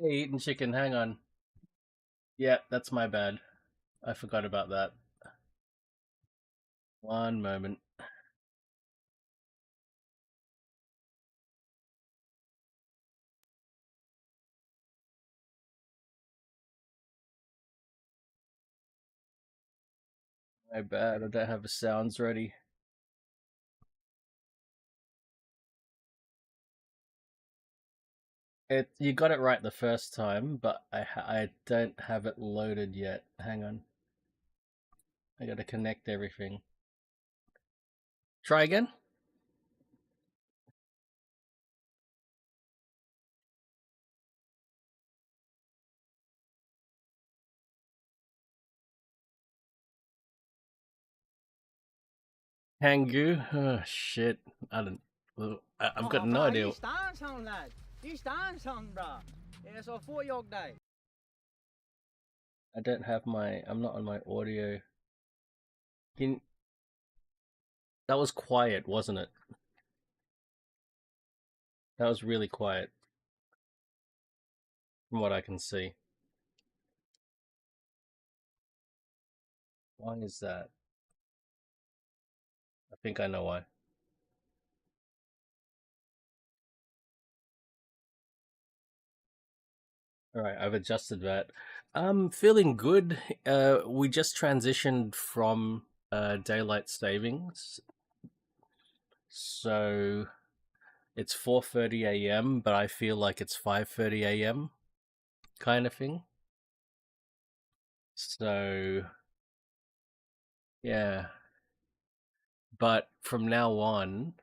Hey, eating chicken, hang on. Yeah, that's my bad. I forgot about that. One moment. My bad, I don't have the sounds ready. You got it right the first time, but I don't have it loaded yet. Hang on. I gotta connect everything. Try again? Hanggu? Oh, shit. I don't... I've got no idea. You staan son, lad. You staan son, bruh. Yeah, so for your day. I don't have my... I'm not on my audio. That was quiet, wasn't it? That was really quiet. From what I can see. Why is that? I think I know why. All right, I've adjusted that. I'm feeling good. We just transitioned from daylight savings, so it's 4:30 a.m., but I feel like it's 5:30 a.m. kind of thing. So yeah, but from now on,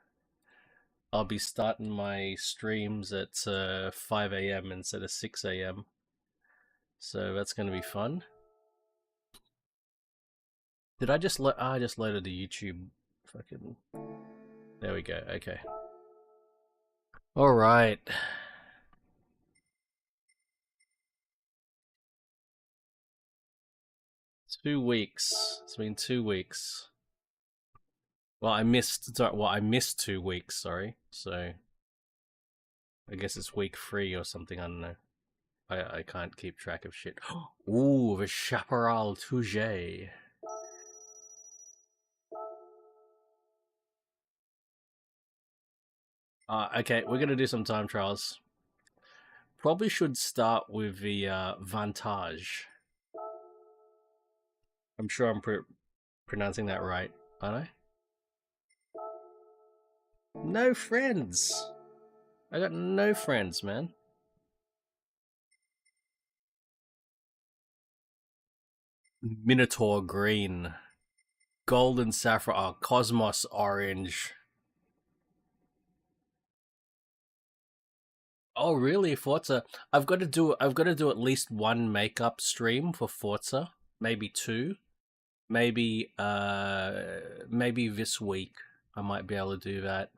I'll be starting my streams at 5 a.m. instead of 6 a.m. So that's going to be fun. Did I just I just loaded the YouTube fucking... There we go, okay. Alright. 2 weeks. It's been 2 weeks. Well, I missed 2 weeks, sorry. So I guess it's week 3 or something, I don't know. I can't keep track of shit. Ooh, the Chaparral Touche. Okay, we're gonna do some time trials. Probably should start with the Vantage. I'm sure I'm pronouncing that right, aren't I? No friends! I got no friends, man. Minotaur green. Golden sapphire. Cosmos orange. Oh really, Forza? I've got to do at least one makeup stream for Forza, maybe 2. Maybe maybe this week I might be able to do that.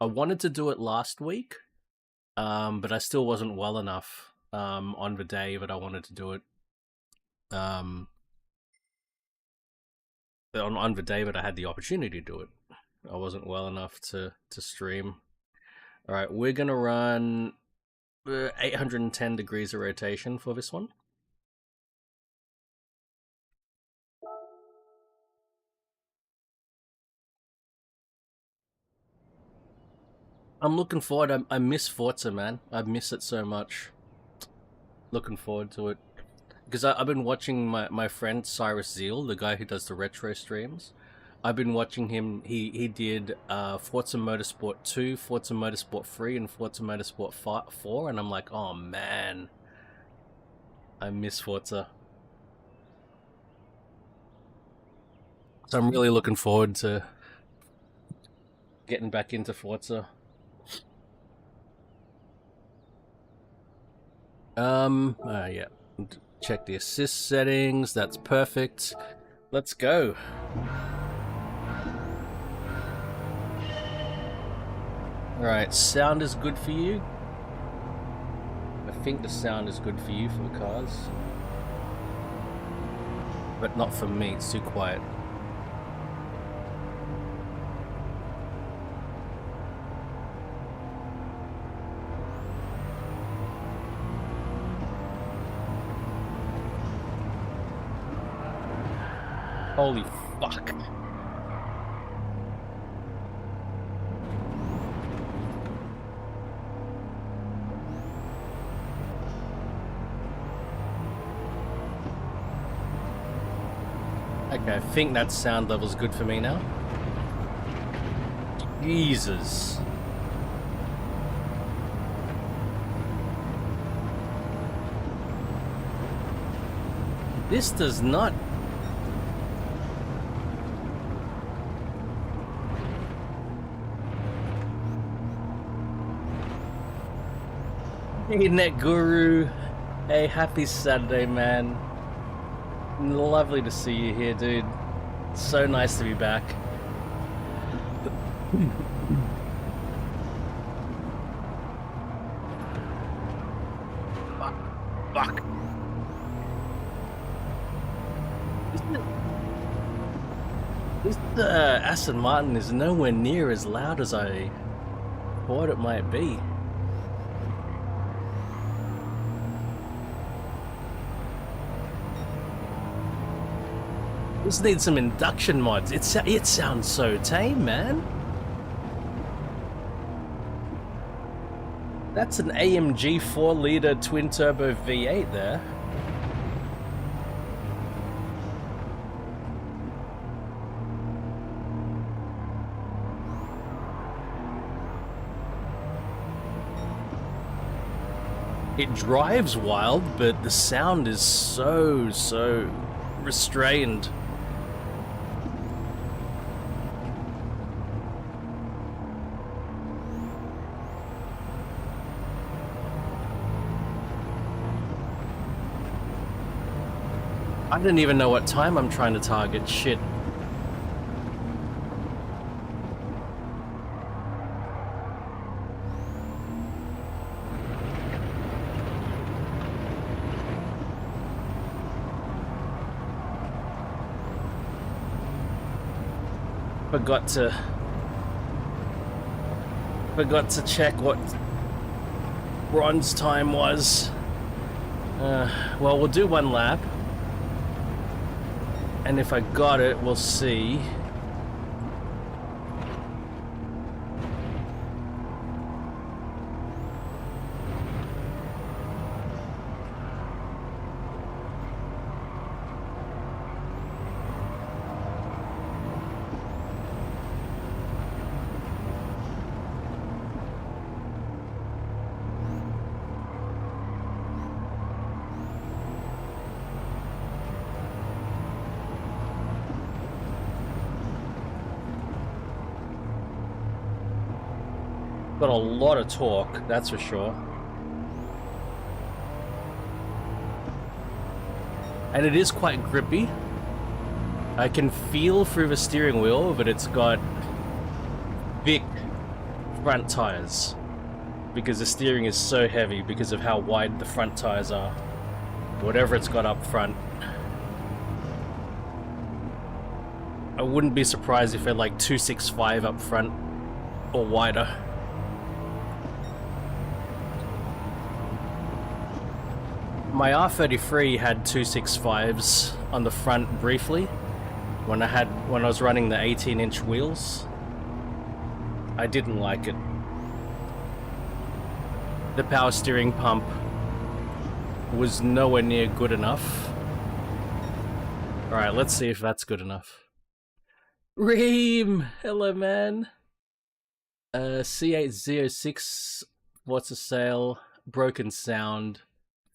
I wanted to do it last week, but I still wasn't well enough on the day that I wanted to do it. On the day that I had the opportunity to do it, I wasn't well enough to stream. All right, we're gonna run 810 degrees of rotation for this one. I'm looking forward. I miss Forza, man. I miss it so much. Looking forward to it. Because I've been watching my friend Cyrus Zeal, the guy who does the retro streams. I've been watching him. He did Forza Motorsport 2, Forza Motorsport 3, and Forza Motorsport 4, and I'm like, oh man, I miss Forza. So I'm really looking forward to getting back into Forza. Yeah. Check the assist settings. That's perfect. Let's go. Alright, sound is good for you. I think the sound is good for you for the cars. But not for me, it's too quiet. Holy fuck. Okay, I think that sound level's good for me now. Jesus. This does not... Hey, Net Guru. Hey, happy Saturday, man. Lovely to see you here, dude. So nice to be back. Fuck. This Aston Martin is nowhere near as loud as I thought it might be. This needs some induction mods. It sounds so tame, man. That's an AMG 4-liter twin-turbo V8 there. It drives wild, but the sound is so restrained. I don't even know what time I'm trying to target. Shit. Forgot to check what Ron's time was. Well, we'll do one lap. And if I got it, we'll see. Got a lot of torque, that's for sure. And it is quite grippy. I can feel through the steering wheel that it's got thick front tires. Because the steering is so heavy because of how wide the front tires are. Whatever it's got up front. I wouldn't be surprised if they're like 265 up front or wider. My R33 had 265s on the front briefly when I was running the 18-inch wheels. I didn't like it. The power steering pump was nowhere near good enough. Alright, let's see if that's good enough. Reem! Hello, man. C806, what's a sale? Broken sound.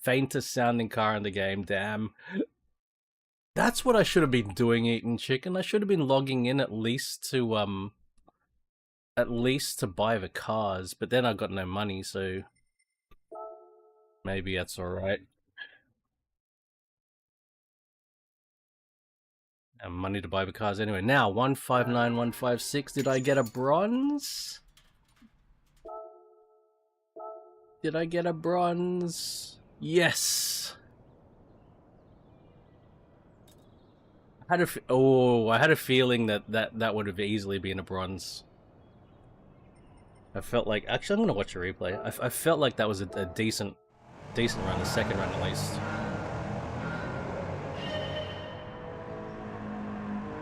Faintest sounding car in the game, damn. That's what I should have been doing, eating chicken. I should have been logging in at least to buy the cars, but then I got no money, so maybe that's alright. And money to buy the cars anyway. Now, 159156, did I get a bronze? Did I get a bronze? Yes. I had a feeling that would have easily been a bronze. I felt like, actually, I'm gonna watch a replay. I felt like that was a decent run, the second run at least.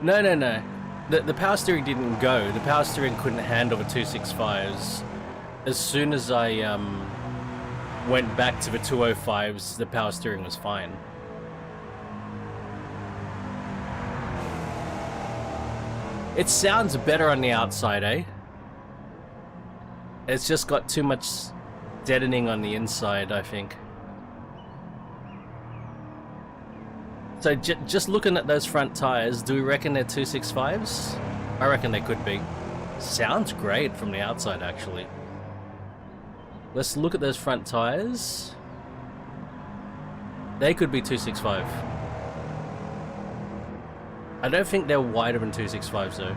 No. The power steering didn't go. The power steering couldn't hand over 265s. As soon as I went back to the 205s, the power steering was fine. It sounds better on the outside, eh? It's just got too much deadening on the inside, I think. So just looking at those front tires, do we reckon they're 265s? I reckon they could be. Sounds great from the outside, actually. Let's look at those front tires. They could be 265. I don't think they're wider than 265s though.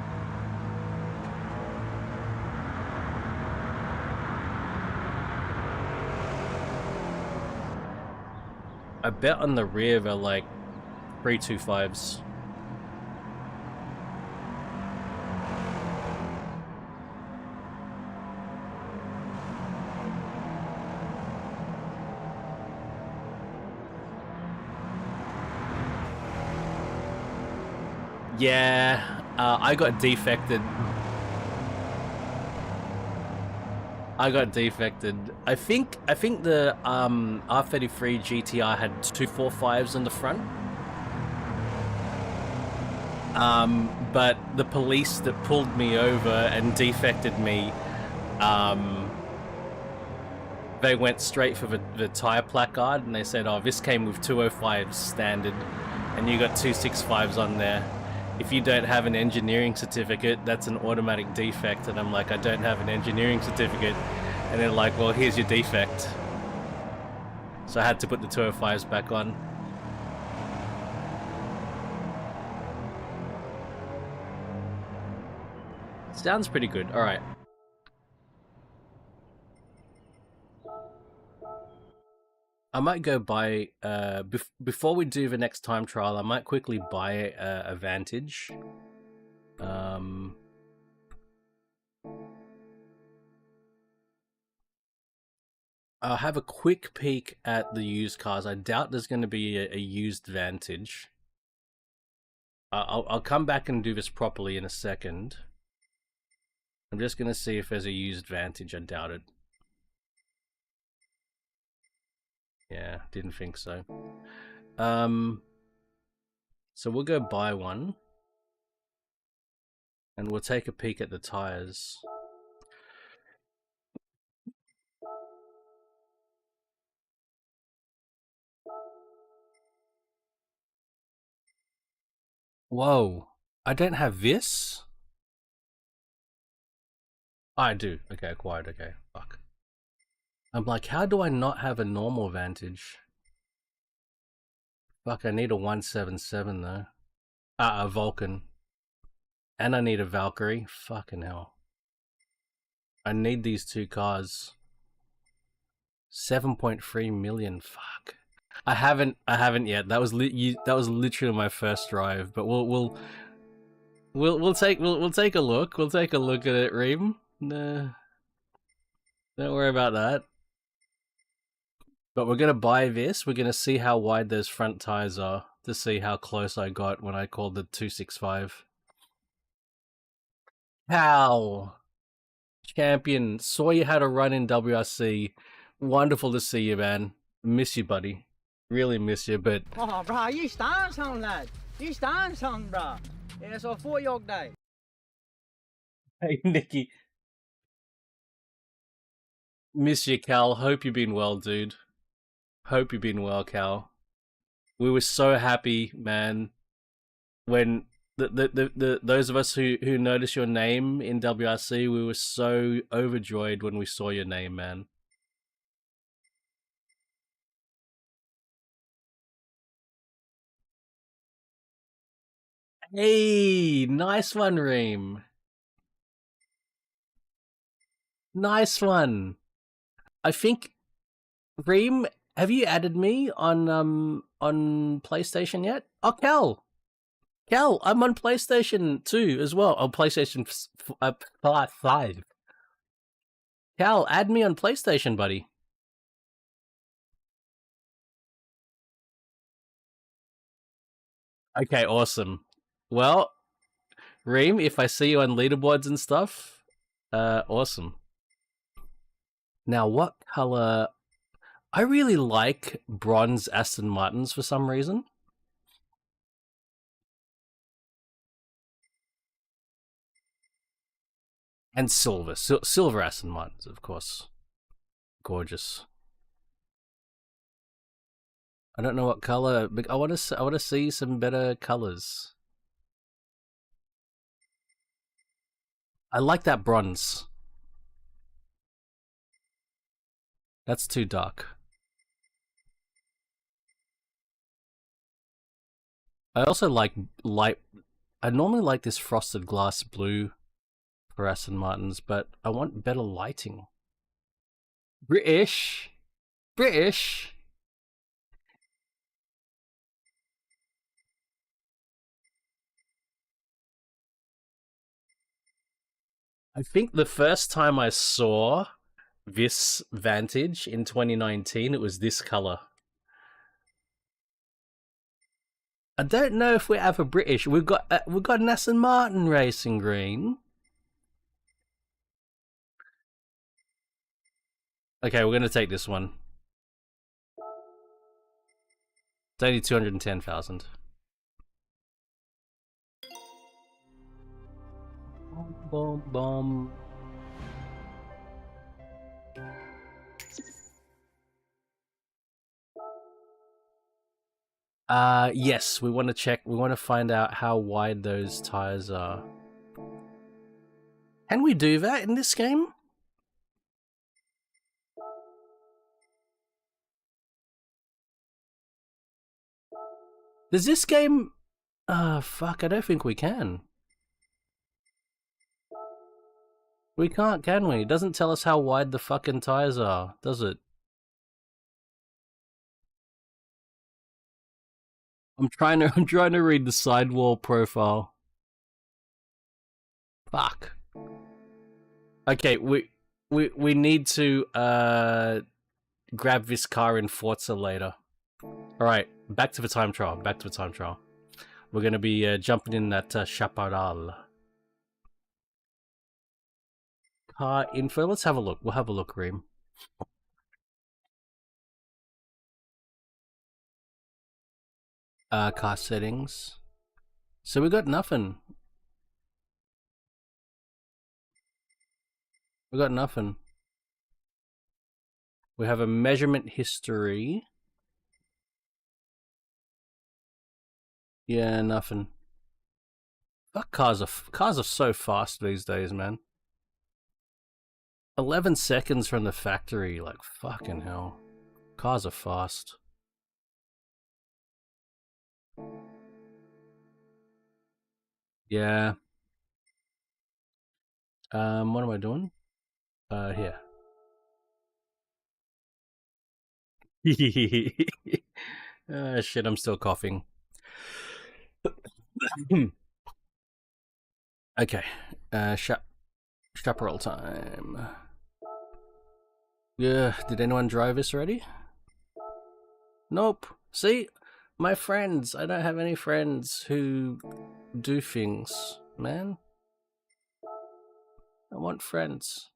I bet on the rear they're like 325s. Yeah, I got defected. I think the R33 GTR had 245s on the front. But the police that pulled me over and defected me, they went straight for the tire placard and they said, oh, this came with 205s standard and you got 265s on there. If you don't have an engineering certificate, that's an automatic defect. And I'm like, I don't have an engineering certificate. And they're like, well, here's your defect. So I had to put the 205s back on. Sounds pretty good. All right. I might go buy, before we do the next time trial, I might quickly buy a Vantage. I'll have a quick peek at the used cars. I doubt there's going to be a used Vantage. I'll come back and do this properly in a second. I'm just going to see if there's a used Vantage. I doubt it. Yeah, didn't think so. So we'll go buy one. And we'll take a peek at the tires. Whoa, I don't have this? I do. Okay, acquired. Okay, fuck. I'm like, how do I not have a normal Vantage? Fuck, I need a 177 though. A Vulcan. And I need a Valkyrie. Fucking hell. I need these two cars. 7.3 million. Fuck. I haven't yet. That was literally my first drive. But we'll take a look. We'll take a look at it, Reem. Nah, don't worry about that. But we're gonna buy this. We're gonna see how wide those front tires are to see how close I got when I called the 265. How? Champion, saw you had a run in WRC. Wonderful to see you, man. Miss you, buddy. Really miss you, but... Oh, bro, you staan son, lad. You staan son, bro. Ja, så får jag dig. Hey, Nikki. Miss you, Cal. Hope you've been well, dude. Hope you've been well, Cal. We were so happy, man, when... those of us who noticed your name in WRC, we were so overjoyed when we saw your name, man. Hey, nice one, Reem. Nice one. I think Reem, have you added me on PlayStation yet? Oh, Cal, I'm on PlayStation 2 as well. On PlayStation 5. Cal, add me on PlayStation, buddy. Okay, awesome. Well, Reem, if I see you on leaderboards and stuff, awesome. Now, what color? I really like bronze Aston Martins for some reason. And silver. Silver Aston Martins, of course. Gorgeous. I don't know what color, but I want to see some better colors. I like that bronze. That's too dark. I also like light. I normally like this frosted glass blue for Aston Martins, but I want better lighting. British. British. I think the first time I saw this Vantage in 2019, it was this color. I don't know if we have a British. We've got an Aston Martin racing green. Okay, we're gonna take this one. It's only 210,000. Boom, boom. Yes, we want to check. We want to find out how wide those tires are. Can we do that in this game? Does this game... fuck, I don't think we can. We can't, can we? It doesn't tell us how wide the fucking tires are, does it? I'm trying to read the sidewall profile. Fuck. Okay, we need to grab this car in Forza later. Alright, back to the time trial. We're gonna be jumping in that Chaparral. Car info, let's have a look. We'll have a look, Reem. Car settings. So we got nothing. We got nothing. We have a measurement history. Yeah, nothing. Fuck, cars are so fast these days, man. 11 seconds from the factory, like fucking hell. Cars are fast. Yeah. What am I doing? Here. Shit, I'm still coughing. Okay. Chaparral time. Yeah, did anyone drive this already? Nope. See? My friends. I don't have any friends who do things, man. I want friends.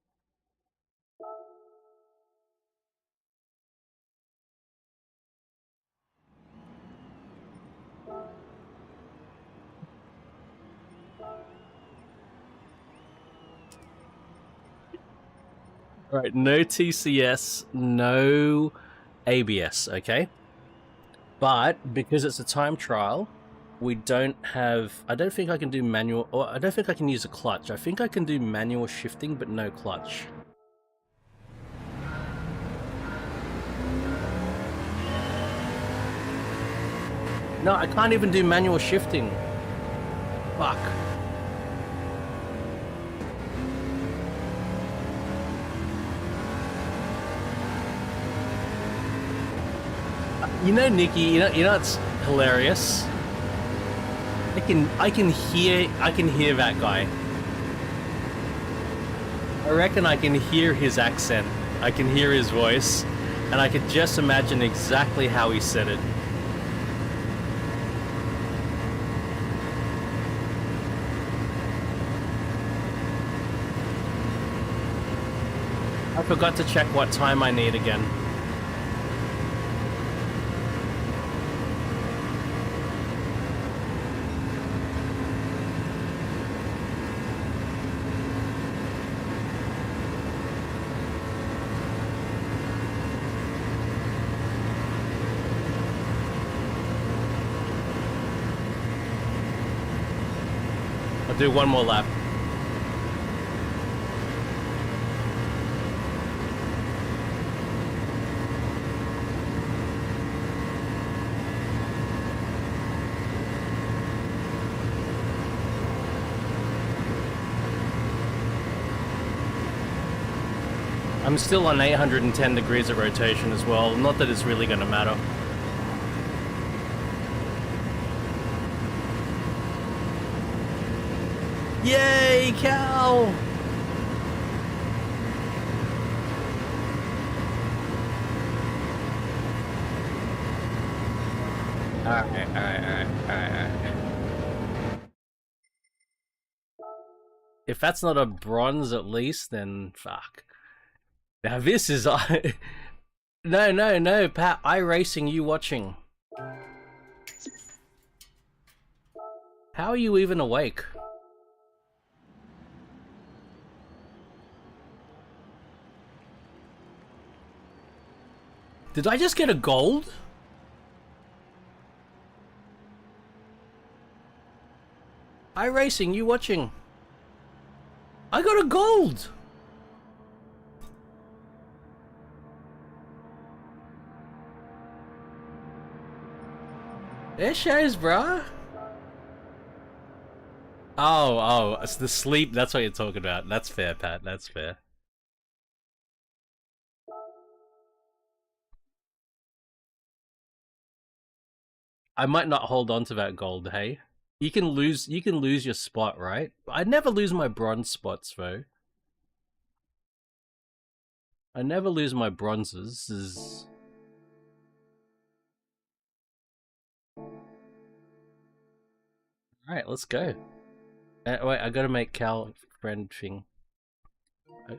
Alright, no TCS, no ABS, okay? But because it's a time trial, we don't have... I don't think I can do manual... Or I don't think I can use a clutch. I think I can do manual shifting, but no clutch. No, I can't even do manual shifting. Fuck. You know, Nikki, you know it's hilarious. I can hear that guy. I reckon I can hear his accent. I can hear his voice, and I could just imagine exactly how he said it. I forgot to check what time I need again. I'll do one more lap. I'm still on 810 degrees of rotation as well. Not that it's really going to matter. Yay, Cal! Alright. If that's not a bronze at least, then fuck. Now this is No, Pat, iRacing, you watching. How are you even awake? Did I just get a gold? iRacing, you watching? I got a gold! There shows, bruh. Oh, it's the sleep, that's what you're talking about. That's fair, Pat, that's fair. I might not hold on to that gold, hey? You can lose your spot, right? I never lose my bronze spots though. I never lose my bronzes. Alright, let's go. Wait, I gotta make Cal friend thing.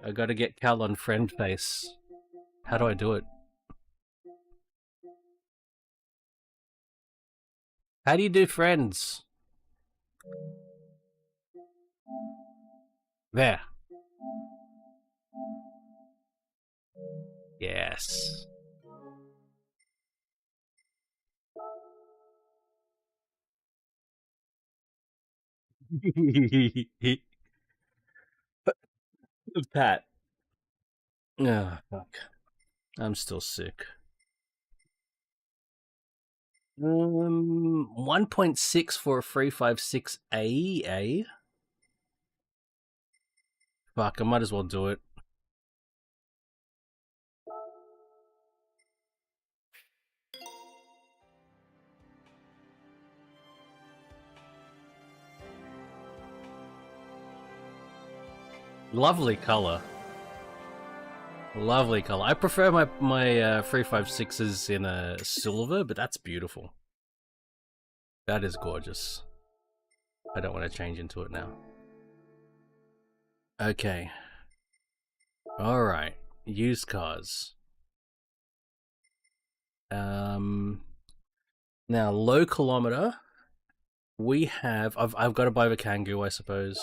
I gotta get Cal on friend face. How do I do it? How do you do friends? There. Yes. Pat. Oh, fuck. I'm still sick. 1.6 for a 356A, eh? Fuck, I might as well do it. Lovely color. Lovely color. I prefer my 356s in a silver, but that's beautiful. That is gorgeous. I don't want to change into it now. Okay. Alright. Used cars. Now, low kilometer. We have... I've got to buy the Kangoo, I suppose.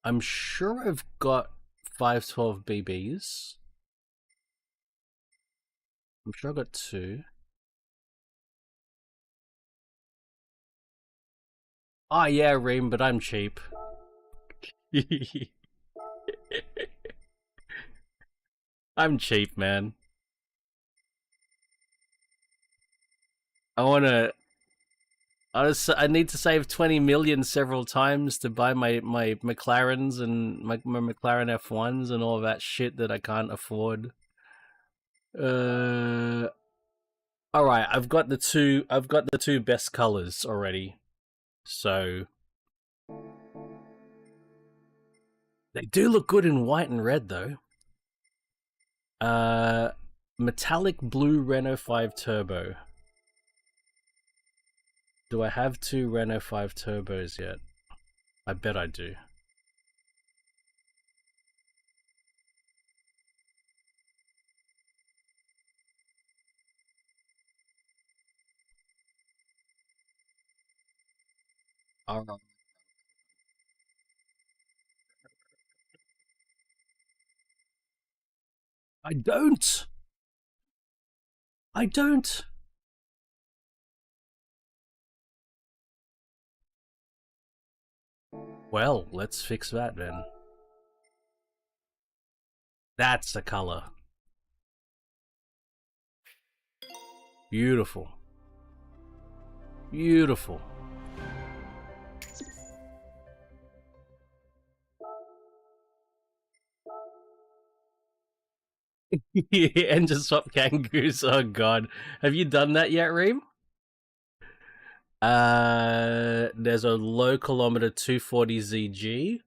I'm sure I've got 512 BBs. I'm sure I got 2. Oh yeah, Reem, but I'm cheap. I'm cheap, man. I wanna... I need to save 20 million several times to buy my McLarens and my McLaren F1s and all that shit that I can't afford. All right, I've got the two best colors already. So they do look good in white and red though. Metallic blue Renault 5 Turbo. Do I have two Renault 5 Turbos yet? I bet I do. Alright. I don't. I don't. Well, let's fix that then. That's the color. Beautiful. Beautiful. Engine swap kangaroos. Oh god. Have you done that yet, Reem? There's a low kilometer 240 ZG.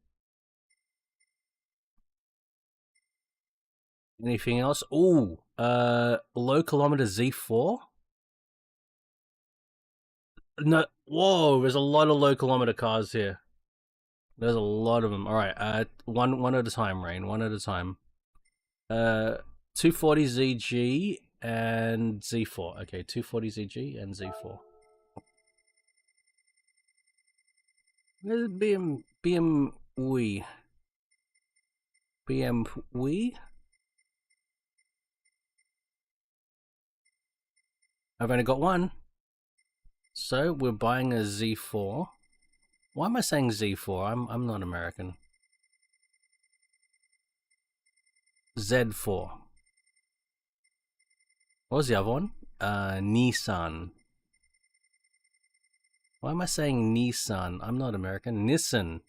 Anything else? Ooh, low kilometer Z4. No, whoa, there's a lot of low kilometer cars here. There's a lot of them. All right, one at a time, Rain. One at a time. 240 ZG and Z4. Okay, 240 ZG and Z4. Where's BMW? BMW? I've only got one. So we're buying a Z4. Why am I saying Z4? I'm not American. Z4. What was the other one? Nissan. Why am I saying Nissan? I'm not American. Nissan.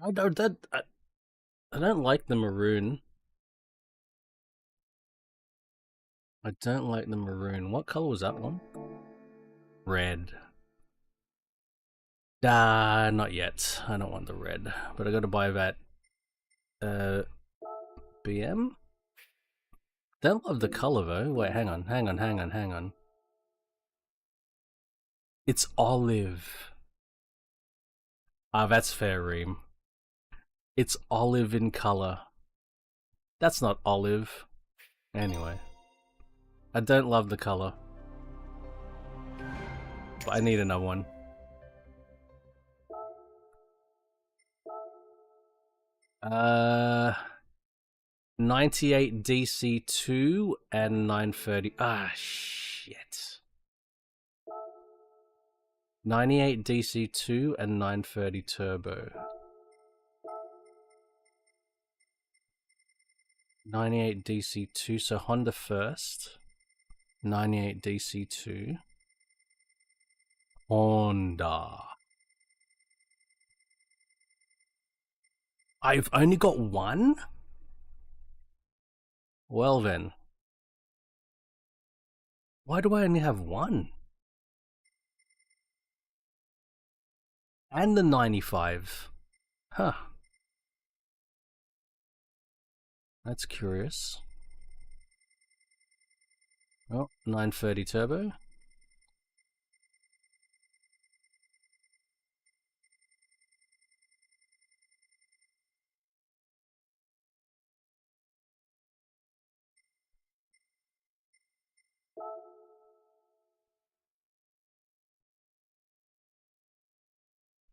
I don't like the maroon. I don't like the maroon. What color was that one? Red. Not yet. I don't want the red. But I gotta buy that BM? Don't love the color though. Wait, hang on. It's olive. Ah, that's fair, Reem. It's olive in color. That's not olive. Anyway. I don't love the color. But I need another one. Uh, 98 DC2 and 930. Ah, shit. 98 DC2 and 930 Turbo. 98 DC2, so Honda first. 98 DC2. Honda. I've only got one? Well then. Why do I only have one? And the 95. Huh. That's curious. Oh, 930 Turbo.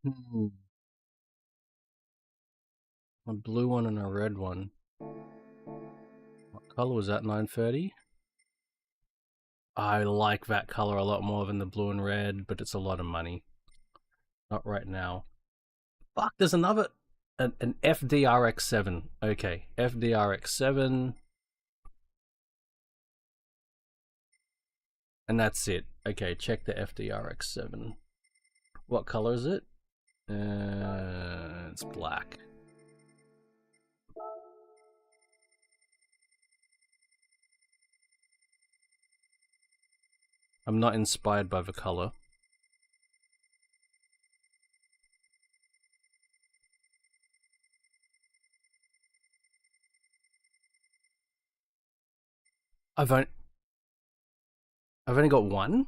Hmm. A blue one and a red one. What color was that, 930? I like that color a lot more than the blue and red, but it's a lot of money. Not right now. Fuck, there's another an FDRX7. Okay, FDRX7, and that's it. Okay, check the FDRX7. What color is it? It's black. I'm not inspired by the color. I've only got one.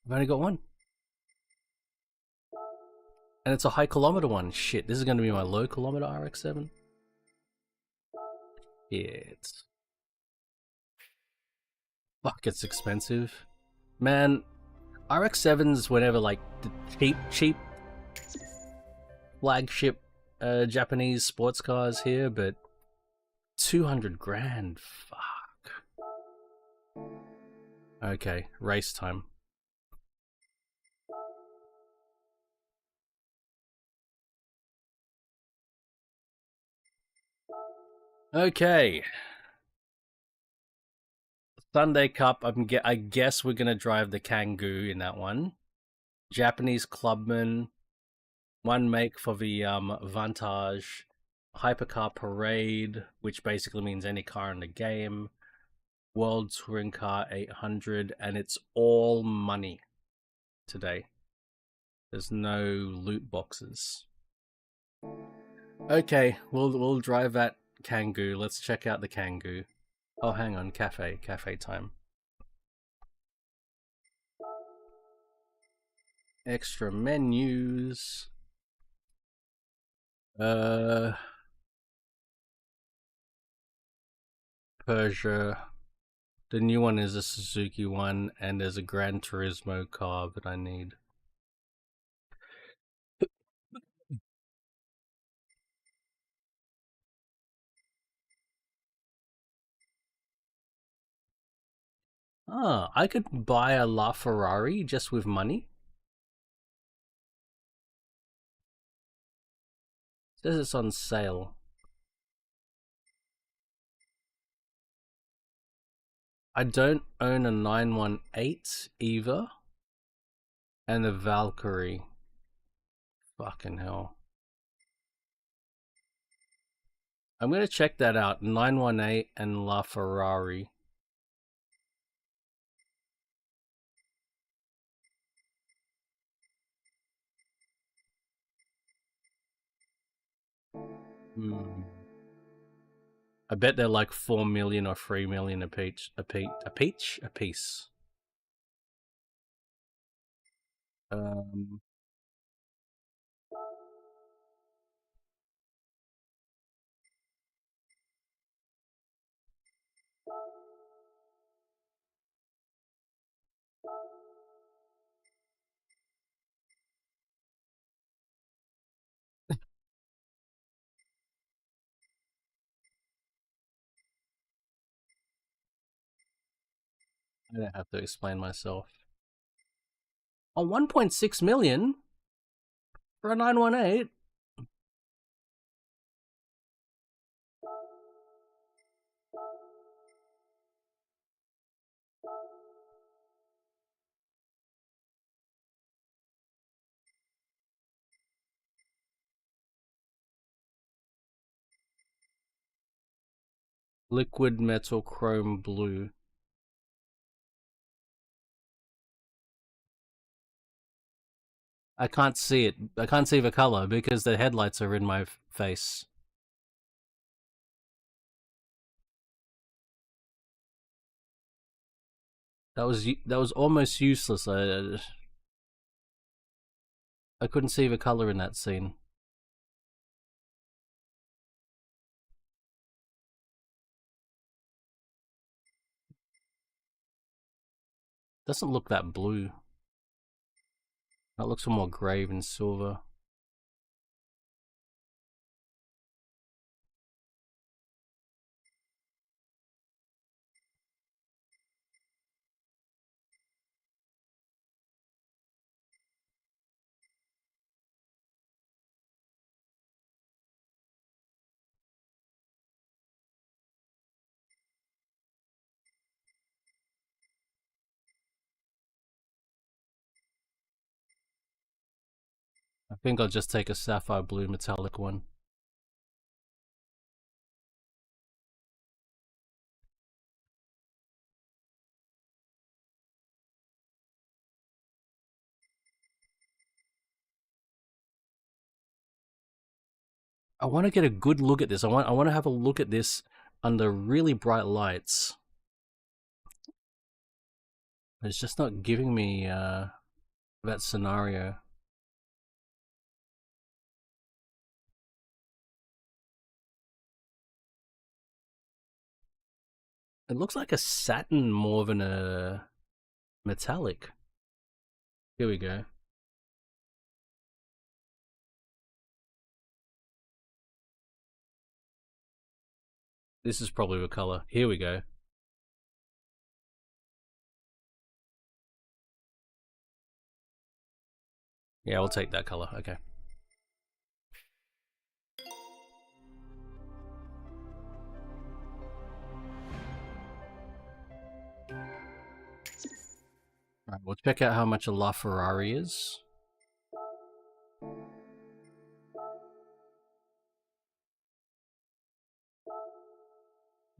I've only got one. And it's a high kilometer one. Shit, this is going to be my low kilometer RX-7. Yeah, it's... Fuck, it's expensive. Man, RX-7s whenever like the cheap flagship Japanese sports cars here, but 200 grand, fuck. Okay, race time. Okay. Sunday Cup, I guess we're gonna drive the Kangoo in that one. Japanese Clubman, one make for the Vantage, Hypercar Parade, which basically means any car in the game, World Touring Car 800, and it's all money today. There's no loot boxes. Okay, we'll drive that Kangoo. Let's check out the Kangoo. Oh, hang on, cafe time. Extra menus. Persia. The new one is a Suzuki one, and there's a Gran Turismo car that I need. Ah, I could buy a LaFerrari just with money. It says it's on sale. I don't own a 918 either. And a Valkyrie. Fucking hell. I'm gonna check that out. 918 and LaFerrari. I bet they're like 4 million or 3 million a piece. A piece. I don't have to explain myself. Oh, 1.6 million for a 918. Liquid metal chrome blue. I can't see it. I can't see the color because the headlights are in my face. That was almost useless. I couldn't see the color in that scene. Doesn't look that blue. That looks more grey and silver. I think I'll just take a sapphire blue metallic one. I want to get a good look at this. I want to have a look at this under really bright lights. It's just not giving me that scenario. It looks like a satin more than a metallic. Here we go. This is probably the color. Here we go. Yeah, I'll take that color. Okay. Alright, we'll check out how much a LaFerrari is.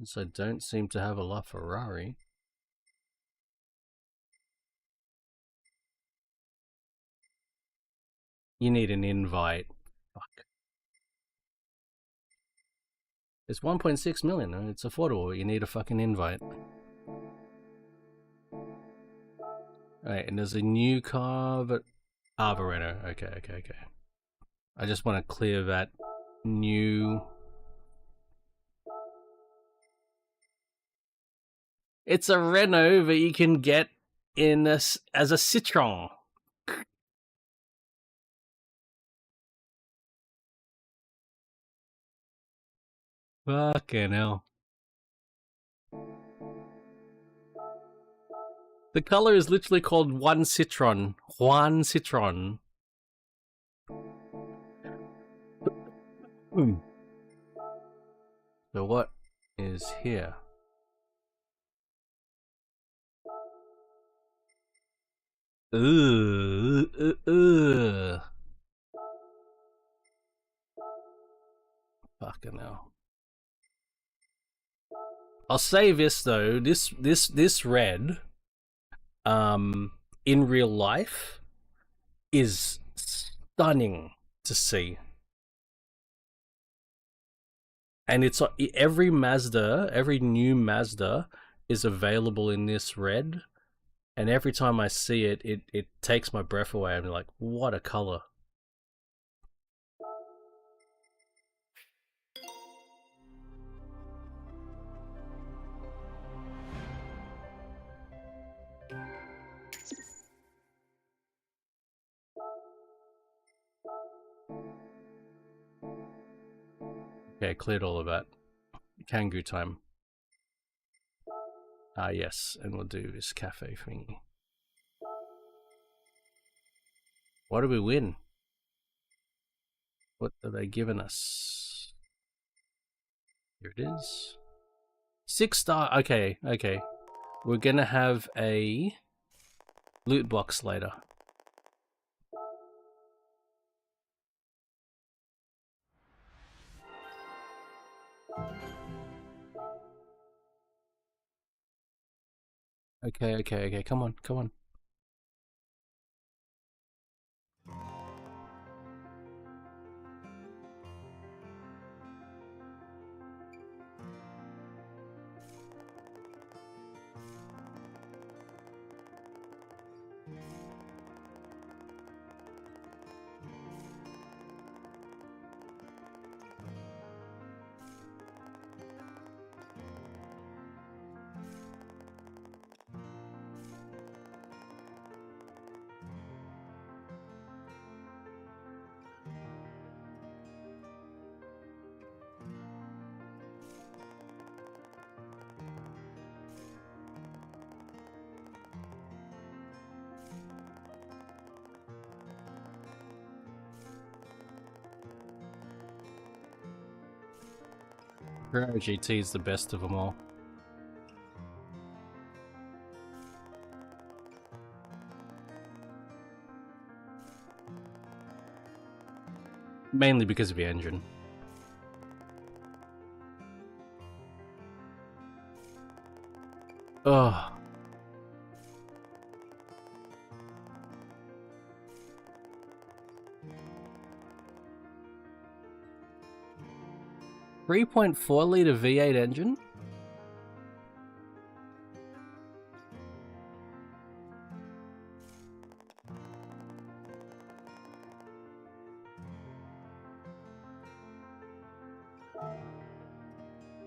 So I don't seem to have a LaFerrari. You need an invite. Fuck. It's 1.6 million. It's affordable. You need a fucking invite. Alright, and there's a new car, but Arboreno. Okay. I just want to clear that new. It's a Renault that you can get in this as a Citroen. Fucking hell. The color is literally called One Citron. Juan Citron. So what is here? Fucking hell. I'll say this though, this red, in real life, is stunning to see. And it's every Mazda, every new Mazda is available in this red. And every time I see it, it takes my breath away. I'm like, what a color. Okay, cleared all of that. Kangoo time. Ah, yes, and we'll do this cafe thingy. What do we win? What are they giving us? Here it is. 6 star. Okay. We're gonna have a loot box later. Okay. Come on. Ferrari GT is the best of them all. Mainly because of the engine. Ugh. .4-liter V8 engine?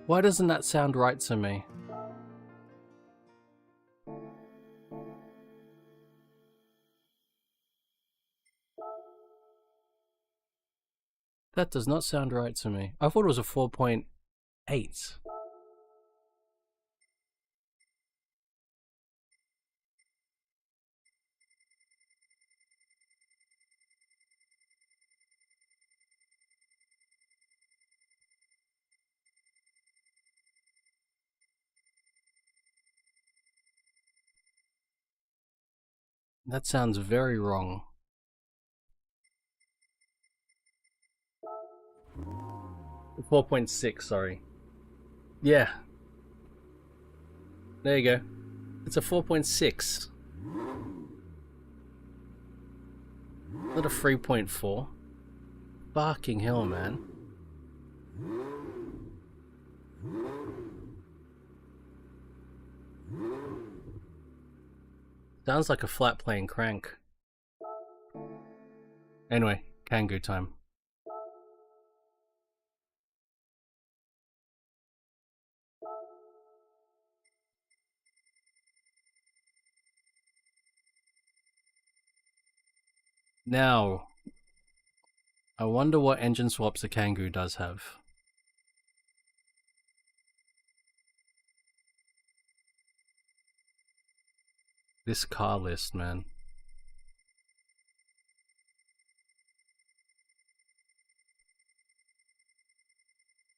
Why doesn't that sound right to me? That does not sound right to me. I thought it was a 4.8. That sounds very wrong. .6, sorry. Yeah. There you go. It's a 4.6. Not a 3.4. Fucking hell, man. Sounds like a flat plane crank. Anyway, Kangoo time. Now, I wonder what engine swaps a Kangoo does have. This car list, man.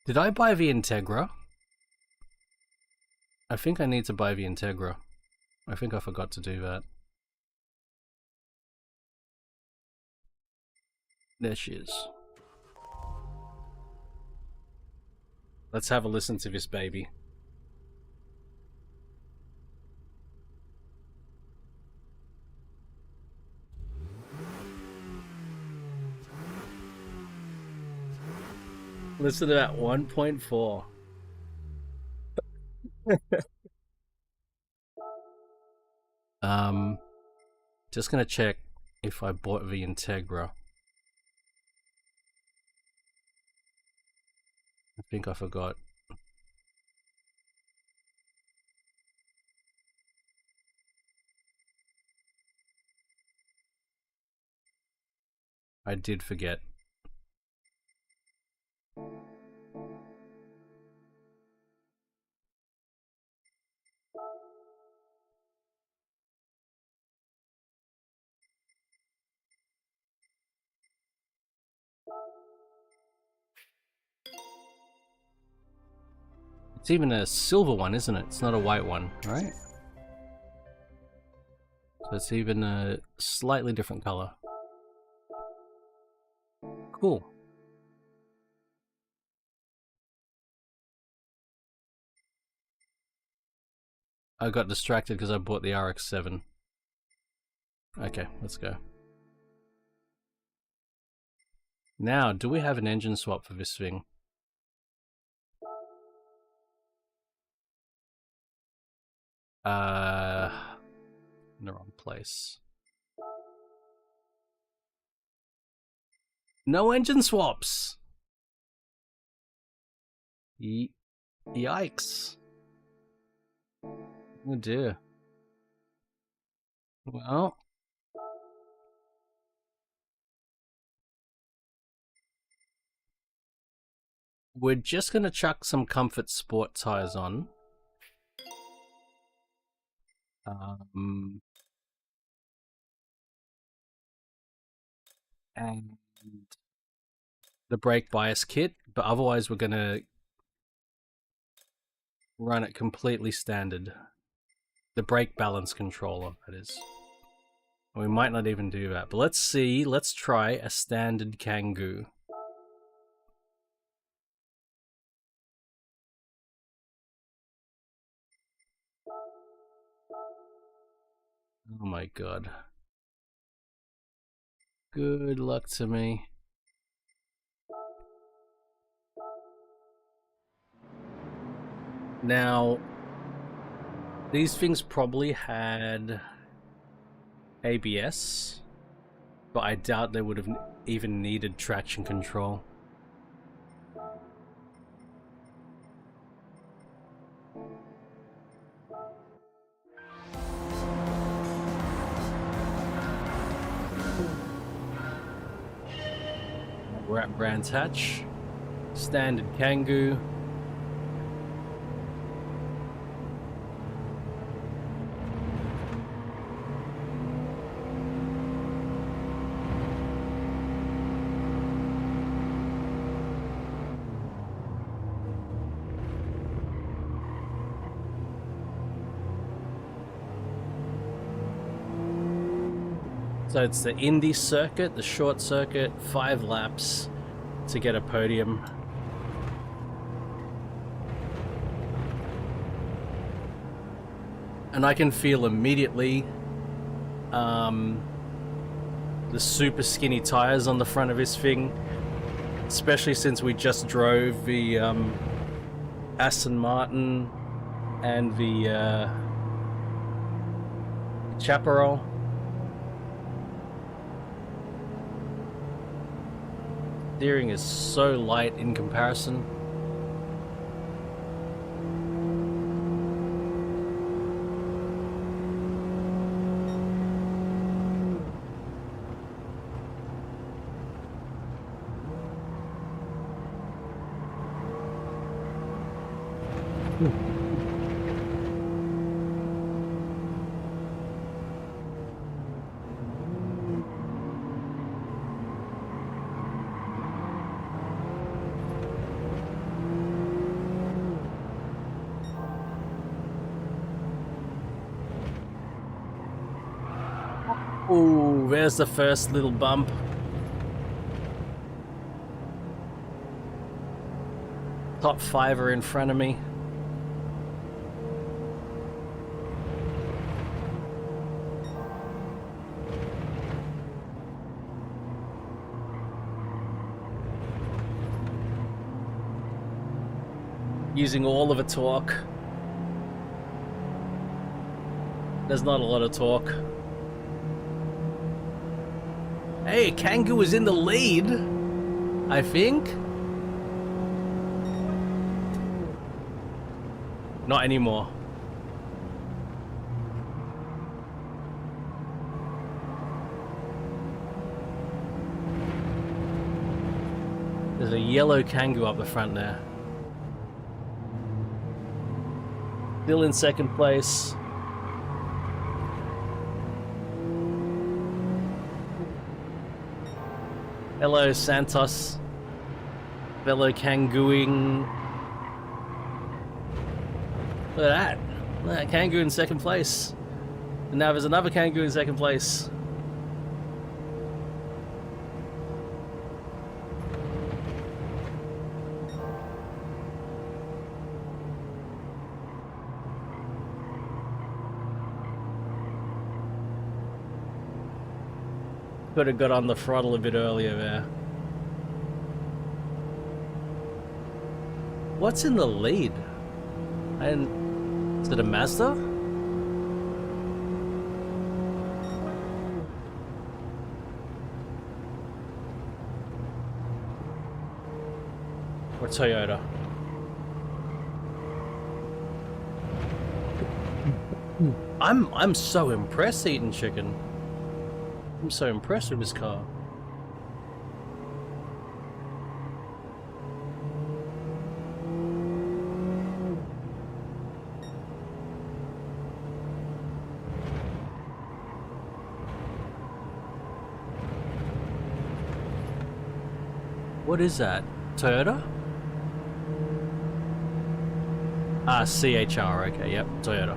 Did I buy the Integra? I think I need to buy the Integra. I think I forgot to do that. There she is. Let's have a listen to this baby. Listen to that 1.4. Just gonna check if I bought the Integra. I think I forgot. I did forget. It's even a silver one, isn't it? It's not a white one, right? So it's even a slightly different color. Cool. I got distracted because I bought the RX-7. Okay, let's go. Now, do we have an engine swap for this thing? In the wrong place. No engine swaps! Yikes. Oh dear. Well. We're just gonna chuck some Comfort Sport tires on. And the brake bias kit, but otherwise we're gonna run it completely standard. The brake balance controller, that is. We might not even do that, but let's see. Let's try a standard Kangoo. Oh my god. Good luck to me. Now, these things probably had ABS, but I doubt they would have even needed traction control. We're at Brands Hatch, standard Kangoo. So it's the Indy circuit, the short circuit, 5 laps to get a podium. And I can feel immediately the super skinny tires on the front of this thing, especially since we just drove the Aston Martin and the Chaparral. Steering is so light in comparison. Ooh, there's the first little bump. Top 5 are in front of me. Using all of a torque. There's not a lot of torque. Hey, Kangoo is in the lead, I think. Not anymore. There's a yellow Kangoo up the front there. Still in second place. Hello, Santos. Fellow Kangooing. Look at that. Look at that Kangoo in second place. And now there's another Kangoo in second place. Could have got on the throttle a bit earlier there. What's in the lead? Is it a Mazda? Or Toyota? I'm so impressed eating chicken. I'm so impressed with this car. What is that? Toyota? Ah, CHR, okay, yep, Toyota.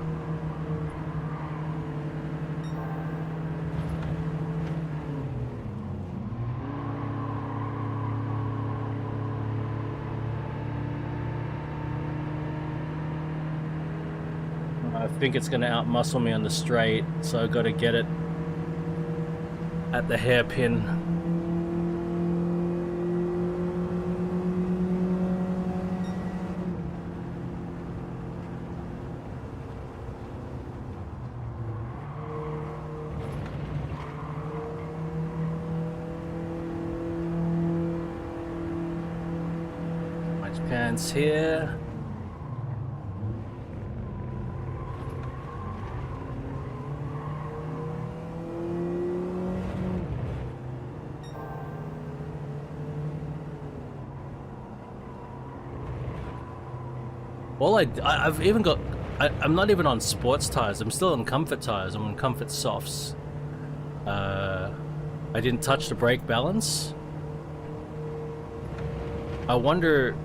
think it's going to outmuscle me on the straight, so I've got to get it at the hairpin. Pants here. Well, I've even got. I'm not even on sports tires. I'm still on comfort tires. I'm on comfort softs. I didn't touch the brake balance. I wonder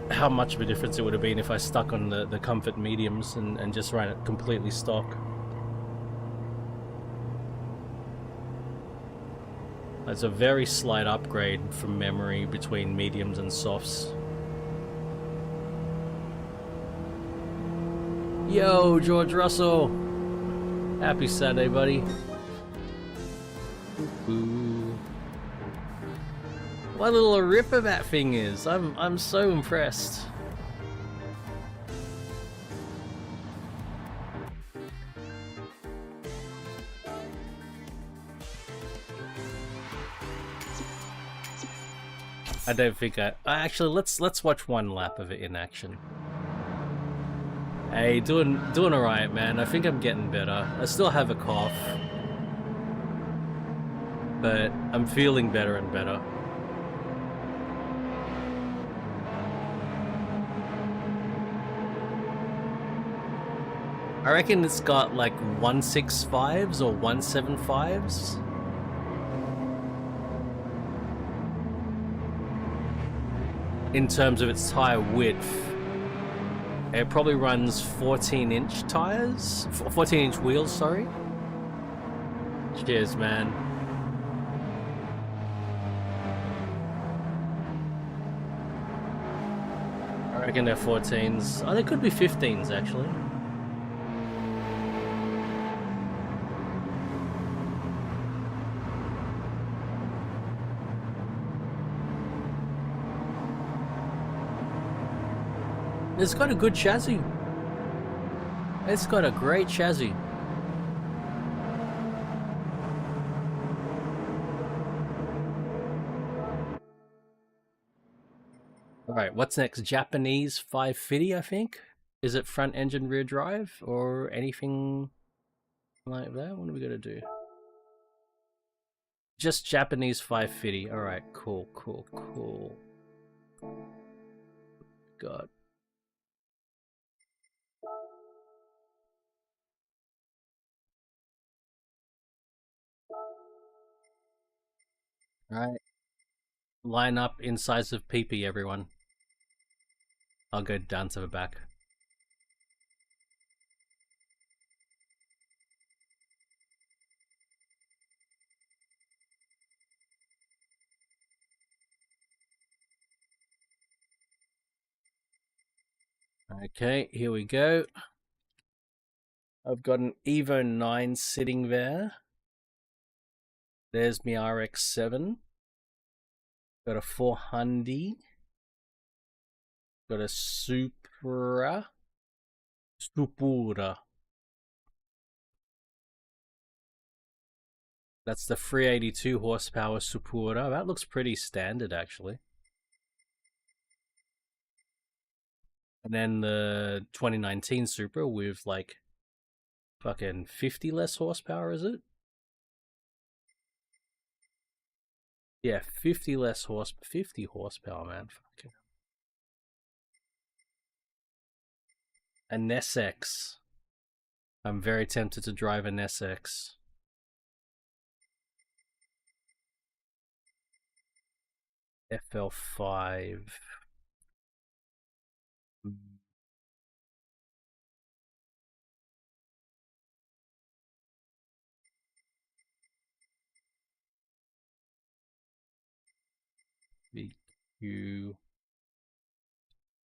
how much of a difference it would have been if I stuck on the comfort mediums and just ran it completely stock. It's a very slight upgrade from memory between mediums and softs. Yo, George Russell! Happy Saturday, buddy. Ooh. What a little ripper that thing is. I'm so impressed. I don't think actually let's watch one lap of it in action. Hey, doing alright, man. I think I'm getting better. I still have a cough, but I'm feeling better and better. I reckon it's got like 165s or 175s. In terms of its tire width. It probably runs 14-inch tires? 14-inch wheels, sorry. Cheers, man. I reckon they're 14s. Oh, they could be 15s, actually. It's got a good chassis. It's got a great chassis. Alright, what's next? Japanese 550, I think? Is it front engine rear drive or anything like that? What are we gonna do? Just Japanese 550. Alright, cool. God. Alright. Line up incisive PP, everyone. I'll go down to the back. Okay, here we go. I've got an Evo 9 sitting there. There's my RX-7. Got a 400. Got a Supra. That's the 382 horsepower Supura. That looks pretty standard, actually. And then the 2019 Supra with like fucking 50 less horsepower, is it? Yeah, 50 less 50 horsepower, man. Fucking. An SX. I'm very tempted to drive an SX. FL5. VQ.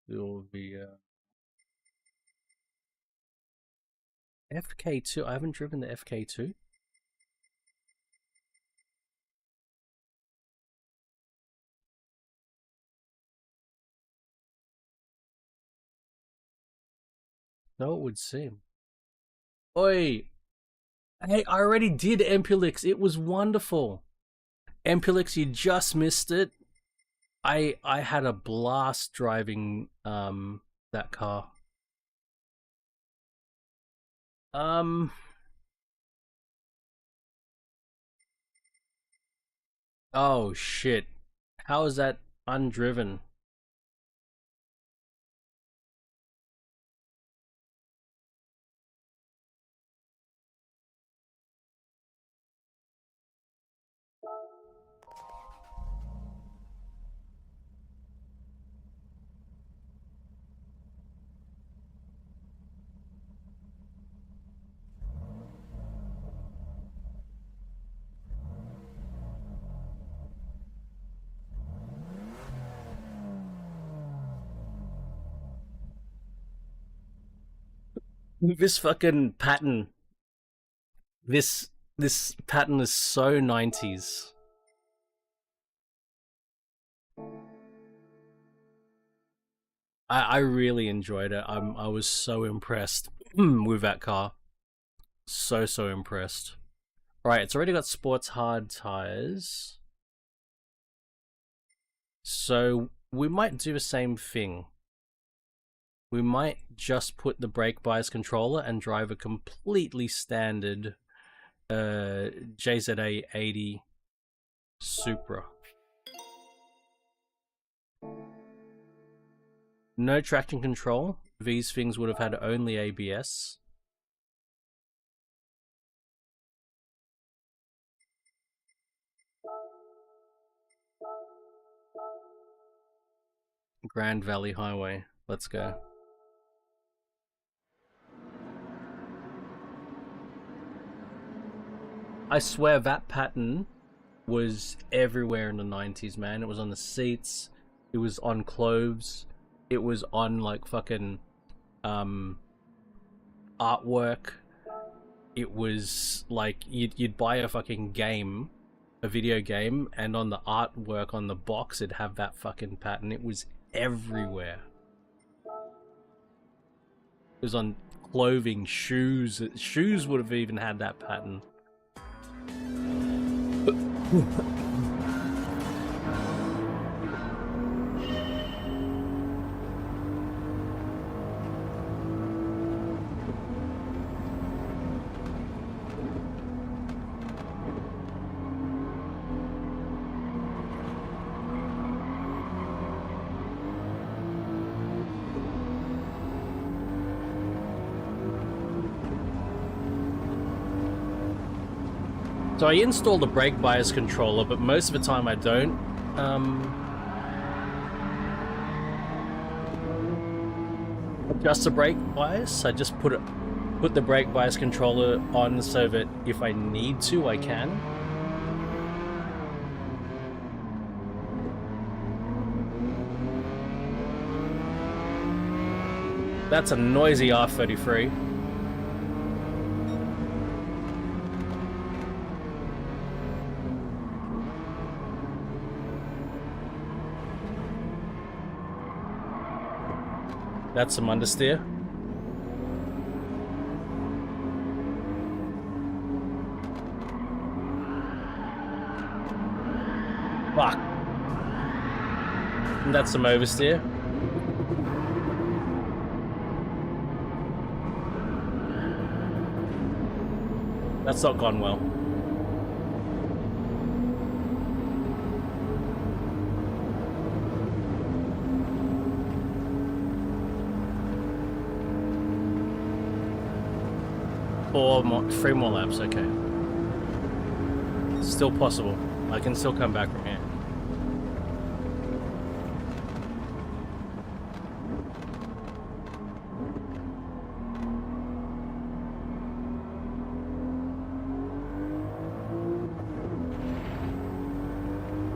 Sylvia. FK2. I haven't driven the FK2. So it would seem. Oi! Hey, I already did Empulix. It was wonderful. Empulix, you just missed it. I had a blast driving that car. Oh shit. How is that undriven? This fucking pattern. This pattern is so 90s. I really enjoyed it. I was so impressed with that car. So impressed. Right, it's already got sports hard tires. So we might do the same thing. We might just put the brake bias controller and drive a completely standard JZA 80 Supra. No traction control. These things would have had only ABS. Grand Valley Highway. Let's go. I swear that pattern was everywhere in the 90s, man. It was on the seats. It was on clothes. It was on like fucking artwork. It was like you'd buy a fucking game, a video game, and on the artwork on the box it'd have that fucking pattern. It was everywhere. It was on clothing, shoes. Shoes would have even had that pattern. So I installed the brake bias controller, but most of the time I don't. Adjust the brake bias. I just put the brake bias controller on so that if I need to, I can. That's a noisy R33. That's some understeer. Fuck. And that's some oversteer. That's not gone well. Three more laps, okay. Still possible. I can still come back from here.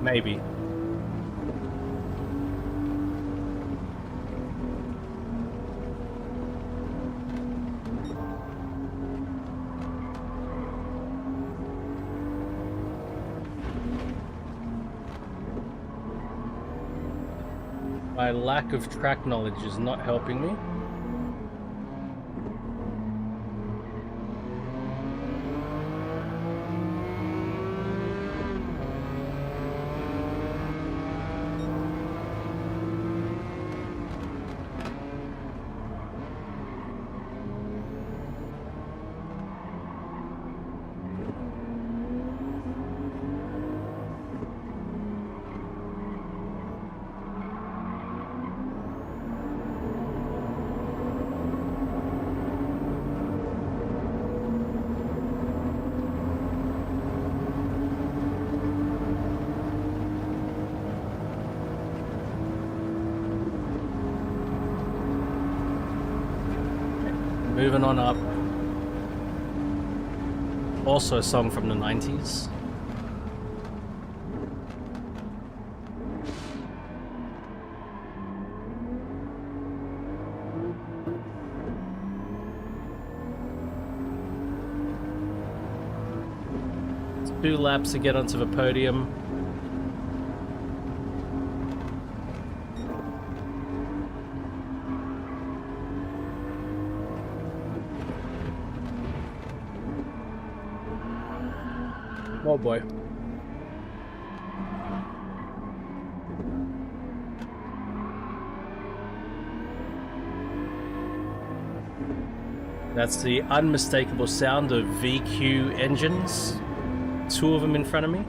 Maybe. My lack of track knowledge is not helping me. Moving on up. Also a song from the 90s. It's 2 laps to get onto the podium. Oh boy. That's the unmistakable sound of VQ engines. 2 of them in front of me.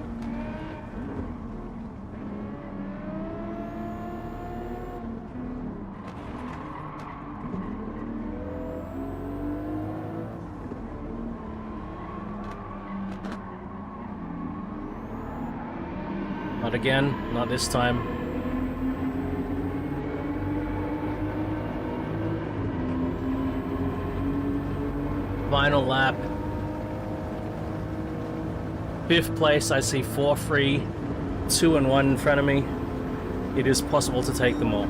Not again, not this time. Final lap. 5th place, I see 4 free, 2 and 1 in front of me. It is possible to take them all.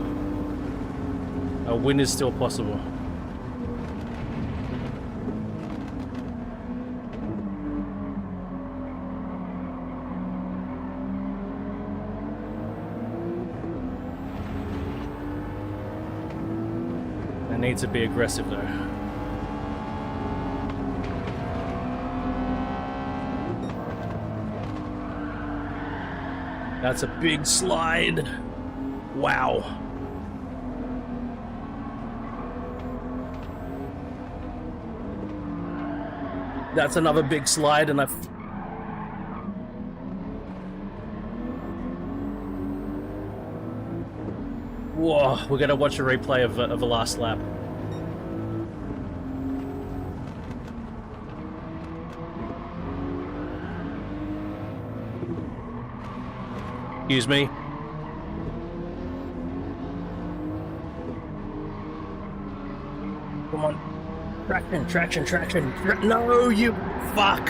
A win is still possible. I need to be aggressive though. That's a big slide. Wow. That's another big slide and Whoa, we're gonna watch a replay of the last lap. Excuse me. Come on. Traction. No, you fuck.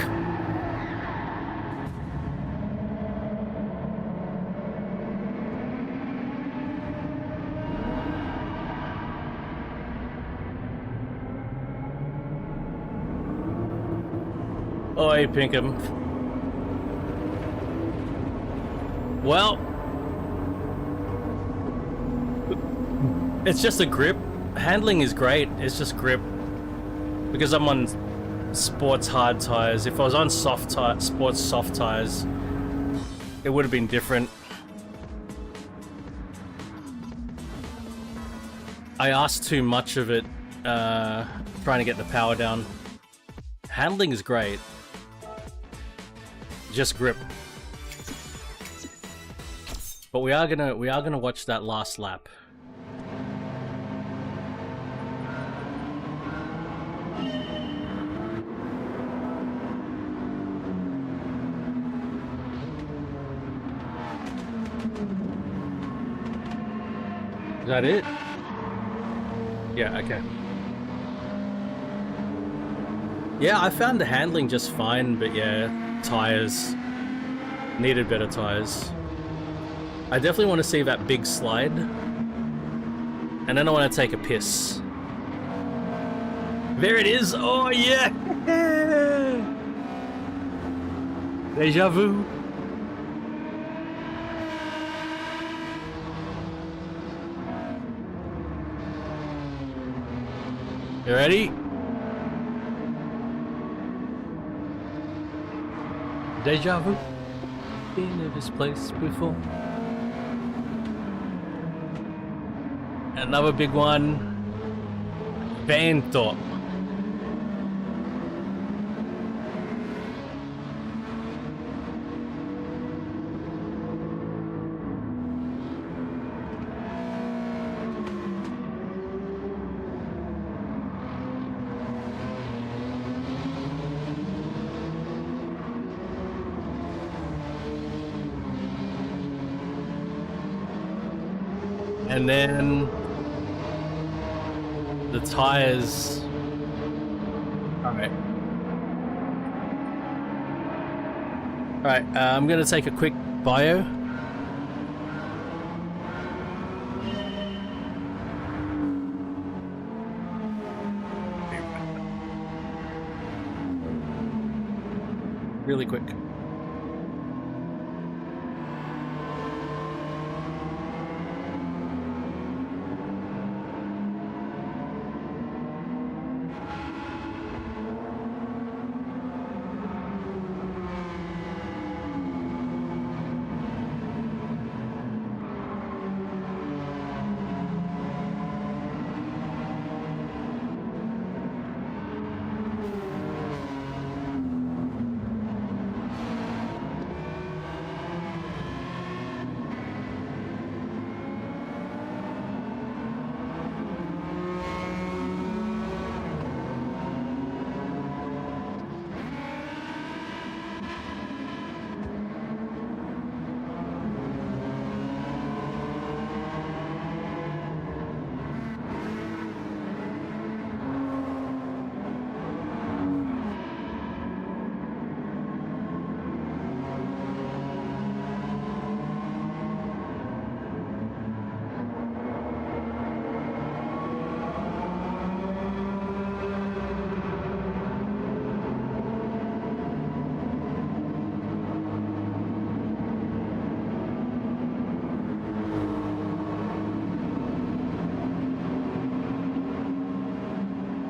Oi, Pinkham. Well, it's just a grip. Handling is great, it's just grip. Because I'm on sports hard tires. If I was on sports soft tires, it would have been different. I asked too much of it, trying to get the power down. Handling is great. Just grip. But we are gonna watch that last lap. Is that it? Yeah, okay. Yeah, I found the handling just fine, but yeah, tires. Needed better tires. I definitely want to see that big slide. And then I want to take a piss. There it is! Oh yeah! Deja vu. You ready? Deja vu. Been in this place before. Another big one. Vanthorpe. And then the tires. Alright. Alright, I'm gonna take a quick bio. Really quick.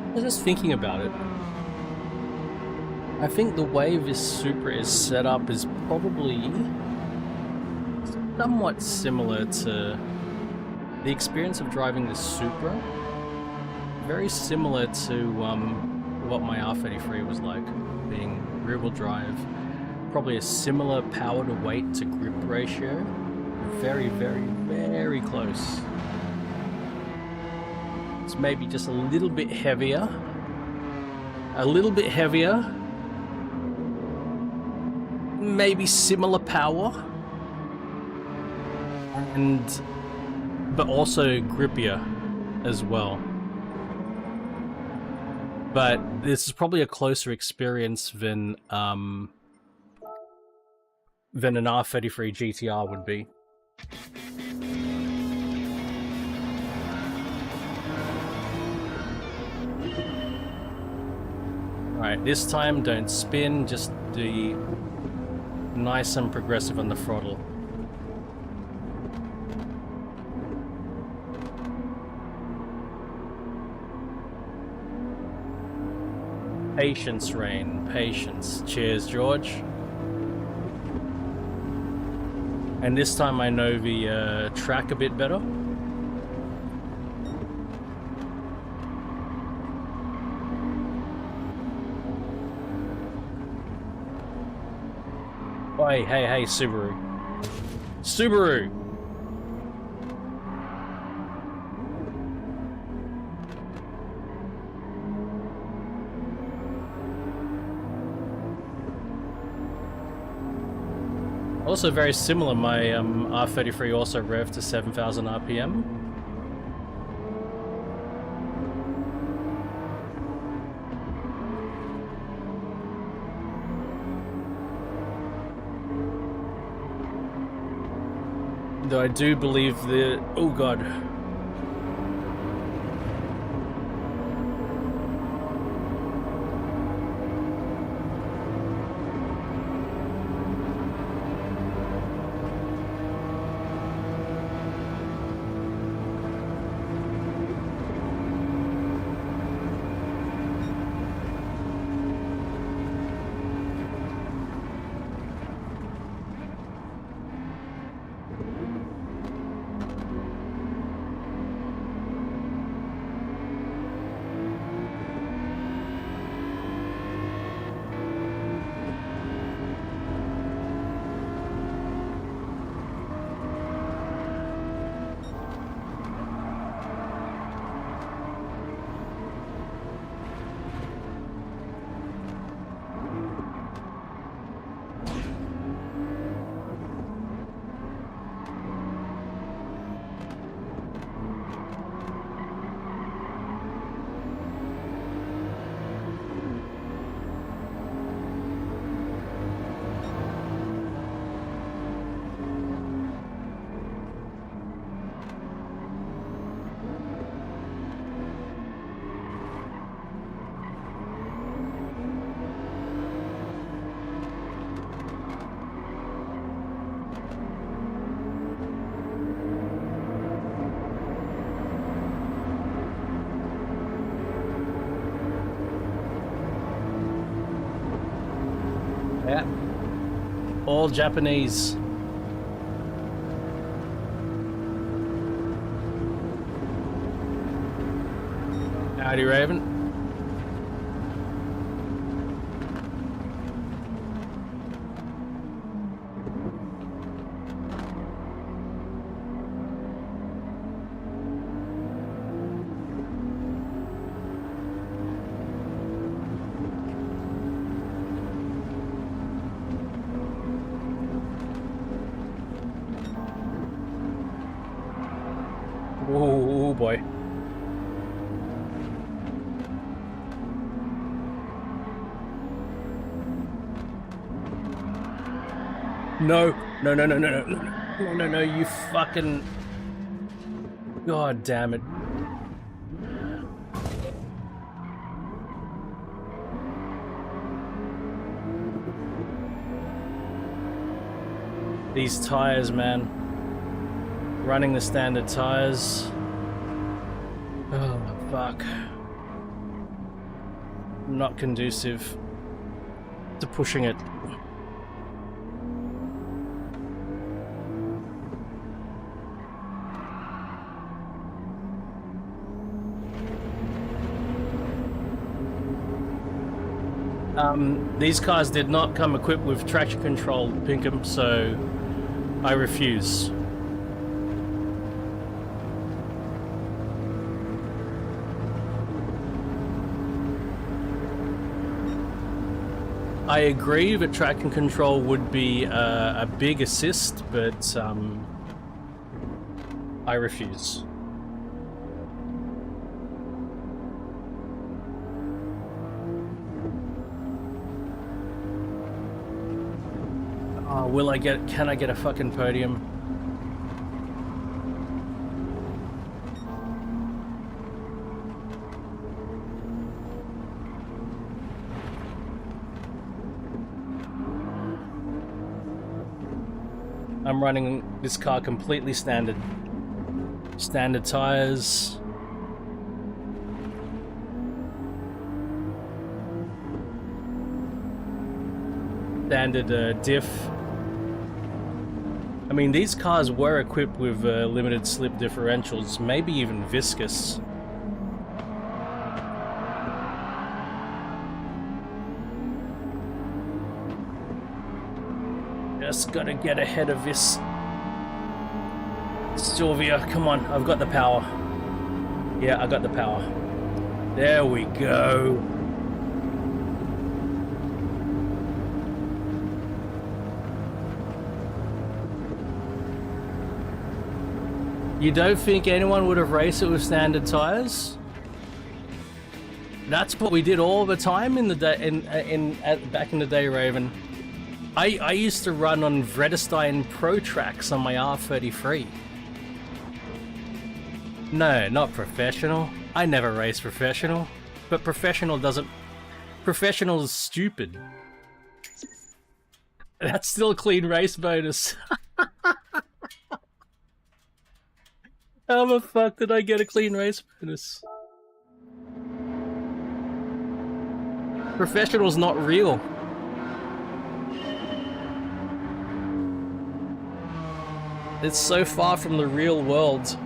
I was just thinking about it. I think the way this Supra is set up is probably somewhat similar to the experience of driving the Supra. Very similar to what my R33 was like, being rear-wheel drive. Probably a similar power to weight to grip ratio. Very, very, very close. It's maybe just a little bit heavier. A little bit heavier. Maybe similar power. But also grippier as well. But this is probably a closer experience than an R33 GTR would be. Alright, this time don't spin, just be nice and progressive on the throttle. Patience, Rain, patience. Cheers, George. And this time I know the track a bit better. Hey, hey, Subaru. Subaru! Also very similar, my R33 also revved to 7,000 RPM. Though I do believe that... oh god. Yeah. All Japanese. Howdy, Raven. Oh boy. No, no, no, no, no, no, no, no, no, no, you fucking... God damn it. These tires, man. Running the standard tires. Oh, fuck. Not conducive to pushing it. These cars did not come equipped with traction control, Pinkham, so I refuse. I agree that traction control would be a big assist, but I refuse. Oh, can I get a fucking podium? I'm running this car completely standard. Standard tires. Standard diff. I mean, these cars were equipped with limited slip differentials, maybe even viscous. Just gotta get ahead of this. Sylvia, come on, I've got the power. Yeah, I got the power. There we go. You don't think anyone would have raced it with standard tires? That's what we did all the time in the day, back in the day, Raven. I used to run on Vredestein Pro tracks on my R33. No, not professional. I never raced professional. But professional doesn't... Professional is stupid. That's still a clean race bonus. How the fuck did I get a clean race bonus? Professional's not real. It's so far from the real world.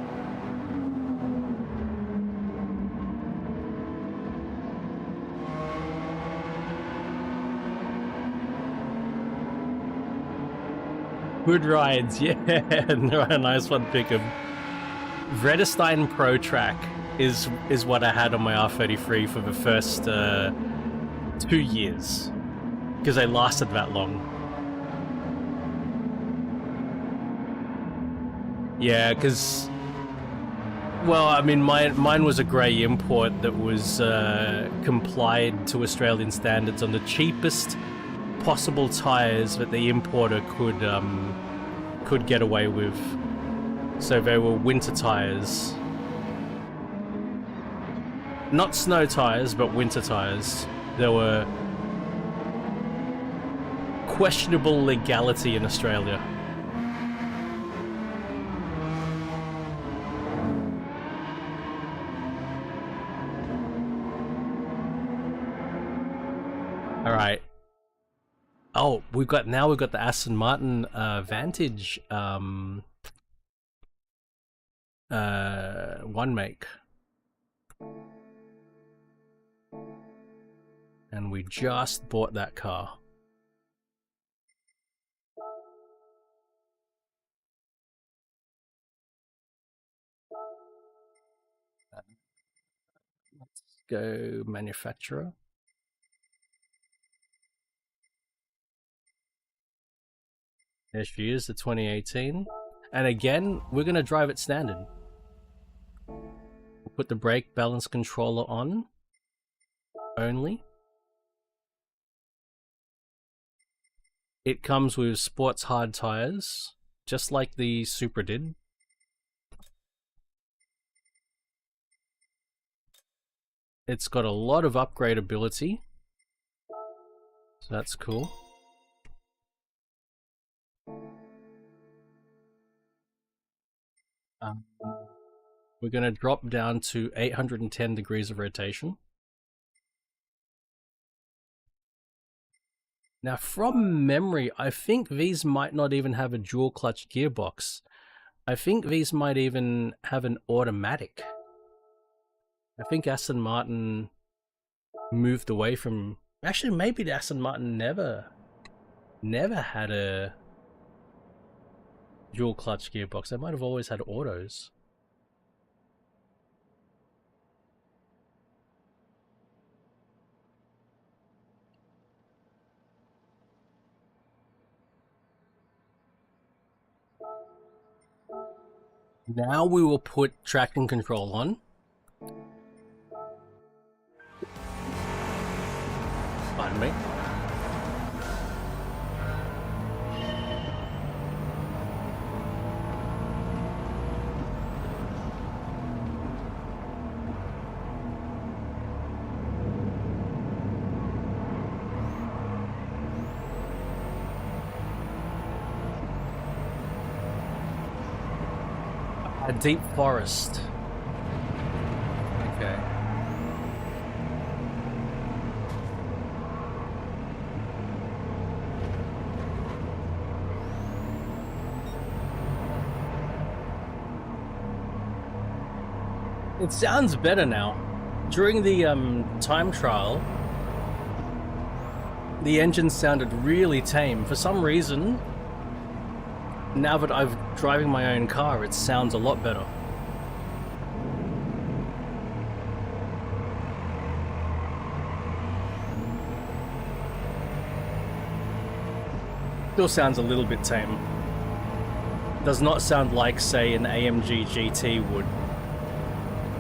Good rides, yeah. A nice one, Pickham. Vredestein Pro Track is what I had on my R33 for the first 2 years, because they lasted that long. Yeah, because, well, I mean, mine was a grey import that was complied to Australian standards on the cheapest possible tyres that the importer could get away with. So they were winter tyres. Not snow tyres, but winter tyres. There were questionable legality in Australia. Alright. Oh, we've got the Aston Martin Vantage one make. And we just bought that car. Let's go manufacturer. There she is, the 2018. And again, we're going to drive it standard. We'll put the brake balance controller on only. It comes with sports hard tires, just like the Supra did. It's got a lot of upgradability, so that's cool. We're going to drop down to 810 degrees of rotation. Now, from memory, I think these might not even have a dual clutch gearbox. I think these might even have an automatic. I think Aston Martin moved away from... Actually, maybe the Aston Martin never had a dual clutch gearbox. They might have always had autos. Now we will put traction control on. Pardon me. A deep forest. Okay. It sounds better now. During the time trial, the engine sounded really tame. For some reason, now that I'm driving my own car, it sounds a lot better. Still sounds a little bit tame. Does not sound like, say, an AMG GT would.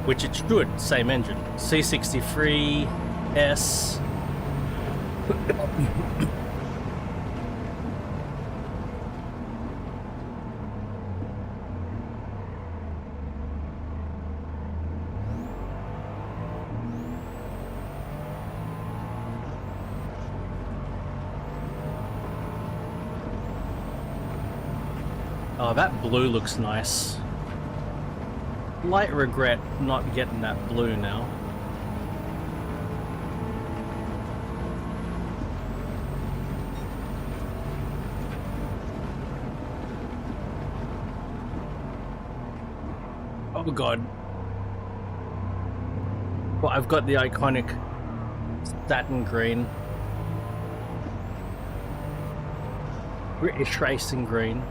Which it should, same engine. C63, S. Oh, that blue looks nice. Light regret not getting that blue now. Oh god. Well, I've got the iconic satin green. British racing green.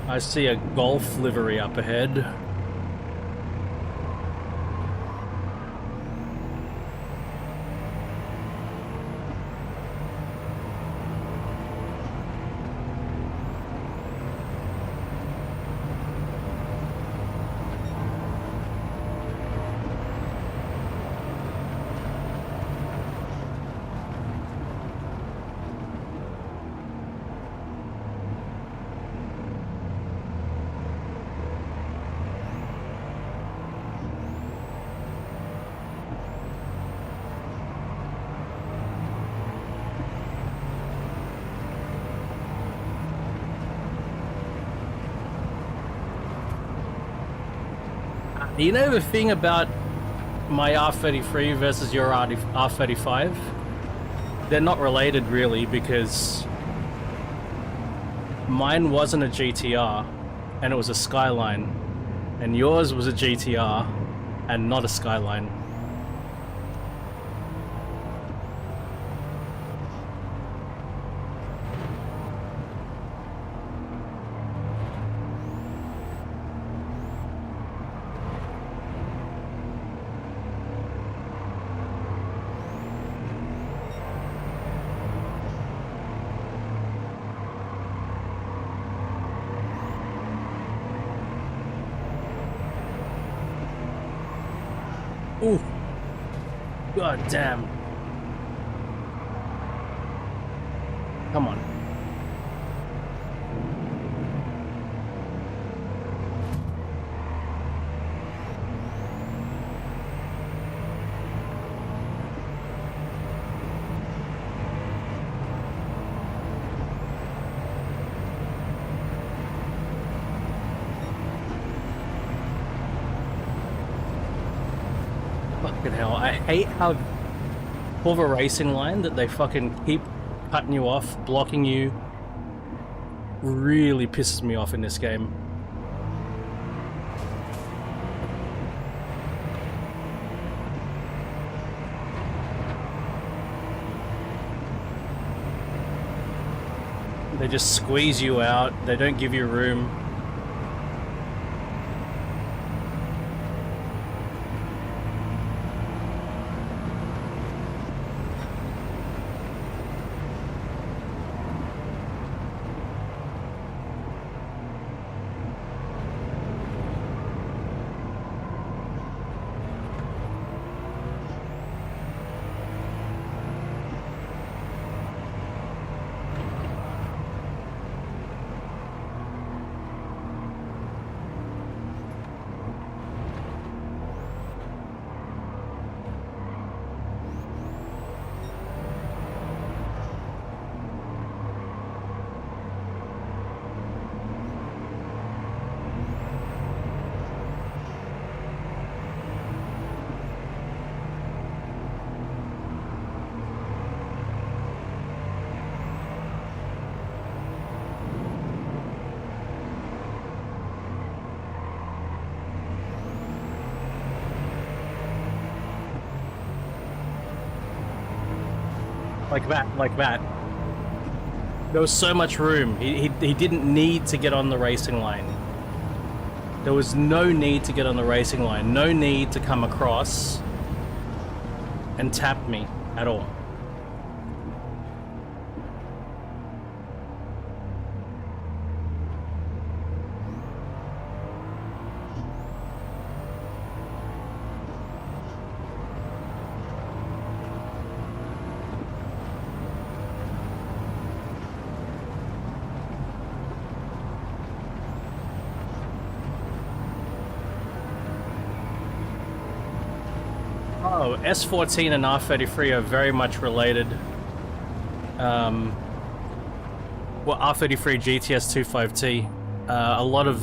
I see a Golf livery up ahead. You know the thing about my R33 versus your R35? They're not related really, because mine wasn't a GTR and it was a Skyline, and yours was a GTR and not a Skyline. Ooh. God damn. Come on. Fucking hell, I hate how for the racing line that they fucking keep cutting you off, blocking you. Really pisses me off in this game. They just squeeze you out, they don't give you room. Like that. There was so much room. He didn't need to get on the racing line. There was no need to get on the racing line. No need to come across and tap me at all. Oh, S14 and R33 are very much related. Well, R33 GTS 25T. A lot of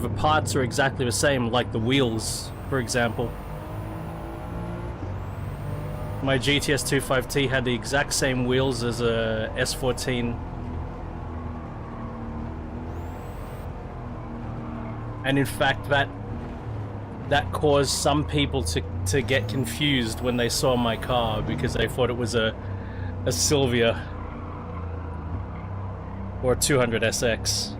the parts are exactly the same, like the wheels, for example. My GTS 25T had the exact same wheels as a S14. And in fact, that caused some people to get confused when they saw my car, because they thought it was a Silvia or a 200SX.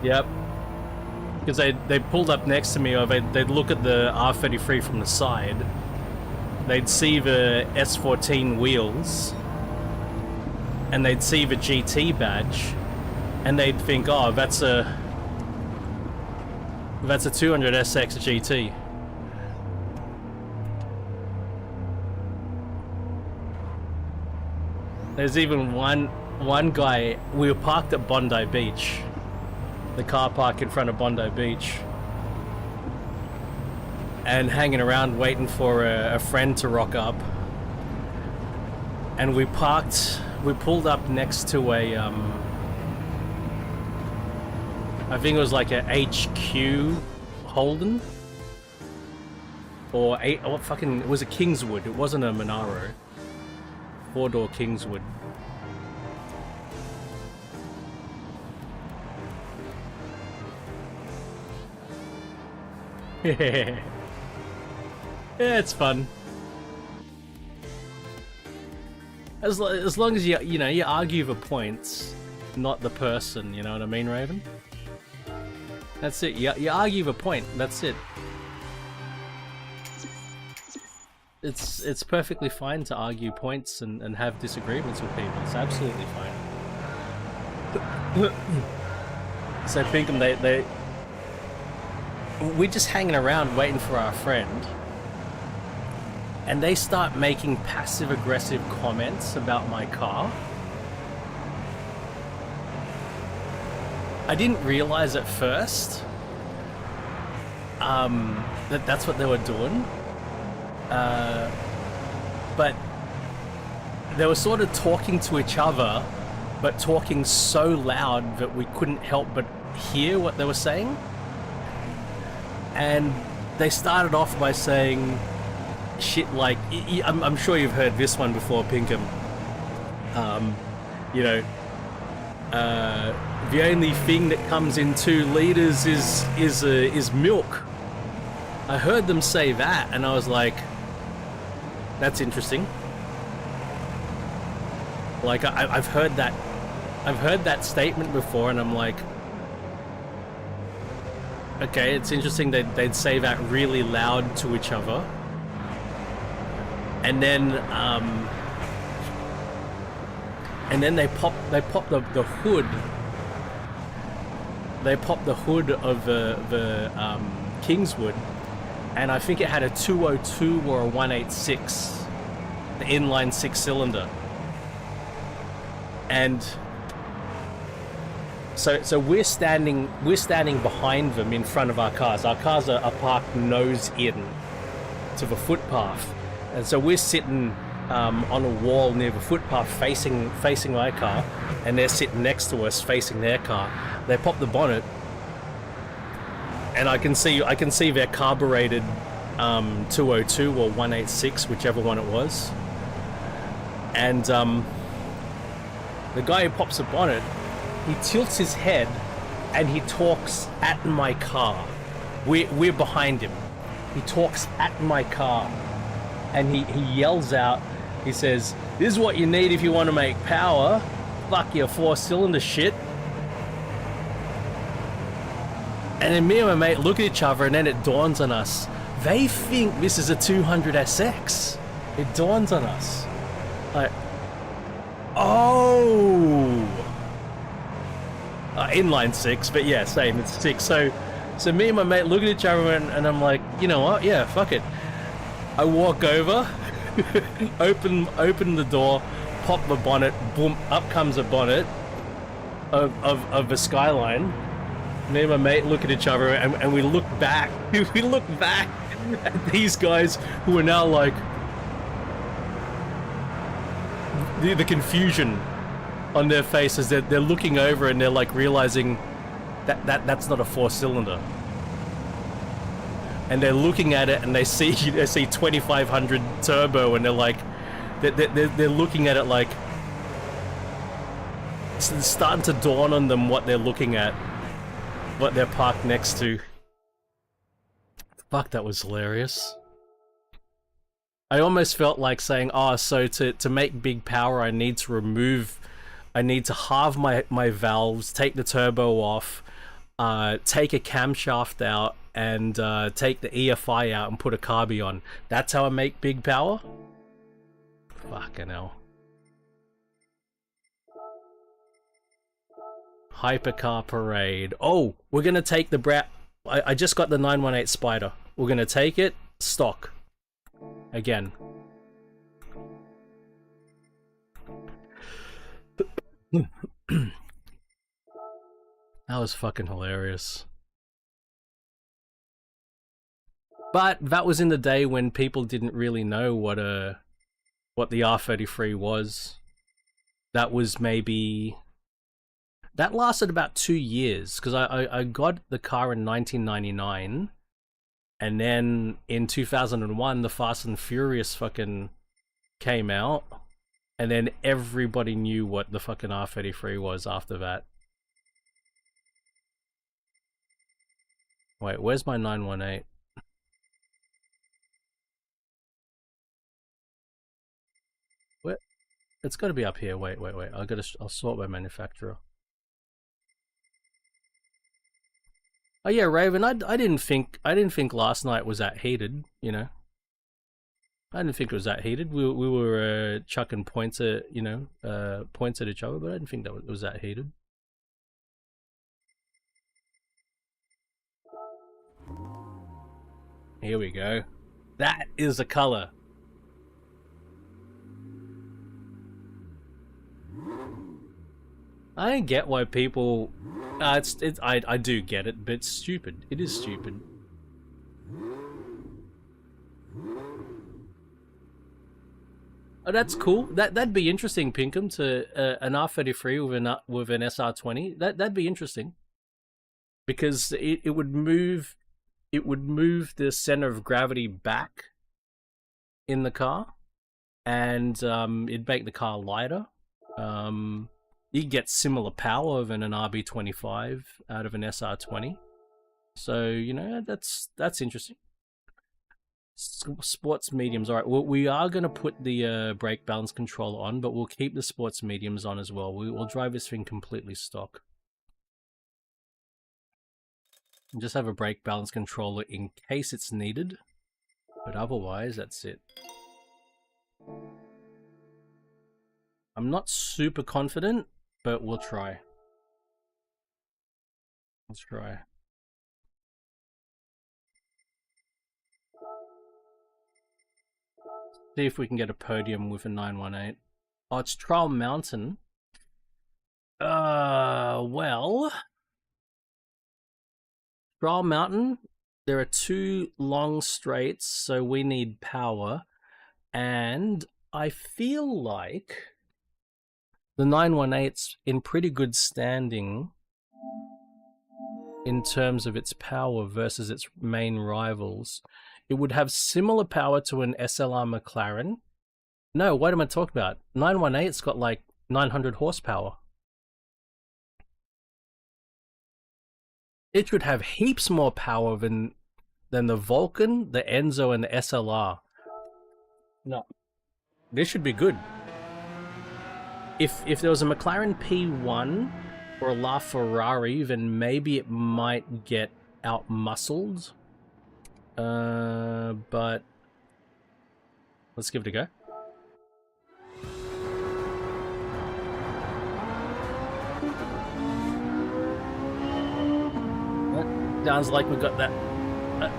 Yep. Because they pulled up next to me, or they'd look at the R33 from the side. They'd see the S14 wheels, and they'd see the GT badge, and they'd think, oh, that's a 200SX GT. There's even one guy, we were parked at Bondi Beach, the car park in front of Bondi Beach, and hanging around waiting for a friend to rock up. And we pulled up next to a, I think it was like a HQ Holden. Or what fucking, it was a Kingswood, it wasn't a Monaro. 4-door Kingswood. Yeah, it's fun. As long as you know, you argue the points, not the person, you know what I mean, Raven? That's it, you argue the point, that's it. It's perfectly fine to argue points and have disagreements with people, it's absolutely fine. So Pinkham, we're just hanging around waiting for our friend, and they start making passive-aggressive comments about my car. I didn't realize at first that that's what they were doing, but they were sort of talking to each other, but talking so loud that we couldn't help but hear what they were saying. And they started off by saying shit like, I'm sure you've heard this one before, Pinkham. You know, the only thing that comes in 2 liters is milk. I heard them say that, and I was like, that's interesting. Like I've heard that statement before, and I'm like, okay, it's interesting that they'd say that really loud to each other. And then they pop the hood. They popped the hood of the Kingswood, and I think it had a 202 or a 186, the inline 6-cylinder. And so we're standing behind them in front of our cars. Our cars are parked nose in to the footpath, and so we're sitting on a wall near the footpath facing my car, and they're sitting next to us facing their car. They pop the bonnet, and I can see their carbureted 202 or 186, whichever one it was. And the guy who pops the bonnet, he tilts his head and he talks at my car. We're behind him. He talks at my car, and he yells out, he says, "This is what you need if you want to make power. Fuck your 4-cylinder shit." And then me and my mate look at each other, and then it dawns on us, they think this is a 200 SX. It dawns on us. Like, oh! Inline 6, but yeah, same, it's 6. So me and my mate look at each other, and I'm like, you know what, yeah, fuck it. I walk over, open the door, pop the bonnet, boom, up comes a bonnet of the Skyline. Me and my mate look at each other, and we look back. We look back at these guys who are now like, the confusion on their faces. They're looking over, and they're like realizing that's not a 4-cylinder. And they're looking at it, and they see 2500 turbo, and they're like, they're looking at it like, it's starting to dawn on them what they're looking at, what they're parked next to. Fuck, that was hilarious. I almost felt like saying, oh, so to make big power, I need to halve my valves, take the turbo off, take a camshaft out, and take the EFI out and put a carby on. That's how I make big power? Fucking hell. Hypercar Parade. Oh, we're gonna take the I just got the 918 Spider. We're gonna take it stock. Again. That was fucking hilarious. But that was in the day when people didn't really know what the R33 was. That was maybe... That lasted about 2 years, because I got the car in 1999, and then in 2001, the Fast and Furious fucking came out, and then everybody knew what the fucking R33 was after that. Wait, where's my 918? Where? It's got to be up here. Wait. I'll sort by manufacturer. Oh yeah, Raven. I didn't think last night was that heated. You know, I didn't think it was that heated. We were chucking points at points at each other, but I didn't think that it was that heated. Here we go. That is a color. I don't get why people. I do get it, but it's stupid. It is stupid. Oh, that's cool. That'd be interesting, Pinkham, to an R33 with an SR20. That'd be interesting, because it would move the center of gravity back in the car, and it'd make the car lighter. You get similar power than an RB25 out of an SR20. So, you know, that's interesting. Sports mediums. All right, well, we are going to put the brake balance controller on, but we'll keep the sports mediums on as well. We'll drive this thing completely stock. And just have a brake balance controller in case it's needed. But otherwise, that's it. I'm not super confident, but we'll try. Let's try. See if we can get a podium with a 918. Oh, it's Trial Mountain. Well... Trial Mountain, there are 2 long straights, so we need power. And I feel like the 918's in pretty good standing in terms of its power versus its main rivals. It would have similar power to an SLR McLaren. No, what am I talking about? 918's got like 900 horsepower. It should have heaps more power than the Vulcan, the Enzo, and the SLR. No. This should be good. If there was a McLaren P1 or a LaFerrari, then maybe it might get out-muscled. But let's give it a go. Sounds like we got that.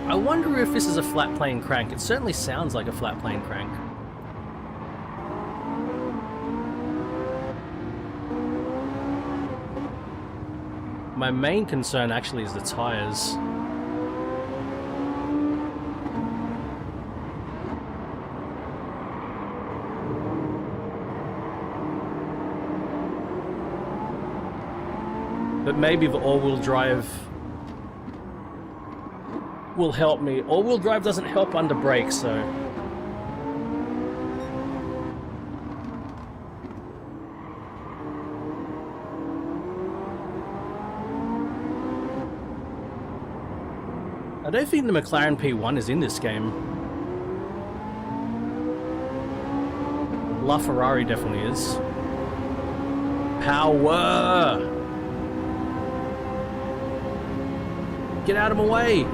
I wonder if this is a flat plane crank. It certainly sounds like a flat plane crank. My main concern actually is the tires. But maybe the all-wheel drive will help me. All-wheel drive doesn't help under brakes, so... I don't think the McLaren P1 is in this game. LaFerrari definitely is. Power! Get out of my way!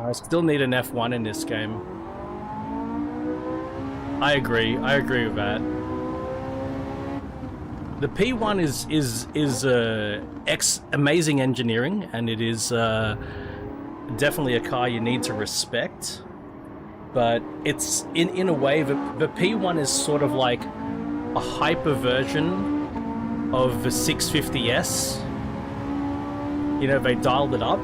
I still need an F1 in this game. I agree with that. The P1 is amazing engineering, and it is definitely a car you need to respect. But it's in a way the P1 is sort of like a hyper version of the 650S. You know, they dialed it up.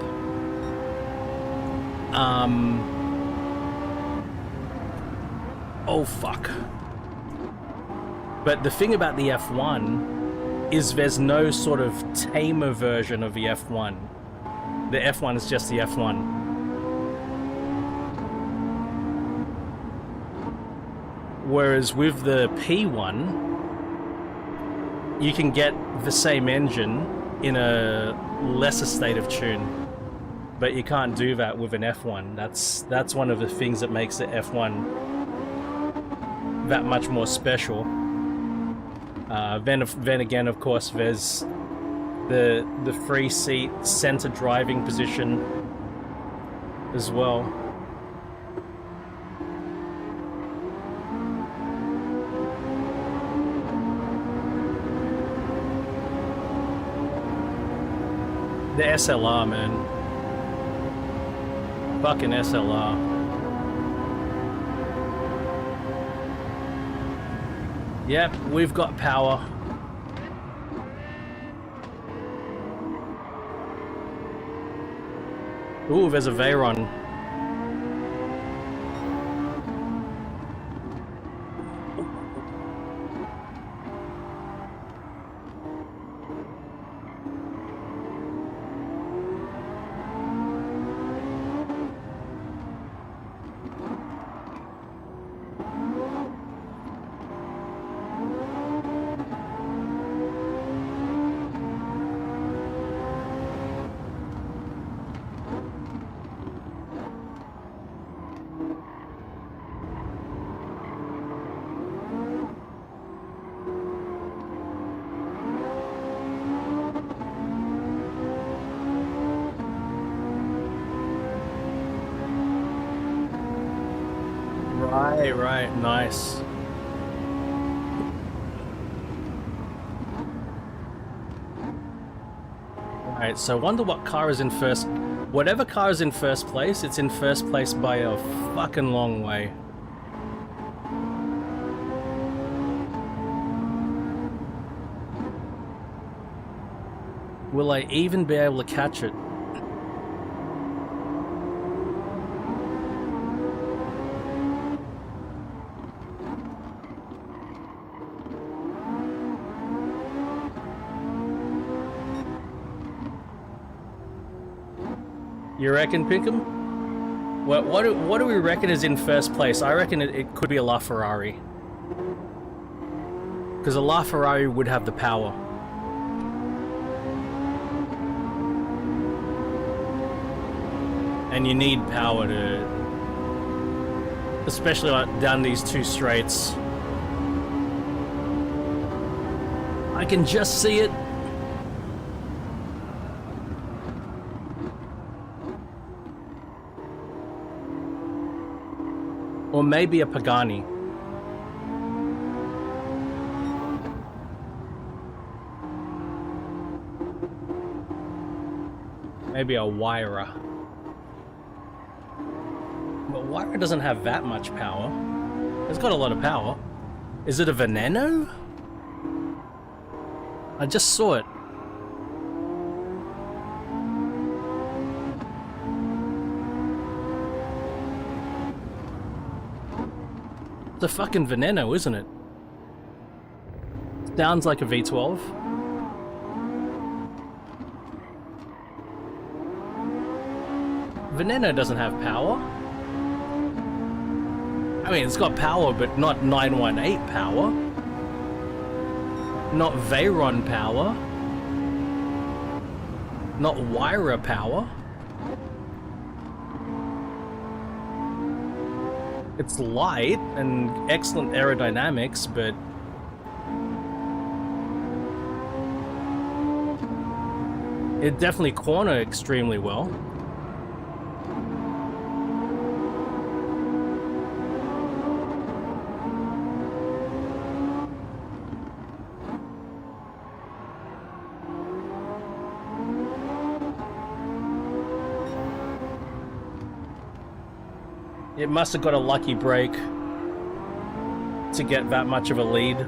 Oh fuck. But the thing about the F1 is there's no sort of tamer version of the F1. The F1 is just the F1. Whereas with the P1, you can get the same engine in a lesser state of tune. But you can't do that with an F1. That's one of the things that makes the F1 that much more special. Then again, of course, there's the free seat center driving position as well. The SLR, man. Fucking SLR. Yep, we've got power. Ooh, there's a Veyron. Right, nice. Alright, so I wonder what car is in first. Whatever car is in first place, it's in first place by a fucking long way. Will I even be able to catch it? You reckon, Pinkham? What do we reckon is in first place? I reckon it could be a LaFerrari. Because a LaFerrari would have the power. And you need power to... especially like down these two straights. I can just see it. Or maybe a Pagani. Maybe a Wyra. But Wyra doesn't have that much power. It's got a lot of power. Is it a Veneno? I just saw it. It's a fucking Veneno, isn't it? Sounds like a V12. Veneno doesn't have power. I mean, it's got power, but not 918 power. Not Veyron power. Not Wyra power. It's light and excellent aerodynamics, but it definitely corner extremely well. It must have got a lucky break to get that much of a lead.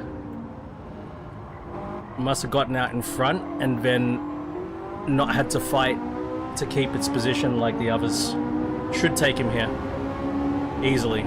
Must have gotten out in front and then not had to fight to keep its position like the others. Should take him here. Easily.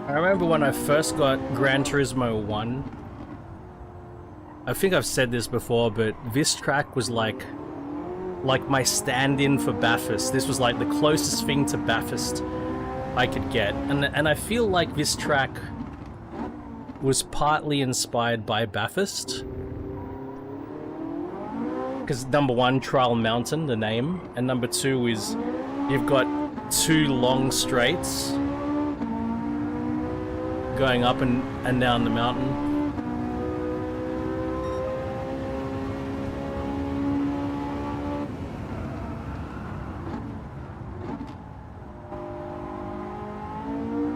I remember when I first got Gran Turismo 1, I think I've said this before, but this track was like my stand-in for Bathurst. This was like the closest thing to Bathurst I could get. And I feel like this track was partly inspired by Bathurst. Because number one, Trial Mountain, the name, and number two is you've got two long straights going up and down the mountain.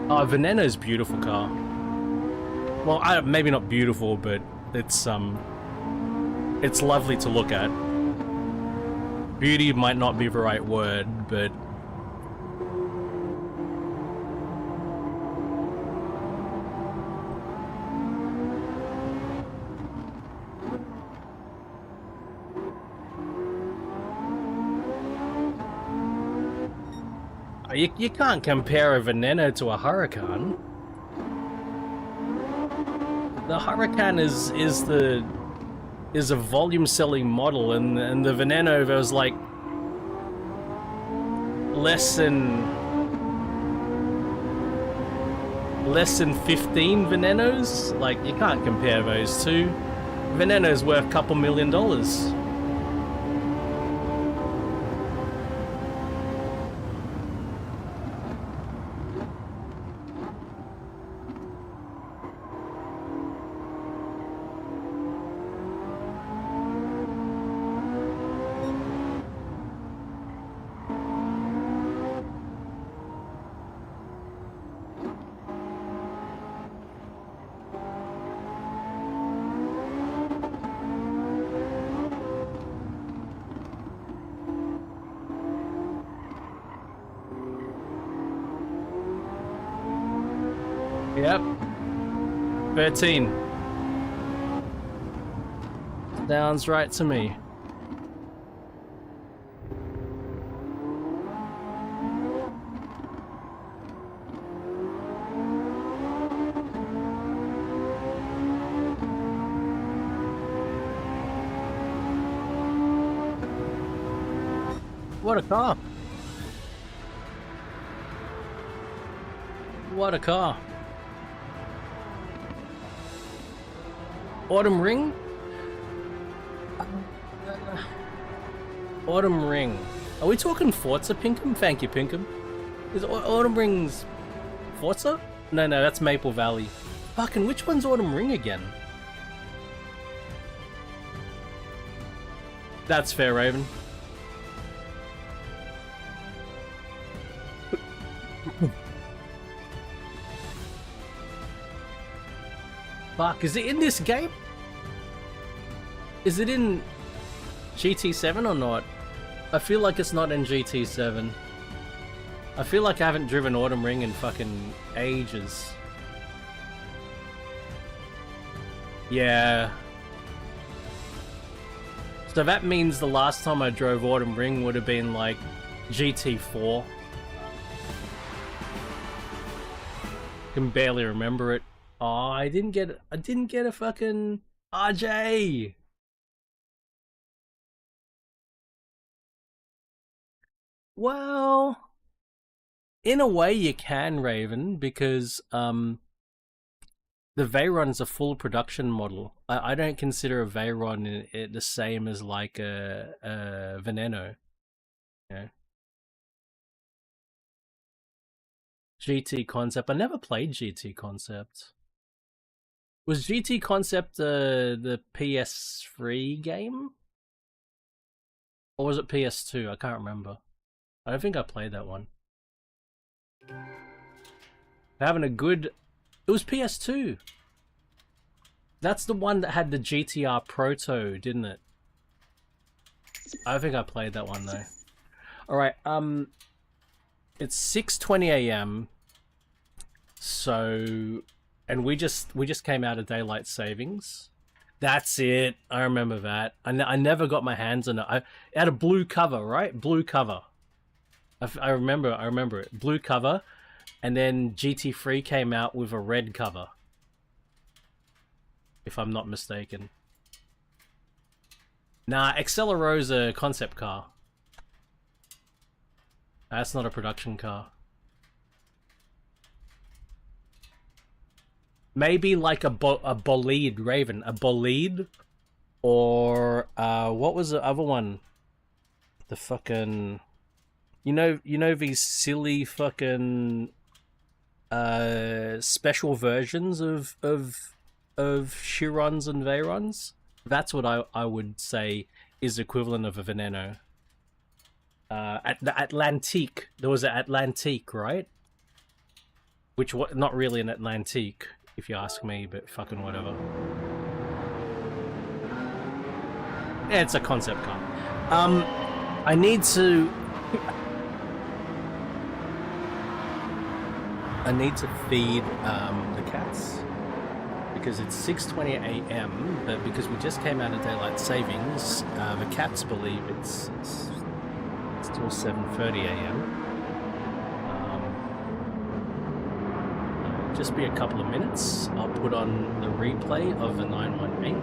Oh, Veneno's beautiful car. Well, maybe not beautiful, but it's lovely to look at. Beauty might not be the right word, but you can't compare a Veneno to a Huracan. The Huracan is a volume selling model, and the Veneno, there was like less than 15 Venenos. Like, you can't compare those two. Veneno's worth a couple $1 million. Yep. 13. Sounds right to me. What a car. What a car. Autumn Ring? Autumn Ring. Are we talking Forza, Pinkham? Thank you, Pinkham. Is Autumn Ring's Forza? No, that's Maple Valley. Fucking, which one's Autumn Ring again? That's fair, Raven. Fuck, is it in this game? Is it in GT7 or not? I feel like it's not in GT7. I feel like I haven't driven Autumn Ring in fucking ages. Yeah. So that means the last time I drove Autumn Ring would have been like GT4. Can barely remember it. Oh, I didn't get a fucking RJ. Well, in a way you can, Raven, because the Veyron's a full production model. I don't consider a Veyron the same as like a Veneno. Yeah. GT Concept. I never played GT Concept. Was GT Concept the PS3 game? Or was it PS2? I can't remember. I don't think I played that one. Having a good... It was PS2. That's the one that had the GTR Proto, didn't it? I don't think I played that one though. Alright, it's 6:20 AM. So, and we just came out of daylight savings. That's it. I remember that. I never got my hands on it. It had a blue cover, right? Blue cover. I remember it. Blue cover, and then GT3 came out with a red cover. If I'm not mistaken. Nah, Accelero's a concept car. That's not a production car. Maybe like a bolide Raven. A bolide? Or, what was the other one? The fucking... You know these silly fucking... special versions of Chirons and Veyrons? That's what I would say is equivalent of a Veneno. At the Atlantique. There was an Atlantique, right? Which was not really an Atlantique, if you ask me, but fucking whatever. Yeah, it's a concept car. I need to... I need to feed the cats. Because it's 6:20 AM, but because we just came out of daylight savings, the cats believe it's still 7:30 AM. Just be a couple of minutes. I'll put on the replay of the 918,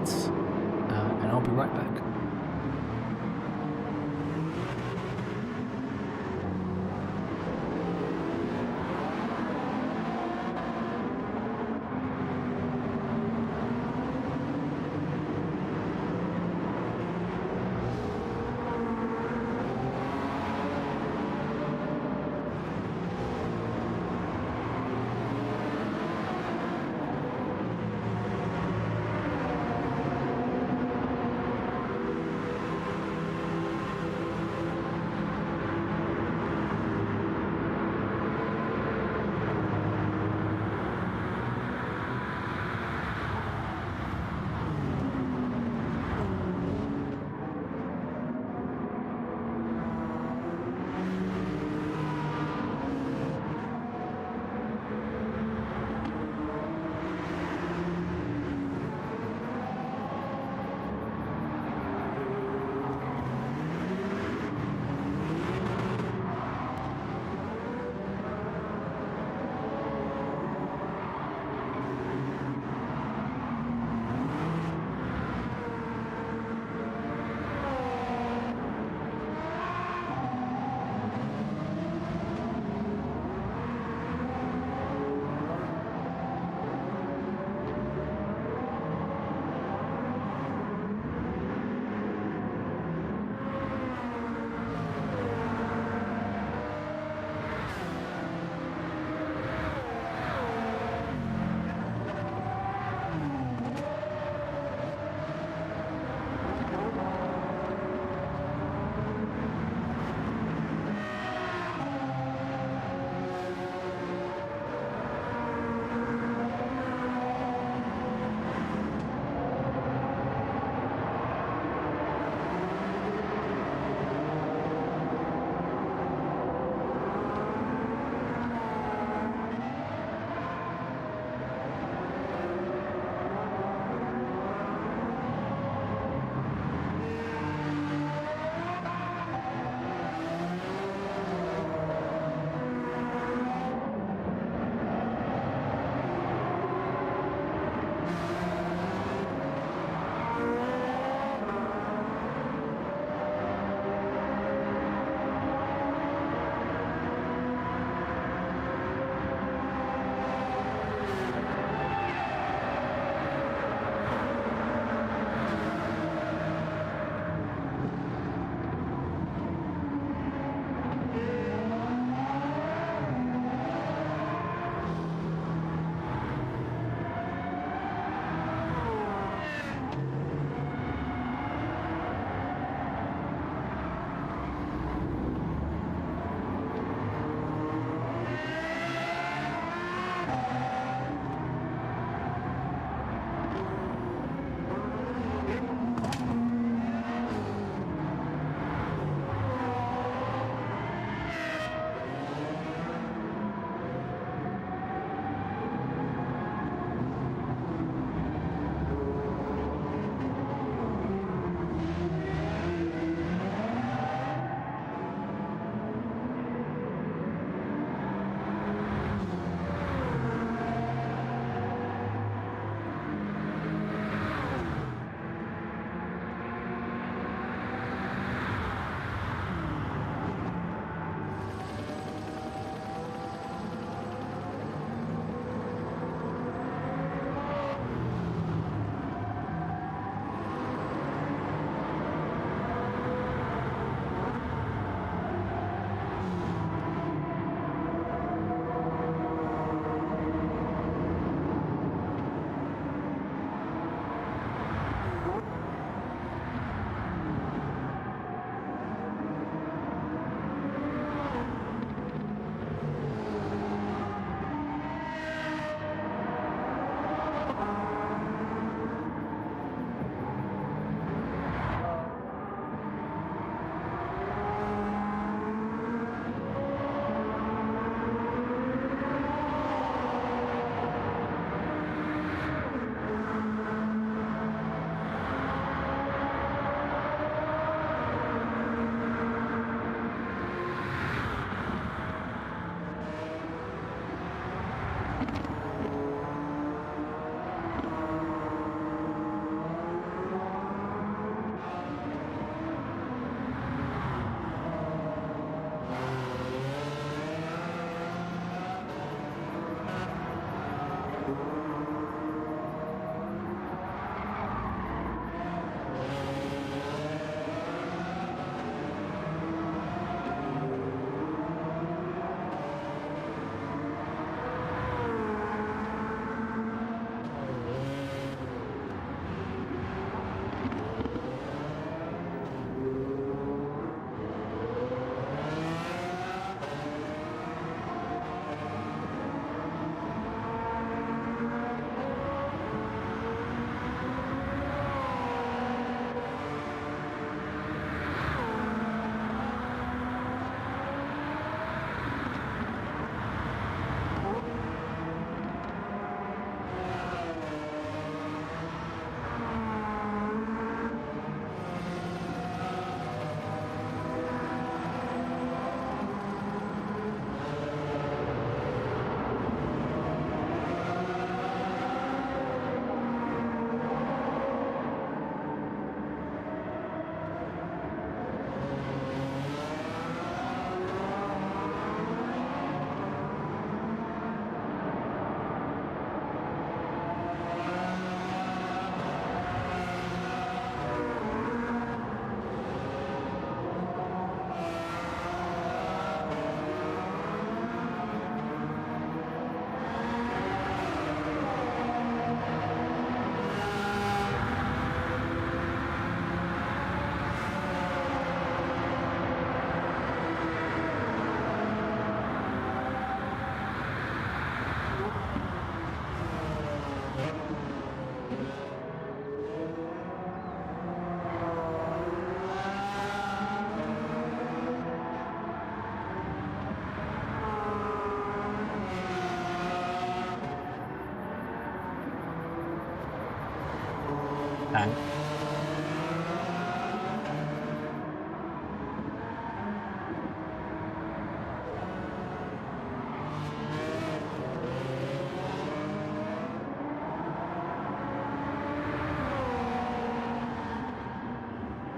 and I'll be right back.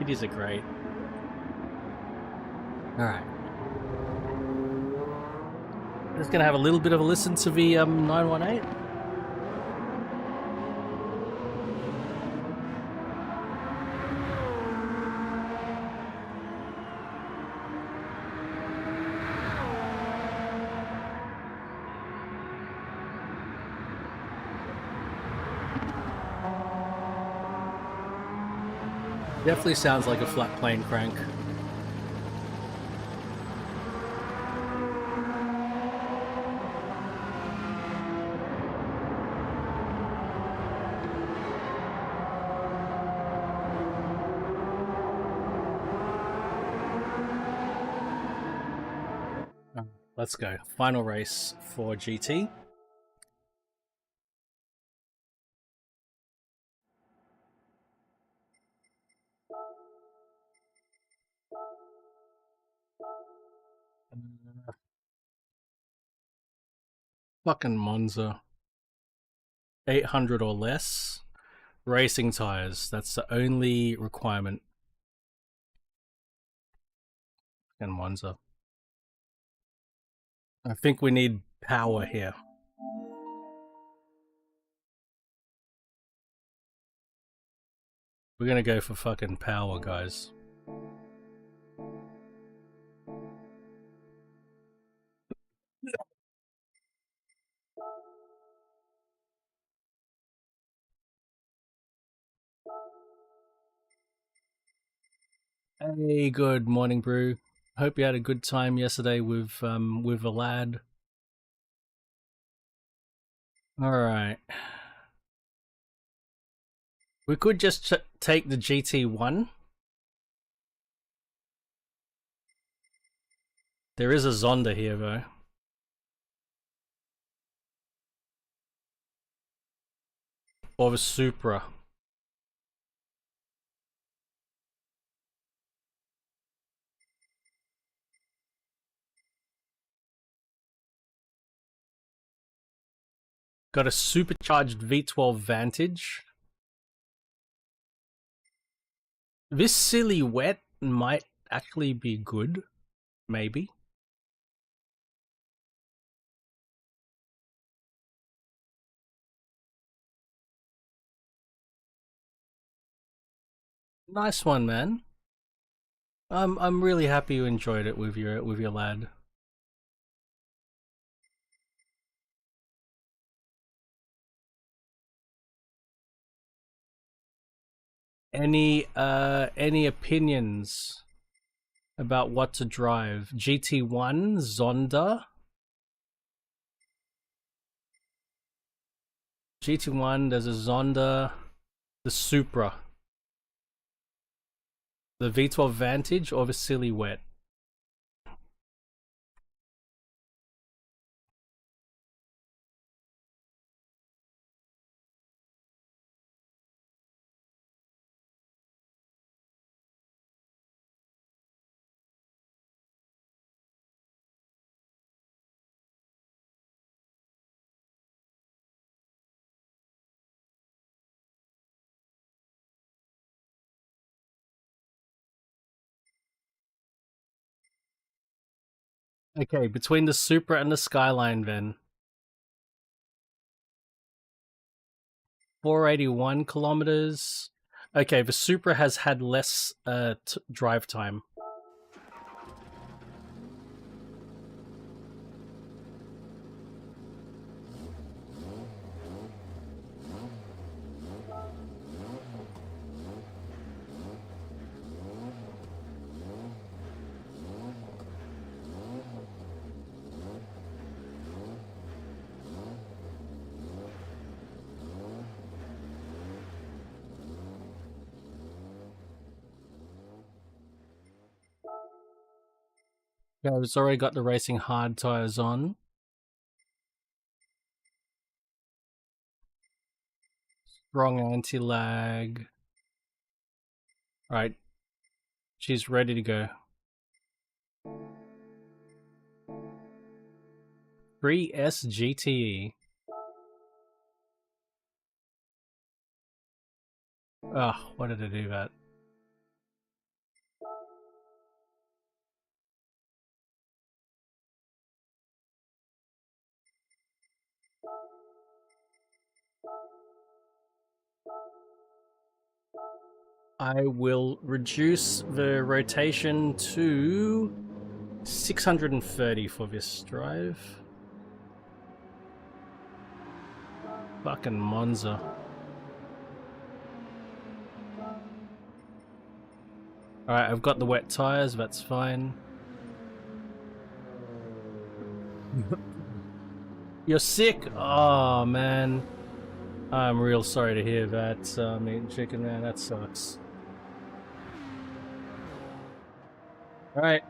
GTs are great. Alright. Just gonna have a little bit of a listen to the 918. Definitely sounds like a flat plane crank. Let's go. Final race for GT. Fucking Monza. 800 or less. Racing tires. That's the only requirement. And Monza. I think we need power here. We're gonna go for fucking power, guys. Hey, good morning, Brew. Hope you had a good time yesterday with a lad. All right. We could just take the GT1. There is a Zonda here, though. Or the Supra. Got a supercharged V12 Vantage. This silhouette might actually be good. Maybe. Nice one, man. I'm really happy you enjoyed it with your lad. Any opinions about what to drive? GT1, Zonda. GT1, there's a Zonda, the Supra. The V12 Vantage or the Silhouette? Okay, between the Supra and the Skyline then. 481 kilometers. Okay, the Supra has had less drive time. Yeah, it's already got the racing hard tires on. Strong anti-lag. Right. She's ready to go. Free SGTE. Oh, why did I do that? I will reduce the rotation to 630 for this drive. Fucking Monza. Alright, I've got the wet tires, that's fine. You're sick? Oh, man. I'm real sorry to hear that, meat and chicken, man. That sucks. Alright.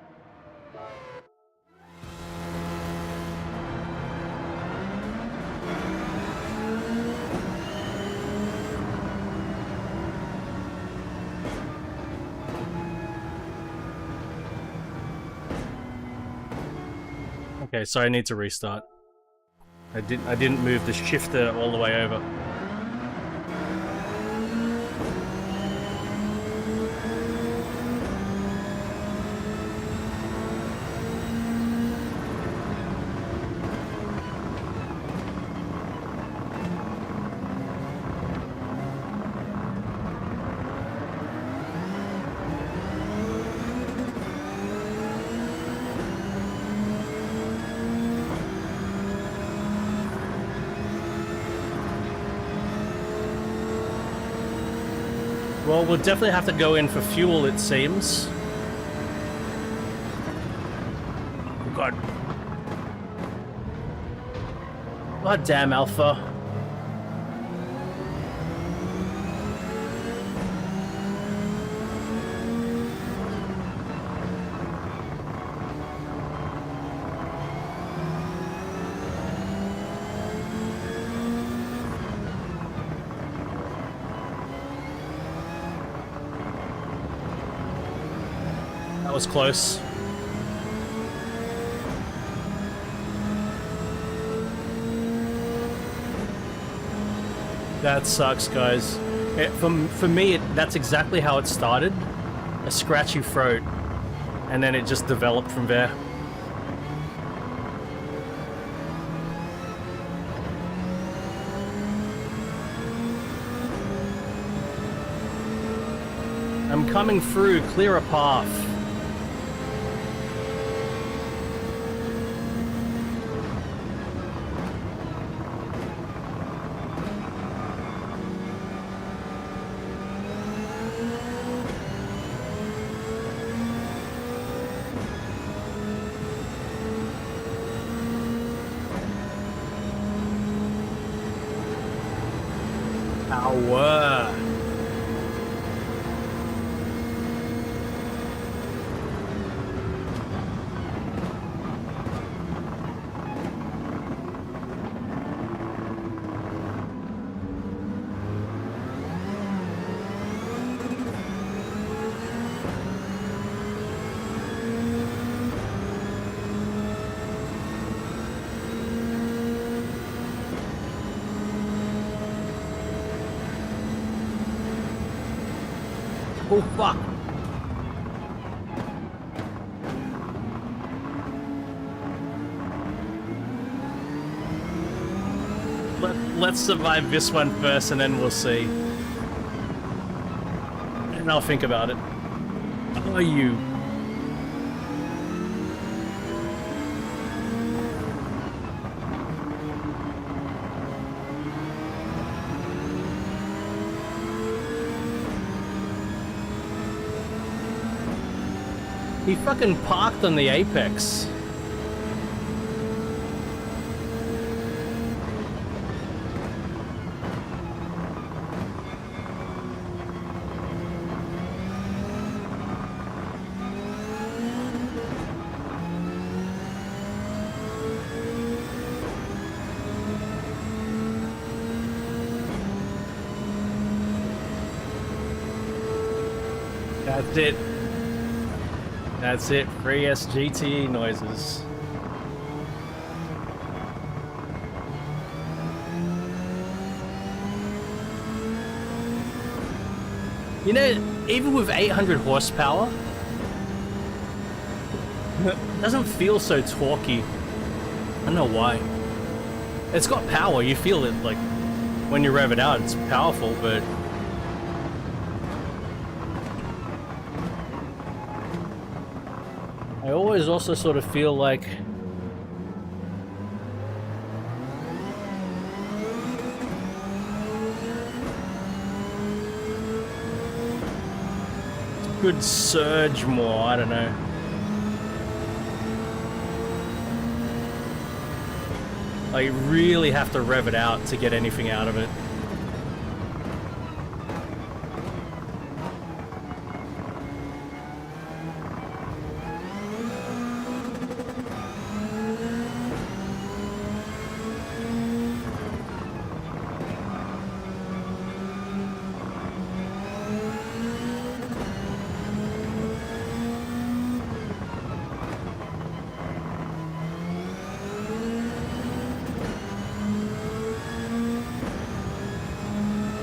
Okay, so I need to restart. I didn't move the shifter all the way over. Well, we'll definitely have to go in for fuel, it seems. Oh, God. God damn, Alpha. That was close. That sucks, guys. For me, that's exactly how it started. A scratchy throat. And then it just developed from there. I'm coming through, clear a path. Power. Oh, fuck. Let's survive this one first and then we'll see. And I'll think about it. Oh, you. He fucking parked on the apex. That's it. That's it, free SGTE noises. You know, even with 800 horsepower, it doesn't feel so torquey. I don't know why. It's got power, you feel it, like, when you rev it out, it's powerful, but I always also sort of feel like could surge more, I don't know. Like, you really have to rev it out to get anything out of it.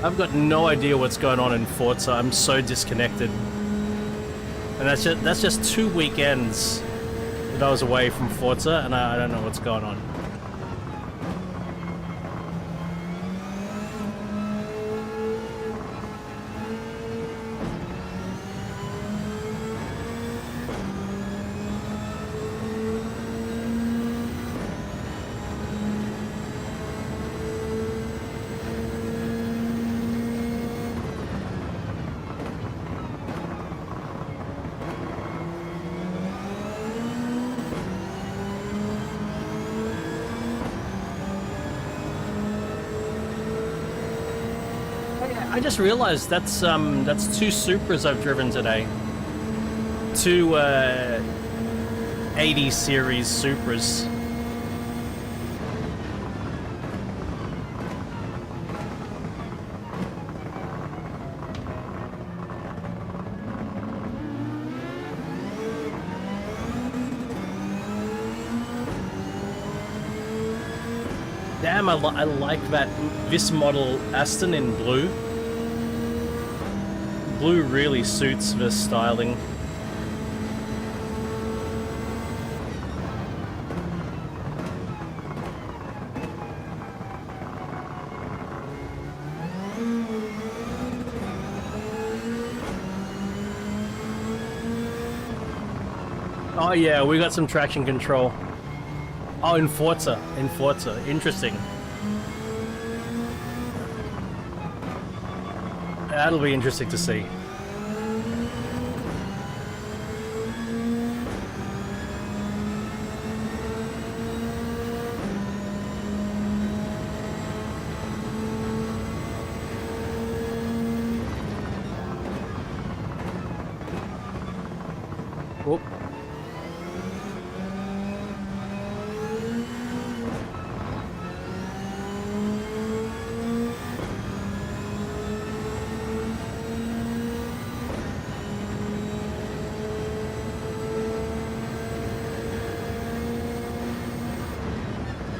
I've got no idea what's going on in Forza. I'm so disconnected. And that's just 2 weekends that I was away from Forza, and I don't know what's going on. I just realized that's 2 Supras I've driven today. 2 80 series Supras. Damn, I like this model Aston in blue. Blue really suits the styling. Oh yeah, we got some traction control. Oh, in Forza. Interesting. That'll be interesting to see. Whoop.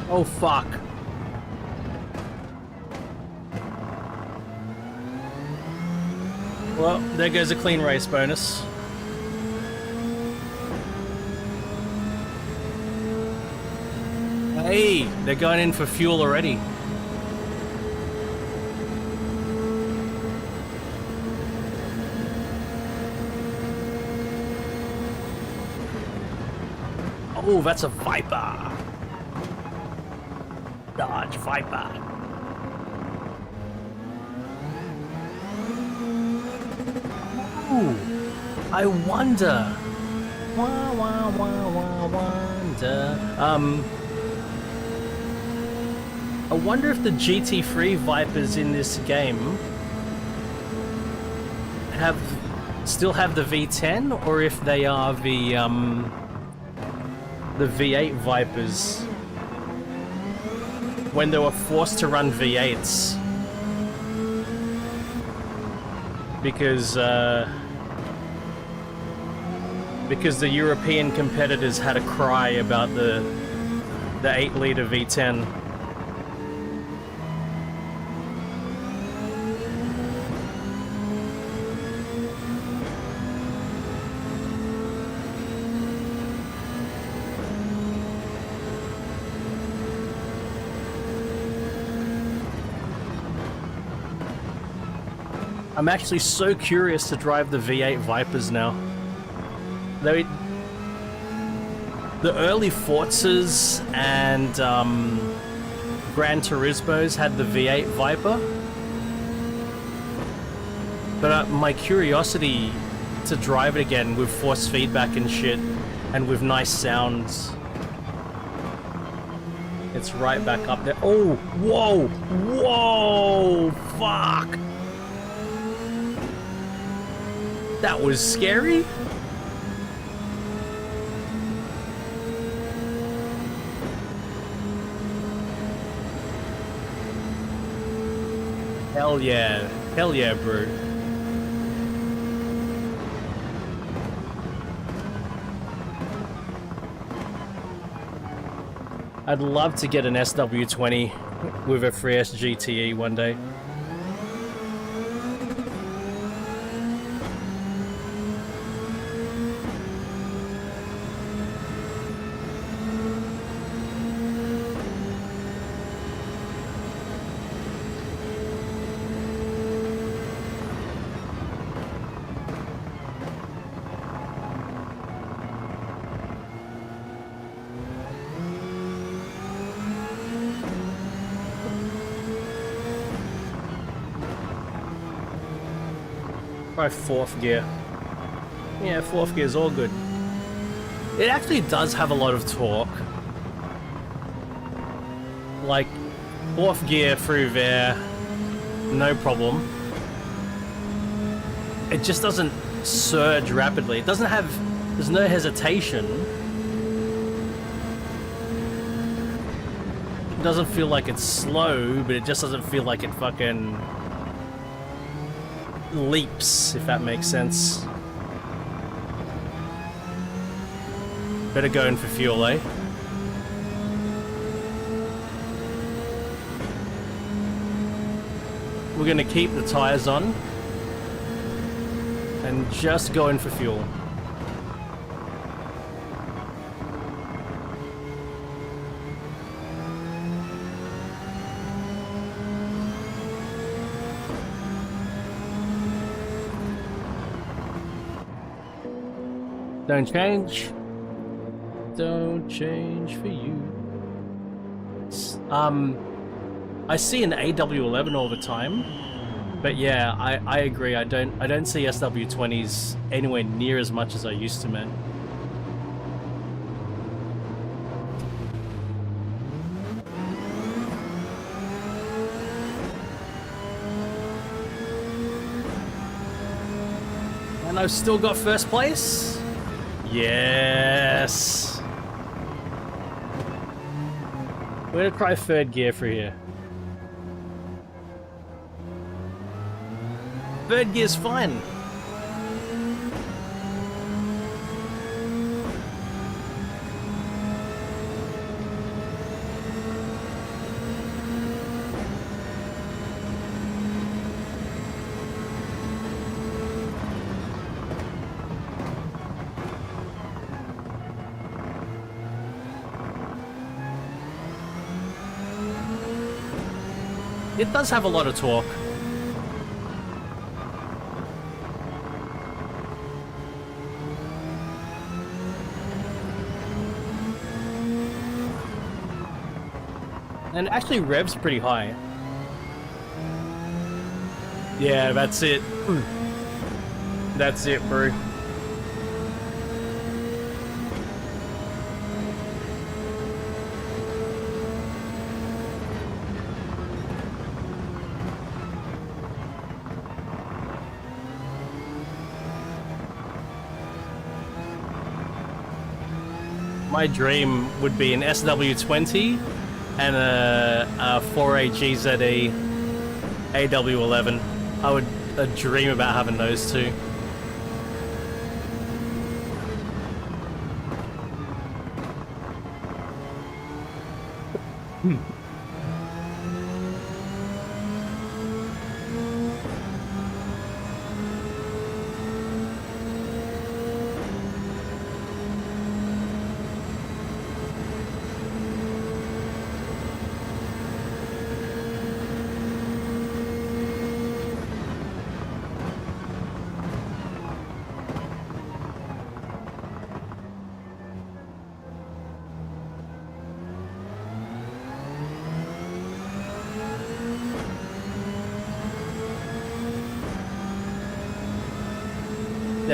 Oh fuck. Well, there goes a clean race bonus. Hey, they're going in for fuel already. Oh, that's a Viper. Dodge Viper. Ooh, I wonder. I wonder if the GT3 Vipers in this game still have the V10, or if they are the V8 Vipers when they were forced to run V8s because the European competitors had a cry about the 8-liter V10. I'm actually so curious to drive the V8 Vipers now. the early Forzas and Gran Turismos had the V8 Viper, but my curiosity to drive it again with force feedback and shit, and with nice sounds. It's right back up there. Oh, whoa, whoa, fuck. That was scary. Hell yeah, bro. I'd love to get an SW20 with a 3S GTE one day. Try fourth gear. Yeah, fourth gear is all good. It actually does have a lot of torque. Like, fourth gear through there, no problem. It just doesn't surge rapidly. It doesn't have... There's no hesitation. It doesn't feel like it's slow, but it just doesn't feel like it fucking... leaps, if that makes sense. Better go in for fuel, eh? We're gonna keep the tires on and just go in for fuel. Don't change. Don't change for you. I see an AW11 all the time, but yeah, I agree. I don't see SW20s anywhere near as much as I used to, man. And I've still got first place. Yes! We're gonna try third gear for here. Third gear's fine. It does have a lot of torque. And actually revs pretty high. Yeah, that's it. That's it, bro. My dream would be an SW20 and a 4AGZE AW11. I would dream about having those two.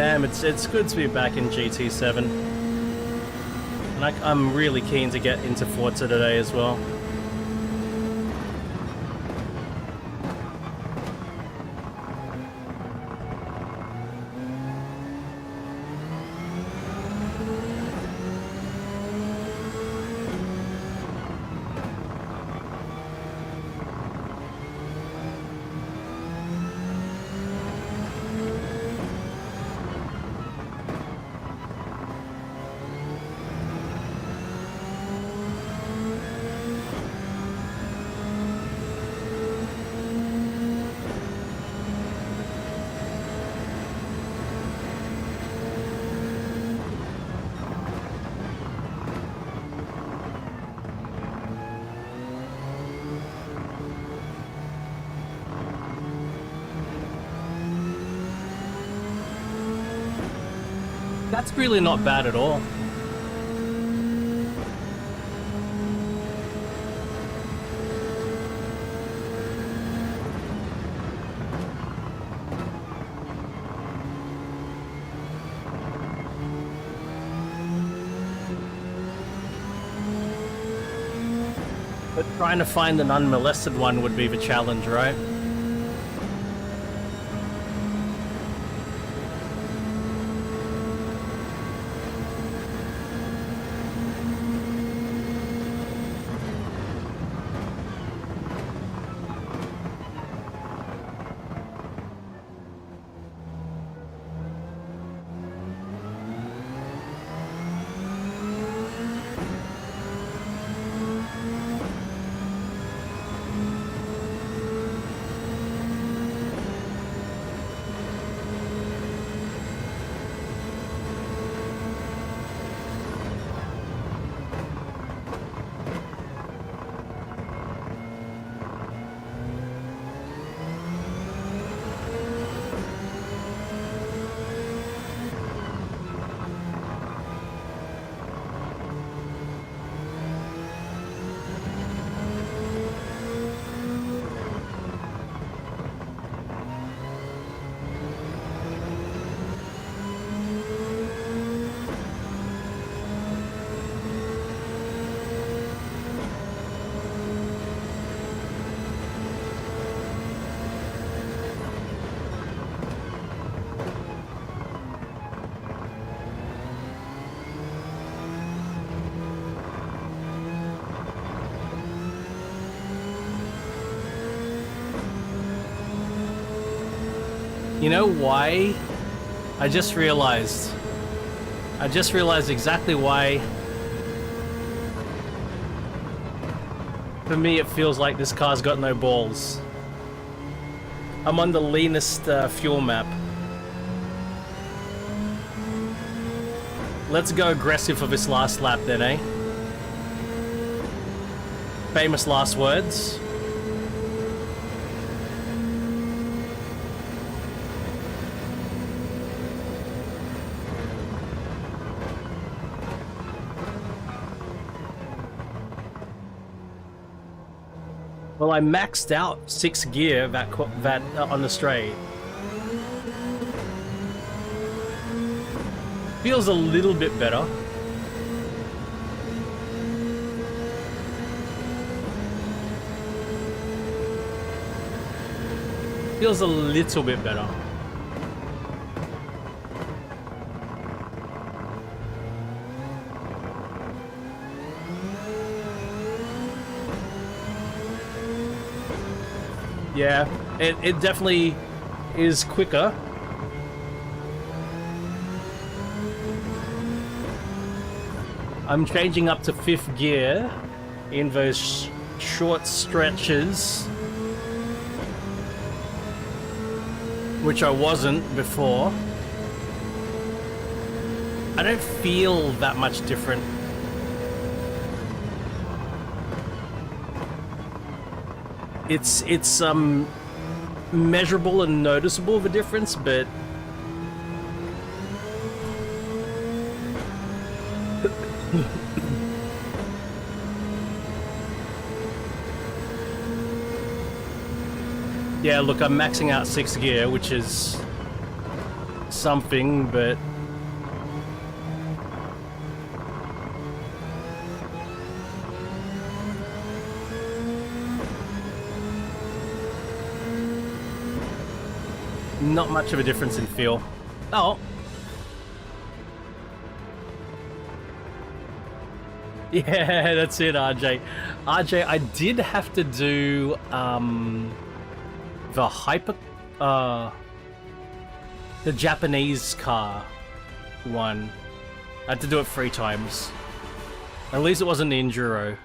Damn, it's good to be back in GT7. And I'm really keen to get into Forza today as well. That's really not bad at all. But trying to find an unmolested one would be the challenge, right? You know why? I just realized exactly why. For me, it feels like this car's got no balls. I'm on the leanest fuel map. Let's go aggressive for this last lap then, eh? Famous last words. Well, I maxed out 6th gear that on the straight. Feels a little bit better. Feels a little bit better. Yeah, it definitely is quicker. I'm changing up to 5th gear in those short stretches, which I wasn't before. I don't feel that much different. It's measurable and noticeable, the difference, but yeah, look, I'm maxing out 6th gear, which is something, but not much of a difference in feel. Oh. Yeah, that's it, RJ. RJ, I did have to do the the Japanese car one. I had to do it 3 times. At least it wasn't the Enduro.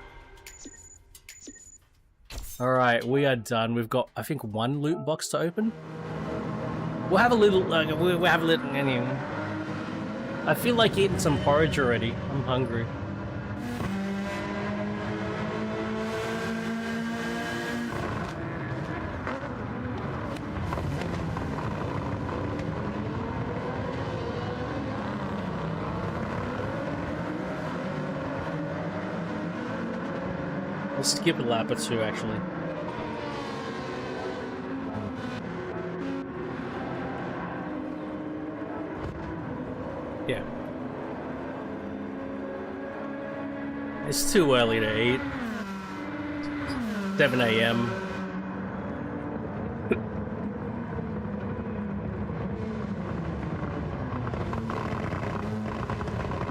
Alright, we are done. We've got, I think, 1 loot box to open. We'll have a little, we'll have a little, anyway. I feel like eating some porridge already. I'm hungry. We'll skip a lap or 2, actually. Yeah. It's too early to eat. 7 AM.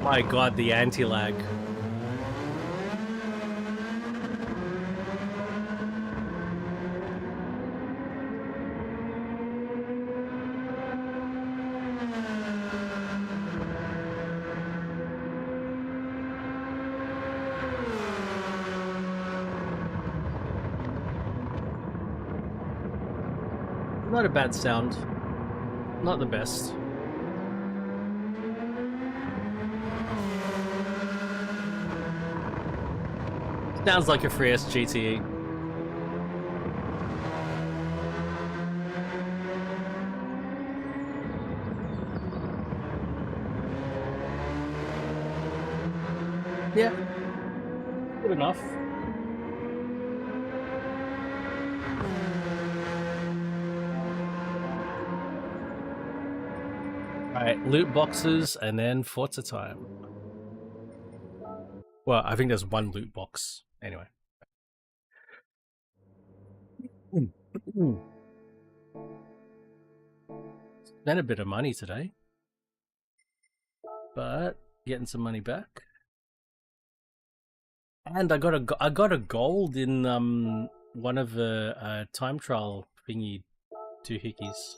My god, the anti-lag. Not a bad sound. Not the best. Sounds like a 3S GTE. Yeah. Good enough. Alright, loot boxes and then Forza time. Well, I think there's 1 loot box. Anyway. Spent a bit of money today. But getting some money back. And I got a gold in one of the time trial thingy doohickeys.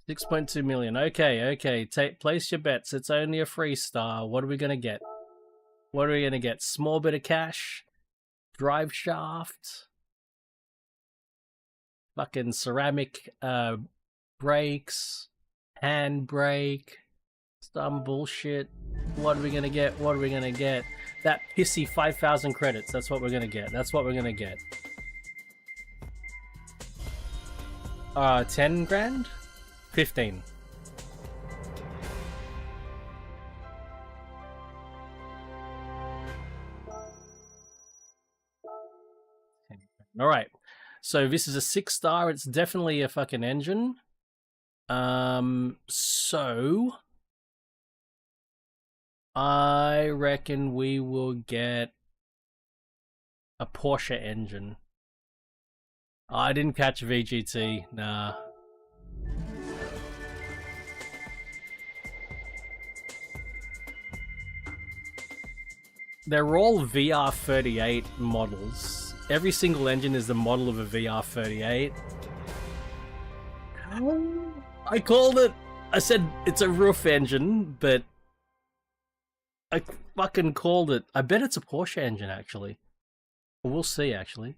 $6.2 million. Okay. Place your bets. It's only a 3-star. What are we gonna get? What are we gonna get? Small bit of cash, drive shaft, fucking ceramic brakes, handbrake, some bullshit. What are we gonna get? What are we gonna get? That pissy 5,000 credits. That's what we're gonna get. That's what we're gonna get. 10 grand? 15. All right. So this is a 6-star. It's definitely a fucking engine. So I reckon we will get a Porsche engine. I didn't catch VGT. Nah. They're all VR38 models. Every single engine is the model of a VR38. I called it. I said it's a roof engine, but I fucking called it. I bet it's a Porsche engine, actually. We'll see, actually.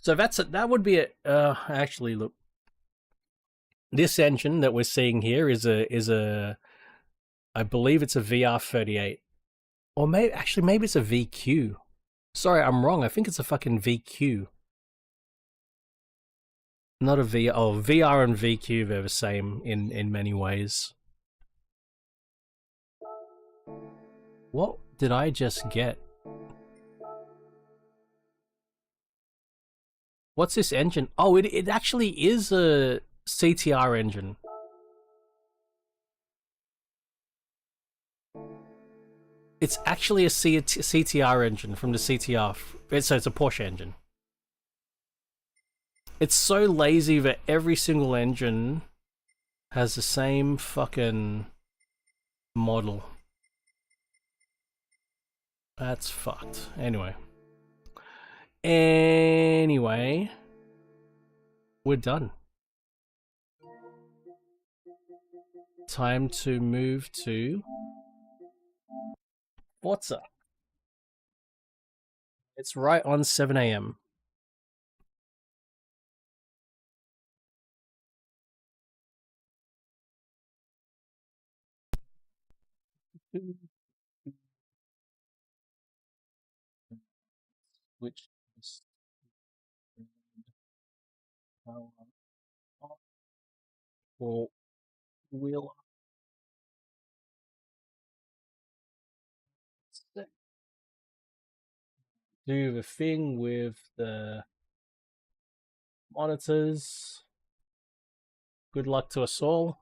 So that would be it. Actually, look. This engine that we're seeing here is a I believe it's a VR38. Or maybe it's a VQ. Sorry, I'm wrong. I think it's a fucking VQ. Not a VR. Oh, VR and VQ, they're the same in many ways. What did I just get? What's this engine? Oh, it actually is a CTR engine. It's actually a CTR engine from the CTR. So it's a Porsche engine. It's so lazy that every single engine has the same fucking model. That's fucked. Anyway, we're done. Time to move to Forza. It's right on 7 a.m. Which is or will do the thing with the monitors. Good luck to us all.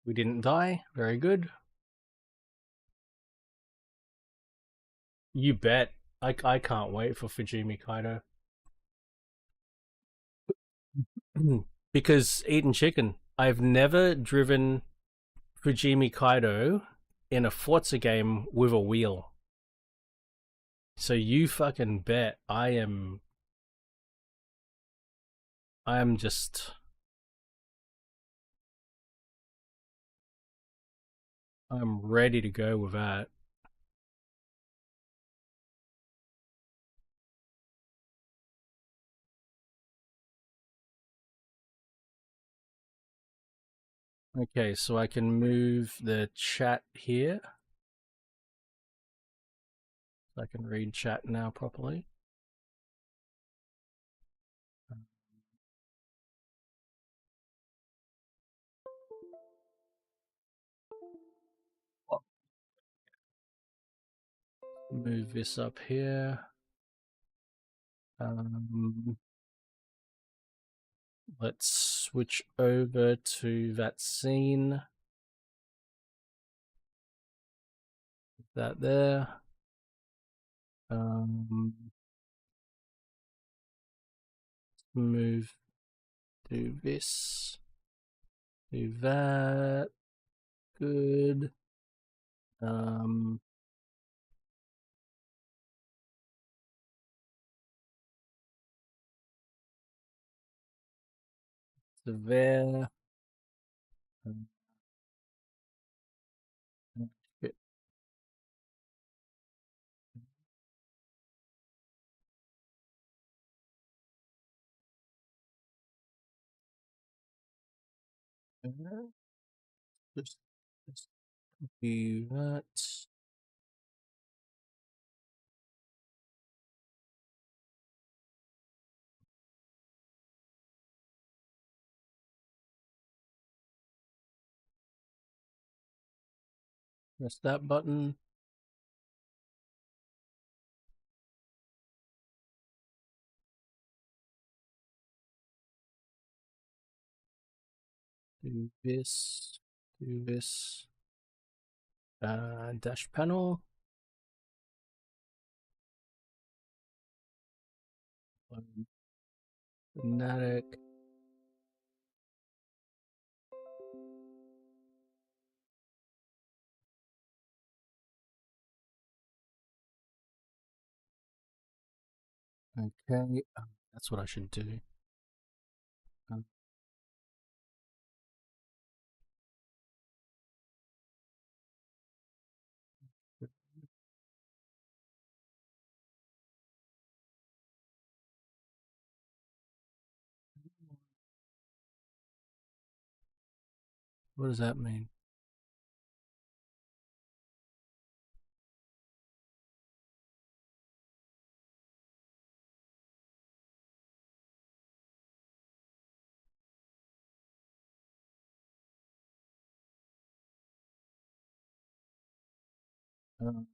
We didn't die. Very good. You bet. I can't wait for Fujimi Kaido. Because eating chicken. I've never driven Fujimi Kaido in a Forza game with a wheel. So you fucking bet I'm just I'm ready to go with that. Okay, so I can move the chat here. I can read chat now properly. Move this up here. Let's switch over to that scene. That there. Move. Do this. Do that. Good. So there. Just do that. Press that button. Do this. Do this. Dash panel. Fanatic. Okay, that's what I should do. What does that mean? Um,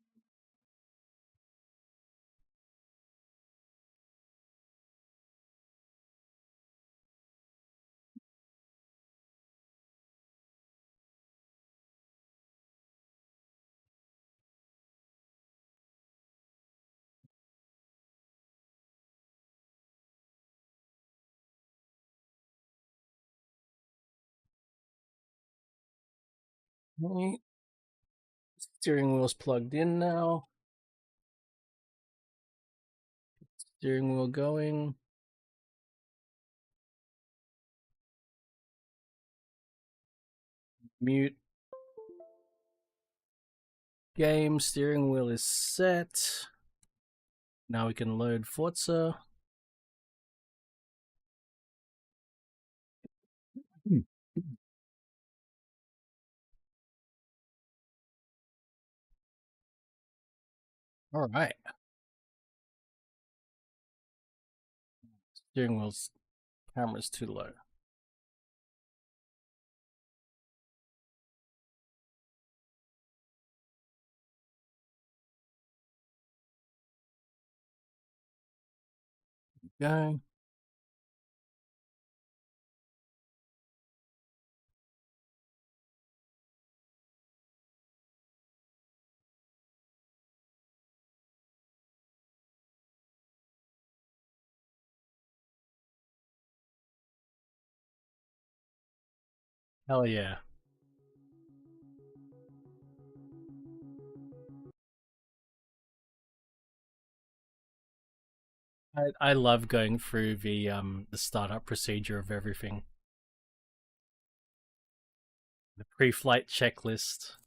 okay. Steering wheel's plugged in now. Steering wheel going. Mute. Game. Steering wheel is set. Now we can load Forza. All right. Steering wheel's camera's too low. Go. Hell yeah. I love going through the startup procedure of everything. The pre-flight checklist.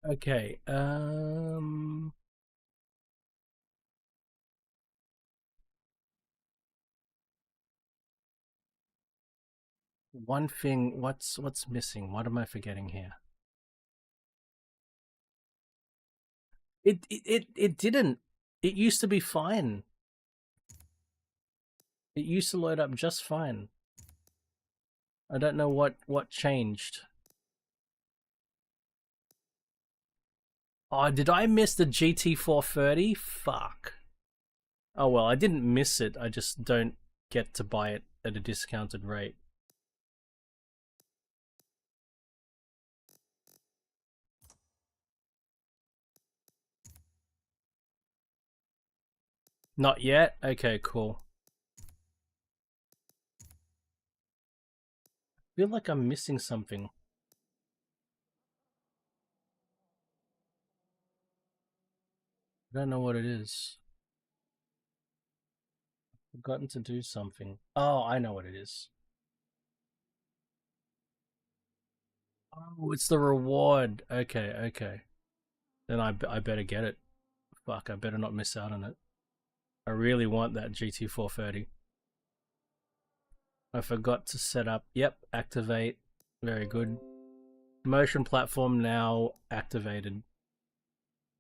Okay. One thing. What's missing? What am I forgetting here? It didn't. It used to be fine. It used to load up just fine. I don't know what changed. Oh, did I miss the GT430? Fuck. Oh well, I didn't miss it. I just don't get to buy it at a discounted rate. Not yet? Okay, cool. I feel like I'm missing something. I don't know what it is. I've forgotten to do something. Oh, I know what it is. Oh, it's the reward. Okay, okay. Then I better get it. Fuck, I better not miss out on it. I really want that GT430. I forgot to set up. Yep, activate. Very good. Motion platform now activated.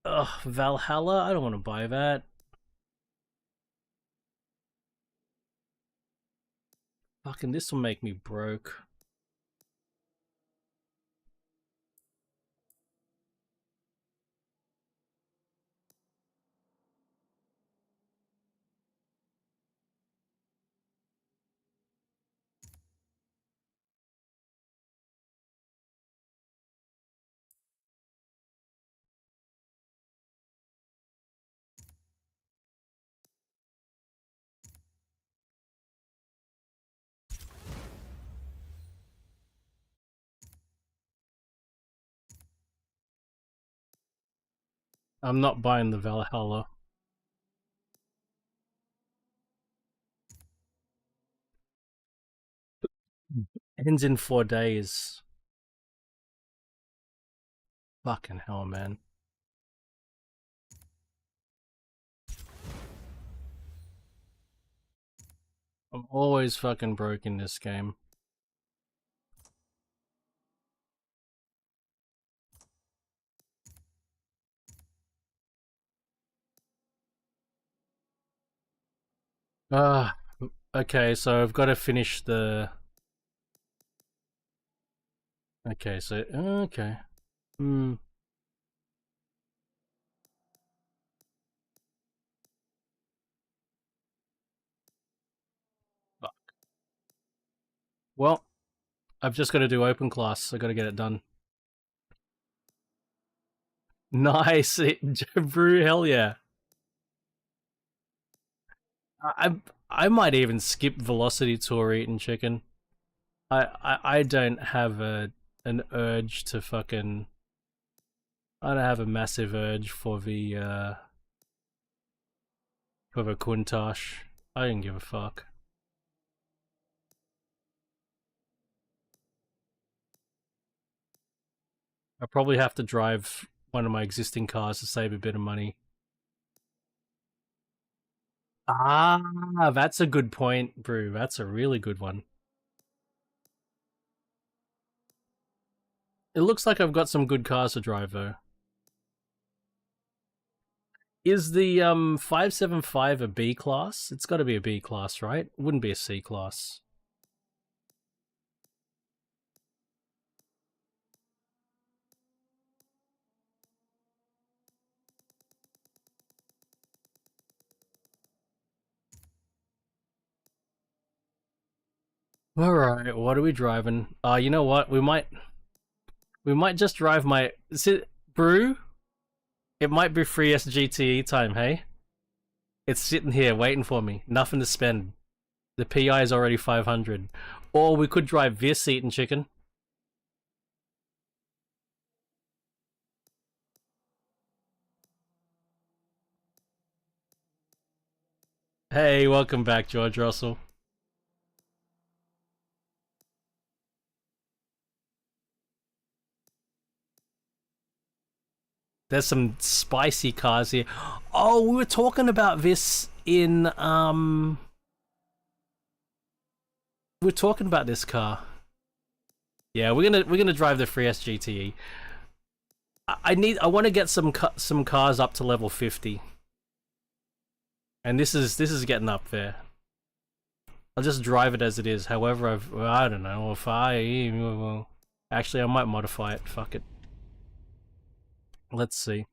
Ugh, Valhalla? I don't want to buy that. Fucking this will make me broke. I'm not buying the Valhalla. Ends in 4 days. Fucking hell, man. I'm always fucking broke in this game. Ah, okay, so I've got to finish the... Okay, so... Okay. Hmm. Well, I've just got to do open class. I got to get it done. Nice, Brew, hell yeah. I I might even skip Velocity Tour eating chicken. I don't have an urge to fucking... I don't have a massive urge for the Countach. I didn't give a fuck. I probably have to drive one of my existing cars to save a bit of money. Ah, that's a good point, Brew. That's a really good one. It looks like I've got some good cars to drive, though. Is the 575 a B class? It's got to be a B class, right? It wouldn't be a C class. All right, what are we driving? You know what? We might just drive my... Is it Brew? It might be free SGTE time, hey? It's sitting here waiting for me. Nothing to spend. The PI is already 500. Or we could drive this eating chicken. Hey, welcome back, George Russell. There's some spicy cars here. Oh, we were talking about this in we're talking about this car. Yeah, we're gonna drive the free SGTE. I want to get some cars up to level 50, and this is getting up there. I'll just drive it as it is. However, I don't know if well, actually I might modify it. Fuck it. Let's see.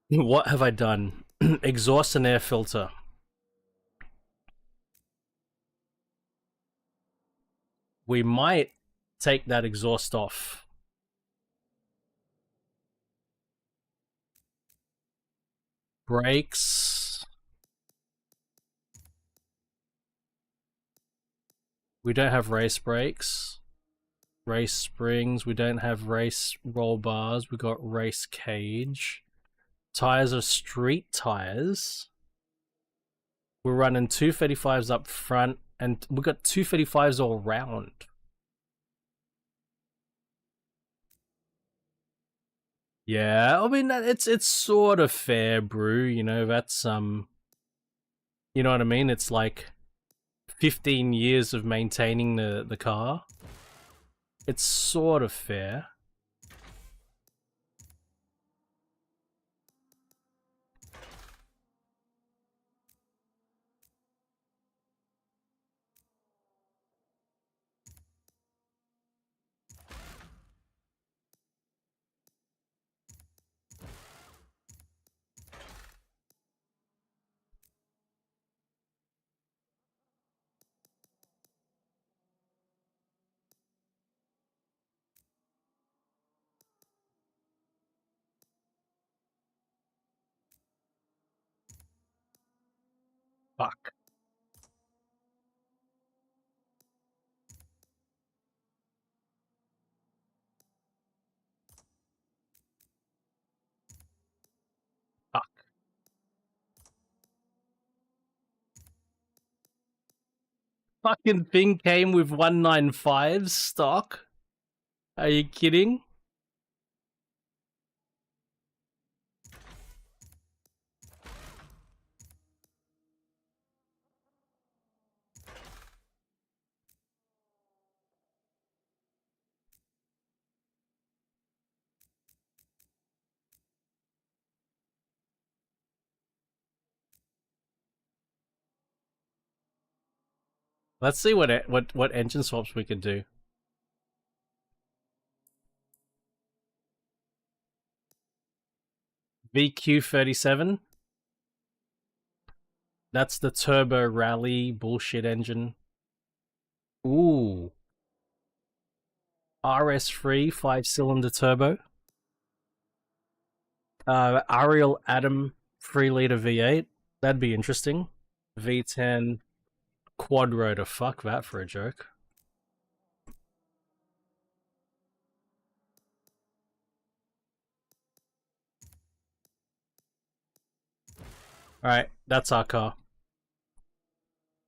What have I done? Exhaust and air filter. We might take that exhaust off. Brakes. We don't have race brakes. Race springs. We don't have race roll bars. We got race cage. Tires are street tires. We're running 235s up front, and we got 235s all round. Yeah, I mean it's sort of fair, Brew. You know that's you know what I mean. It's like 15 years of maintaining the car. It's sort of fair. Fuck. Fuck. Fucking thing came with 195 stock. Are you kidding? Let's see what engine swaps we could do. VQ37. That's the turbo rally bullshit engine. Ooh. RS3 5-cylinder turbo. Ariel Atom 3-liter V8. That'd be interesting. V10 quad rotor. Fuck that for a joke. Alright, that's our car.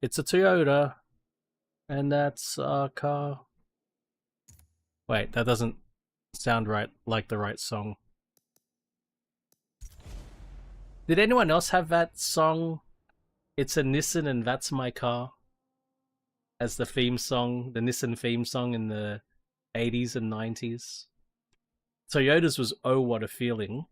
It's a Toyota. And that's our car. Wait, that doesn't sound right, like the right song. Did anyone else have that song? It's a Nissan and that's my car. As the theme song, the Nissan theme song in the 80s and 90s. Toyota's was Oh What a Feeling.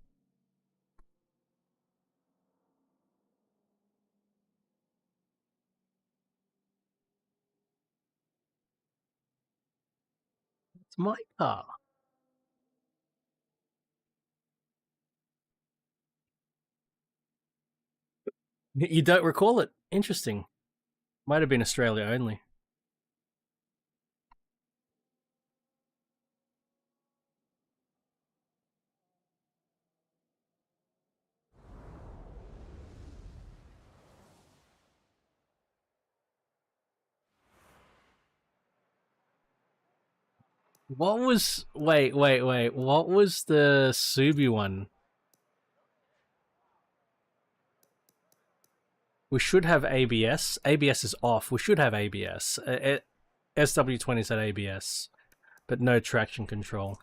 It's my car. You don't recall it? Interesting. Might have been Australia only. What was... Wait. What was the Subi one? We should have ABS. ABS is off. We should have ABS. SW20 said ABS. But no traction control.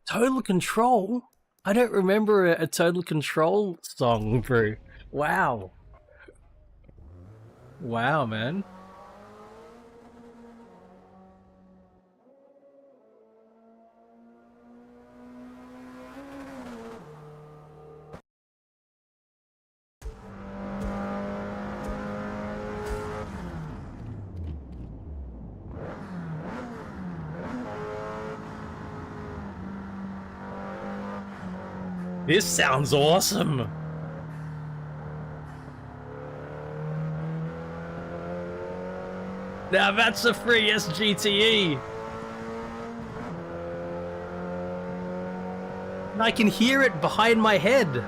Total Control? I don't remember a Total Control song, bro. Wow. Wow, man. This sounds awesome. Now that's a free SGTE. And I can hear it behind my head.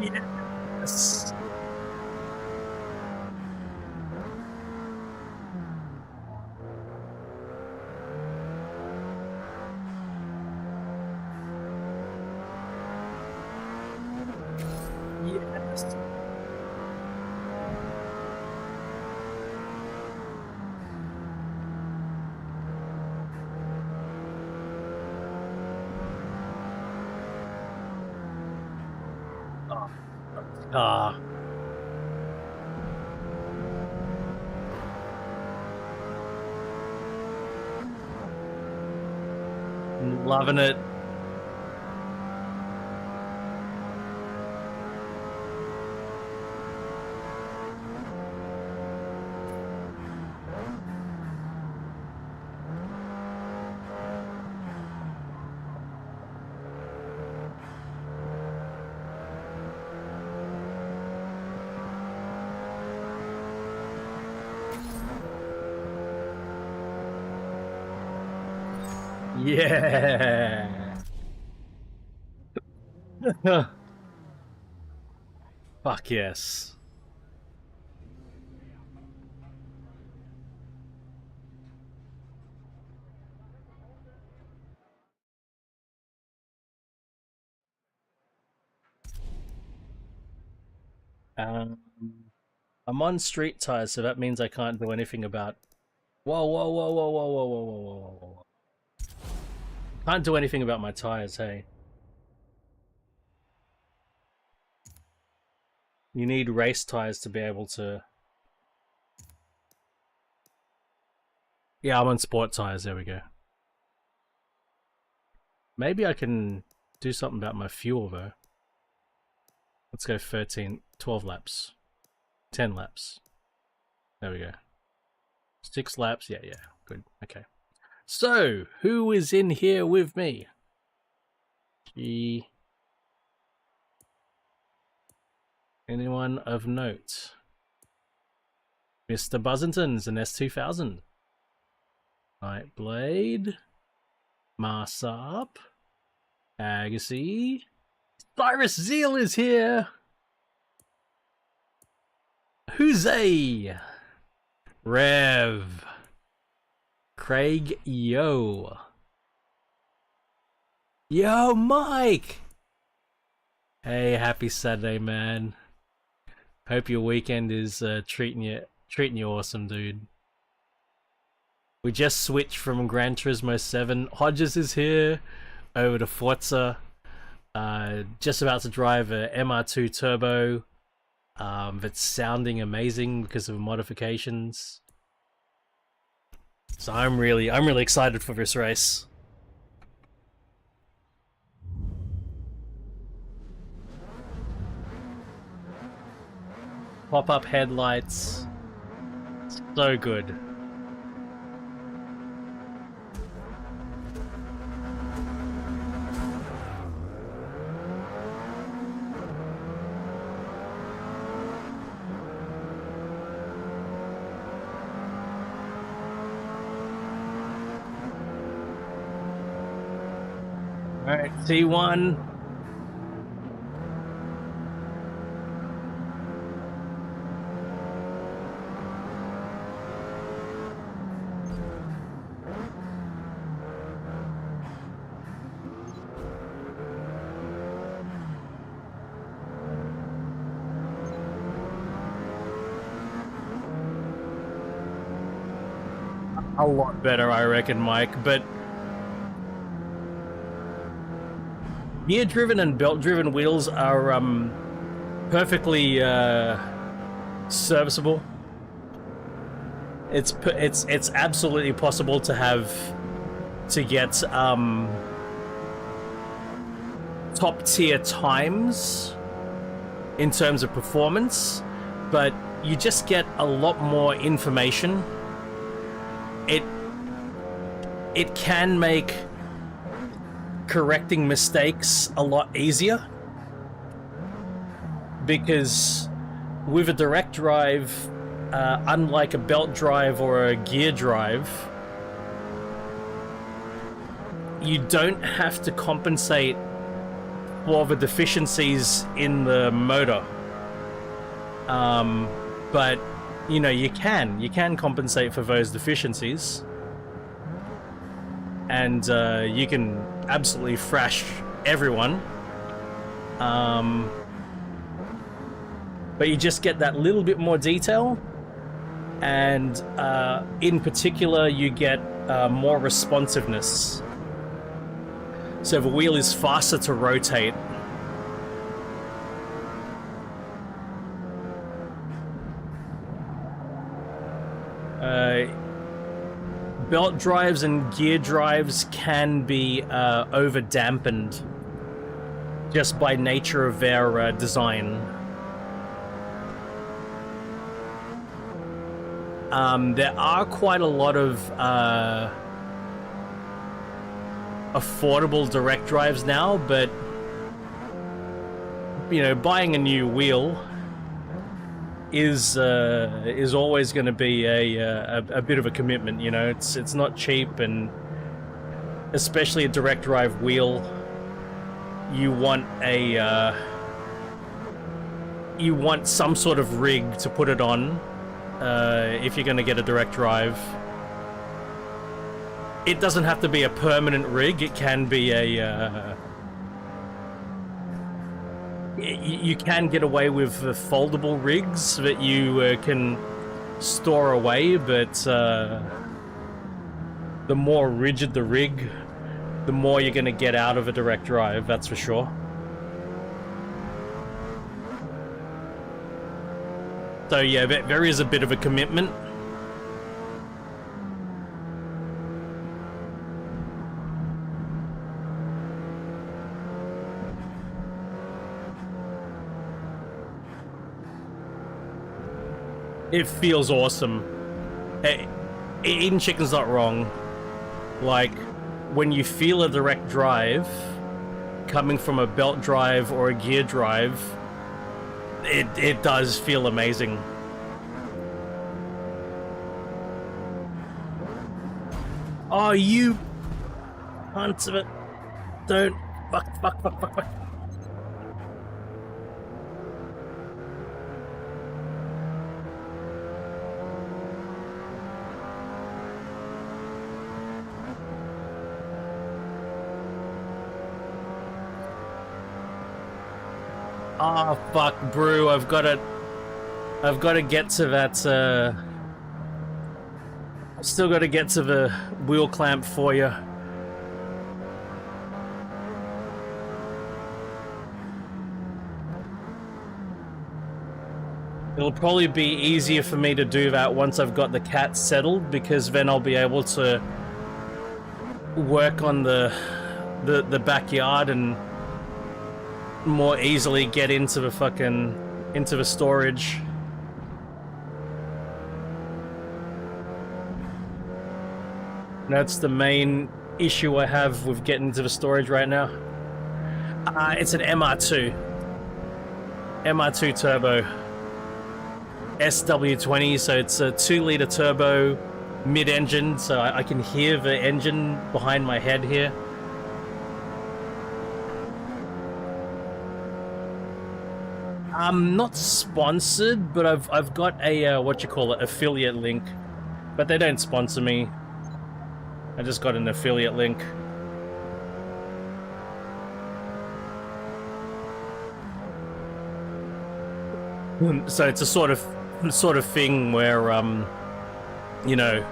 Yes. Yes. Ah. Loving it. Yeah. Fuck yes. Um, I'm on street tires, so that means I can't do anything about... Whoa. Can't do anything about my tires, hey. You need race tires to be able to... Yeah, I'm on sport tires, there we go. Maybe I can do something about my fuel though. Let's go 12 laps. 10 laps. There we go. 6 laps. Yeah, good. Okay. So, who is in here with me? Anyone of note? Mr. Buzzington's an S2000. Nightblade. Marsop. Agassi. Cyrus Zeal is here! Jose! Rev. Craig Yo. Yo, Mike! Hey, happy Saturday, man. Hope your weekend is treating you awesome, dude. We just switched from Gran Turismo 7. Hodges is here, over to Forza. Just about to drive a MR2 Turbo. That's sounding amazing because of modifications. So I'm really excited for this race. Pop-up headlights. So good. Alright, T1. A lot better, I reckon, Mike, but gear-driven and belt-driven wheels are perfectly serviceable. It's absolutely possible to get top-tier times in terms of performance, but you just get a lot more information. It can make correcting mistakes a lot easier, because with a direct drive, unlike a belt drive or a gear drive, you don't have to compensate for the deficiencies in the motor. But you know, you can compensate for those deficiencies, and you can absolutely thrash everyone. But you just get that little bit more detail, and in particular, you get more responsiveness. So the wheel is faster to rotate. Belt drives and gear drives can be over dampened just by nature of their design. There are quite a lot of affordable direct drives now, but you know, buying a new wheel is always going to be a bit of a commitment. You know, it's not cheap, and especially a direct drive wheel, you want some sort of rig to put it on if you're going to get a direct drive. It doesn't have to be a permanent rig. It can be you can get away with foldable rigs that you can store away, but the more rigid the rig, the more you're going to get out of a direct drive, that's for sure. So yeah, there is a bit of a commitment. It feels awesome. Eating chicken's not wrong. Like, when you feel a direct drive coming from a belt drive or a gear drive, it does feel amazing. Oh, you hunts of it. Don't. Fuck. Ah, oh, fuck, Brew. I've got to get to that, I've still got to get to the wheel clamp for you. It'll probably be easier for me to do that once I've got the cat settled, because then I'll be able to work on the backyard and more easily get into the storage. That's the main issue I have with getting into the storage right now. It's an MR2 turbo SW20, so it's a 2-liter turbo mid-engine, so I can hear the engine behind my head here. I'm not sponsored, but I've got a affiliate link, but they don't sponsor me. I just got an affiliate link. So it's a sort of thing where you know,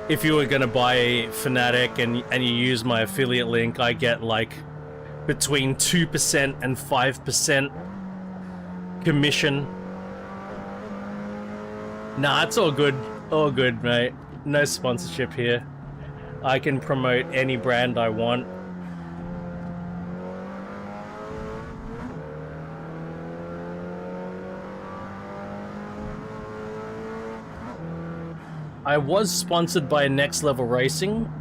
if you were gonna buy a Fanatic and you use my affiliate link, I get like between 2% and 5% commission. Nah, it's all good, mate. No sponsorship here. I can promote any brand I want. I was sponsored by Next Level Racing,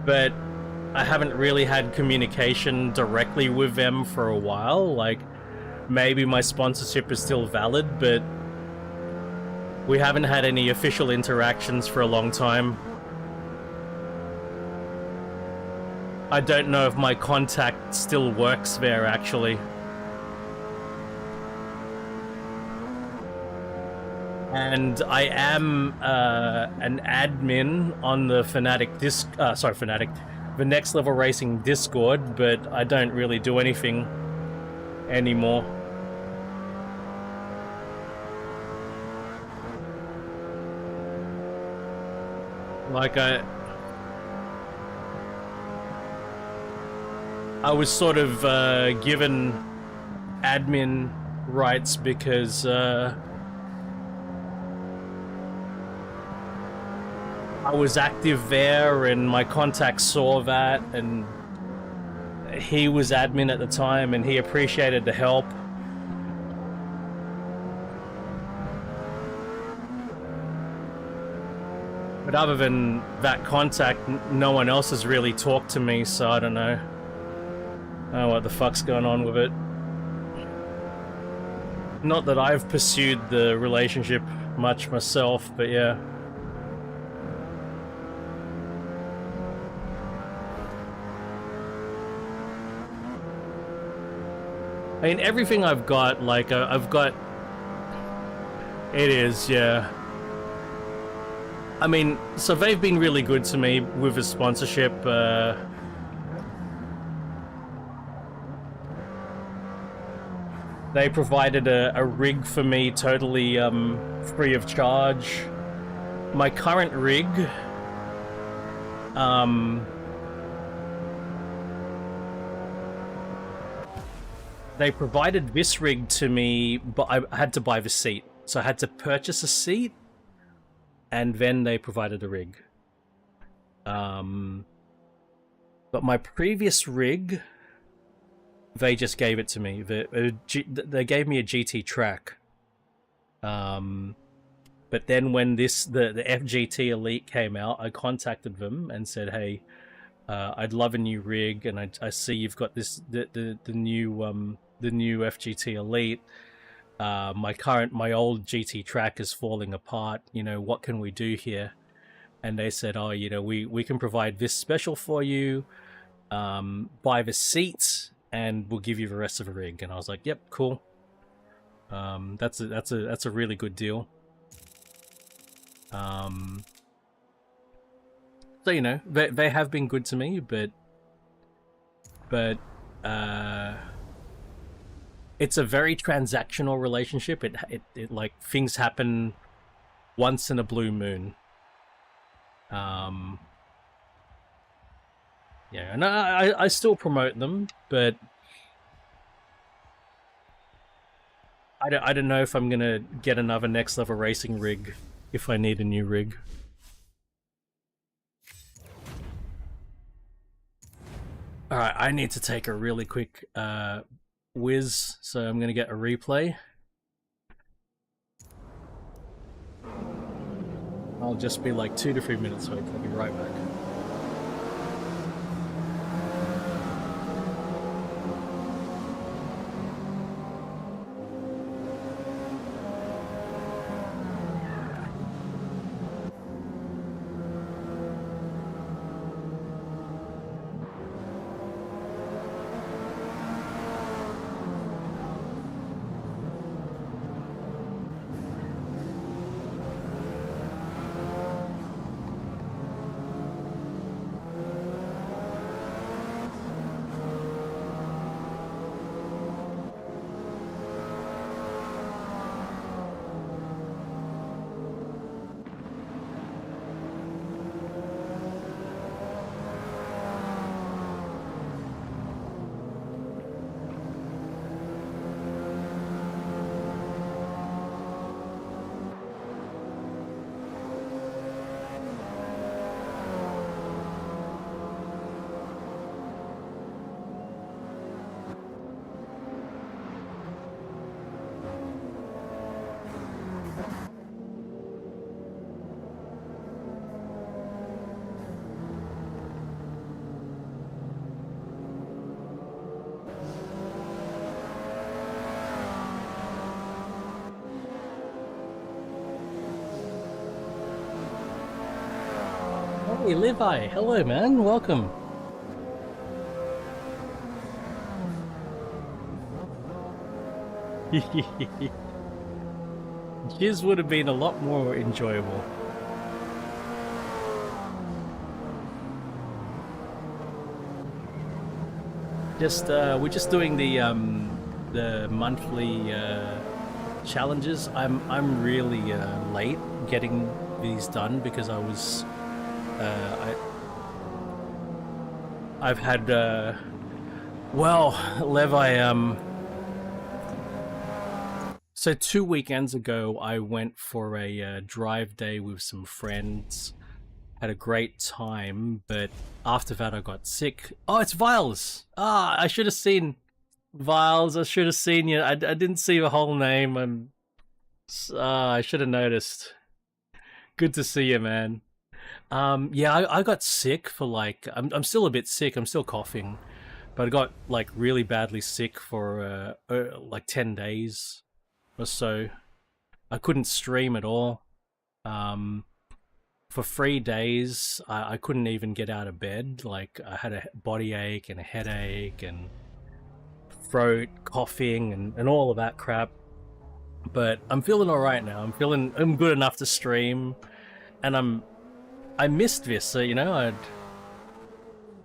but I haven't really had communication directly with them for a while. Like, maybe my sponsorship is still valid, but we haven't had any official interactions for a long time. I don't know if my contact still works there, actually. And I am an admin on the the Next Level Racing Discord, but I don't really do anything anymore. Like, I was sort of given admin rights because I was active there and my contact saw that, and he was admin at the time and he appreciated the help. But other than that contact, no one else has really talked to me, so I don't know. I don't know what the fuck's going on with it. Not that I've pursued the relationship much myself, but yeah. I mean, everything I've got, like, I've got... It is, yeah. I mean, so they've been really good to me with the sponsorship. They provided a rig for me totally free of charge. My current rig... They provided this rig to me, but I had to buy the seat. So I had to purchase a seat, and then they provided a rig. But my previous rig, they just gave it to me. They gave me a GT track. But then when the FGT Elite came out, I contacted them and said, "Hey, I'd love a new rig, and I see you've got this the new FGT Elite. My old GT track is falling apart. You know, what can we do here?" And they said, "Oh, you know, we can provide this special for you. Buy the seats, and we'll give you the rest of the rig." And I was like, "Yep, cool. That's a really good deal." So, you know, they have been good to me, but it's a very transactional relationship. It like, things happen once in a blue moon. Yeah, and I still promote them, but I don't know if I'm gonna get another next level racing rig if I need a new rig. Alright, I need to take a really quick whiz, so I'm gonna get a replay. I'll just be like 2 to 3 minutes away. I'll be right back. Hey, Levi, hello man, welcome. His would have been a lot more enjoyable. We're just doing the monthly challenges. I'm really late getting these done because I was I've had well, Levi, so 2 weekends ago I went for a drive day with some friends. Had a great time, but after that I got sick. Oh, it's Viles! Ah, I should have seen Viles. I should have seen you. I didn't see the whole name. I should have noticed. Good to see you, man. Yeah, I got sick for like, I'm still a bit sick. I'm still coughing, but I got like really badly sick for like 10 days or so. I couldn't stream at all. For 3 days, I couldn't even get out of bed. Like, I had a body ache and a headache and throat, coughing and all of that crap. But I'm feeling all right now. I'm good enough to stream, and I missed this. So, you know,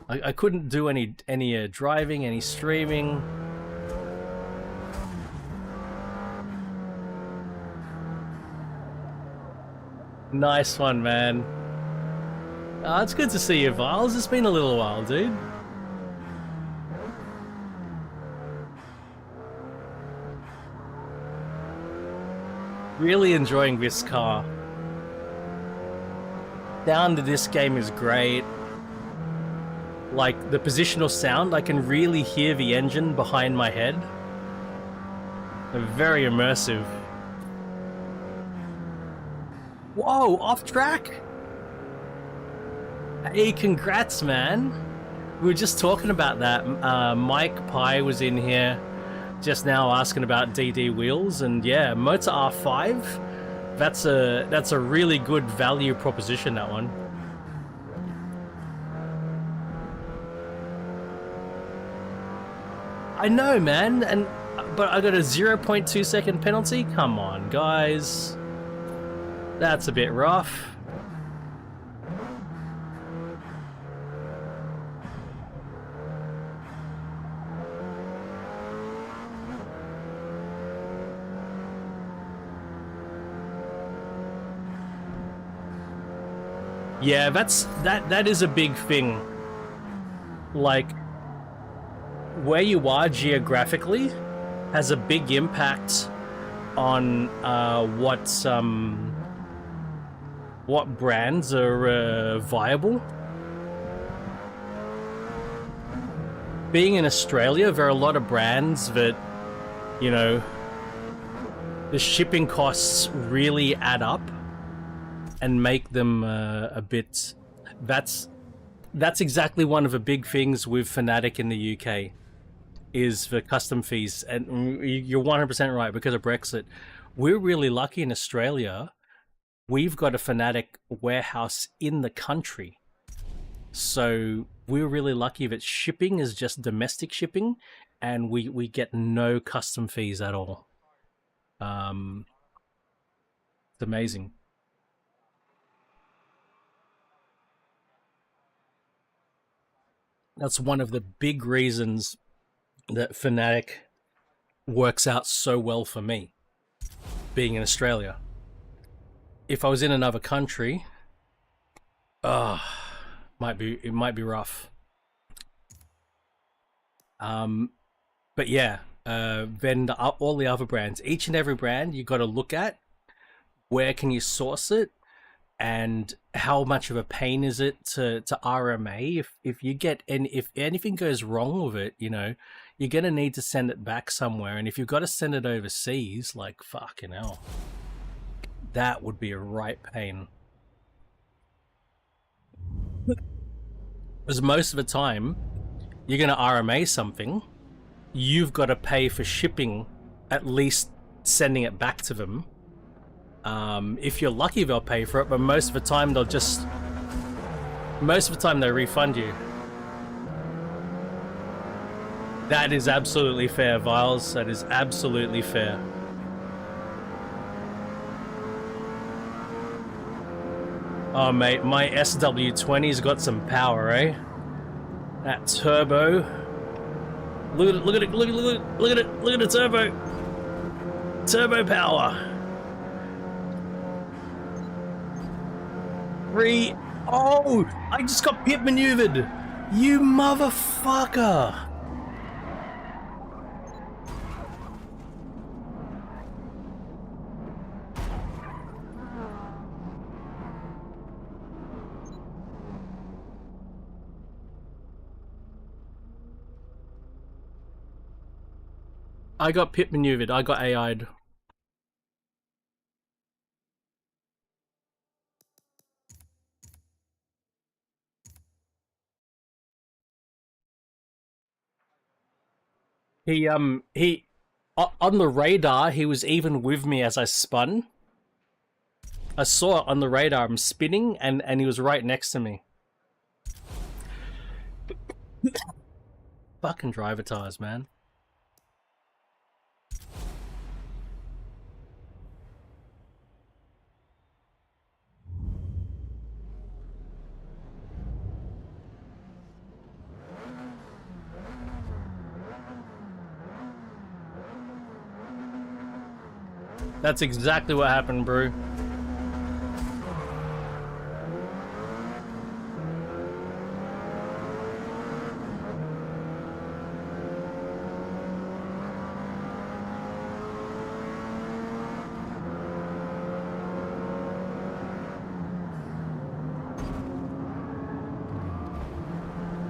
I couldn't do any driving, any streaming. Nice one, man. It's good to see you, Viles. It's been a little while, dude. Really enjoying this car. Sound of this game is great. Like, the positional sound, I can really hear the engine behind my head. They're very immersive. Whoa, off track? Hey, congrats, man. We were just talking about that. Mike Pye was in here just now asking about DD wheels, and yeah, Motor R5. That's a really good value proposition, that one. I know, man, but I got a 0.2 second penalty? Come on, guys. That's a bit rough. Yeah, that is a big thing. Like, where you are geographically has a big impact on what brands are viable. Being in Australia, there are a lot of brands that, you know, the shipping costs really add up and make them a bit. That's exactly one of the big things with Fnatic in the UK, is the custom fees. And you're 100% right, because of Brexit. We're really lucky in Australia. We've got a Fnatic warehouse in the country. So we're really lucky that shipping is just domestic shipping, and we get no custom fees at all. It's amazing. That's one of the big reasons that Fnatic works out so well for me, being in Australia. If I was in another country, it might be rough. But yeah, then all the other brands, each and every brand, you got to look at where can you source it, and how much of a pain is it to RMA. If anything goes wrong with it, you know, you're gonna need to send it back somewhere, and if you've got to send it overseas, like, fucking hell, that would be a right pain. Because most of the time, you're gonna RMA something, you've got to pay for shipping, at least sending it back to them. If you're lucky, they'll pay for it, but most of the time they refund you. That is absolutely fair, Viles. That is absolutely fair. Oh, mate, my SW20's got some power, eh? That turbo. Look at it, look at the turbo. Turbo power. Oh, I just got pit maneuvered. You motherfucker. I got pit maneuvered. I got AI'd. He on the radar, he was even with me as I spun. I saw it on the radar, I'm spinning, and he was right next to me. Fucking driver tires, man. That's exactly what happened, bro.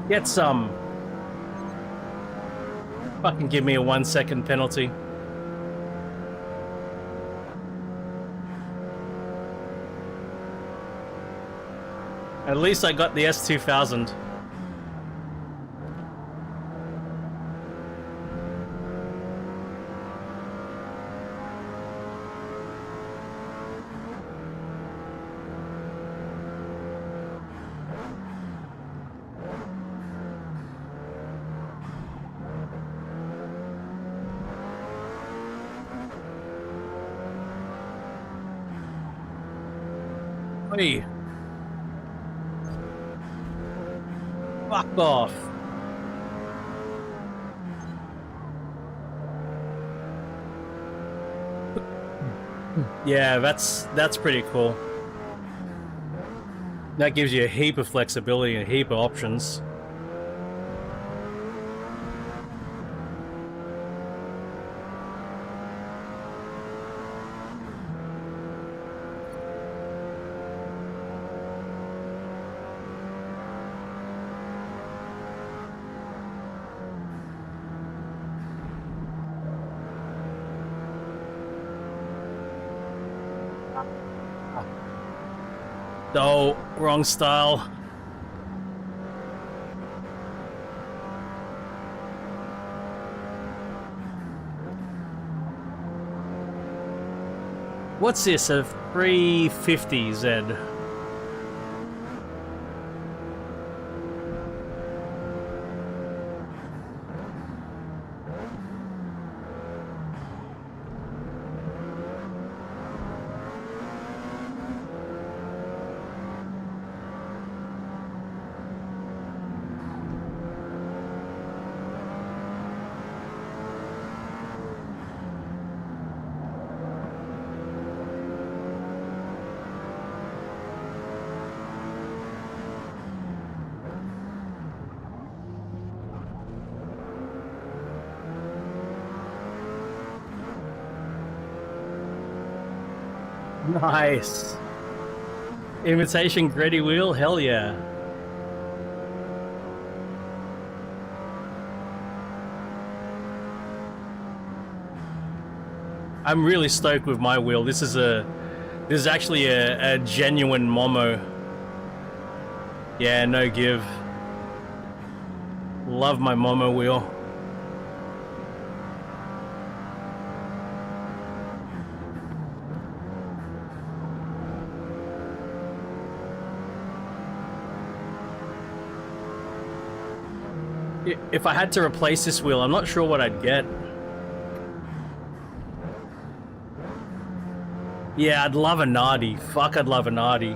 Get some. Fucking give me a 1 second penalty. At least I got the S2000. Hey. Fuck off. Yeah, that's pretty cool. That gives you a heap of flexibility and a heap of options. No, wrong style. What's this? A 350Z? Nice. Imitation gritty wheel? Hell yeah. I'm really stoked with my wheel. This is actually a genuine Momo. Yeah, no give. Love my Momo wheel. If I had to replace this wheel, I'm not sure what I'd get. Yeah, I'd love a Nardi. Fuck, I'd love a Nardi.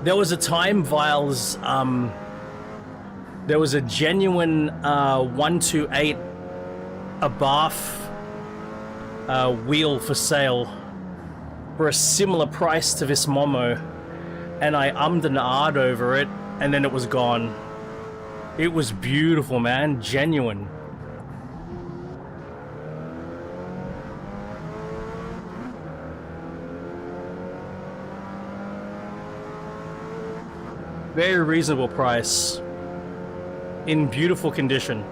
There was a time, Viles, there was a genuine 128 Abarth wheel for sale for a similar price to this Momo, and I ummed and ahed over it, and then it was gone. It was beautiful, man. Genuine. Very reasonable price. In beautiful condition.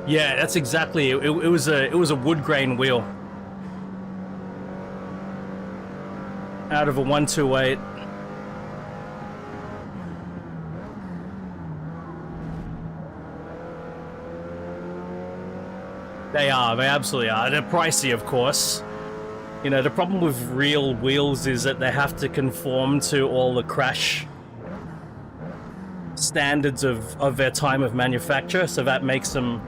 Yeah, that's exactly it. It was a wood grain wheel out of a 128. They absolutely are. They're pricey, of course. You know, the problem with real wheels is that they have to conform to all the crash standards of their time of manufacture, so that makes them...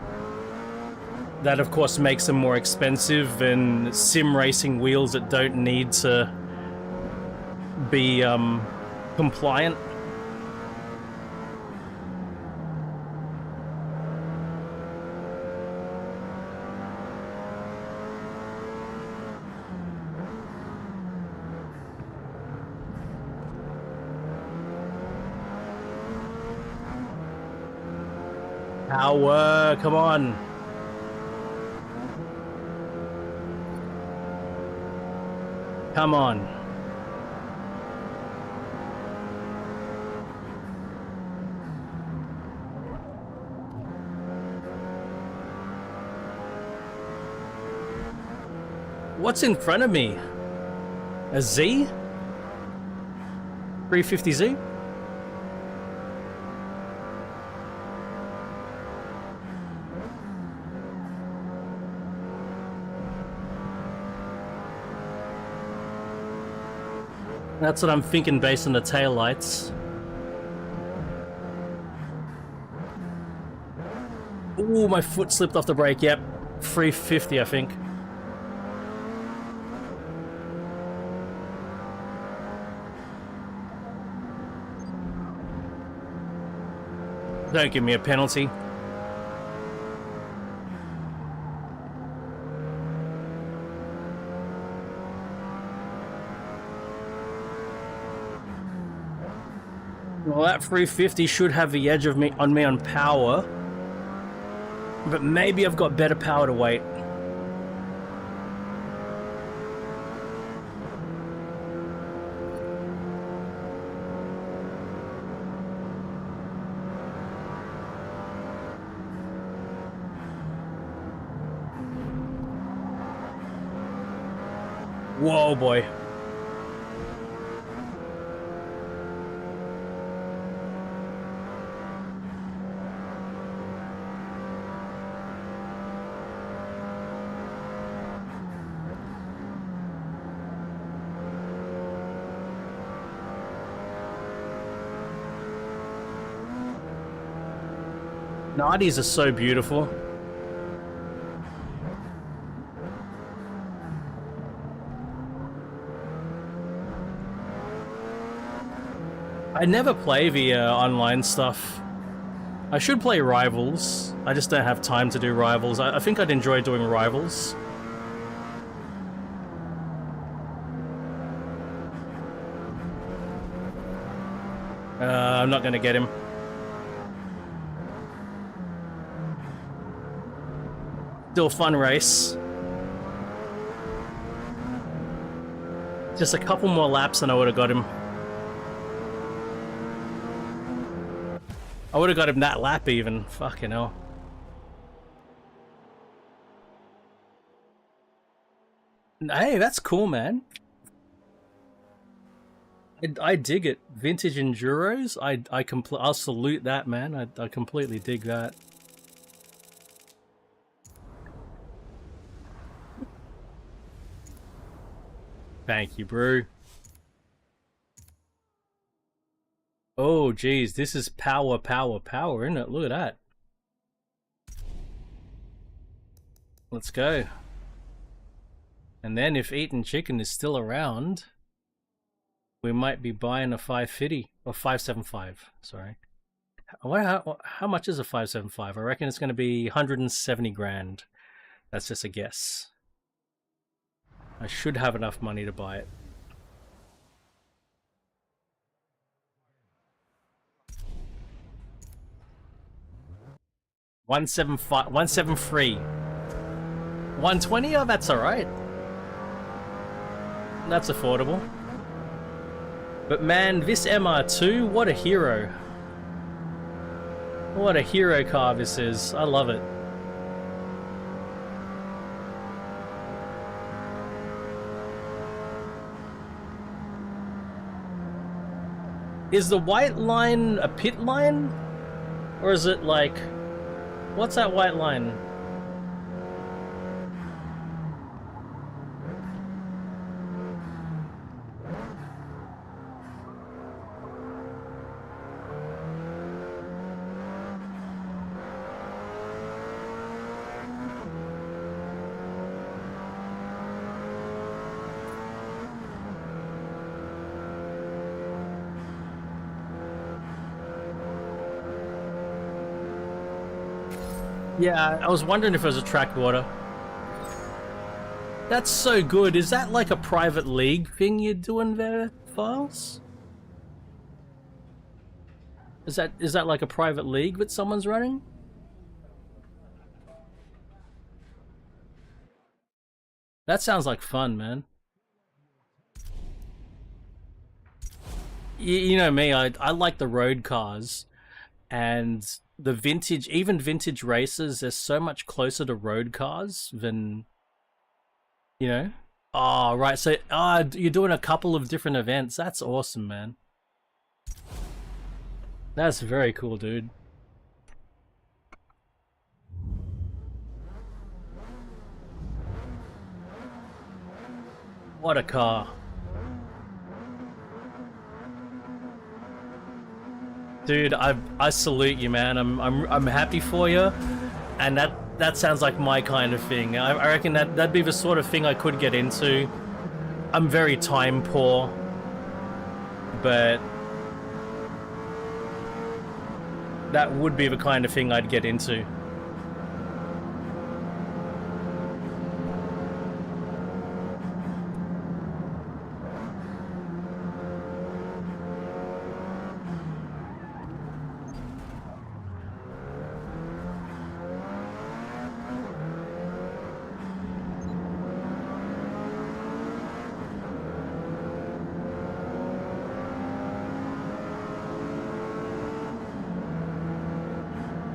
That, of course, makes them more expensive than sim racing wheels that don't need to be compliant. Power, come on. Come on. What's in front of me? A Z? 350Z? That's what I'm thinking based on the taillights. Ooh, my foot slipped off the brake. Yep. 350, I think. Don't give me a penalty. Well, that 350 should have the edge of me on power, but maybe I've got better power to weight. Whoa, boy. Nardis are so beautiful. I never play the online stuff. I should play Rivals. I just don't have time to do Rivals. I think I'd enjoy doing Rivals. I'm not gonna get him. Still a fun race. Just a couple more laps and I would have got him. I would have got him that lap even. Fucking hell. Hey, that's cool, man. I dig it. Vintage Enduros, I'll salute that, man. I completely dig that. Thank you, bro. Oh, geez, this is power, isn't it? Look at that. Let's go. And then if Eatin' Chicken is still around, we might be buying a 550 or 575. Sorry. How much is a 575? I reckon it's going to be 170 grand. That's just a guess. I should have enough money to buy it. $175, 173. 120? Oh, that's alright. That's affordable. But man, this MR2, what a hero. What a hero car this is. I love it. Is the white line a pit line? Or is it like... What's that white line? Yeah, I was wondering if it was a track order. That's so good. Is that like a private league thing you're doing there, Files? Is that like a private league that someone's running? That sounds like fun, man. You know me, I like the road cars, and the vintage, even vintage races, they're so much closer to road cars than, you know, Oh, right. So, you're doing a couple of different events. That's awesome, man. That's very cool, dude. What a car. Dude, I salute you, man. I'm happy for you, and that sounds like my kind of thing. I reckon that'd be the sort of thing I could get into. I'm very time poor, but that would be the kind of thing I'd get into.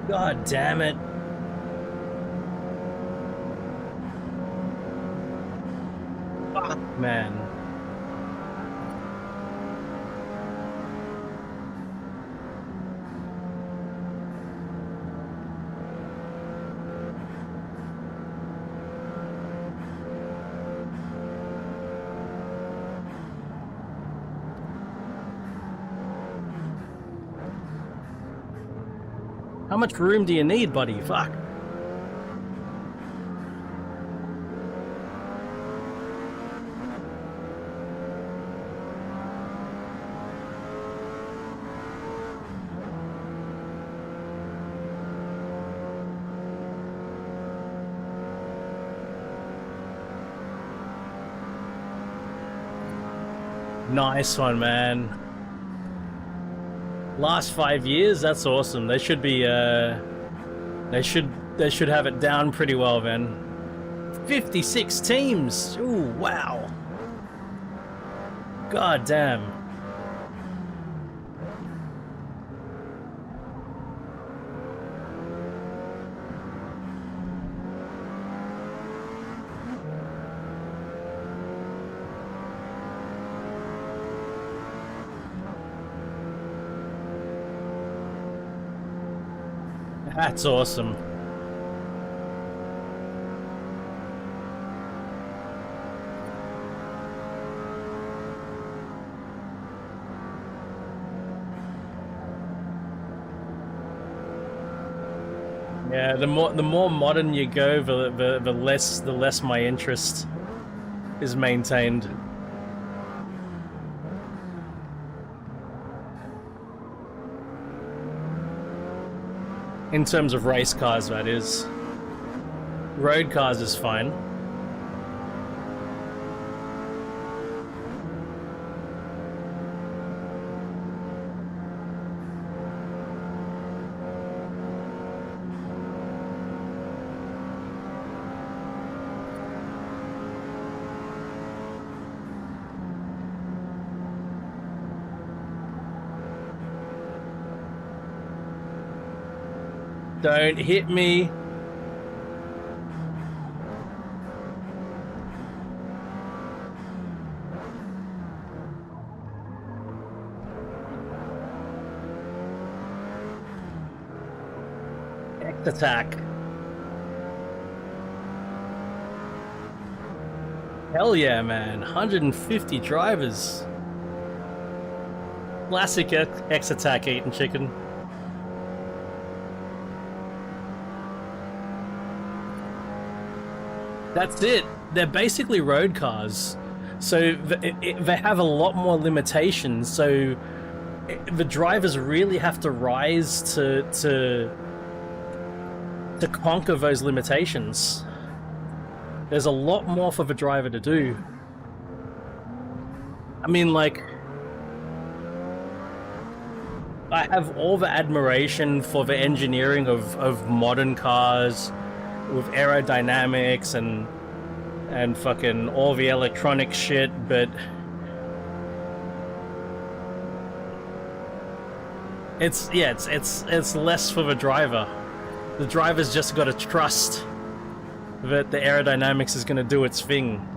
God damn it. Fuck, man. How much room do you need, buddy? Fuck. Nice one, man. Last 5 years, that's awesome. They should be they should have it down pretty well, man. 56 teams. Ooh, wow. God damn. That's awesome. Yeah, the more modern you go, the less my interest is maintained. In terms of race cars, that is. Road cars is fine. Don't hit me. X attack. Hell yeah, man. 150 drivers. Classic X attack eating chicken. That's it. They're basically road cars. So they have a lot more limitations. So the drivers really have to rise to conquer those limitations. There's a lot more for the driver to do. I mean, like, I have all the admiration for the engineering of modern cars with aerodynamics and fucking all the electronic shit, but it's less for the driver. The driver's just got to trust that the aerodynamics is going to do its thing.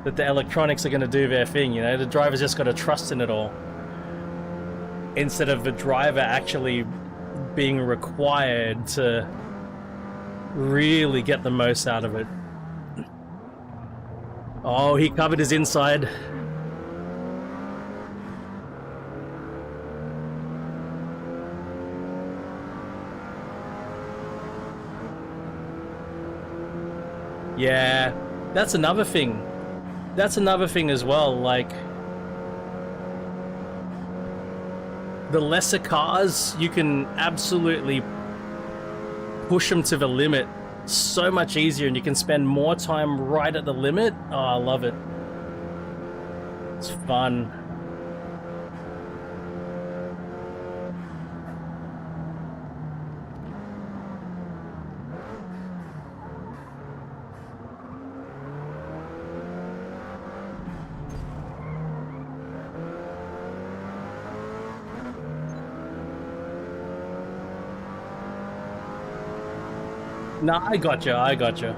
that the electronics are going to do their thing, you know? The driver's just got to trust in it all. Instead of the driver actually being required to really get the most out of it. Oh, he covered his inside. Yeah, that's another thing. That's another thing as well, like... the lesser cars, you can absolutely push them to the limit so much easier, and you can spend more time right at the limit. Oh, I love it. It's fun. No, I gotcha, I gotcha.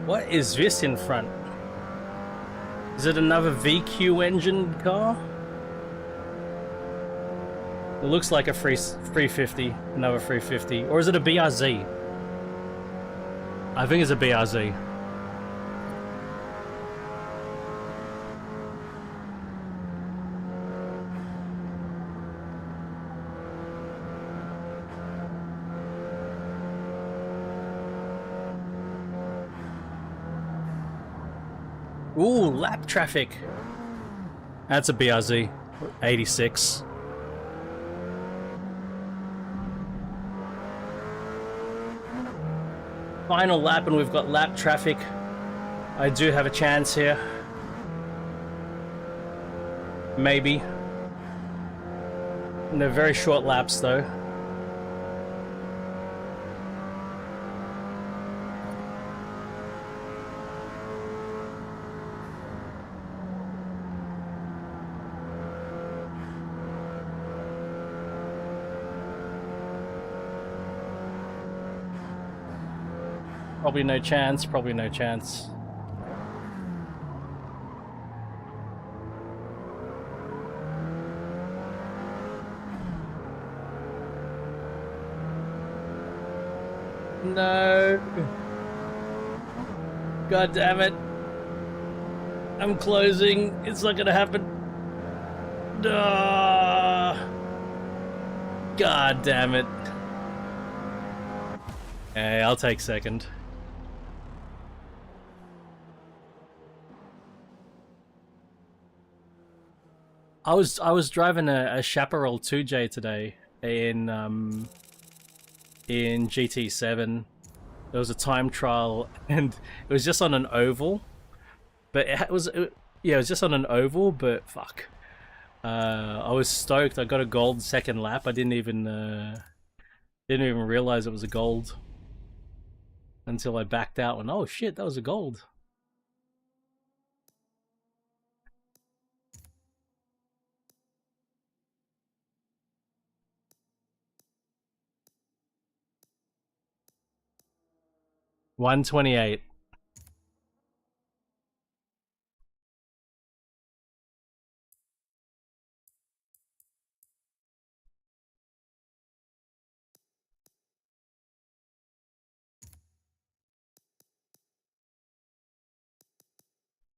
What is this in front? Is it another VQ engine car? It looks like a 350, another 350. Or is it a BRZ? I think it's a BRZ. Ooh, lap traffic. That's a BRZ. 86. Final lap, and we've got lap traffic. I do have a chance here. Maybe. And they're very short laps, though. Probably no chance, probably no chance. No. God damn it. I'm closing. It's not gonna happen. God damn it. Hey, I'll take second. I was driving a Chaparral 2J today in GT7. There was a time trial, and it was just on an oval, but yeah, it was just on an oval. But fuck, I was stoked. I got a gold second lap. I didn't even realize it was a gold until I backed out. And oh shit, that was a gold. $128.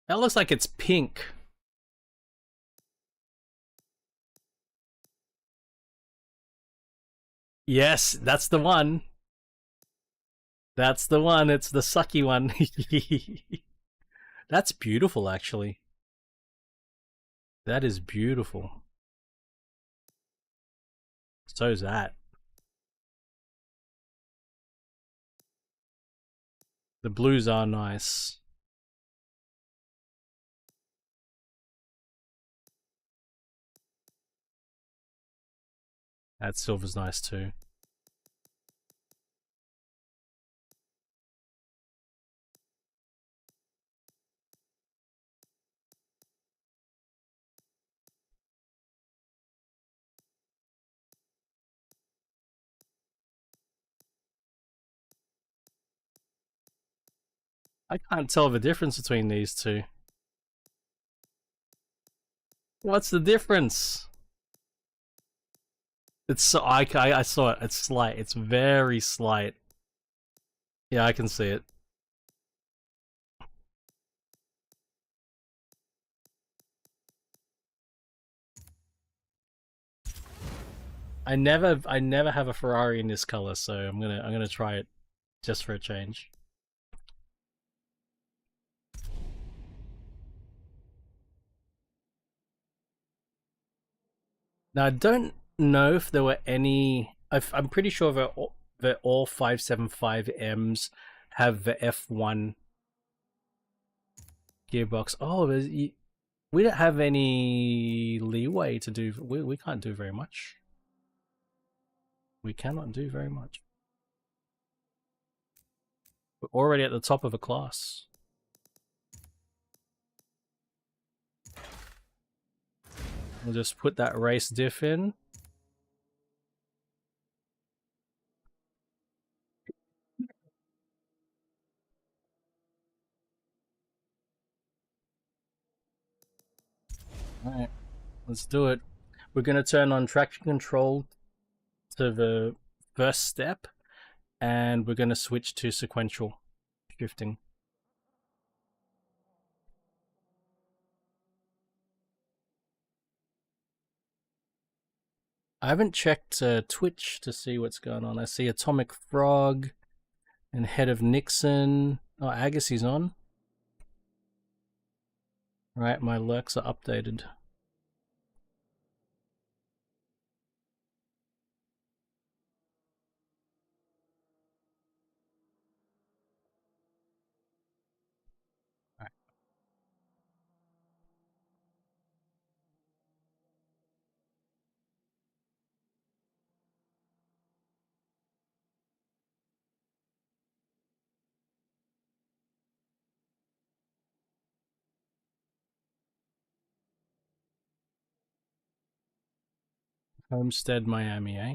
That looks like it's pink. Yes, that's the one. That's the one. It's the sucky one. That's beautiful, actually. That is beautiful. So's that. The blues are nice. That silver's nice too. I can't tell the difference between these two. What's the difference? It's so I saw it. It's slight. It's very slight. Yeah, I can see it. I never have a Ferrari in this color, so I'm gonna try it just for a change. Now I don't know if there were any. I'm pretty sure that all 575Ms have the F1 gearbox. Oh, we don't have any leeway to do. We can't do very much. We cannot do very much. We're already at the top of a class. We'll just put that race diff in. Alright, let's do it. We're going to turn on traction control to the first step, and we're going to switch to sequential shifting. I haven't checked Twitch to see what's going on. I see Atomic Frog and Head of Nixon. Oh, Agassi's on. Right, my lurks are updated. Right. Homestead, Miami, eh?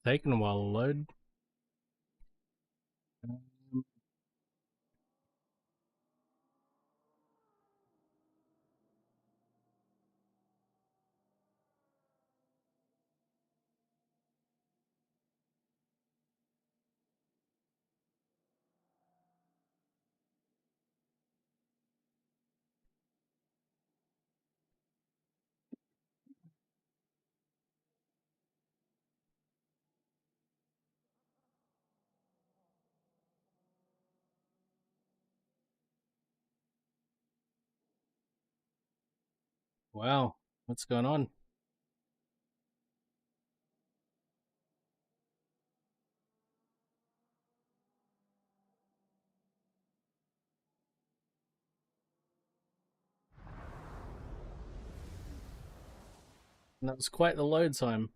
Taking a while to load. Wow, what's going on? That was quite the load time.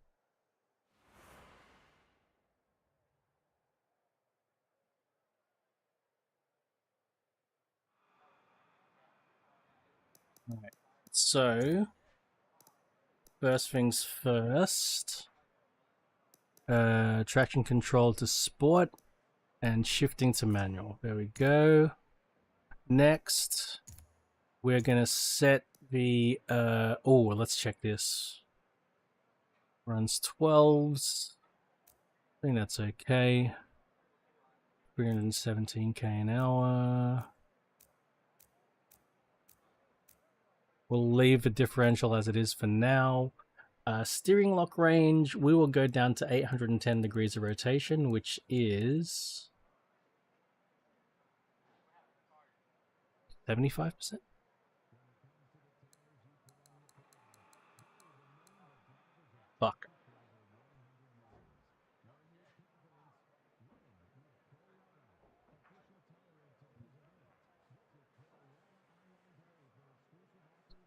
Alright, so first things first. Traction control to sport and shifting to manual. There we go. Next, we're gonna set the oh, let's check this. Runs 12s. I think that's okay. 317k an hour. We'll leave the differential as it is for now. Steering lock range, we will go down to 810 degrees of rotation, which is 75%. Fuck.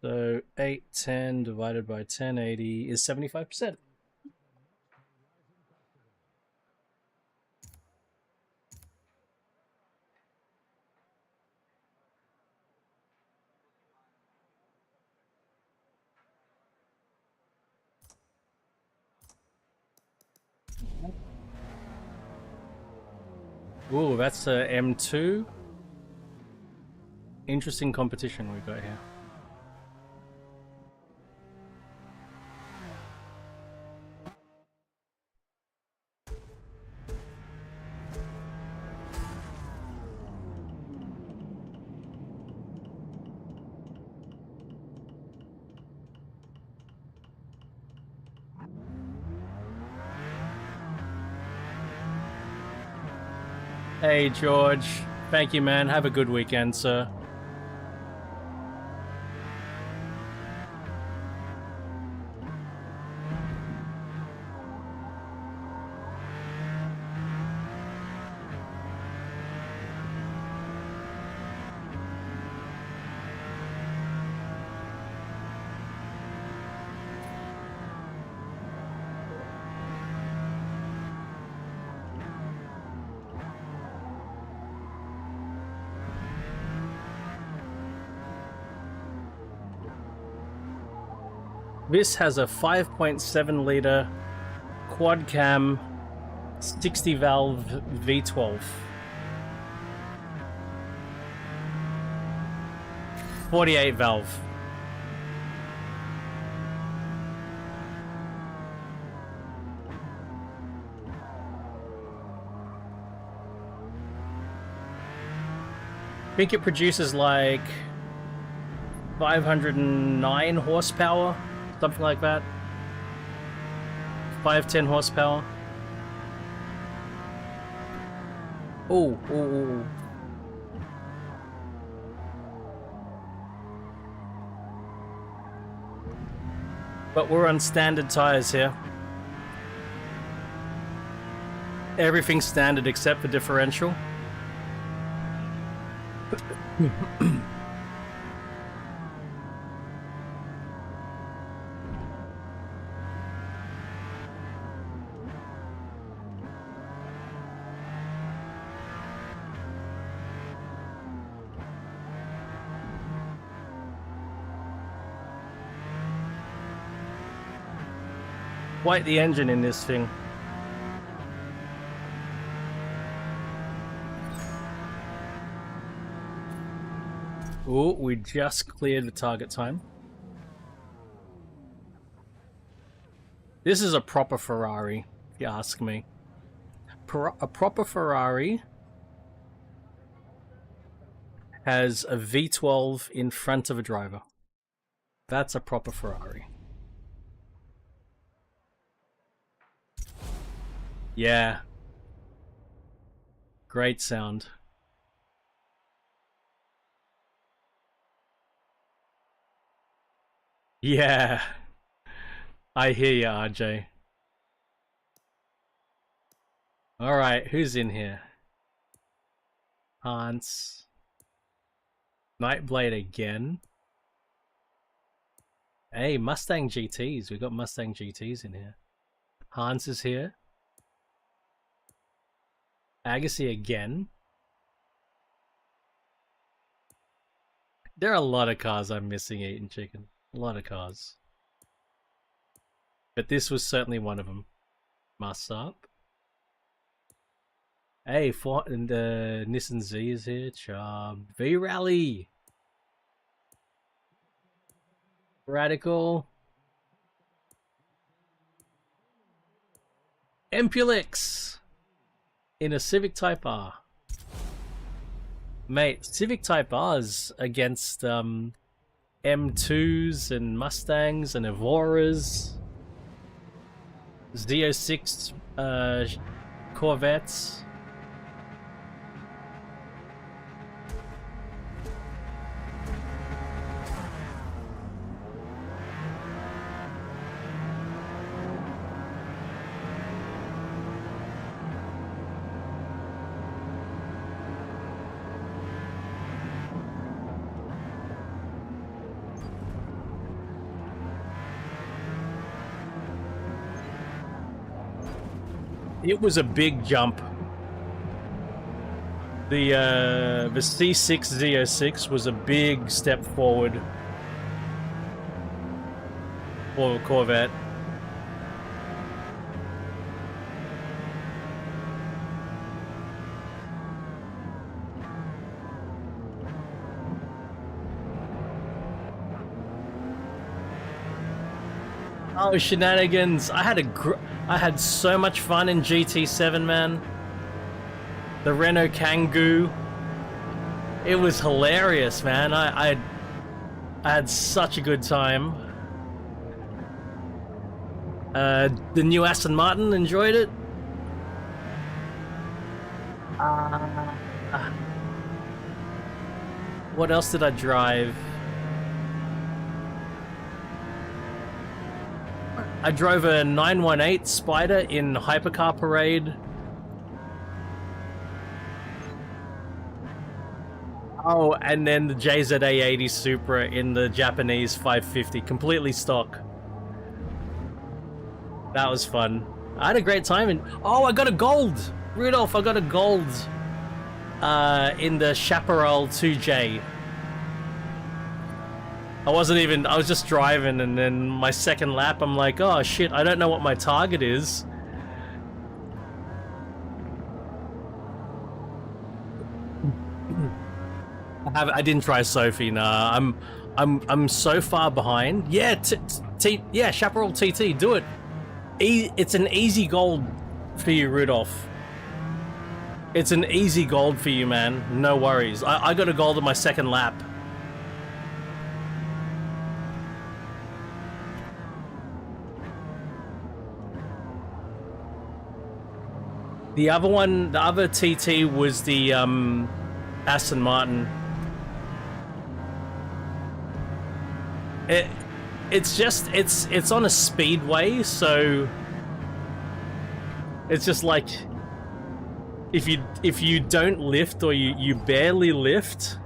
So 810 divided by 1080 is 75%. Ooh, that's a M2. Interesting competition we got here. Hey, George. Thank you, man. Have a good weekend, sir. This has a 5.7 liter quad cam 60 valve V12. 48 valve. I think it produces like 509 horsepower, something like that. 510 horsepower. Oh, oh, oh. But we're on standard tires here. Everything's standard except for differential. Quite the engine in this thing. Oh, we just cleared the target time. This is a proper Ferrari, if you ask me. A proper Ferrari has a V12 in front of a driver. That's a proper Ferrari. Yeah. Great sound. Yeah. I hear you, RJ. Alright, who's in here? Hans. Nightblade again. Hey, Mustang GTs. We got Mustang GTs in here. Hans is here. Agassi again. There are a lot of cars I'm missing eating chicken. A lot of cars. But this was certainly one of them. Massap. Hey, and Nissan Z is here. Chubb. V-Rally. Radical. Empulix. In a Civic Type R. Mate, Civic Type R's against M2s and Mustangs and Evoras. Z06 Corvettes. It was a big jump. The C6 Z06 was a big step forward for a Corvette. Oh, shenanigans! I had so much fun in GT7, man. The Renault Kangoo. It was hilarious, man. I had such a good time. The new Aston Martin, enjoyed it. What else did I drive? I drove a 918 Spider in Hypercar Parade. Oh, and then the JZA80 Supra in the Japanese 550, completely stock. That was fun. I had a great time in... Oh, I got a gold! Rudolph, I got a gold in the Chaparral 2J. I was just driving, and then my second lap, I'm like, oh shit, I don't know what my target is. I didn't try Sophie, nah. I'm so far behind. Yeah, yeah, Chaparral TT, do it. It's an easy gold for you, Rudolph. It's an easy gold for you, man. No worries. I got a gold on my second lap. The other TT was the Aston Martin. It's on a speedway, so it's just like if you don't lift or you barely lift,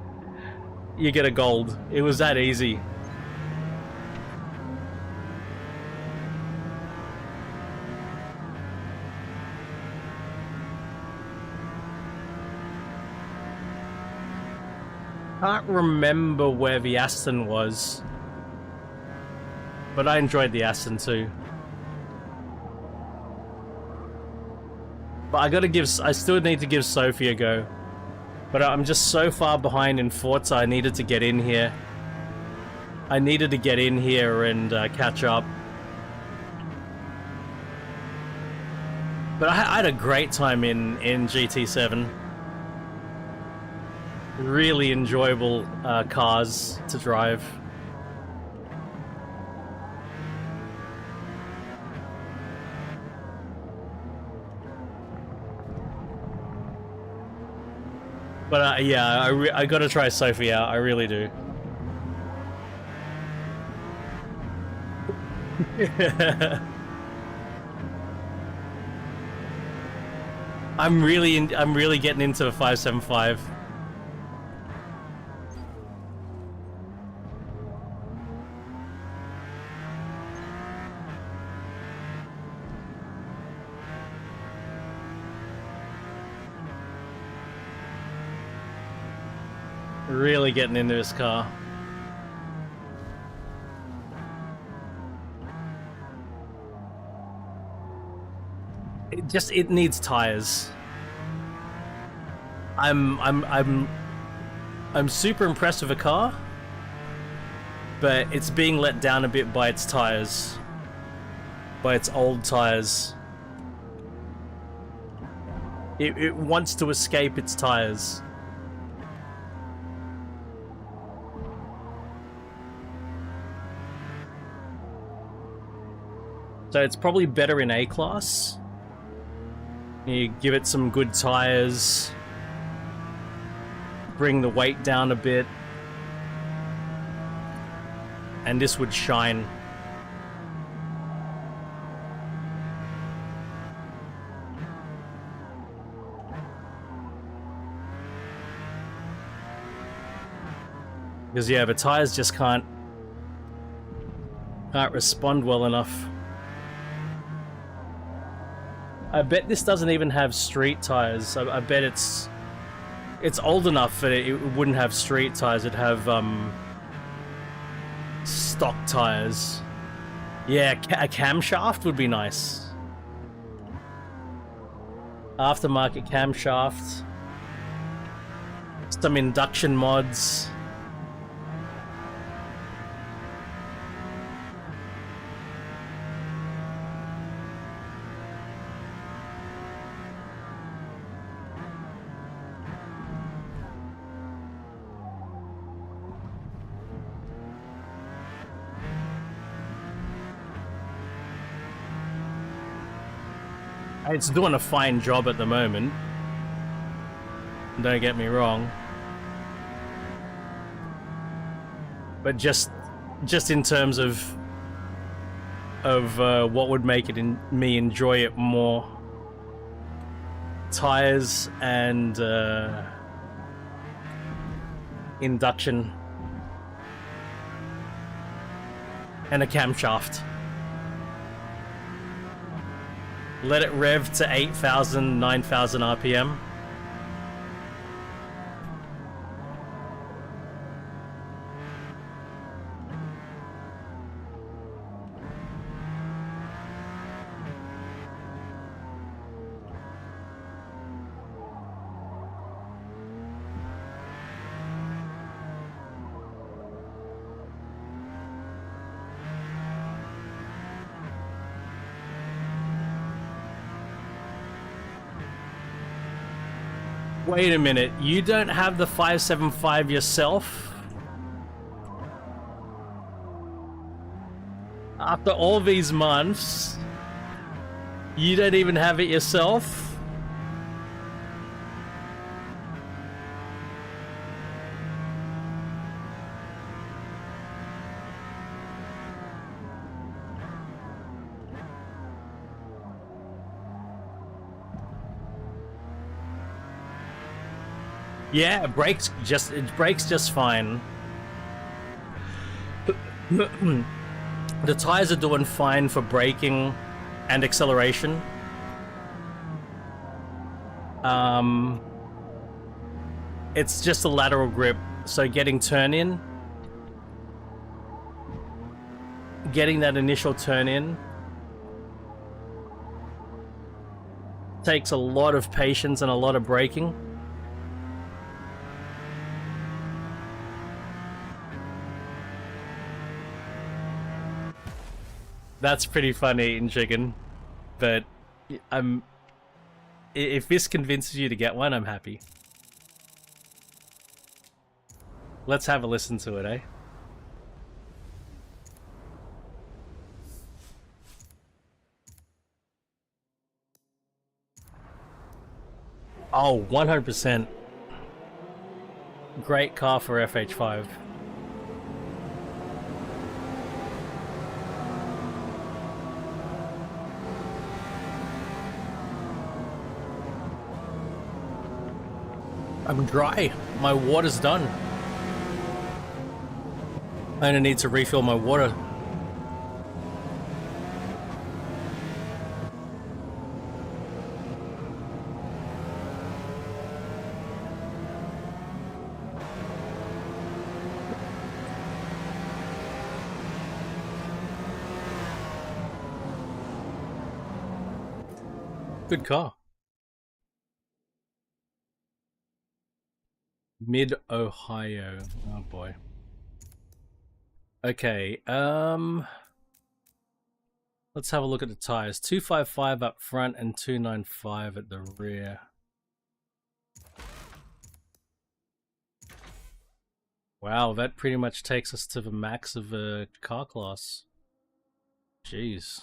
you get a gold. It was that easy. Can't remember where the Aston was, but I enjoyed the Aston too. But I still need to give Sophie a go. But I'm just so far behind in Forza, I needed to get in here. I needed to get in here and catch up. But I had a great time in GT7. Really enjoyable cars to drive. But yeah, I gotta try Sophie out, I really do. I'm really getting into the 575. Really getting into this car. It needs tires. I'm super impressed with the car, but it's being let down a bit by its tires. By its old tires. It wants to escape its tires. So it's probably better in A-Class. You give it some good tires. Bring the weight down a bit. And this would shine. Because yeah, the tires just can't respond well enough. I bet this doesn't even have street tires. I bet it's old enough that it wouldn't have street tires. It'd have stock tires. Yeah, a camshaft would be nice. Aftermarket camshaft. Some induction mods. It's doing a fine job at the moment. Don't get me wrong. But just in terms of what would make it me enjoy it more, tires and induction and a camshaft. Let it rev to 8,000, 9,000 RPM. Wait a minute, you don't have the 575 yourself? After all these months, you don't even have it yourself? Yeah, it breaks just fine. The tires are doing fine for braking and acceleration. It's just a lateral grip, so getting that initial turn in takes a lot of patience and a lot of braking. That's pretty funny eating chicken, but if this convinces you to get one, I'm happy. Let's have a listen to it, eh? Oh, 100%. Great car for FH5. I'm dry. My water's done. I don't need to refill my water. Good car. Mid-Ohio. Oh boy. Okay, let's have a look at the tires. 255 up front and 295 at the rear. Wow, that pretty much takes us to the max of a car class. Jeez.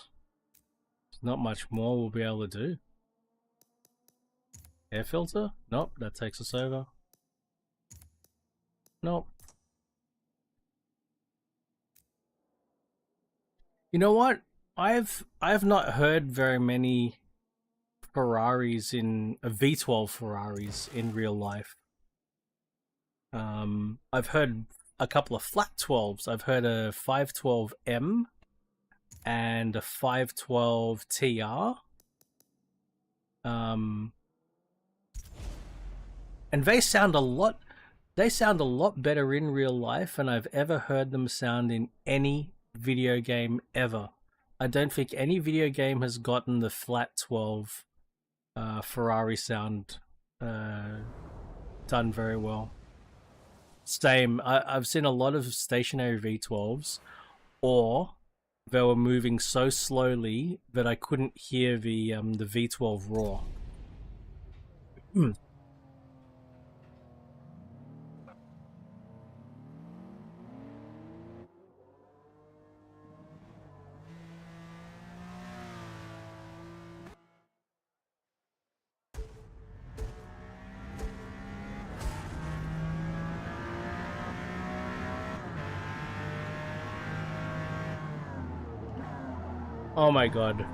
There's not much more we'll be able to do. Air filter? Nope, that takes us over. Nope. You know what? I've not heard very many Ferraris in V12 Ferraris in real life. I've heard a couple of flat 12s. I've heard a 512M and a 512 TR. And they sound a lot better in real life than I've ever heard them sound in any video game ever. I don't think any video game has gotten the flat 12 Ferrari sound done very well. Same, I've seen a lot of stationary V12s, or they were moving so slowly that I couldn't hear the V12 roar. Oh my god.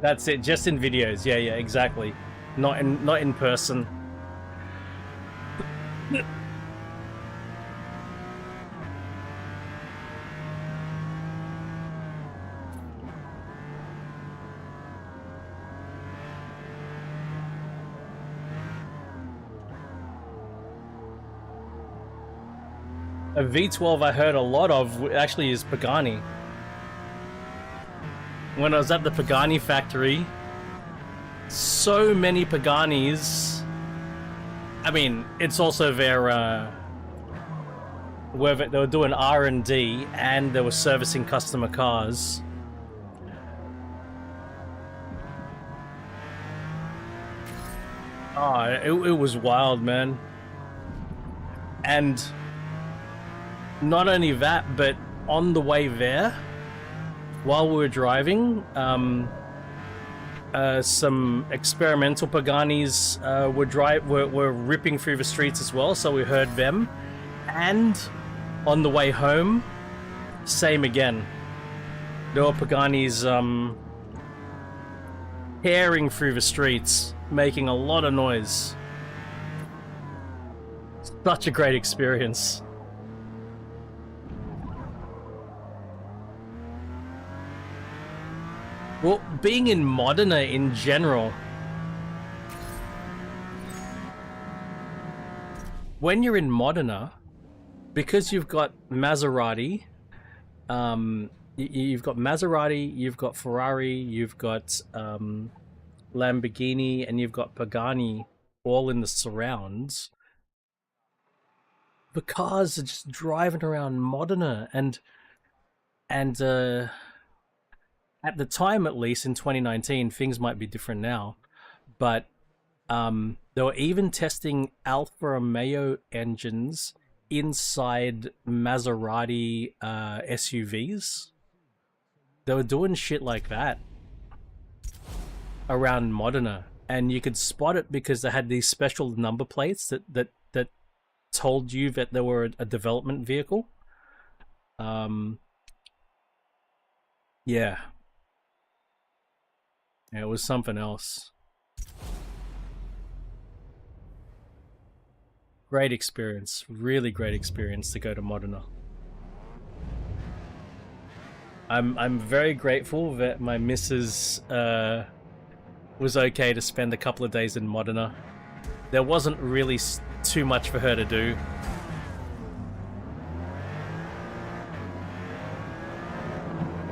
That's it, just in videos. Yeah, exactly. Not in person. A V12 I heard a lot of actually is Pagani. When I was at the Pagani factory, so many Paganis. I mean, it's also their where they were doing R&D and they were servicing customer cars. Oh, it was wild, man. And not only that, but on the way there, while we were driving, some experimental Paganis were ripping through the streets as well, so we heard them. And on the way home, same again. There were Paganis tearing through the streets, making a lot of noise. Such a great experience. Well, being in Modena in general, when you're in Modena, because you've got Maserati, you've got Ferrari, you've got Lamborghini, and you've got Pagani all in the surrounds. The cars are just driving around Modena, and at the time, at least in 2019, things might be different now, but they were even testing Alfa Romeo engines inside Maserati SUVs. They were doing shit like that around Modena, and you could spot it because they had these special number plates that told you that they were a development vehicle. Yeah. Yeah, it was something else. Great experience, really great experience to go to Modena. I'm very grateful that my missus was okay to spend a couple of days in Modena. There wasn't really too much for her to do.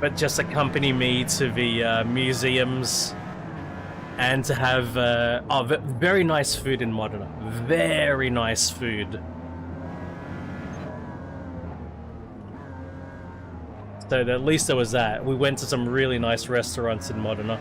But just accompany me to the museums and to have very nice food in Modena. Very nice food. So at least there was that. We went to some really nice restaurants in Modena.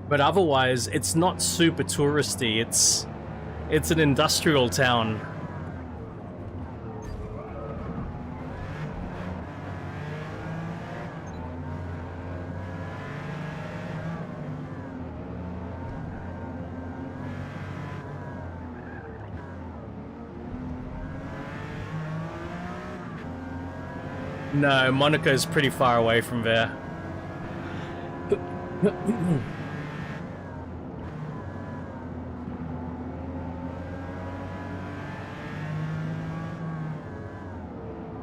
But otherwise, it's not super touristy. It's an industrial town. No, Monaco's pretty far away from there.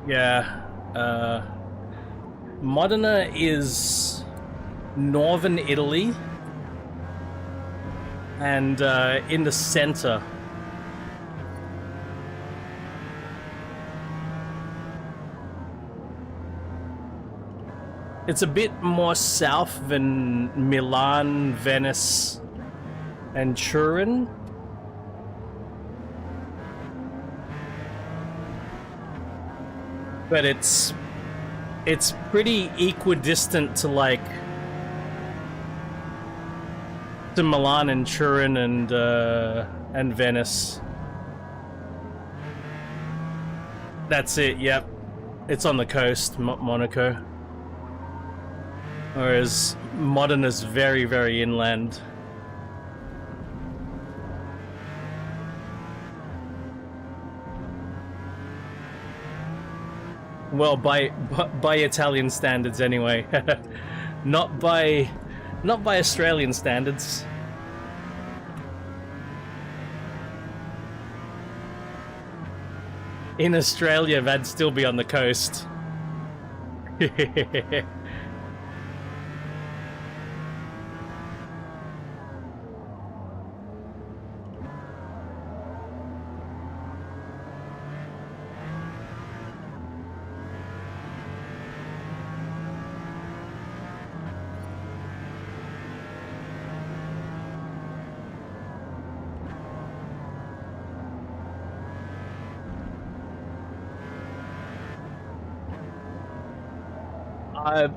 Yeah, Modena is northern Italy and in the center. It's a bit more south than Milan, Venice, and Turin. But it's pretty equidistant to like to Milan and Turin and Venice. That's it. Yep, it's on the coast, Monaco. Whereas Modena's very, very inland. Well, by Italian standards, anyway. not by Australian standards. In Australia, that'd still be on the coast.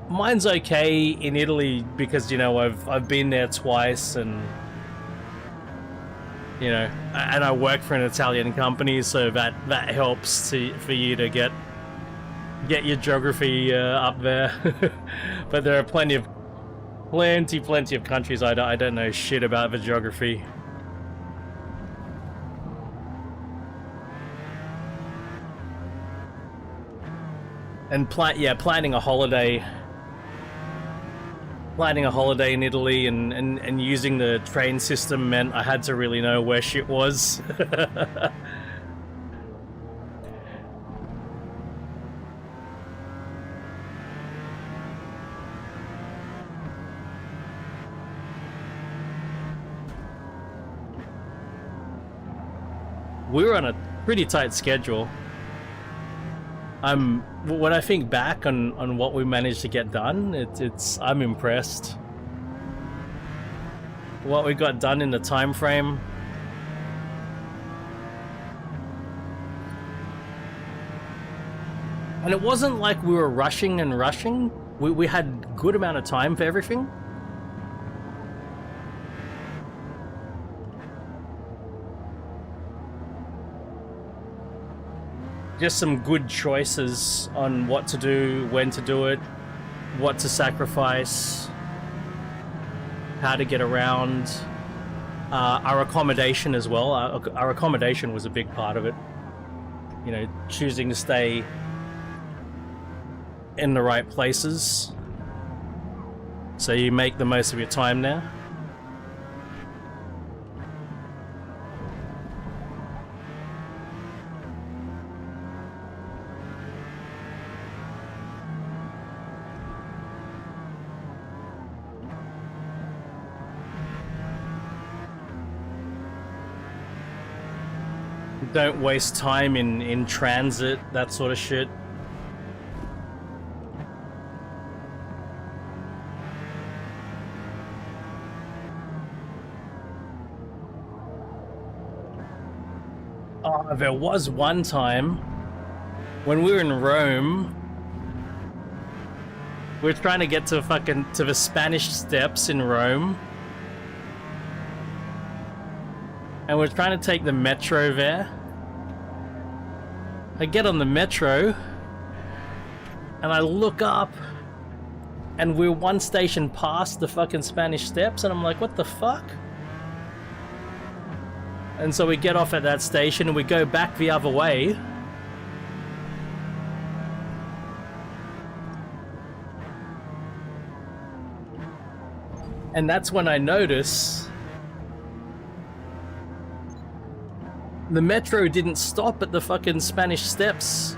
Mine's okay in Italy because, you know, I've been there twice, and you know, and I work for an Italian company, so that helps for you to get your geography up there. But there are plenty of countries I don't know shit about the geography. And planning a holiday in Italy and using the train system meant I had to really know where shit was. We were on a pretty tight schedule. When I think back on what we managed to get done, I'm impressed. What we got done in the time frame. And it wasn't like we were rushing and rushing. We had good amount of time for everything. Just some good choices on what to do, when to do it, what to sacrifice, how to get around. Our accommodation as well. Our accommodation was a big part of it. You know, choosing to stay in the right places so you make the most of your time there. Don't waste time in transit, that sort of shit. Oh, there was one time when we were in Rome. We were trying to get to the Spanish Steps in Rome. And we're trying to take the metro there. I get on the metro and I look up and we're one station past the fucking Spanish Steps, and I'm like, what the fuck? And so we get off at that station and we go back the other way. And that's when I notice the metro didn't stop at the fucking Spanish Steps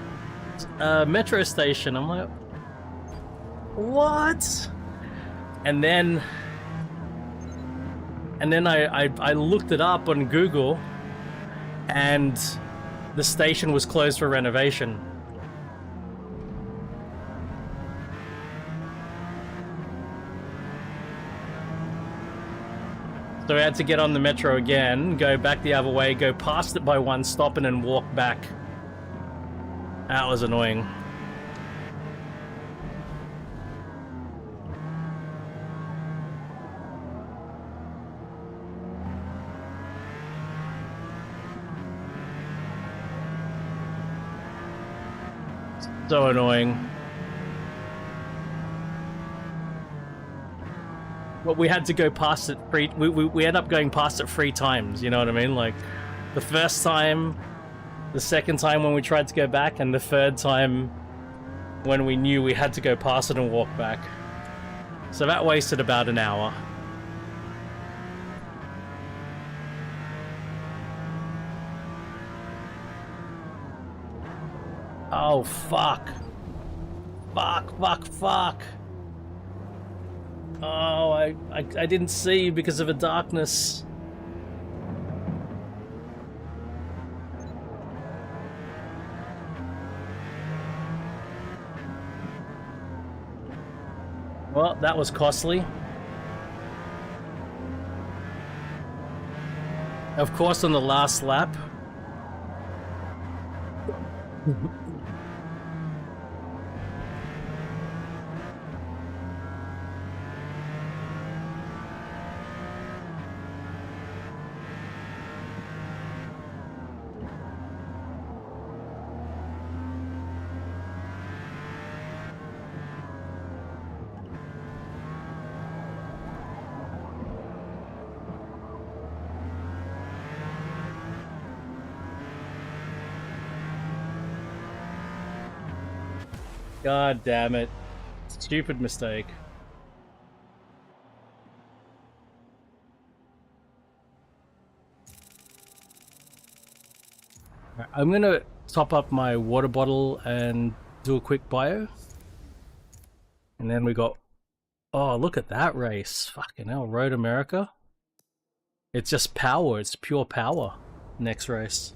metro station. I'm like, what? And then I looked it up on Google, and the station was closed for renovation. So we had to get on the metro again, go back the other way, go past it by one stop, and then walk back. That was annoying. So annoying. But we had to go past it we ended up going past it 3 times, you know what I mean? Like, the first time, the second time when we tried to go back, and the third time when we knew we had to go past it and walk back. So that wasted about an hour. Oh, fuck. Fuck. Oh, I didn't see because of the darkness. Well, that was costly. Of course, on the last lap. God damn it. Stupid mistake. I'm gonna top up my water bottle and do a quick bio. And then we got... Oh, look at that race. Fucking hell, Road America. It's just power, it's pure power. Next race.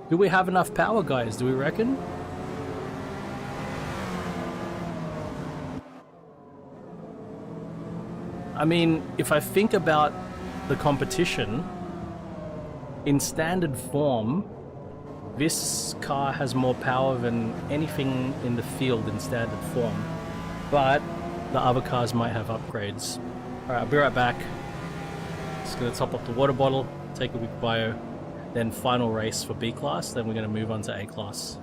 Do we have enough power, guys? Do we reckon? I mean, if I think about the competition, in standard form, this car has more power than anything in the field in standard form. But the other cars might have upgrades. Alright, I'll be right back. Just gonna top up the water bottle, take a quick bio. Then final race for B class, then we're going to move on to A class.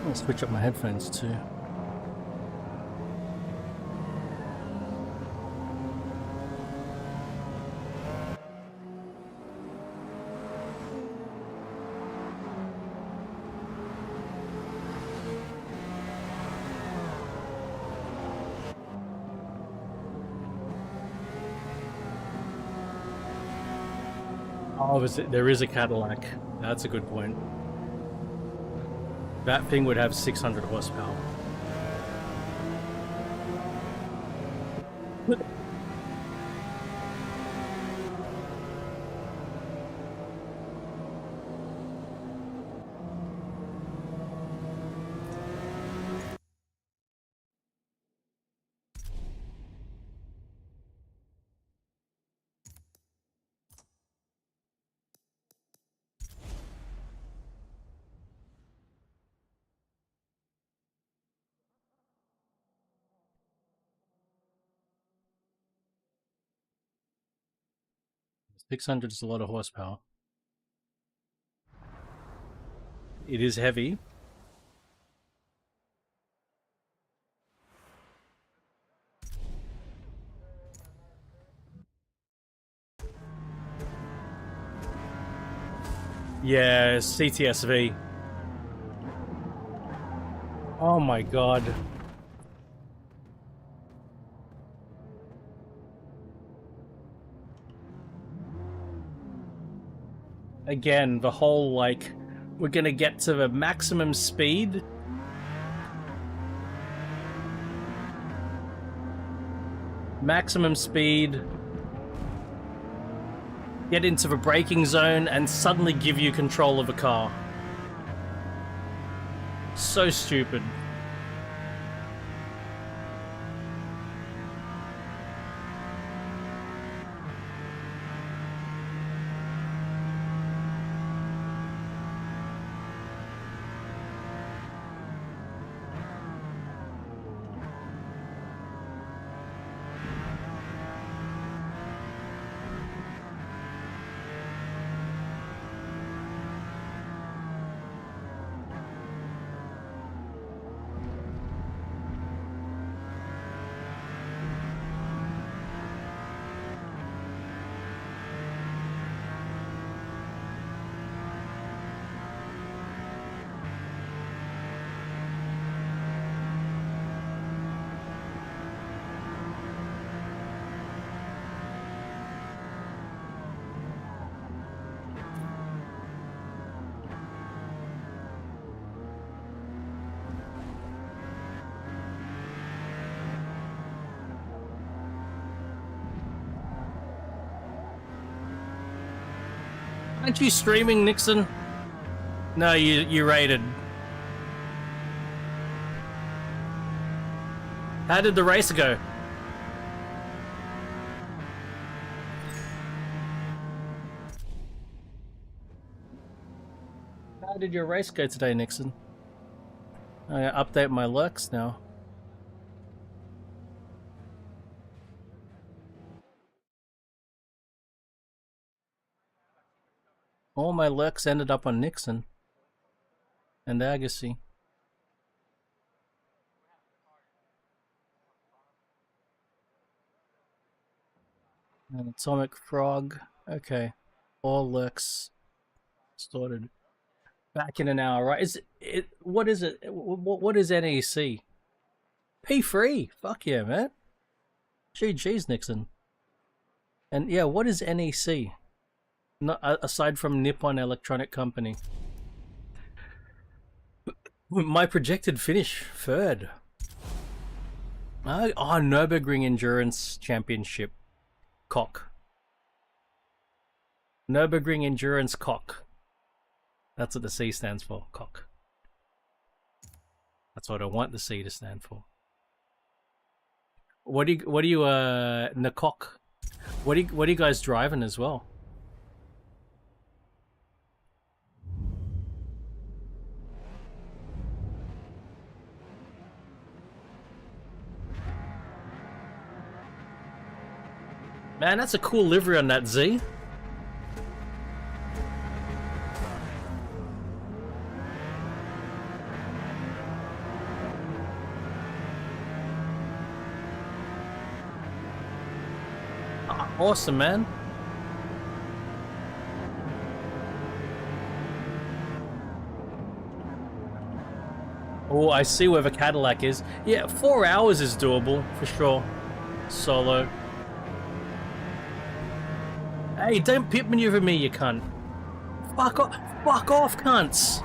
I'll switch up my headphones too. Oh, there is a Cadillac. That's a good point. That thing would have 600 horsepower. $600 is a lot of horsepower. It is heavy. Yeah, CTSV. Oh my god. Again, the whole, like, we're gonna get to the maximum speed. Maximum speed. Get into the braking zone and suddenly give you control of a car. So stupid. Aren't you streaming, Nixon? No, you rated. How did the race go? How did your race go today, Nixon? I gotta update my lurks now. All my lurks ended up on Nixon and Agassi. And Atomic Frog. Okay. All lurks sorted. Back in an hour, right? Is it? What is it? What is NEC? P3. Fuck yeah, man. GG's, Nixon. And yeah, what is NEC? Not aside from Nippon Electronic Company. My projected finish, third. Oh, Nürburgring Endurance Championship. Cock. Nürburgring Endurance Cock. That's what the C stands for. Cock. That's what I want the C to stand for. What do you Nakok? What are you guys driving as well? Man, that's a cool livery on that Z. Awesome, man. Oh, I see where the Cadillac is. Yeah, 4 hours is doable, for sure. Solo. Hey, don't pit maneuver me, you cunt. Fuck off, cunts.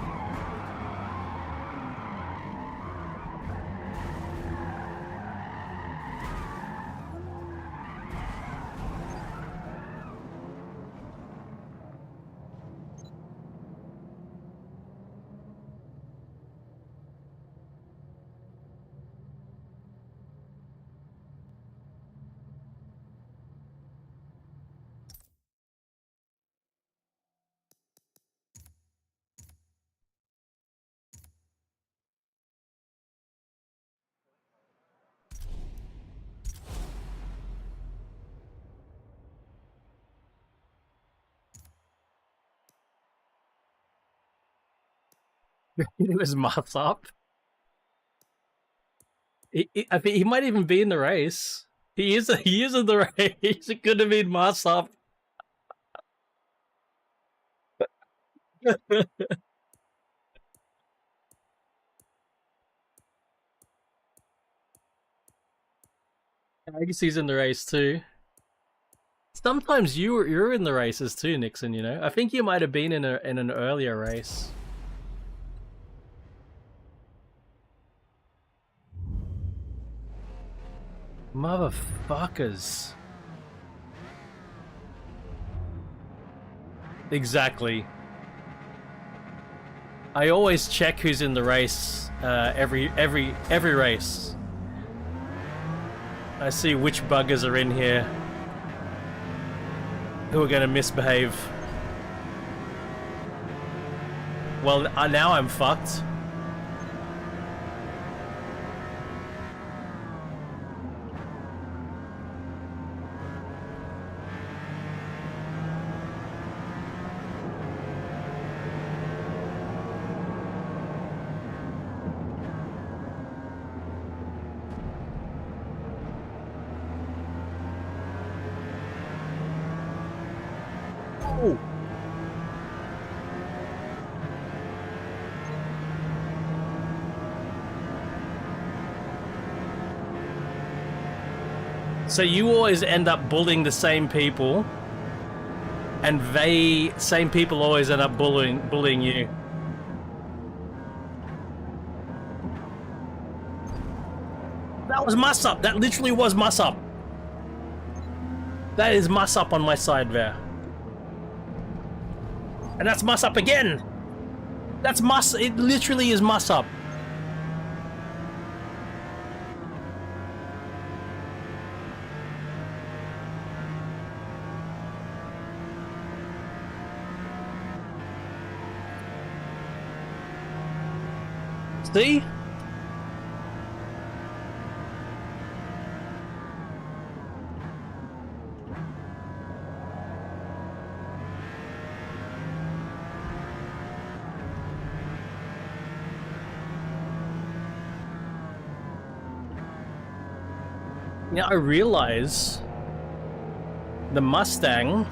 It was moths up. I think he might even be in the race. He is in the race. It could have been moths up. I guess he's in the race too. Sometimes you're in the races too, Nixon. You know, I think you might have been in an earlier race. Motherfuckers. Exactly. I always check who's in the race. Every race. I see which buggers are in here who are going to misbehave. Well, now I'm fucked. Oh. So you always end up bullying the same people, and same people always end up bullying you. That was muss up. That literally was muss up. That is muss up on my side there. And that's muss up again. That's muss. It literally is muss up. See? Now I realize the Mustang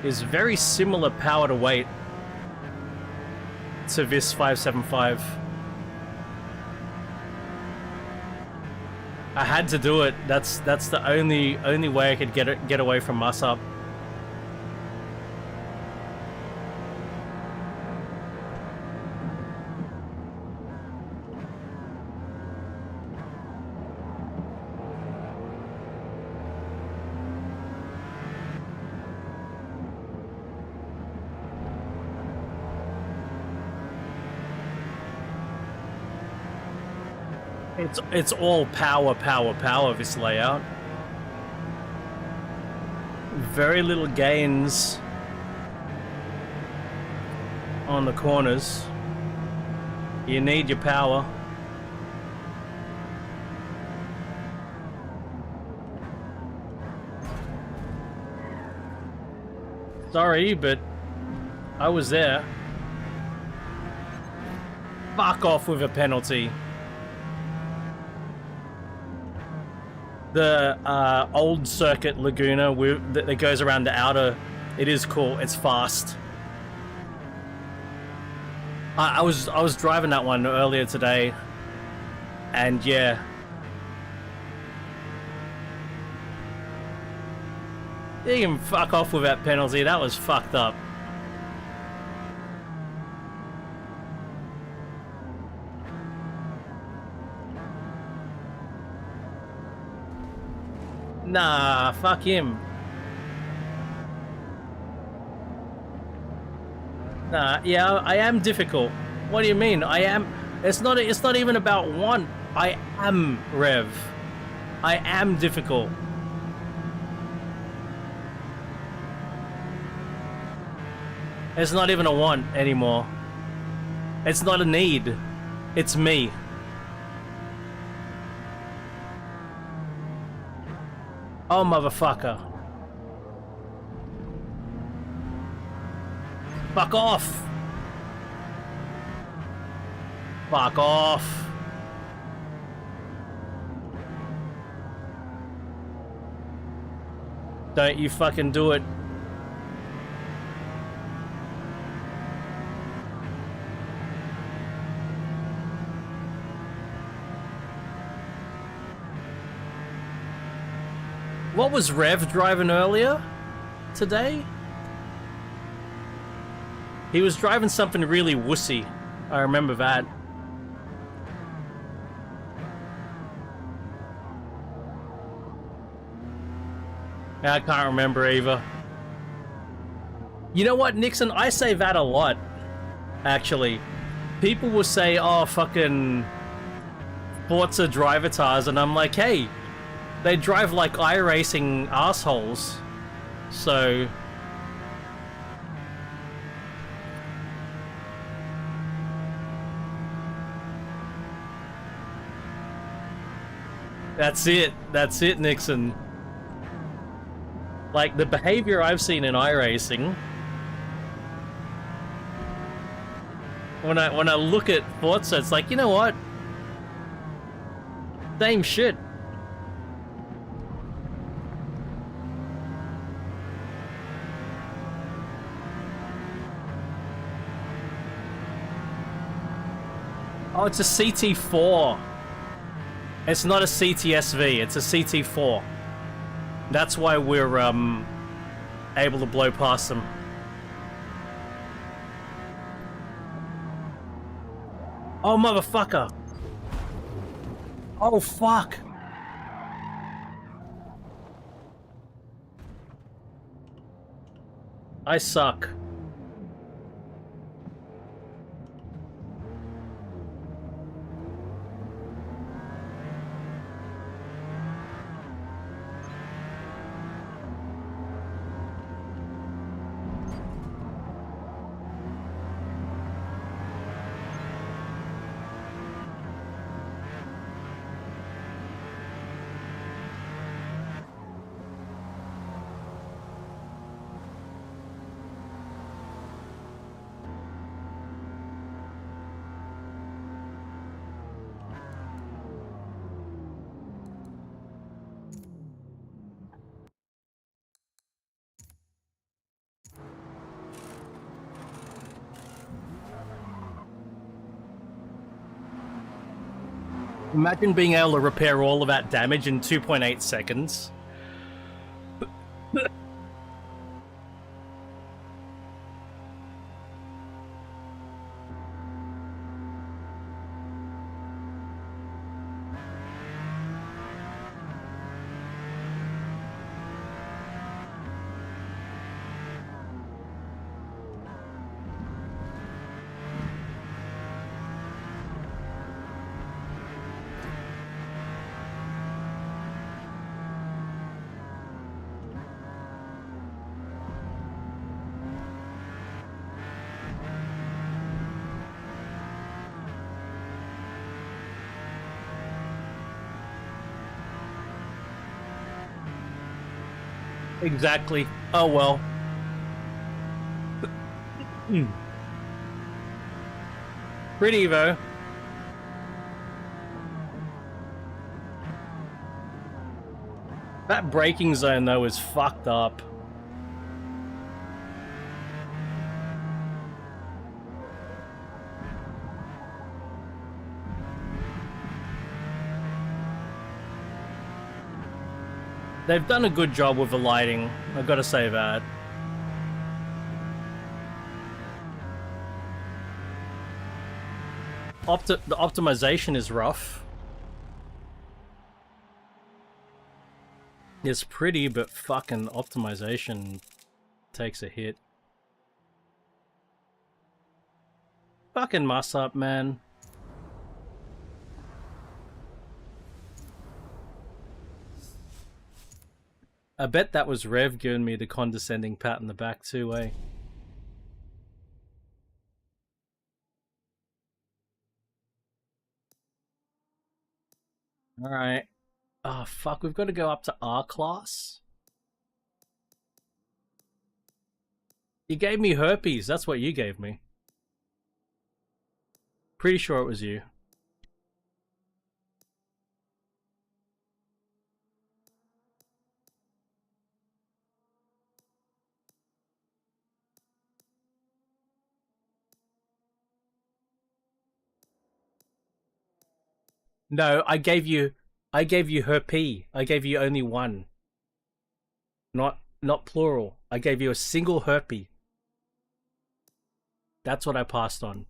is very similar power to weight to this 575. I had to do it. That's the only way I could get away from muss up. It's all power, this layout. Very little gains on the corners. You need your power. Sorry, but I was there. Fuck off with a penalty. The old circuit Laguna that goes around the outer, it is cool. It's fast. I was driving that one earlier today, and yeah. You can fuck off with that penalty. That was fucked up. Nah, fuck him. Nah, yeah, I am difficult. What do you mean? I am. It's not even about want. I am Rev. I am difficult. It's not even a want anymore. It's not a need. It's me. Oh, motherfucker. Fuck off. Fuck off. Don't you fucking do it. What was Rev driving earlier today? He was driving something really wussy. I remember that. I can't remember either. You know what, Nixon? I say that a lot, actually. People will say, oh, fucking Forza drivatars, and I'm like, hey, they drive like iRacing assholes. So... That's it, Nixon. Like, the behavior I've seen in iRacing, when I look at Forza, it's like, you know what? Same shit. Oh, it's a CT4. It's not a CTSV, it's a CT4. That's why we're able to blow past them. Oh, motherfucker. Oh, fuck. I suck. Imagine being able to repair all of that damage in 2.8 seconds. Exactly. Oh well. Pretty though. That braking zone though is fucked up. They've done a good job with the lighting, I've got to say that. The optimization is rough. It's pretty, but fucking optimization takes a hit. Fucking muss up, man. I bet that was Rev giving me the condescending pat in the back too, eh? Alright. Oh, fuck, we've got to go up to R class? You gave me herpes, that's what you gave me. Pretty sure it was you. No, I gave you herpes. I gave you only one. Not plural. I gave you a single herpes. That's what I passed on.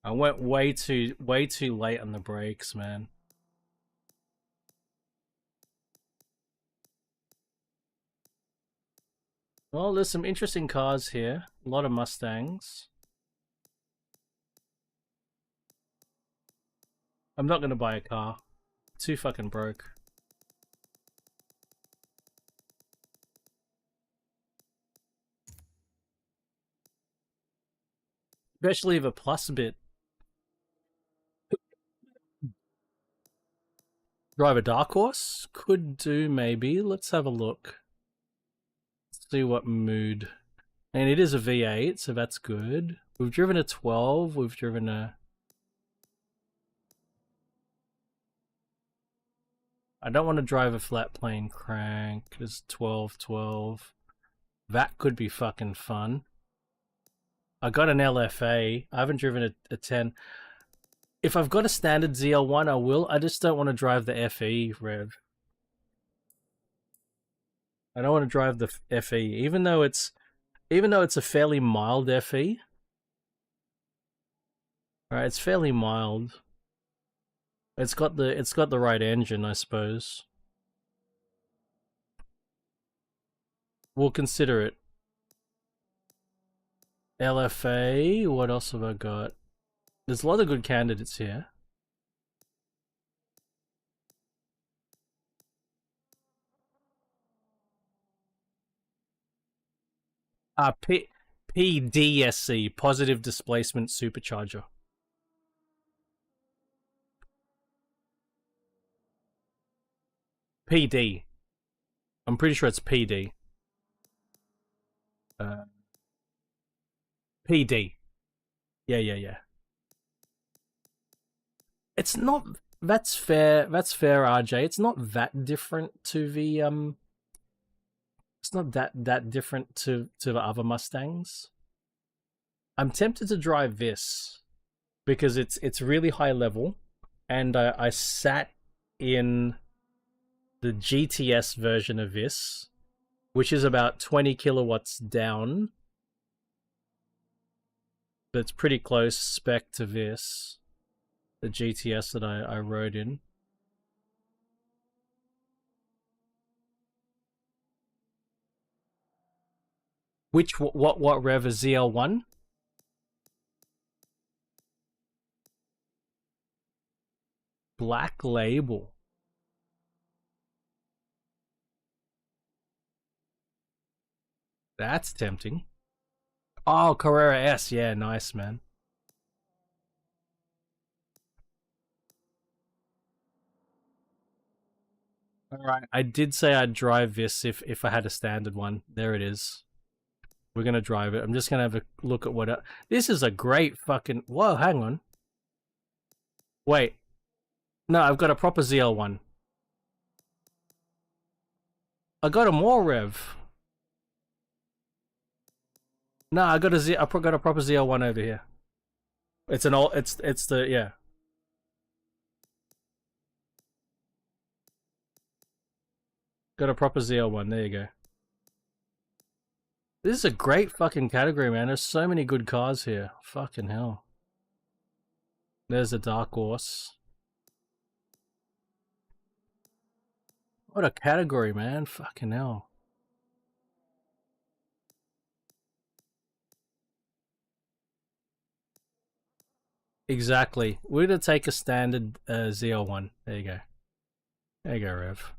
I went way too late on the brakes, man. Well, there's some interesting cars here. A lot of Mustangs. I'm not gonna buy a car. Too fucking broke. Especially the plus bit. Drive a dark horse? Could do, maybe. Let's have a look. Let's see what mood. And it is a V8, so that's good. We've driven a 12, we've driven a... I don't want to drive a flat plane crank. It's 12. That could be fucking fun. I got an LFA. I haven't driven a 10. If I've got a standard ZL1, I will. I just don't want to drive the FE, Rev. I don't want to drive the FE, even though it's a fairly mild FE. Alright, it's fairly mild. It's got the right engine, I suppose. We'll consider it. LFA, what else have I got? There's a lot of good candidates here. PDSC, positive displacement supercharger. PD. I'm pretty sure it's PD. PD. Yeah. It's not... That's fair, RJ. It's not that different to the, It's not that different to the other Mustangs. I'm tempted to drive this because it's really high level, and I sat in the GTS version of this, which is about 20 kilowatts down. But it's pretty close spec to this, the GTS that I rode in. Which, what rev is ZL1? Black Label. That's tempting. Oh, Carrera S. Yeah, nice, man. Alright, I did say I'd drive this if I had a standard one. There it is. We're gonna drive it. I'm just gonna have a look at what... This is a great fucking... Whoa, hang on. Wait. No, I've got a proper ZL1. I got a more rev. No, I got I got a proper ZL1 over here. It's an old. It's the yeah. Got a proper ZL1. There you go. This is a great fucking category, man. There's so many good cars here. Fucking hell. There's a Dark Horse. What a category, man. Fucking hell. Exactly. We're gonna take a standard ZL1. There you go. There you go, Rev.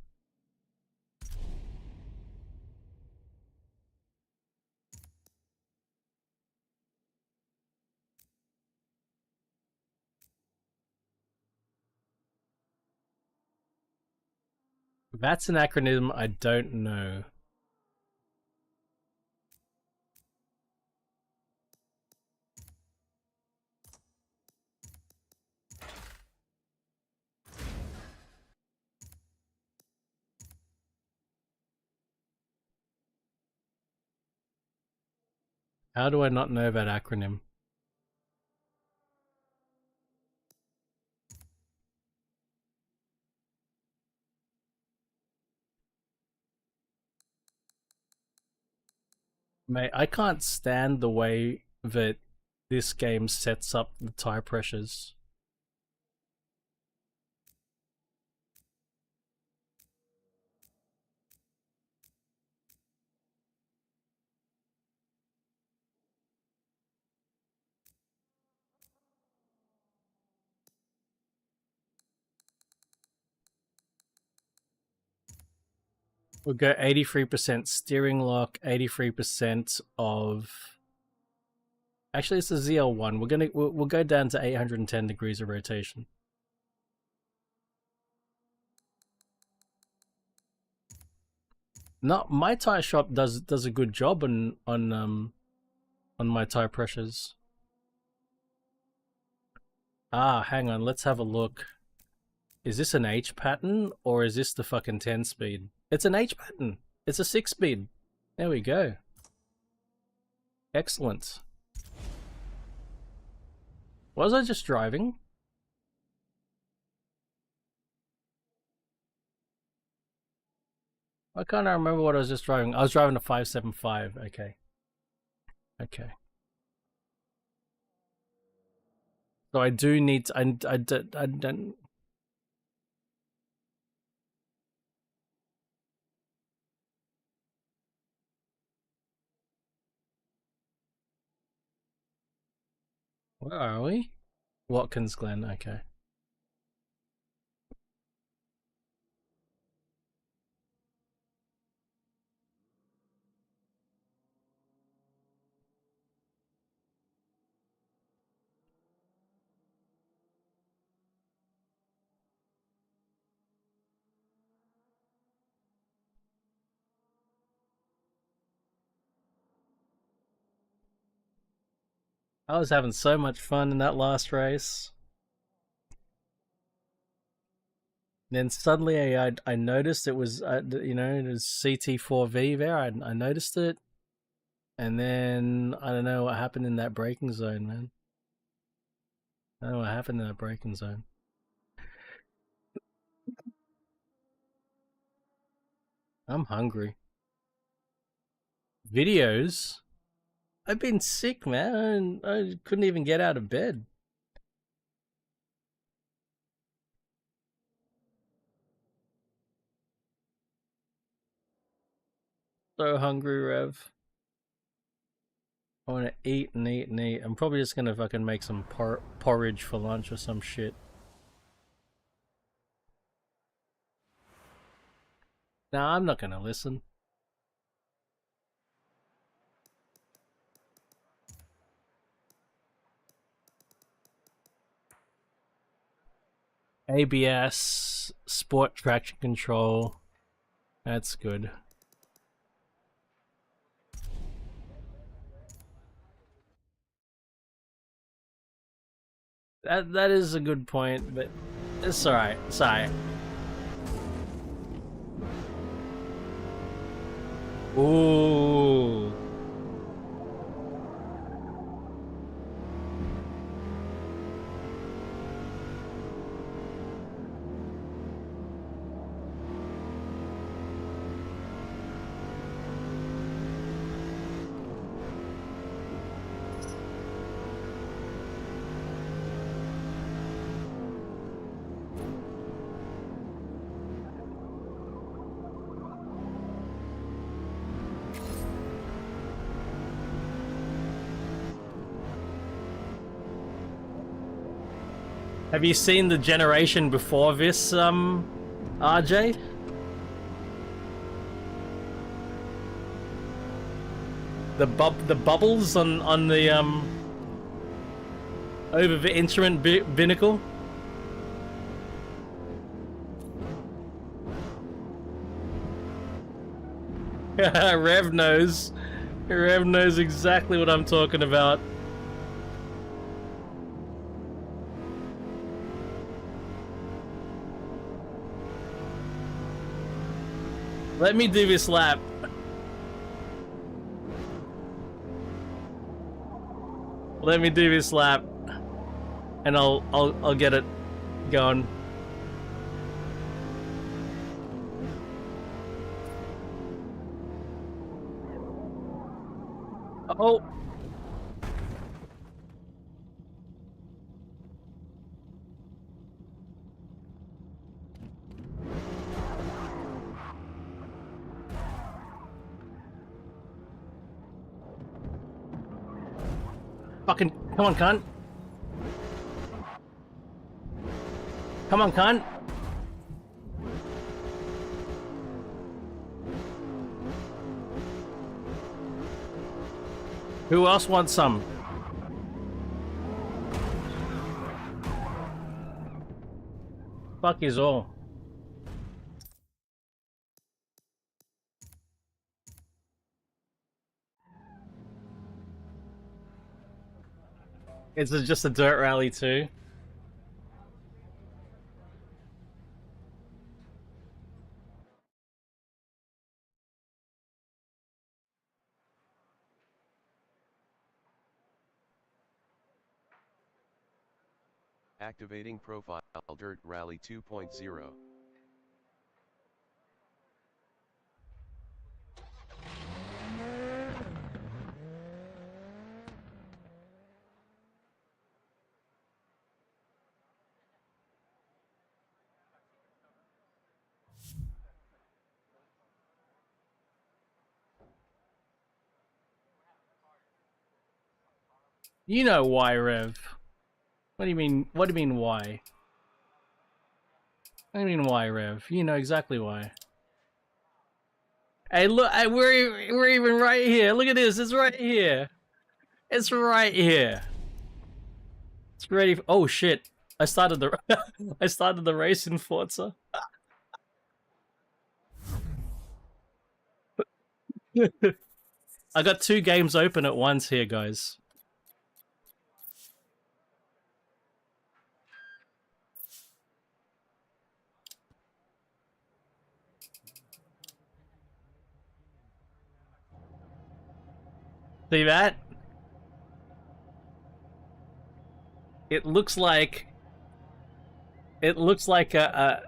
That's an acronym I don't know. How do I not know that acronym? Mate, I can't stand the way that this game sets up the tire pressures. We'll go 83% steering lock, 83% of... Actually, it's a ZL1. We'll go down to 810 degrees of rotation. No, my tire shop does a good job on my tire pressures. Ah, hang on, let's have a look. Is this an H pattern or is this the fucking 10 speed? It's an H pattern. It's a 6 speed. There we go. Excellent. Was I just driving? I can't remember what I was just driving. I was driving a 575. Okay. Okay. So I do need to, I don't... Where are we? Watkins Glen, okay. I was having so much fun in that last race. Then suddenly I noticed it was, you know, it was CT4V there. I noticed it. And then I don't know what happened in that braking zone, man. I don't know what happened in that braking zone. I'm hungry. Videos? I've been sick, man. I couldn't even get out of bed. So hungry, Rev. I want to eat and eat and eat. I'm probably just gonna fucking make some porridge for lunch or some shit. Nah, I'm not gonna listen. ABS, sport traction control. That's good. That is a good point, but it's alright. It's alright. Ooh. Have you seen the generation before this, RJ? The bubbles on the over the instrument binnacle. Rev knows. Rev knows exactly what I'm talking about. Let me do this lap. Let me do this lap, and I'll get it going. Oh. Fucking, come on, cunt. Come on, cunt. Who else wants some? Fuck is all. It's just a dirt rally too. Activating profile Dirt Rally 2.0. You know why, Rev? What do you mean? What do you mean why? What do you mean why, Rev? You know exactly why. Hey, look! We're even right here. Look at this. It's right here. It's right here. It's ready. Oh shit! I started the I started the race in Forza. I got 2 games open at once here, guys. See that? It looks like a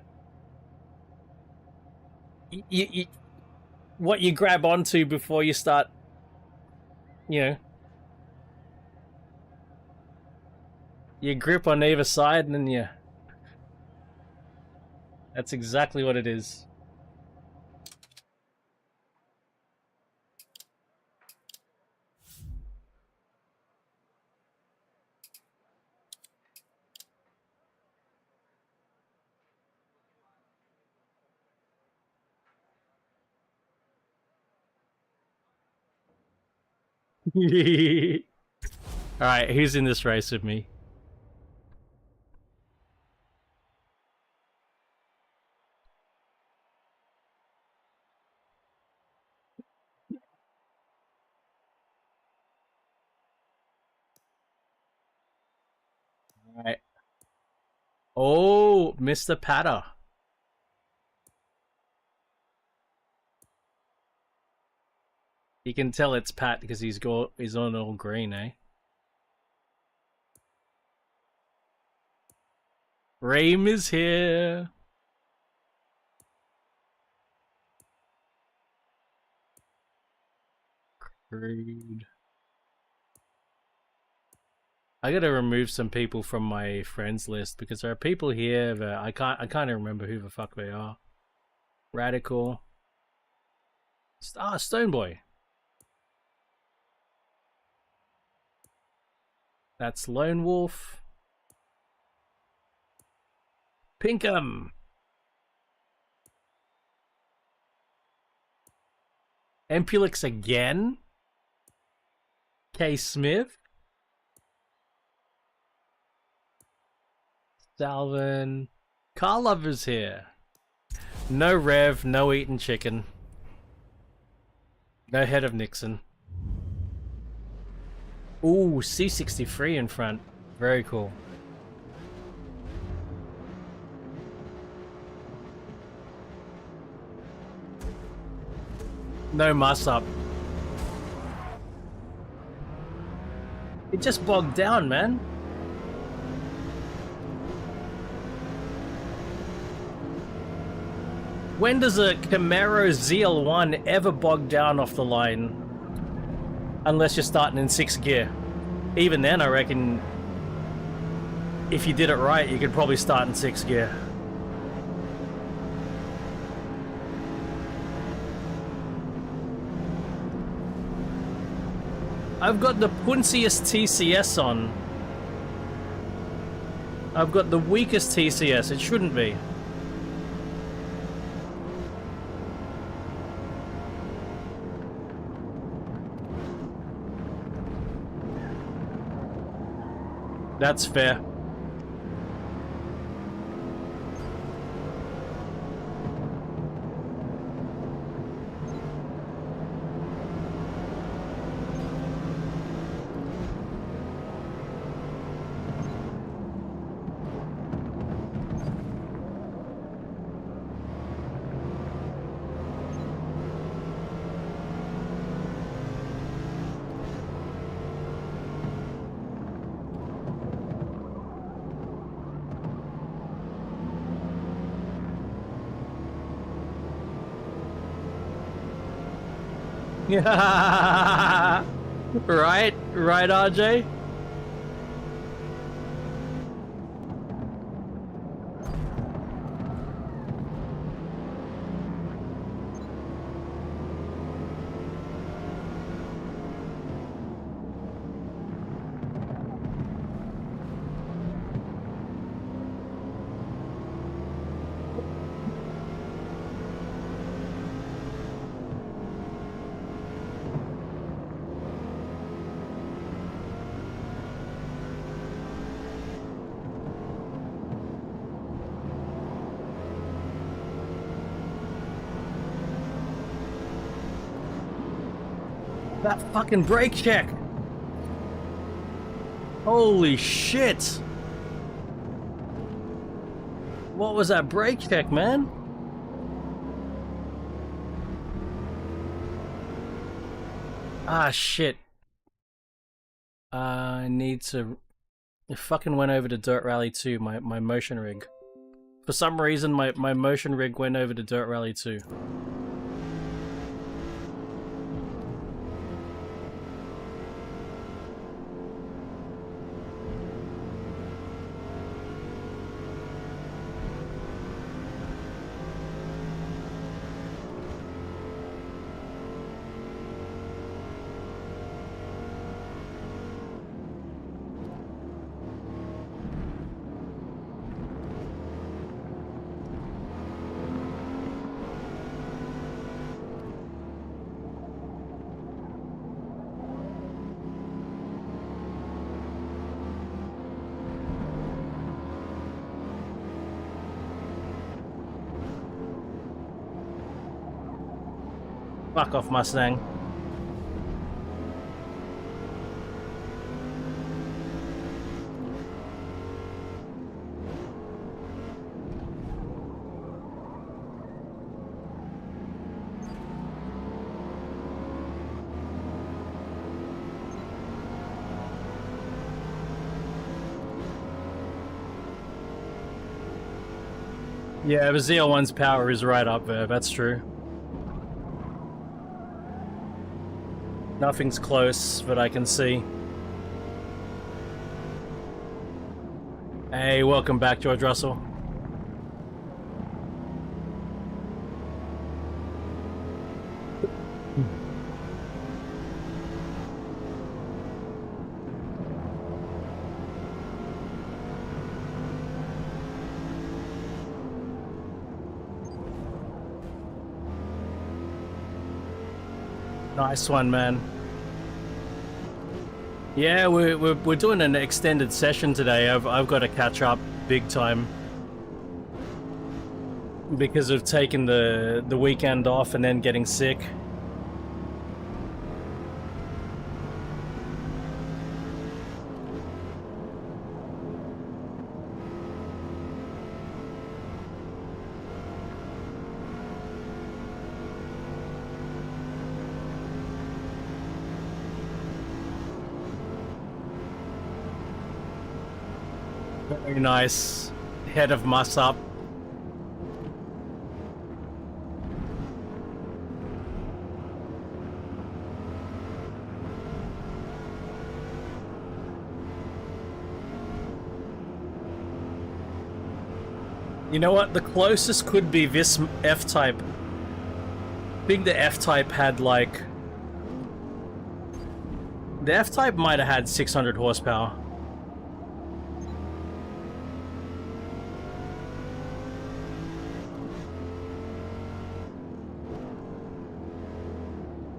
what you grab onto before you start, you know, you grip on either side and then you. That's exactly what it is. Alright, who's in this race with me? Alright. Oh, Mr. Patter. You can tell it's Pat because he's on all green, eh? Rame is here. Rude. I gotta remove some people from my friends list because there are people here that I can't remember who the fuck they are. Radical. Ah, Stoneboy. That's Lone Wolf. Pinkham. Empulix again. K. Smith. Salvin. Car Lover's here. No Rev, no eating chicken. No head of Nixon. Ooh, C63 in front. Very cool. No muss up. It just bogged down, man. When does a Camaro ZL1 ever bog down off the line? Unless you're starting in 6th gear. Even then, I reckon if you did it right, you could probably start in 6th gear. I've got the punsiest TCS on. I've got the weakest TCS. It shouldn't be. That's fair. Right, RJ? That fucking brake check! Holy shit! What was that brake check, man? Ah, shit. I need to... It fucking went over to Dirt Rally 2, my motion rig. For some reason, my motion rig went over to Dirt Rally 2. Fuck off, Mustang. Yeah, the ZL1's power is right up there, that's true. Nothing's close that I can see. Hey, welcome back, George Russell. Nice one, man. Yeah, we're doing an extended session today. I've got to catch up big time because of taking the weekend off and then getting sick. Very nice. Head of muss up. You know what? The closest could be this F-Type. I think the F-Type had like... The F-Type might have had 600 horsepower.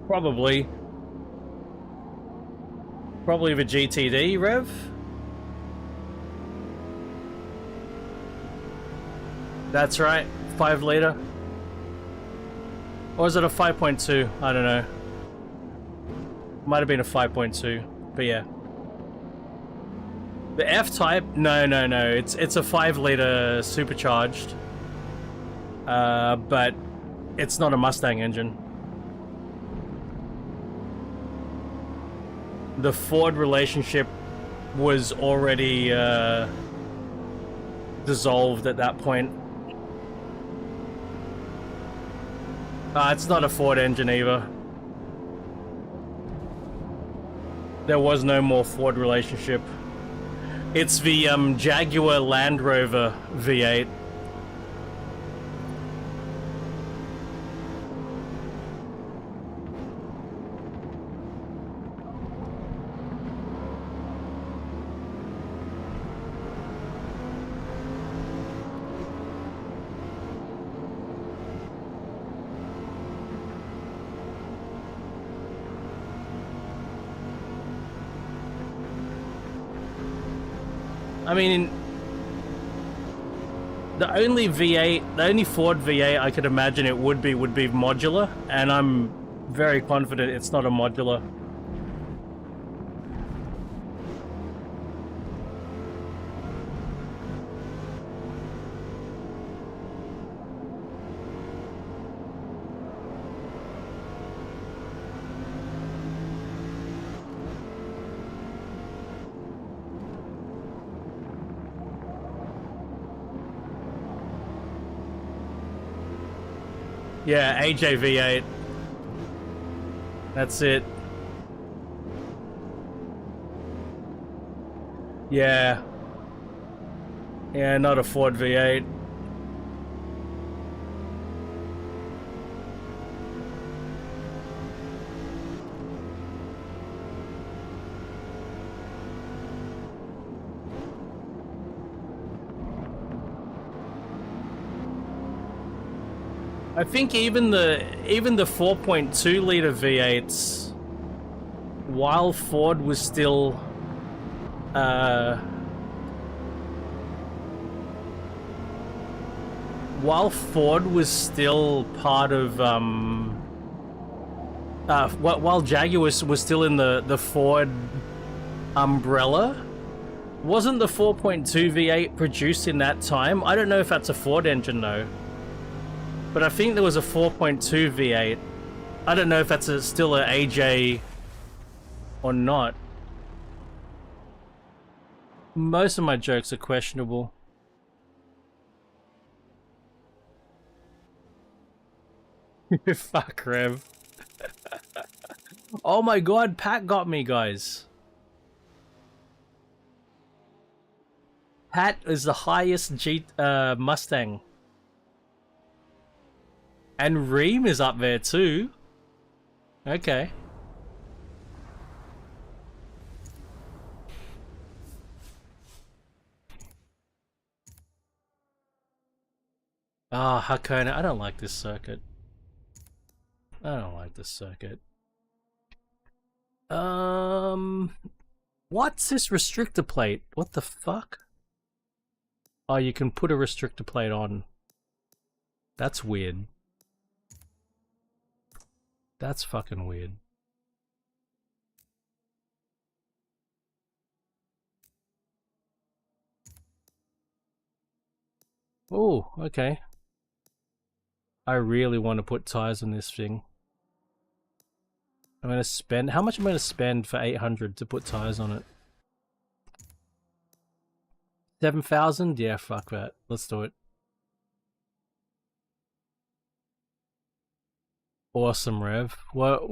Probably the GTD rev. That's right, 5 liter. Or is it a 5.2? I don't know. Might have been a 5.2, but yeah. The F-Type, no. It's a 5 liter supercharged. But it's not a Mustang engine. The Ford relationship was already dissolved at that point. It's not a Ford engine either. There was no more Ford relationship. It's the Jaguar Land Rover V8. I mean, the only Ford V8 I could imagine it would be modular, and I'm very confident it's not a modular. Yeah, AJV8. That's it. Yeah. Yeah, not a Ford V8. I think even the 4.2 liter V8s, while Ford was still part of while Jaguar was still in the Ford umbrella, wasn't the 4.2 V8 produced in that time? I don't know if that's a Ford engine though. But I think there was a 4.2 V8. I don't know if that's still an AJ or not. Most of my jokes are questionable. Fuck, Rev. Oh my god, Pat got me, guys. Pat is the highest Mustang. And Reem is up there too. Okay. Ah, Hakona, I don't like this circuit. I don't like this circuit. What's this restrictor plate? What the fuck? Oh, you can put a restrictor plate on. That's weird. That's fucking weird. Oh, okay. I really want to put tires on this thing. I'm gonna spend. How much am I gonna spend for 800 to put tires on it? 7,000? Yeah, fuck that. Let's do it. Awesome, Rev. What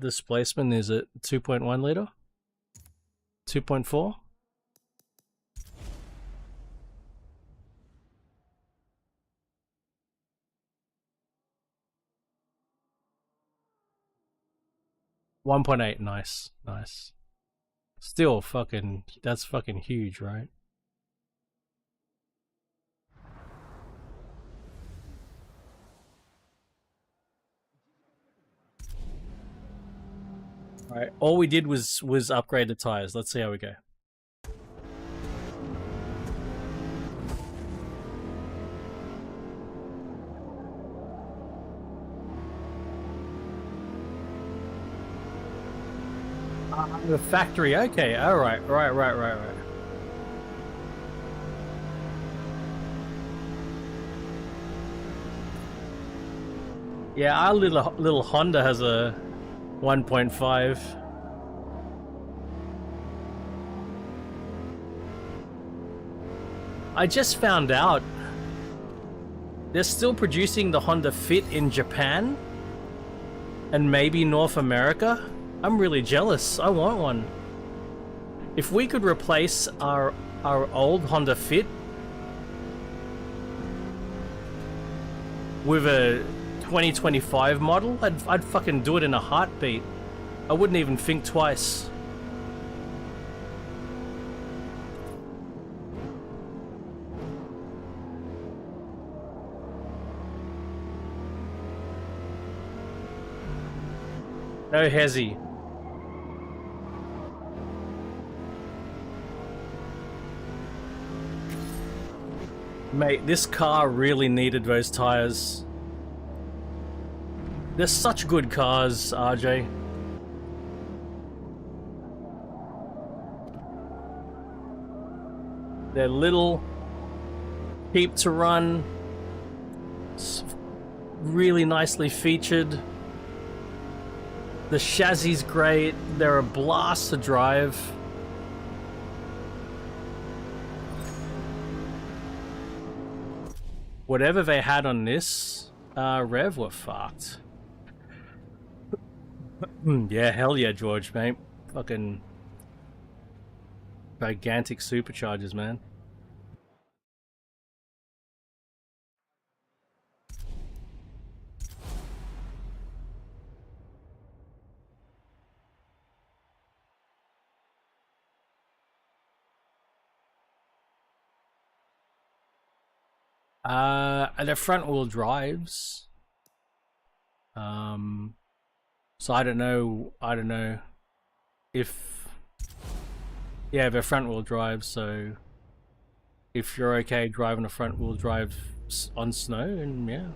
displacement is it? 2.1 liter? 2.4? $1.8. Nice, nice. Still fucking, that's fucking huge, right? Alright, all we did was upgrade the tires. Let's see how we go. The factory, okay, alright, right. Yeah, our little Honda has a 1.5. I just found out they're still producing the Honda Fit in Japan and maybe North America. I'm really jealous. I want one. If we could replace our old Honda Fit with a 2025 model, I'd fucking do it in a heartbeat. I wouldn't even think twice. No hezzy. Mate, this car really needed those tires. They're such good cars, RJ. They're little, cheap to run, really nicely featured. The chassis is great. They're a blast to drive. Whatever they had on this Rev were fucked. Yeah, hell yeah, George, mate. Fucking gigantic superchargers, man. They're front wheel drives. So I don't know if, yeah, they're front wheel drive, so if you're okay driving a front wheel drive on snow, and yeah.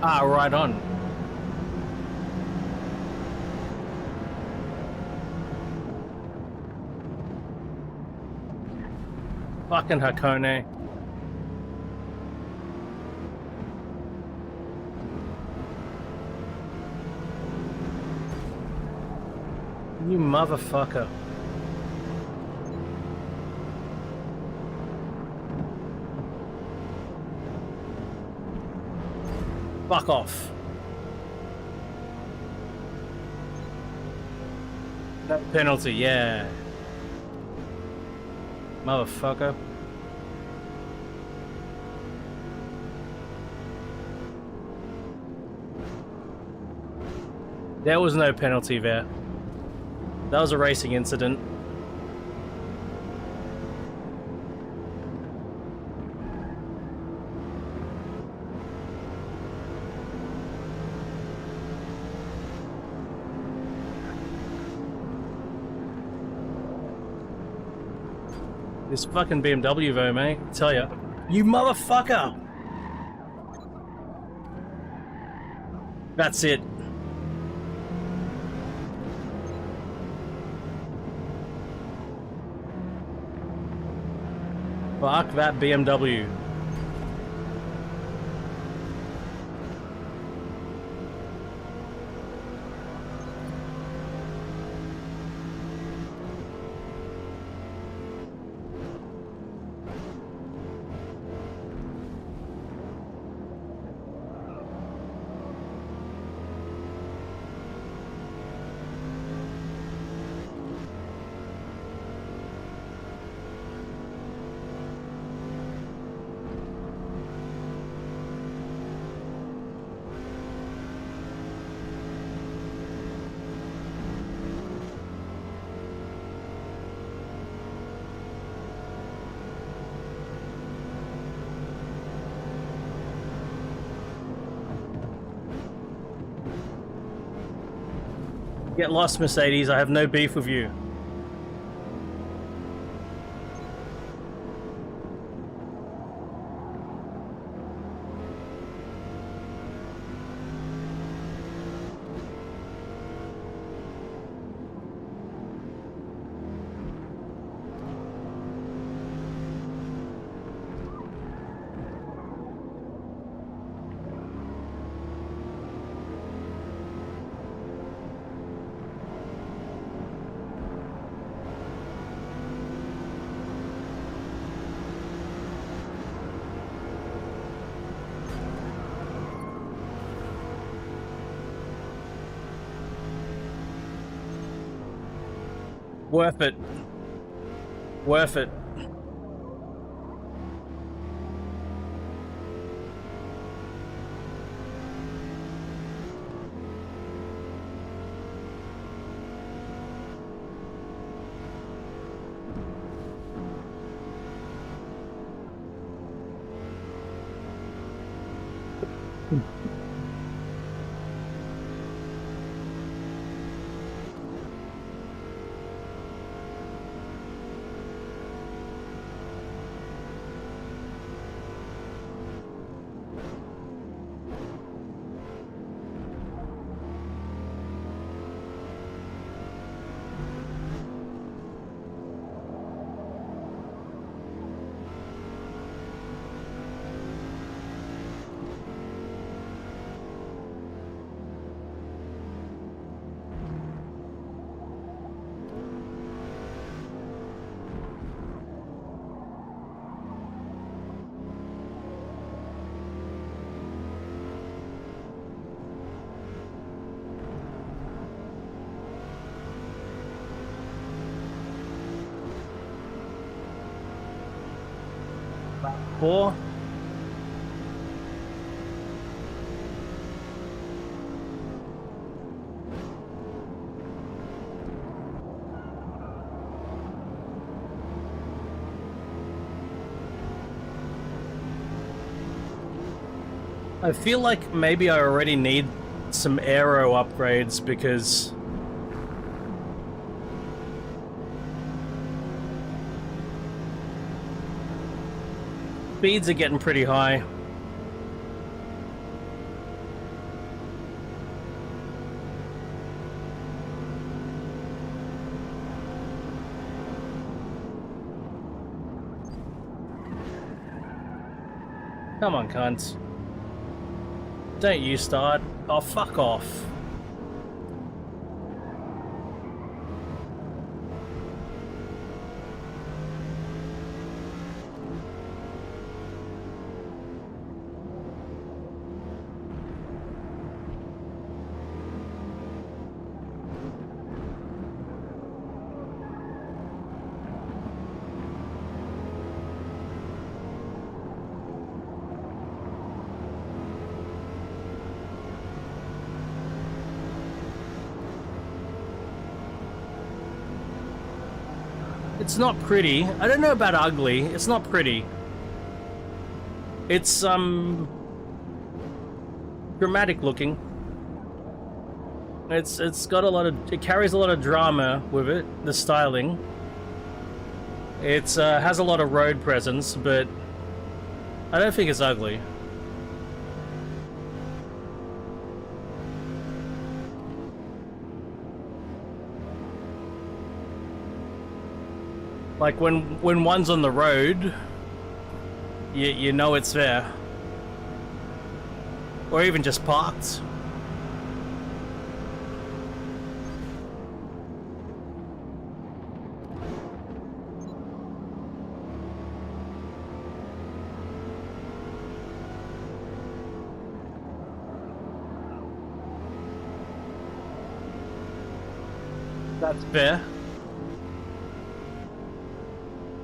Ah, right on. Fucking Hakone. You motherfucker. Fuck off. No penalty, yeah. Motherfucker. There was no penalty there. That was a racing incident. This fucking BMW though, mate, I tell ya. You motherfucker! That's it. Fuck that BMW. Get lost, Mercedes. I have no beef with you. Worth it. Worth it. Four. I feel like maybe I already need some aero upgrades because speeds are getting pretty high. Come on, cunt. Don't you start. Oh, fuck off. It's not pretty. I don't know about ugly. It's not pretty. It's dramatic looking. It's got a lot of, it carries a lot of drama with it, the styling. It's has a lot of road presence, but I don't think it's ugly. Like when one's on the road, you know it's there. Or even just parked. That's fair.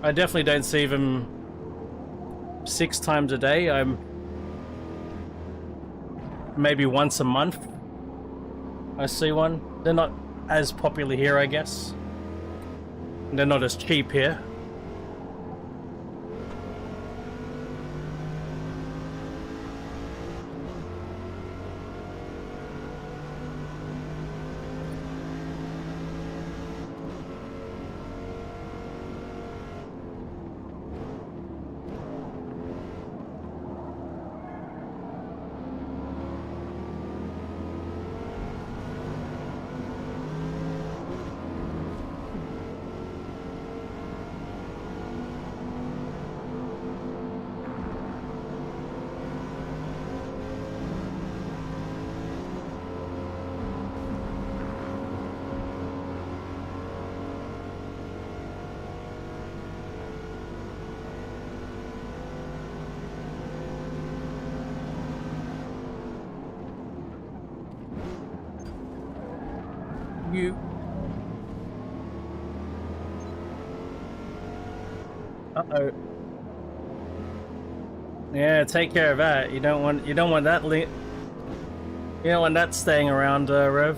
I definitely don't see them 6 times a day. I'm maybe once a month I see one. They're not as popular here, I guess. They're not as cheap here. Uh-oh. Yeah, take care of that. You don't want that you don't want that staying around, Rev.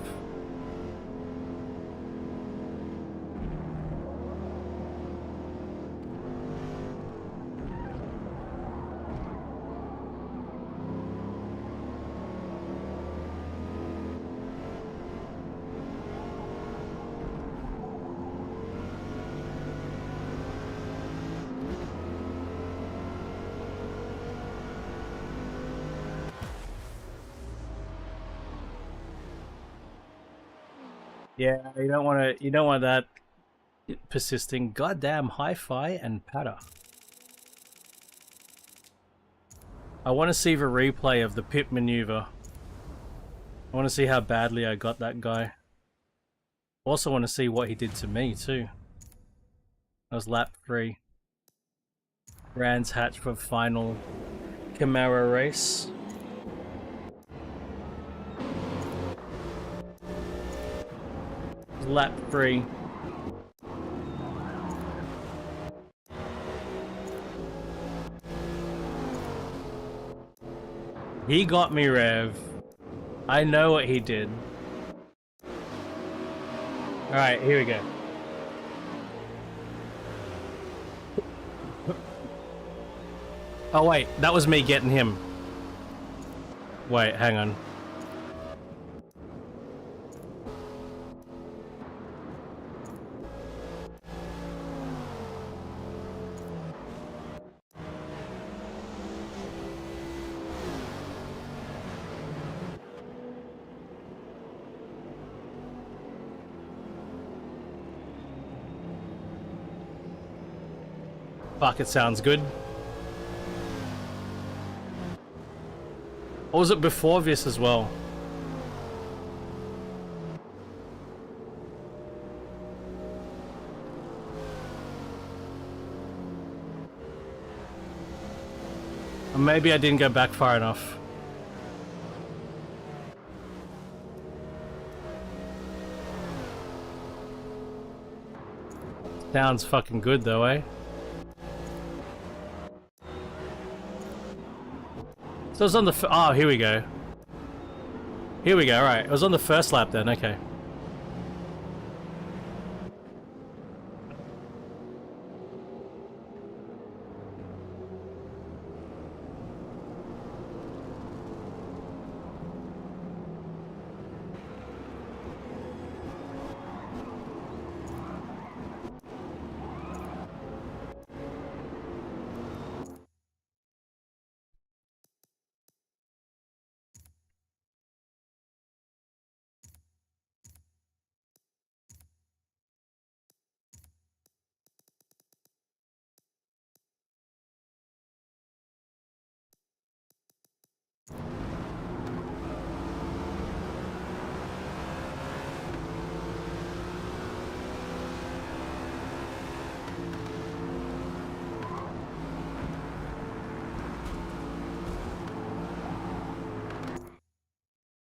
Yeah, you don't want that persisting. Goddamn hi-fi and patter. I want to see the replay of the pit maneuver. I want to see how badly I got that guy. Also want to see what he did to me too. That was lap 3. Brands Hatch for final Camaro race. Lap 3. He got me, Rev. I know what he did. Alright, here we go. Oh wait, that was me getting him. Wait, hang on. Fuck, it sounds good. Or was it before this as well? Or maybe I didn't go back far enough. Sounds fucking good though, eh? So it was on the oh, here we go. Here we go, right. It was on the first lap then, okay.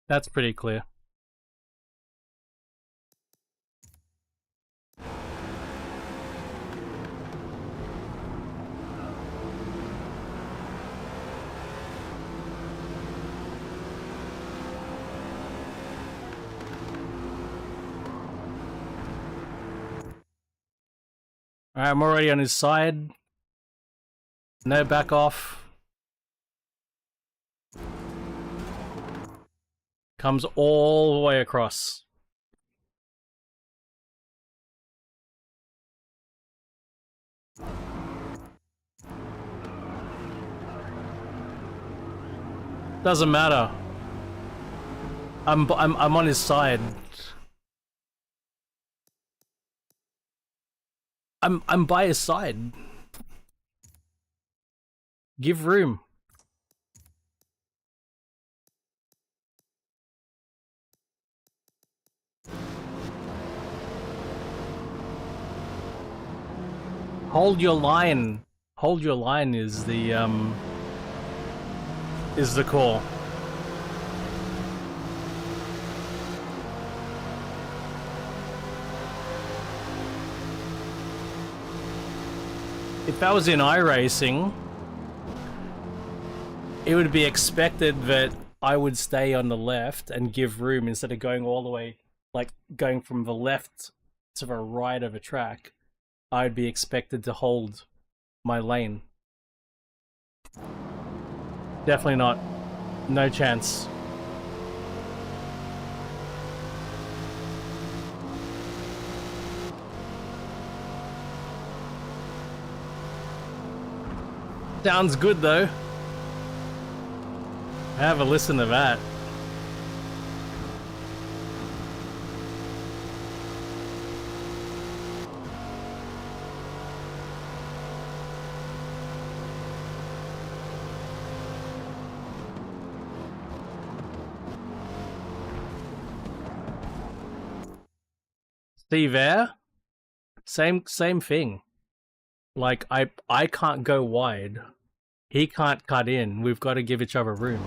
That's pretty clear. Alright, I'm already on his side. No back off. Comes all the way across. Doesn't matter. I'm on his side. I'm by his side. Give room. Hold your line. Hold your line is the call. If I was in iRacing, it would be expected that I would stay on the left and give room instead of going all the way, like going from the left to the right of a track. I'd be expected to hold my lane. Definitely not. No chance. Sounds good though. Have a listen to that. See there? Same thing. Like I can't go wide. He can't cut in. We've got to give each other room.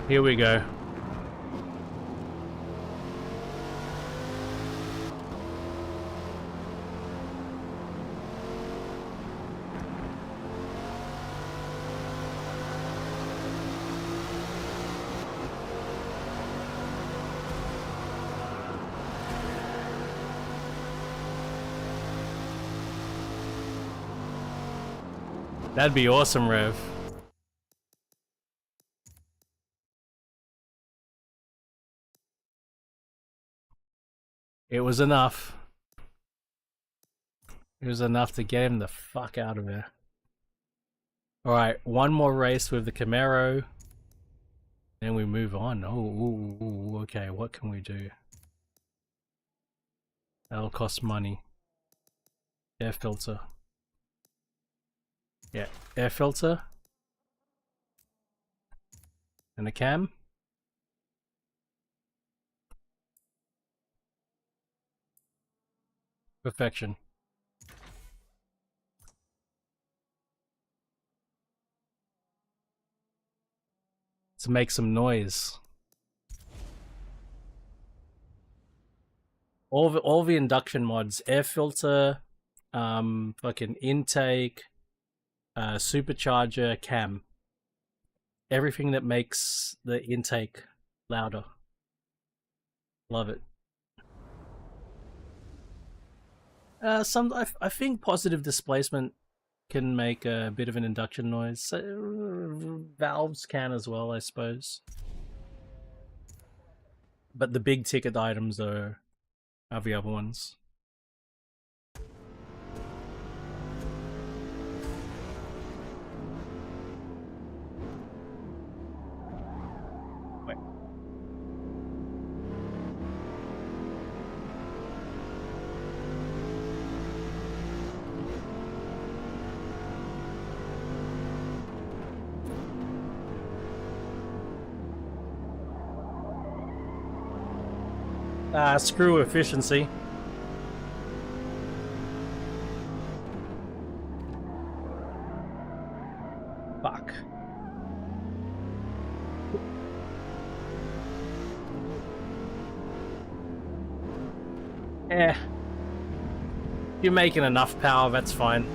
Here we go. That'd be awesome, Rev. It was enough. It was enough to get him the fuck out of there. Alright, one more race with the Camaro. Then we move on. Oh, okay, what can we do? That'll cost money. Air filter. Yeah, air filter. And a cam. Perfection. To make some noise. All the induction mods, air filter, fucking intake, supercharger, cam. Everything that makes the intake louder. Love it. I think positive displacement can make a bit of an induction noise. Valves can as well, I suppose. But the big ticket items are the other ones. Screw efficiency. Fuck. Eh. If you're making enough power, that's fine.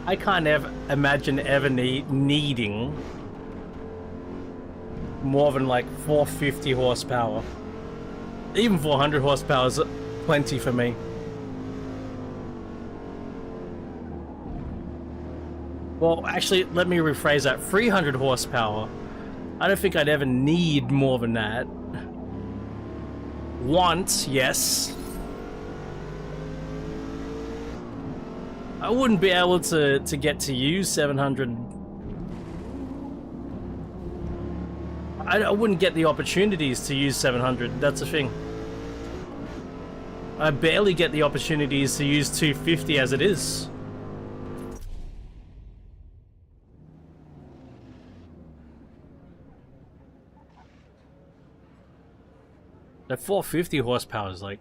I can't ever imagine ever needing more than like 450 horsepower. Even 400 horsepower is plenty for me. Well, actually, let me rephrase that. 300 horsepower. I don't think I'd ever need more than that. Want, yes. I wouldn't be able to get to use 700. I wouldn't get the opportunities to use 700, that's the thing. I barely get the opportunities to use 250 as it is. That 450 horsepower is like...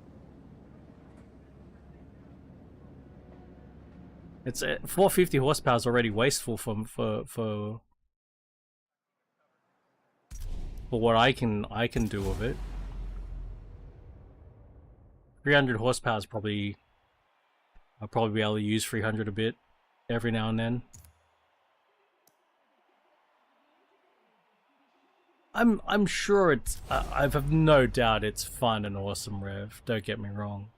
It's 450 horsepower is already wasteful for what I can do with it. 300 horsepower is probably... I'll probably be able to use 300 a bit every now and then. I'm sure it's... I have no doubt it's fun and awesome, Rev. Don't get me wrong,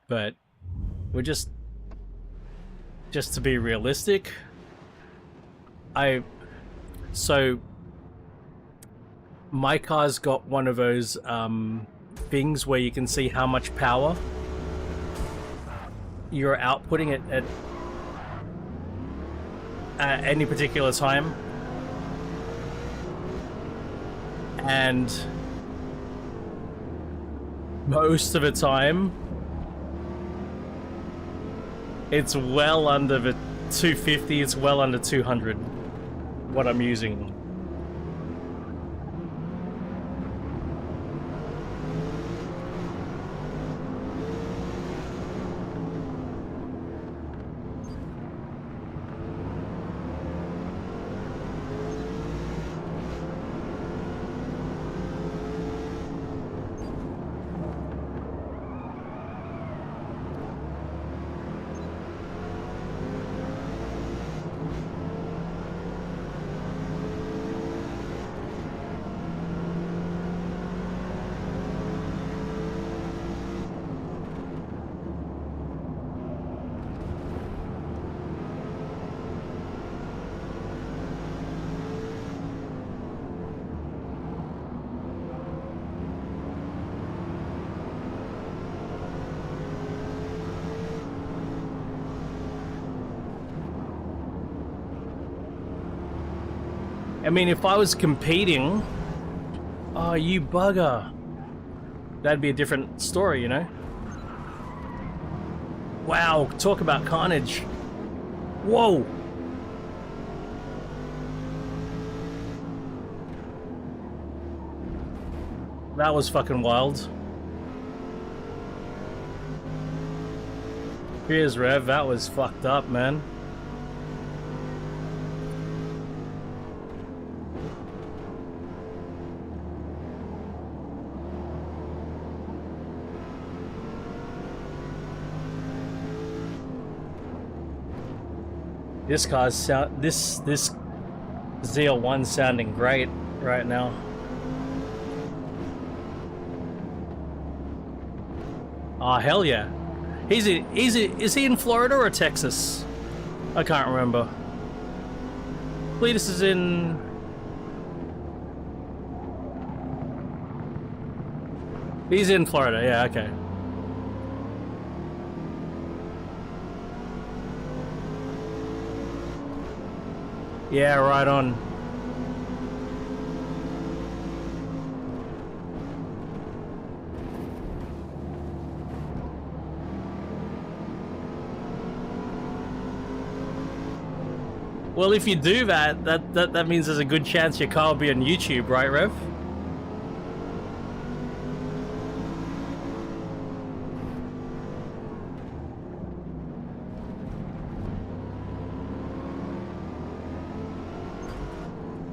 but we're just to be realistic. So my car's got one of those things where you can see how much power you're outputting at any particular time. And most of the time, it's well under the 250, it's well under 200, what I'm using. I mean, if I was competing... Oh, you bugger. That'd be a different story, you know? Wow, talk about carnage. Whoa! That was fucking wild. Cheers, Rev. That was fucked up, man. This car's this ZL1's sounding great right now. Oh hell yeah! Is he in Florida or Texas? I can't remember. Cletus is in... He's in Florida, yeah, okay. Yeah, right on. Well, if you do that, that means there's a good chance your car will be on YouTube, right, Rev?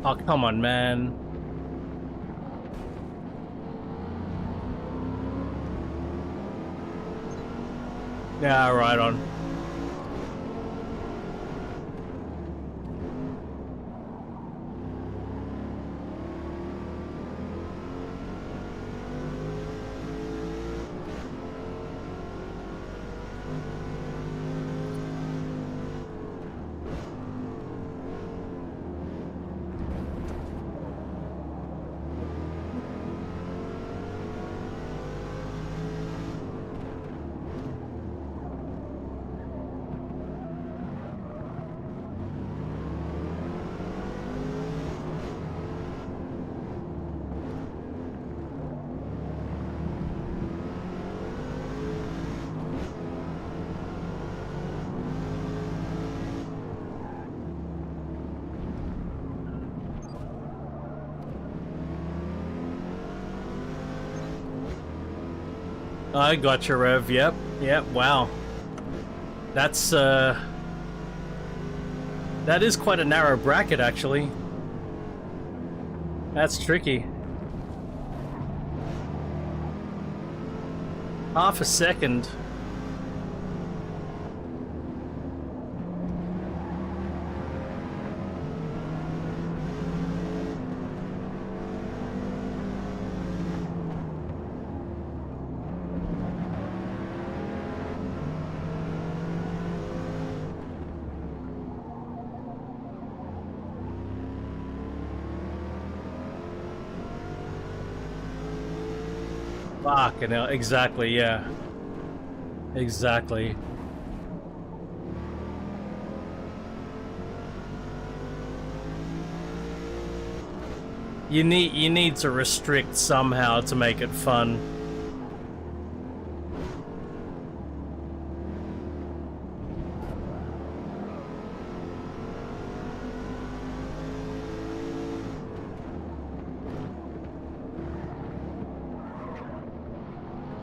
Oh, come on, man. Yeah, right on. I got you, Rev. Yep. Wow. That's that is quite a narrow bracket, actually. That's tricky. Half a second. Fucking hell, exactly, yeah. Exactly. You need to restrict somehow to make it fun.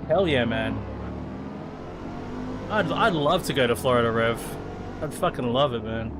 Hell yeah, man. I'd love to go to Florida, Rev. I'd fucking love it, man.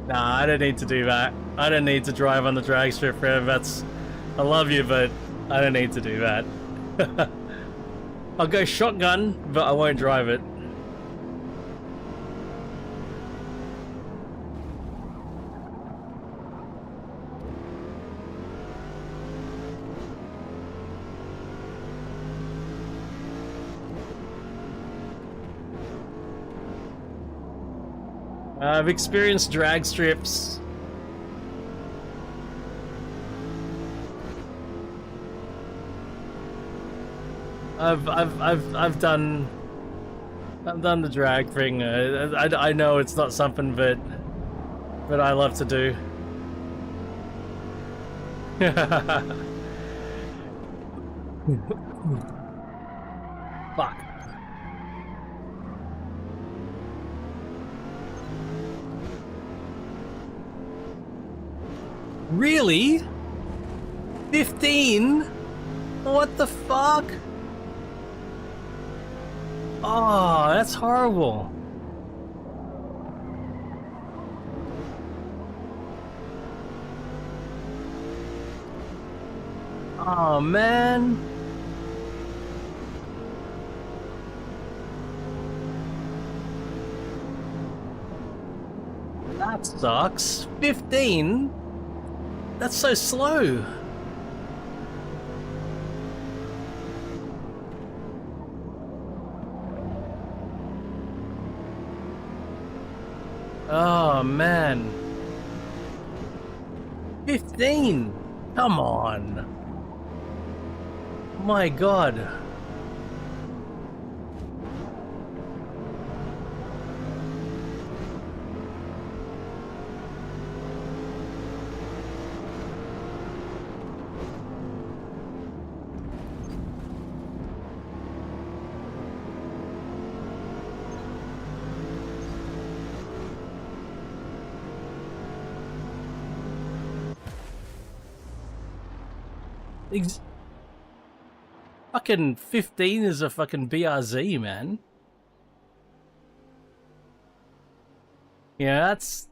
Nah, I don't need to do that. I don't need to drive on the drag strip, Rev. I love you, but I don't need to do that. I'll go shotgun, but I won't drive it. I've experienced drag strips. I've done the drag thing. I know it's not something but I love to do. Fuck. Really? 15? What the fuck? Oh, that's horrible. Oh, man. That sucks. 15? That's so slow. Oh man. 15. Come on. My god. Fucking 15 is a fucking BRZ, man. Yeah, that's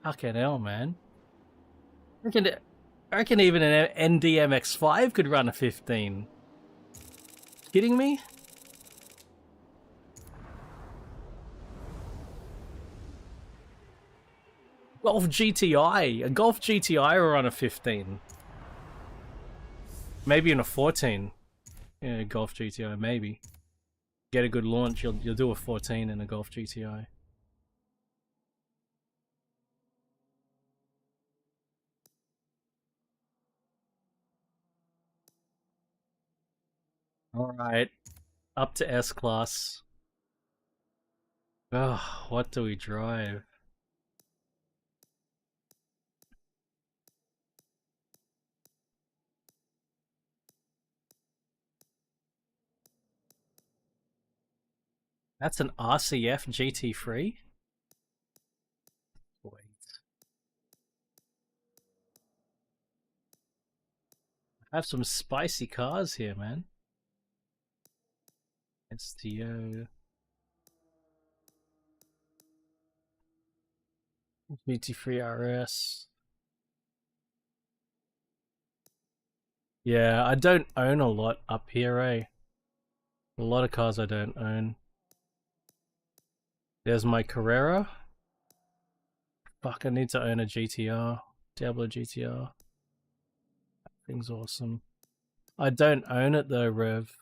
fucking hell, man. I reckon even an NDMX5 could run a 15. Kidding me? Golf GTI. A Golf GTI will run a 15. Maybe in a 14. Yeah, Golf GTI, maybe. Get a good launch, you'll do a 14 in a Golf GTI. Alright. Up to S class. Oh, what do we drive? That's an RCF GT3? Wait. I have some spicy cars here, man. STO. GT3 RS. Yeah, I don't own a lot up here, eh? A lot of cars I don't own. There's my Carrera. Fuck, I need to own a GTR. Diablo GTR. That thing's awesome. I don't own it though, Rev.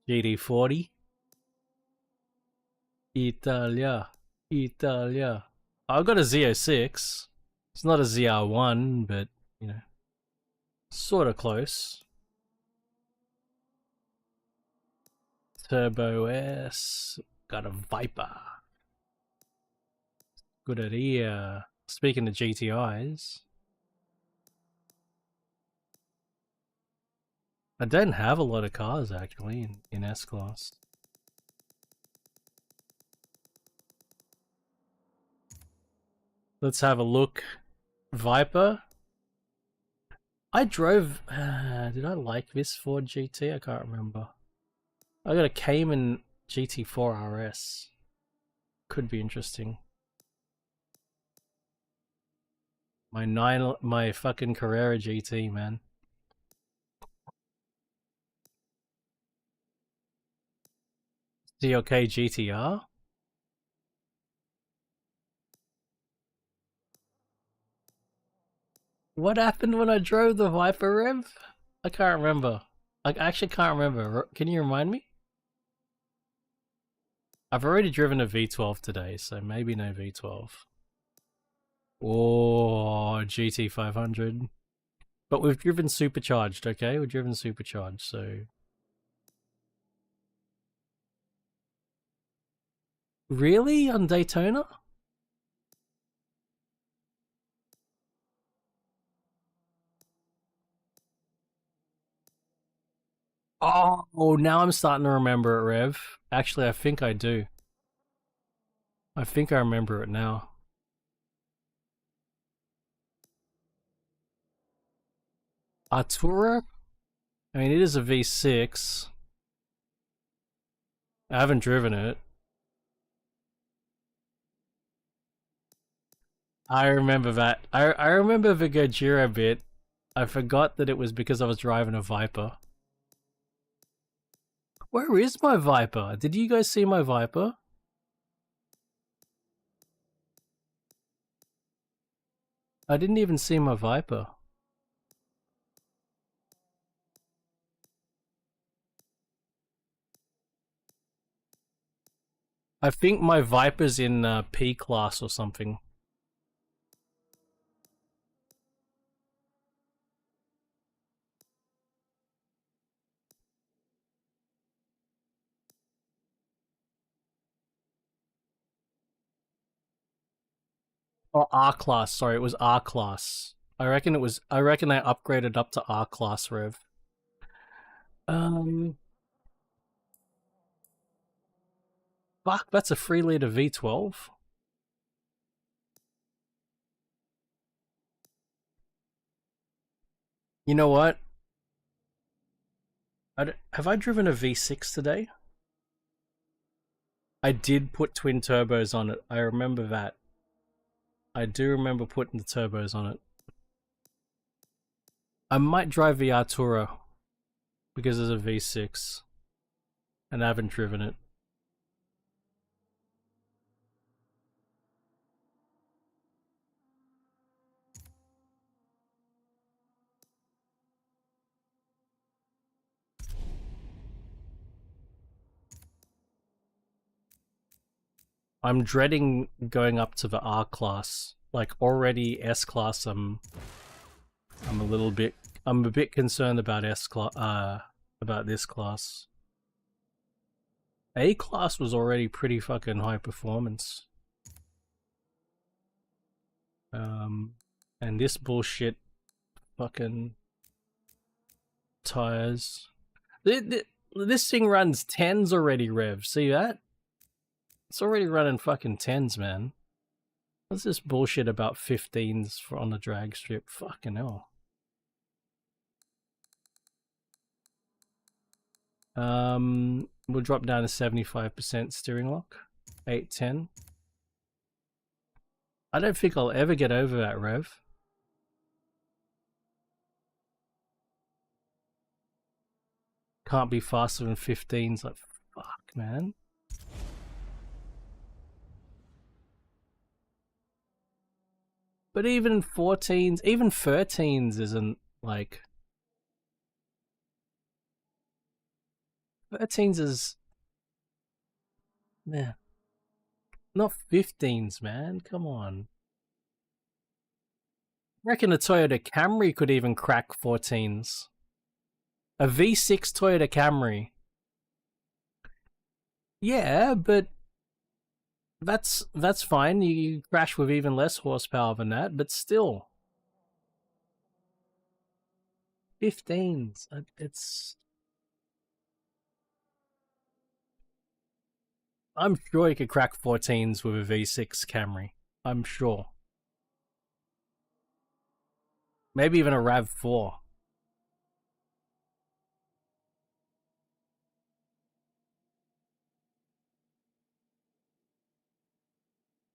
GT40. Italia. Italia. I've got a Z06. It's not a ZR1, but, you know, sort of close. Turbo S. Got a Viper. Good idea. Speaking of GTIs. I don't have a lot of cars, actually, in S-Class. Let's have a look. Viper. I drove... did I like this Ford GT? I can't remember. I got a Cayman GT4 RS. Could be interesting. My fucking Carrera GT, man. CLK GTR? What happened when I drove the Viper, Rev? I can't remember. I actually can't remember. Can you remind me? I've already driven a V12 today, so maybe no V12. Oh, GT500. But we've driven supercharged, okay? We've driven supercharged, so... Really? On Daytona? Oh, now I'm starting to remember it, Rev. Actually, I think I do. I think I remember it now. Artura? I mean, it is a V6. I haven't driven it. I remember that. I remember the Gojira bit. I forgot that it was because I was driving a Viper. Where is my Viper? Did you guys see my Viper? I didn't even see my Viper. I think my Viper's in P class or something. Oh, R class. Sorry, it was R class. I reckon I upgraded up to R class rev. Fuck, that's a 3-liter V12. You know what? Have I driven a V6 today? I did put twin turbos on it. I remember that. I do remember putting the turbos on it. I might drive the Artura because there's a V6 and I haven't driven it. I'm dreading going up to the R class. Like already S class, I'm a bit concerned about about this class. A class was already pretty fucking high performance. And this bullshit fucking tires. This thing runs 10s already, Rev. See that? It's already running fucking 10s, man. What's this bullshit about 15s on the drag strip? Fucking hell. We'll drop down to 75% steering lock. 810. I don't think I'll ever get over that, Rev. Can't be faster than 15s. Like, fuck, man. But even 14s, even 13s isn't like... 13s is... Yeah. Not 15s, man. Come on. I reckon a Toyota Camry could even crack 14s. A V6 Toyota Camry. Yeah, but... That's fine. You crash with even less horsepower than that, but still. 15s. It's... I'm sure you could crack 14s with a V6 Camry. I'm sure. Maybe even a RAV4.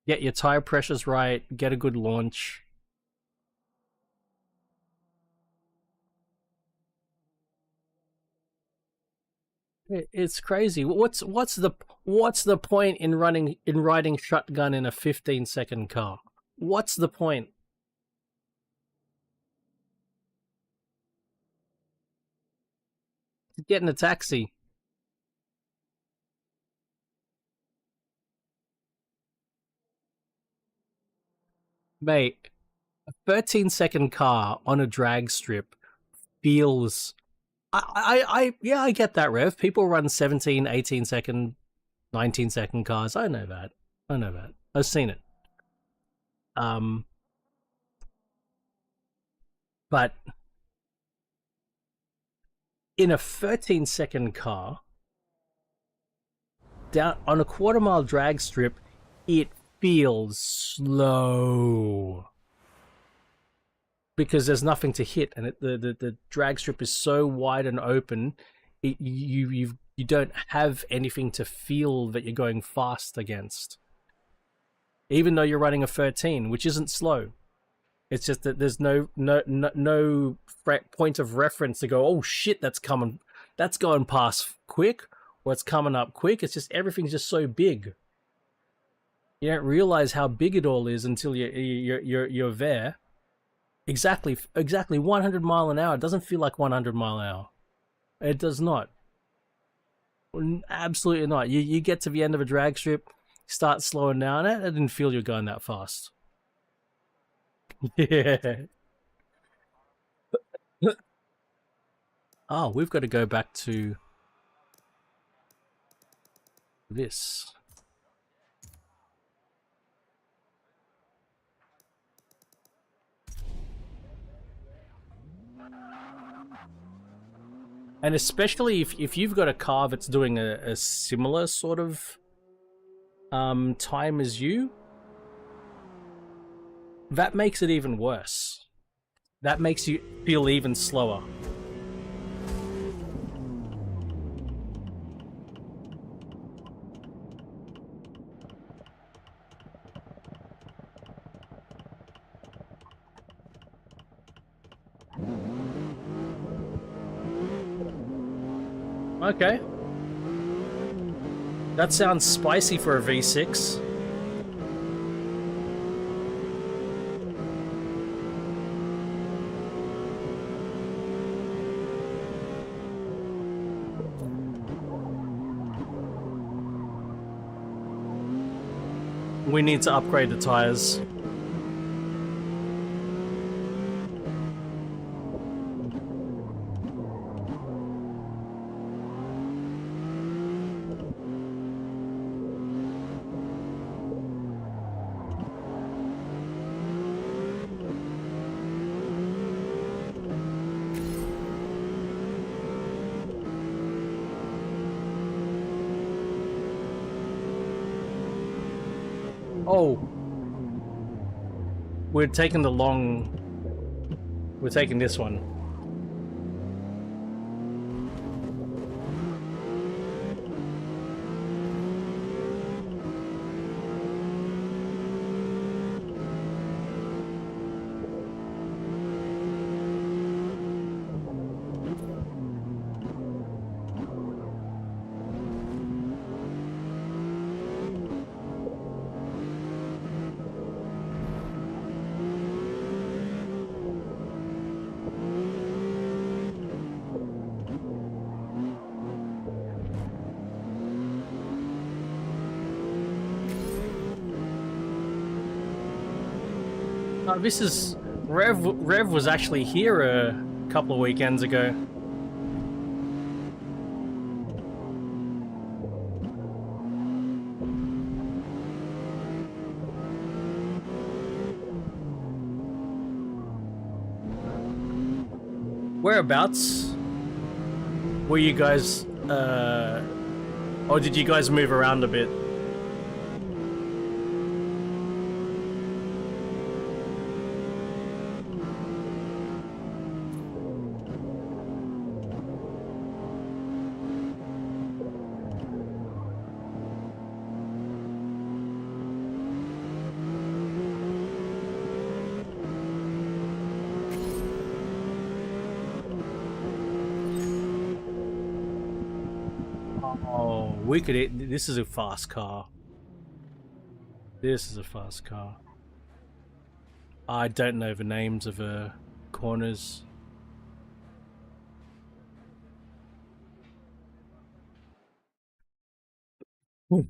Get your tire pressures right, get a good launch. It's crazy. What's the point in riding shotgun in a 15-second car? What's the point? Get in a taxi. Mate, a 13-second car on a drag strip feels... yeah, I get that, Rev. People run 17, 18-second, 19-second cars. I know that. I've seen it. But in a 13-second car, down on a quarter-mile drag strip, it feels slow because there's nothing to hit, and the drag strip is so wide and open, you don't have anything to feel that you're going fast against, even though you're running a 13, which isn't slow. It's just that there's no point of reference to go, oh shit, that's going past quick, or it's coming up quick. It's just everything's just so big. You don't realize how big it all is until you're there. Exactly 100 mile an hour. It doesn't feel like 100 mile an hour. It does not. Absolutely not. You get to the end of a drag strip, start slowing down. I didn't feel you're going that fast. Yeah. Oh, we've got to go back to this. And especially if you've got a car that's doing a similar sort of time as you, that makes it even worse. That makes you feel even slower. Okay. That sounds spicy for a V6. We need to upgrade the tires. Oh. We're taking the long... We're taking this one. This is... Rev was actually here a couple of weekends ago. Whereabouts were you guys, or did you guys move around a bit? Oh, we could... This is a fast car. This is a fast car. I don't know the names of corners. Right.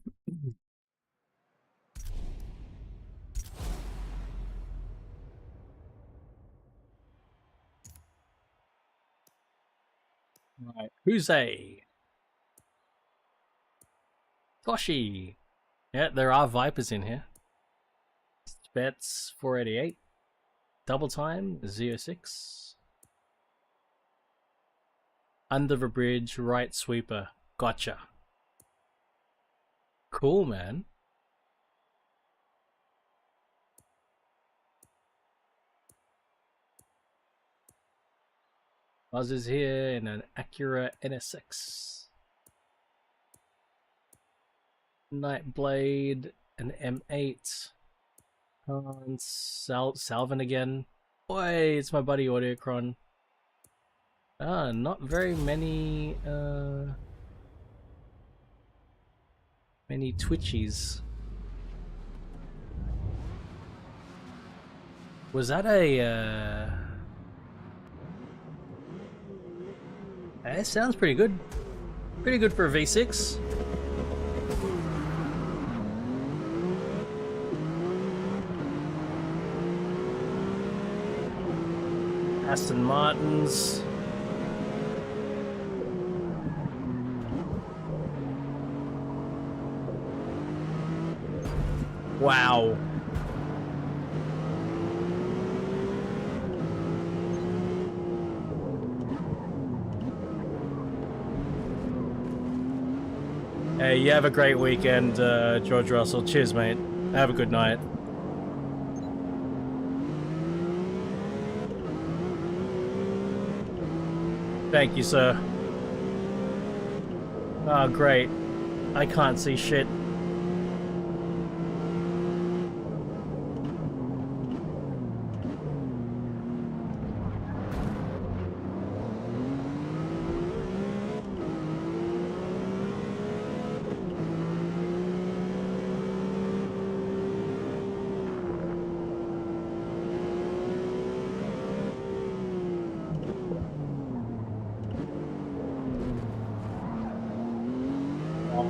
Who's a... Toshi. Yeah, there are Vipers in here. Spets 488. Double time 06. Under the bridge, right sweeper. Gotcha. Cool, man. Buzz is here in an Acura NSX. Nightblade, an M8. Salvin again. Boy, it's my buddy Audiocron. Not very many Many Twitchies. Was that a it sounds pretty good. Pretty good for a V6. Aston Martins. Wow. Hey, you have a great weekend, George Russell. Cheers, mate. Have a good night. Thank you, sir. Oh, great. I can't see shit.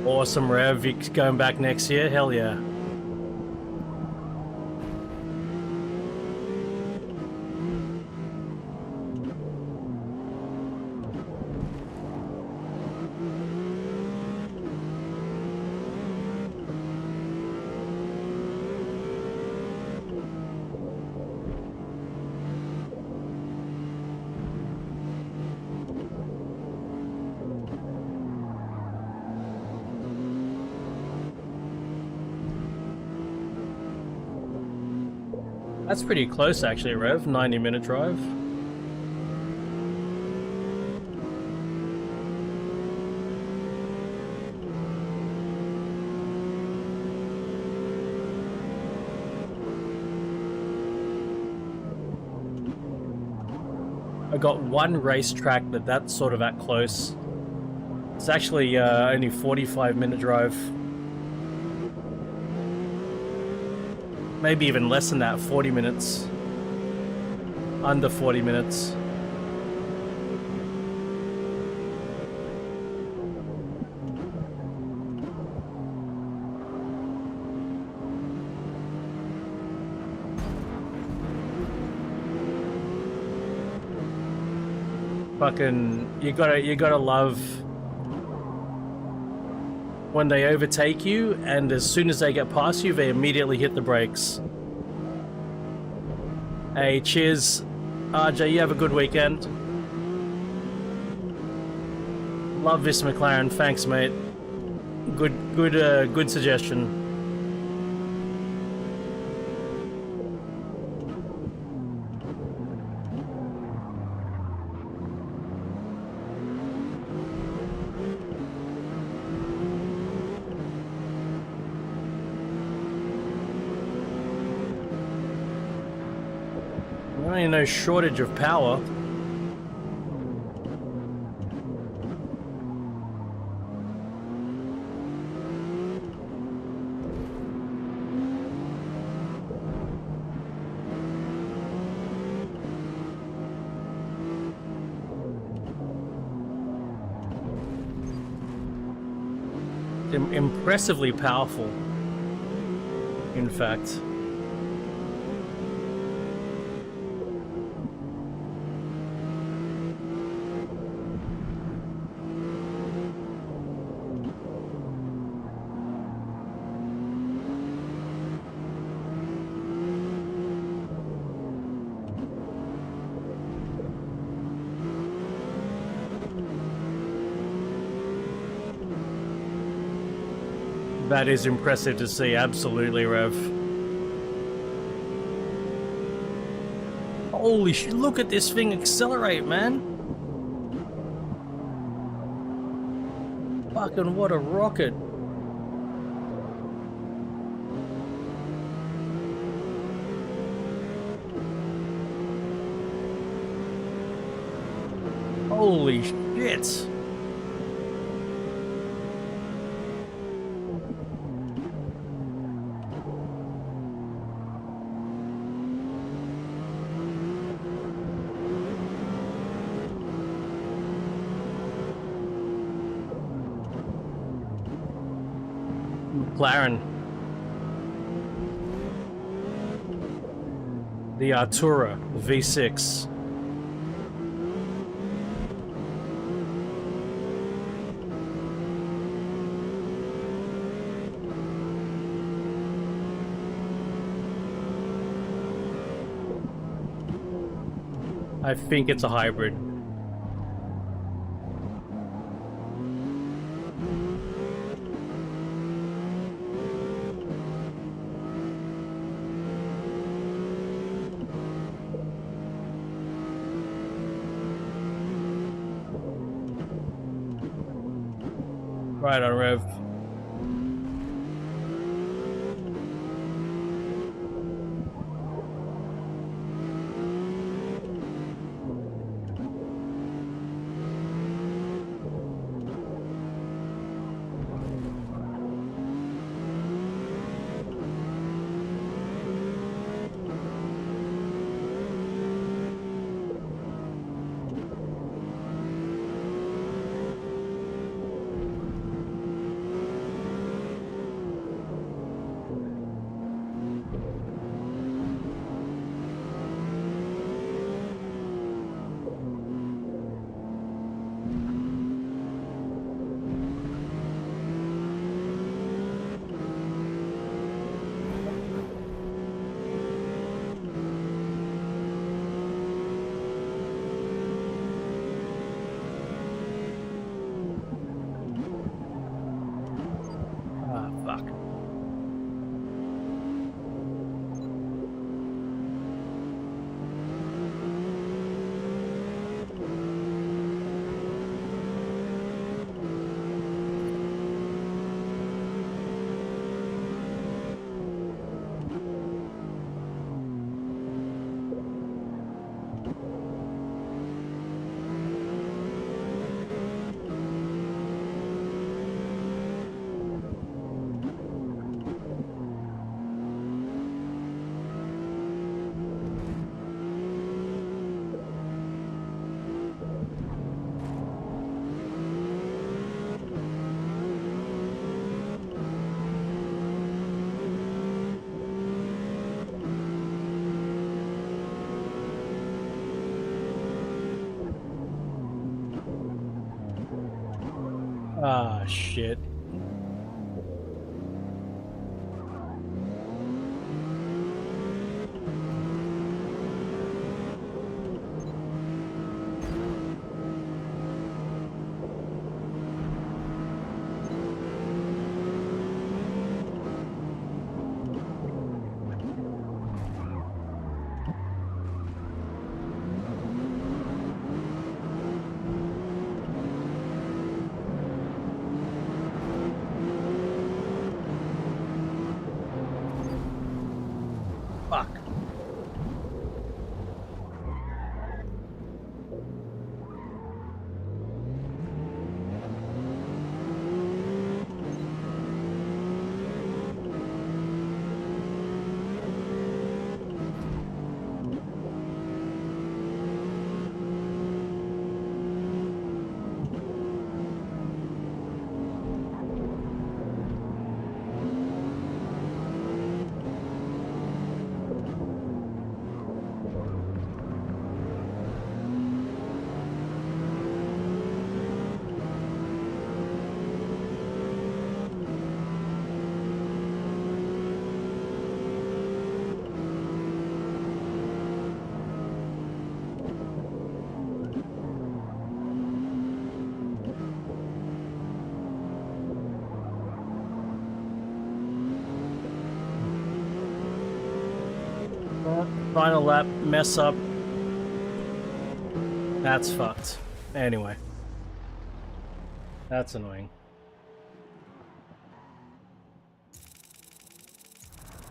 Awesome, Rev. You going back next year? Hell yeah. That's pretty close actually, Rev. 90-minute drive. I got one racetrack that's sort of that close. It's actually only 45-minute drive. Maybe even less than that, 40 minutes. Under 40 minutes. Fucking, you gotta love when they overtake you, and as soon as they get past you, they immediately hit the brakes. Hey, cheers, RJ. You have a good weekend. Love this McLaren. Thanks, mate. Good suggestion. No shortage of power. Impressively powerful, in fact. That is impressive to see, absolutely, Rev. Holy shit, look at this thing accelerate, man. Fucking what a rocket. Holy shit. McLaren. The Artura V6. I think it's a hybrid. Right on, Rev. Ah, fuck. Ah, shit. Fuck. Final lap mess up. That's fucked. Anyway. That's annoying.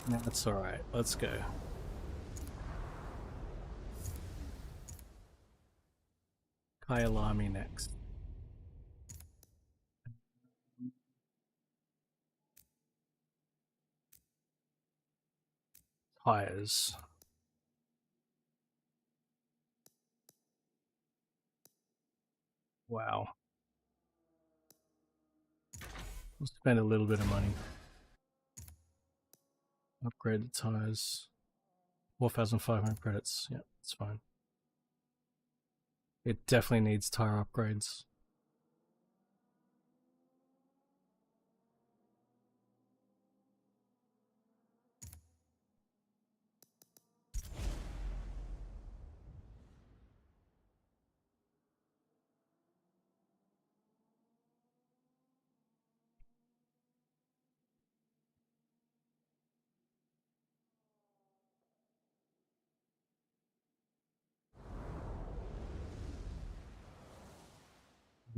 That's alright. Let's go. Kyalami next. Tires. Wow. We'll spend a little bit of money. Upgrade the tires. 4,500 credits. Yeah, it's fine. It definitely needs tire upgrades.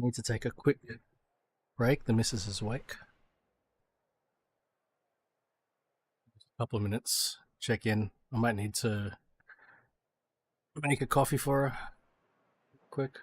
Need to take a quick break. The missus is awake. A couple of minutes. Check in. I might need to make a coffee for her. Quick.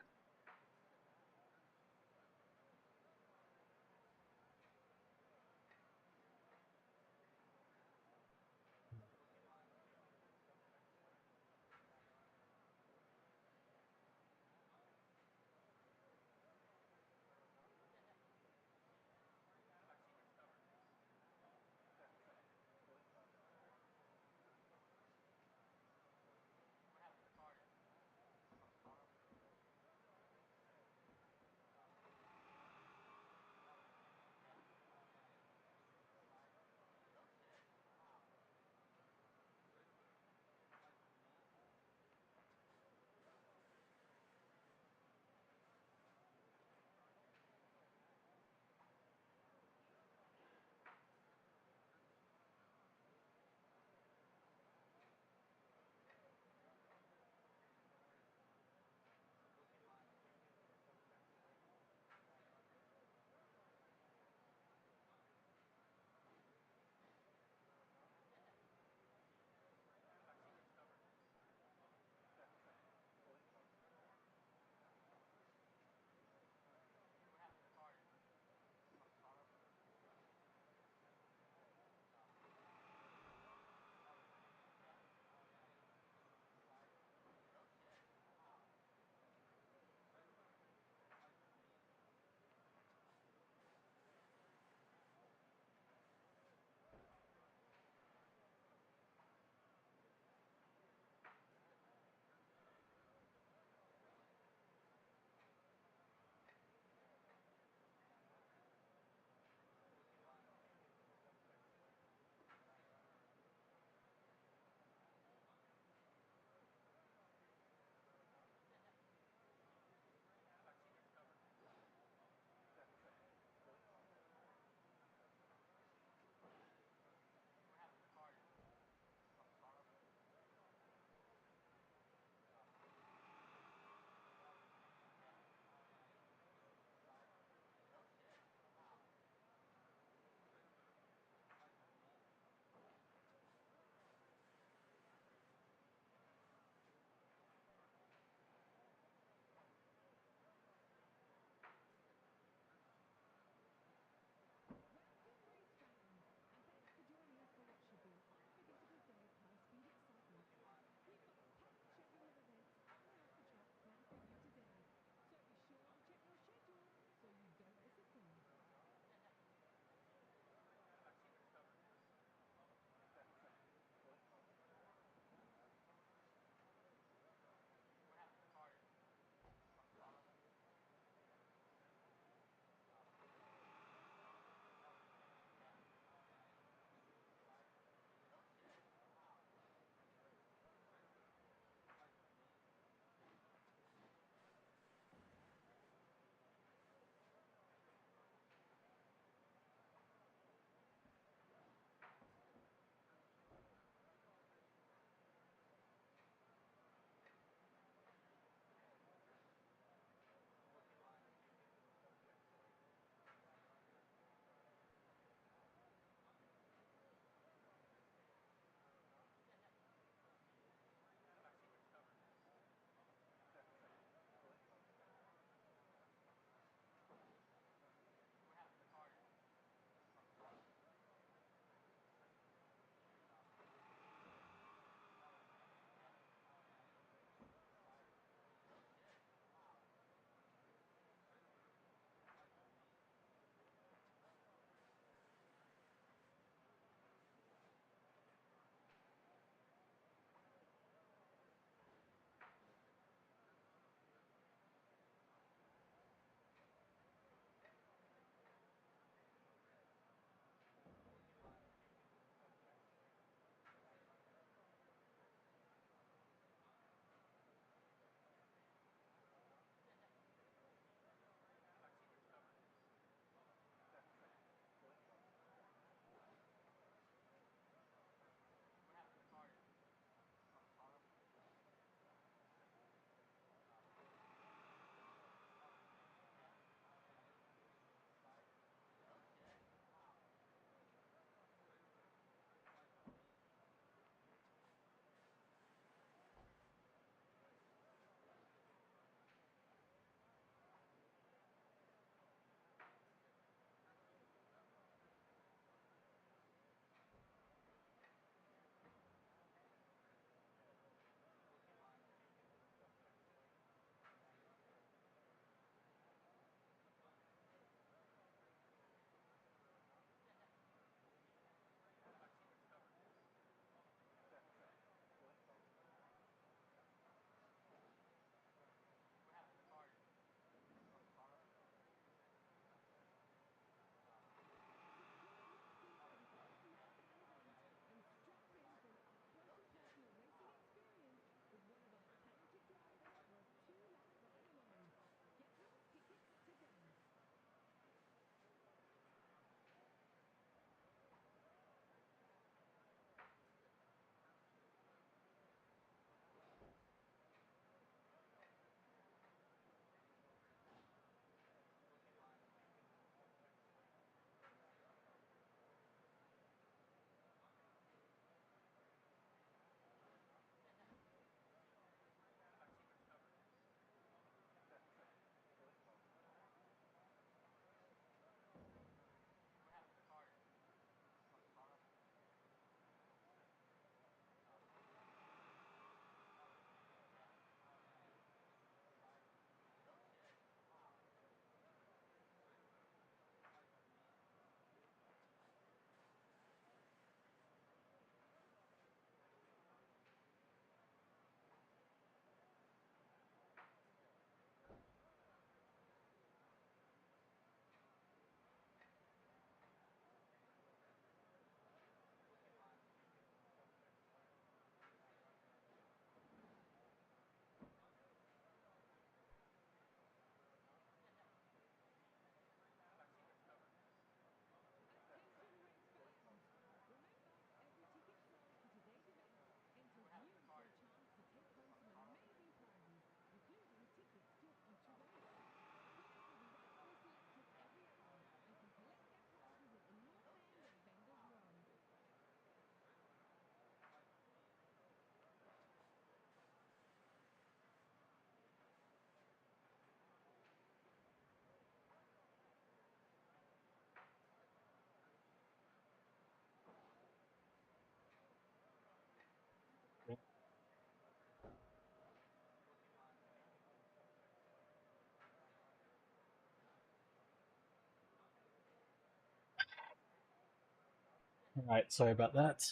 Alright, sorry about that.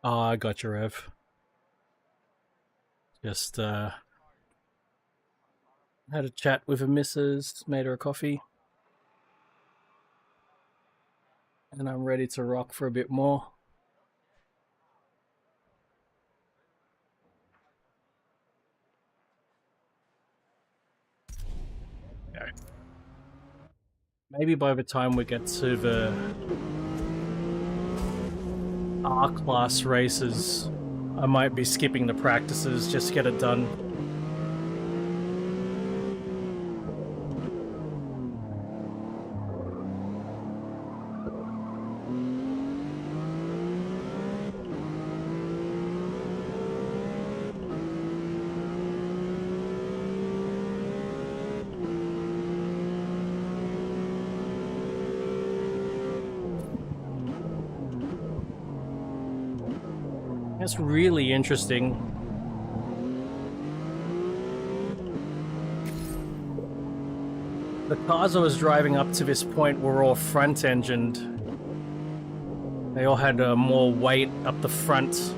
Oh, I got you, Rev. Just had a chat with a missus, made her a coffee. And I'm ready to rock for a bit more. Okay. Maybe by the time we get to the R-class races, I might be skipping the practices just to get it done. That's really interesting. The cars I was driving up to this point were all front-engined. They all had more weight up the front.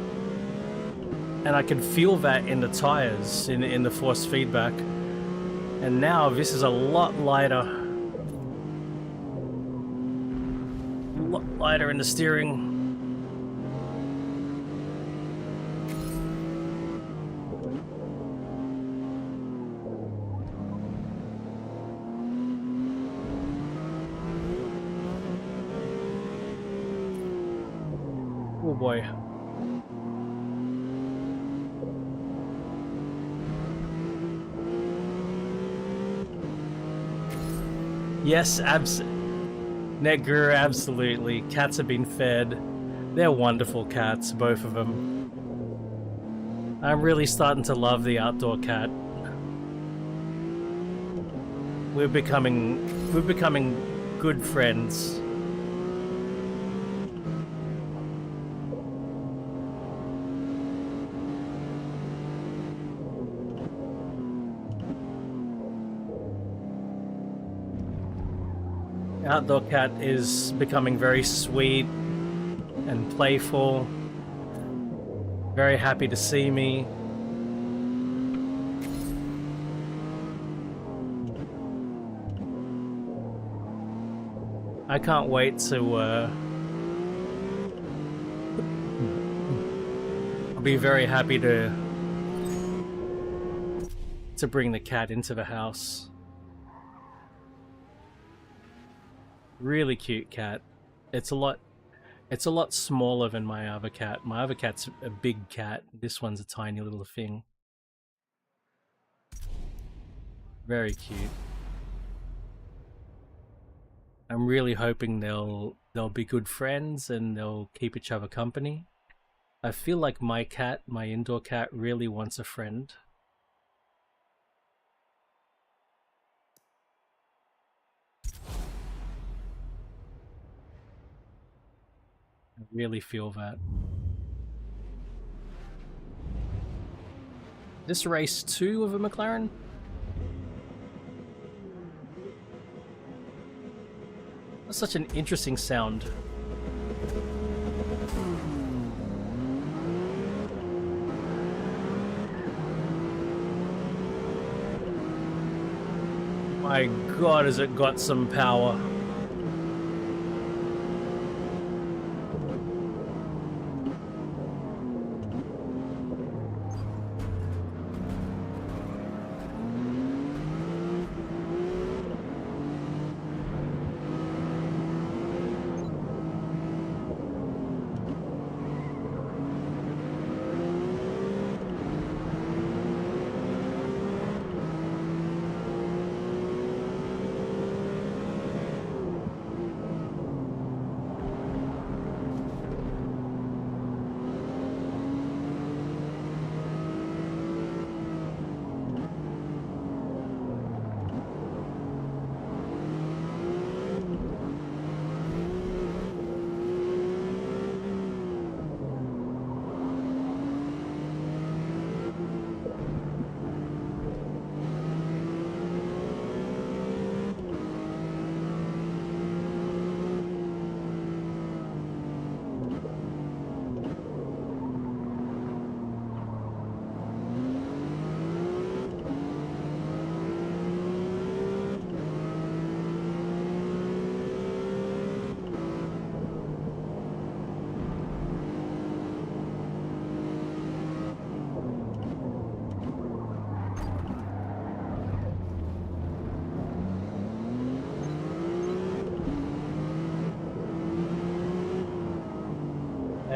And I could feel that in the tires, in the force feedback. And now this is a lot lighter. A lot lighter in the steering. Oh boy. Yes, Nedger, absolutely. Cats have been fed. They're wonderful cats, both of them. I'm really starting to love the outdoor cat. We're becoming good friends. Outdoor cat is becoming very sweet and playful. Very happy to see me. I can't wait to I'll be very happy to bring the cat into the house. Really cute cat. It's a lot smaller than my other cat. My other cat's a big cat. This one's a tiny little thing. Very cute. I'm really hoping they'll be good friends and they'll keep each other company. I feel like my cat, my indoor cat, really wants a friend. I really feel that. This race 2 of a McLaren? That's such an interesting sound. My god, has it got some power.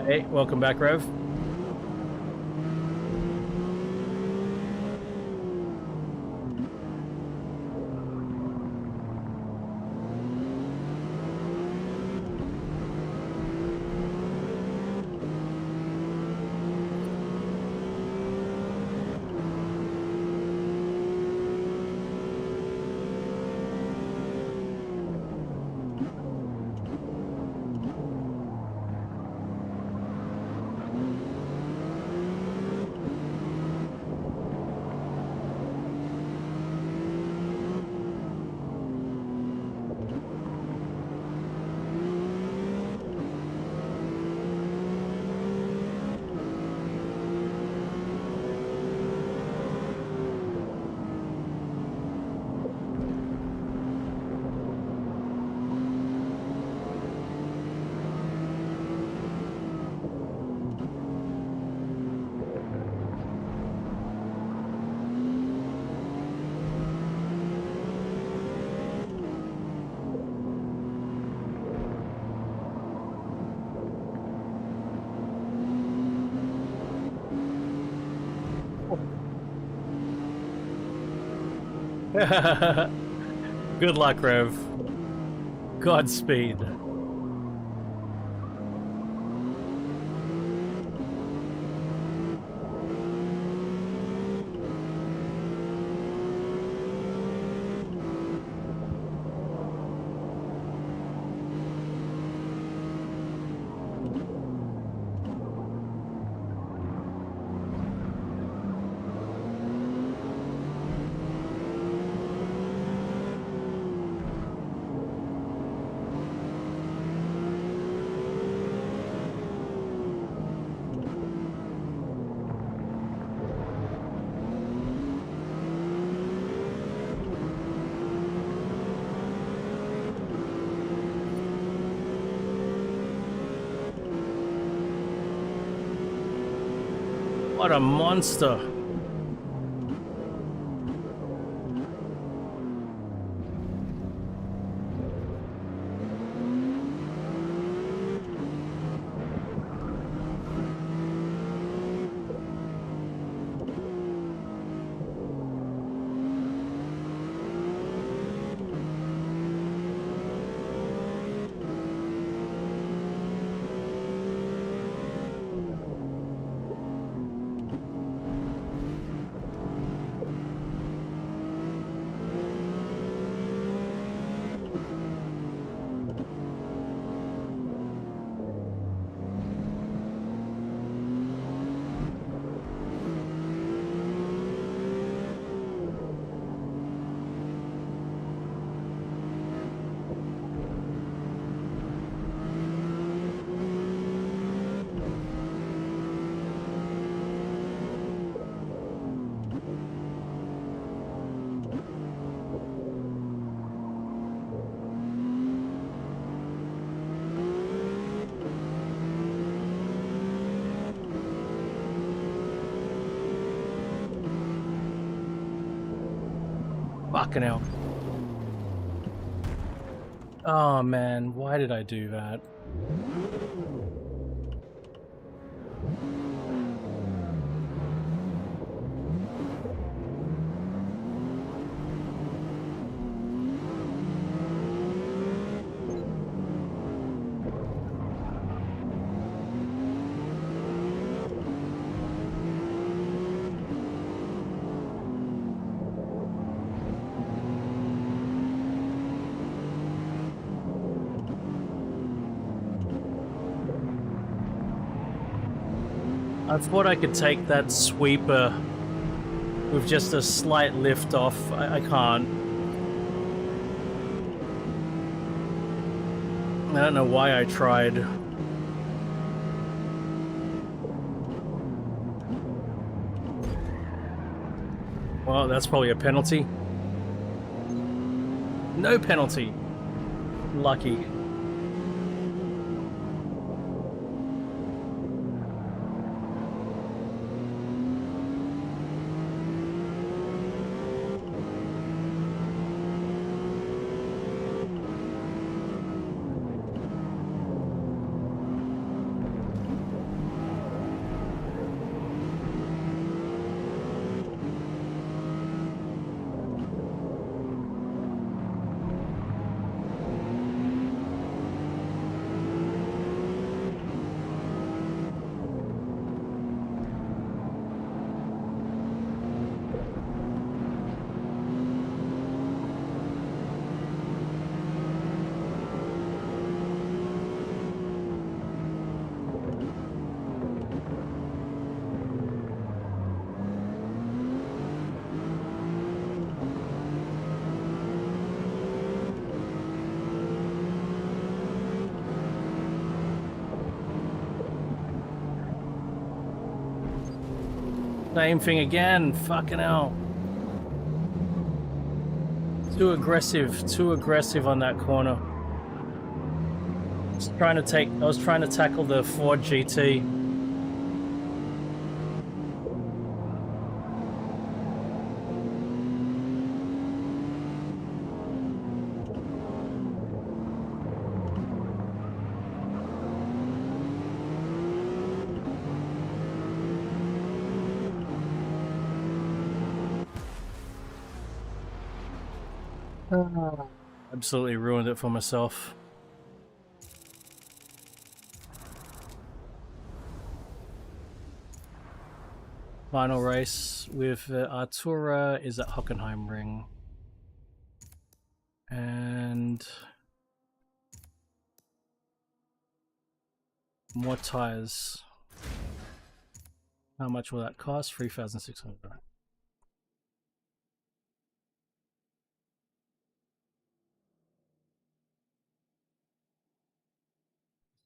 Hey, welcome back, Rev. Good luck, Rev. Godspeed. What a monster. Fucking hell. Oh man, why did I do that? I thought I could take that sweeper with just a slight lift off. I can't. I don't know why I tried. Well, that's probably a penalty. No penalty. Lucky. Same thing again. Fucking hell. Too aggressive on that corner. I was trying to tackle the Ford GT. Absolutely ruined it for myself. Final race with Artura is at Hockenheimring. And more tires. How much will that cost? 3,600.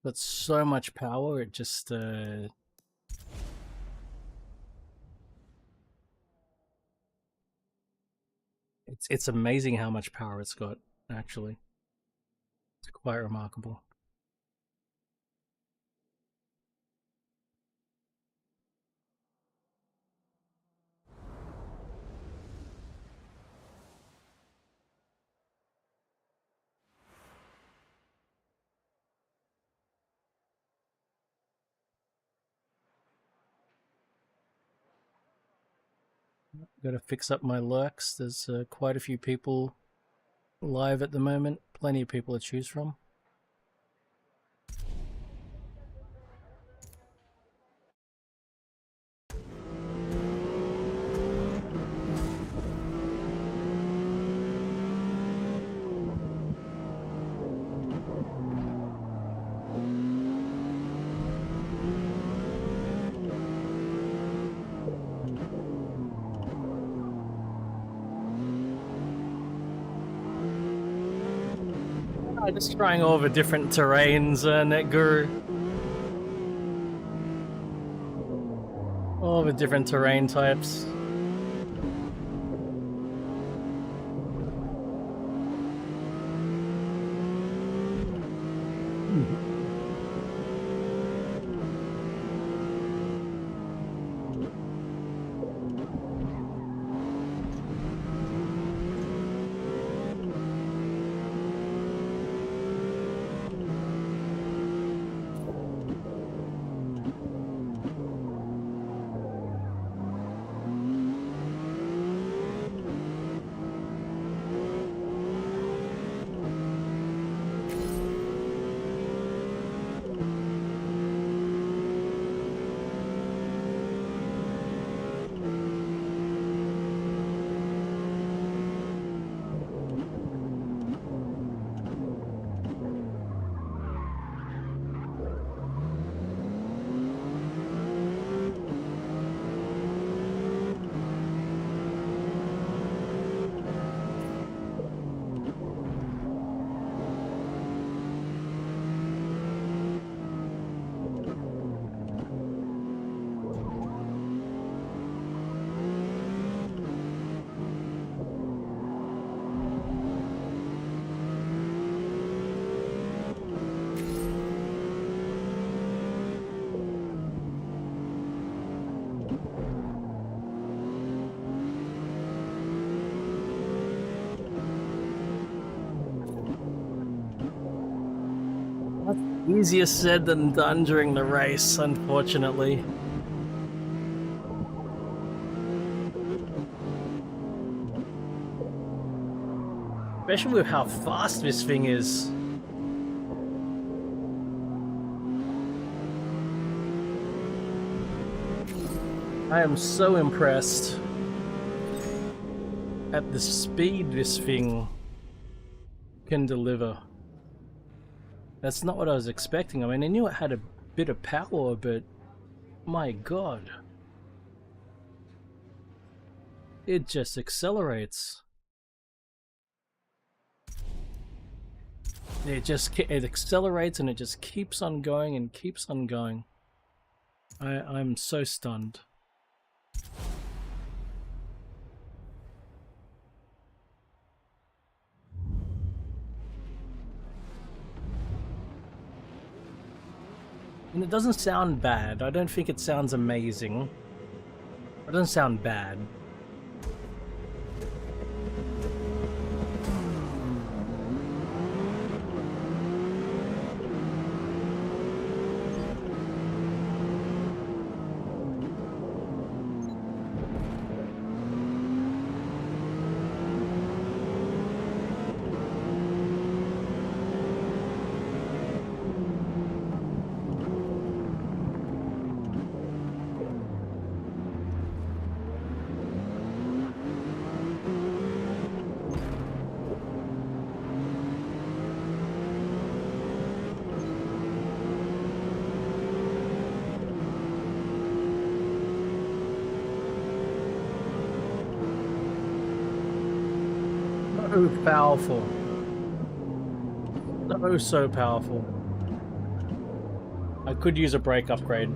That's so much power, it just it's amazing how much power it's got, actually. It's quite remarkable. Gotta fix up my lurks. There's quite a few people live at the moment. Plenty of people to choose from. Just trying all the different terrains, NetGuru. All the different terrain types. Easier said than done during the race, unfortunately. Especially with how fast this thing is. I am so impressed at the speed this thing can deliver. That's not what I was expecting. I mean, I knew it had a bit of power, but my god. It just accelerates. It accelerates and it just keeps on going and keeps on going. I'm so stunned. And it doesn't sound bad. I don't think it sounds amazing. It doesn't sound bad. So powerful. So powerful. I could use a brake upgrade.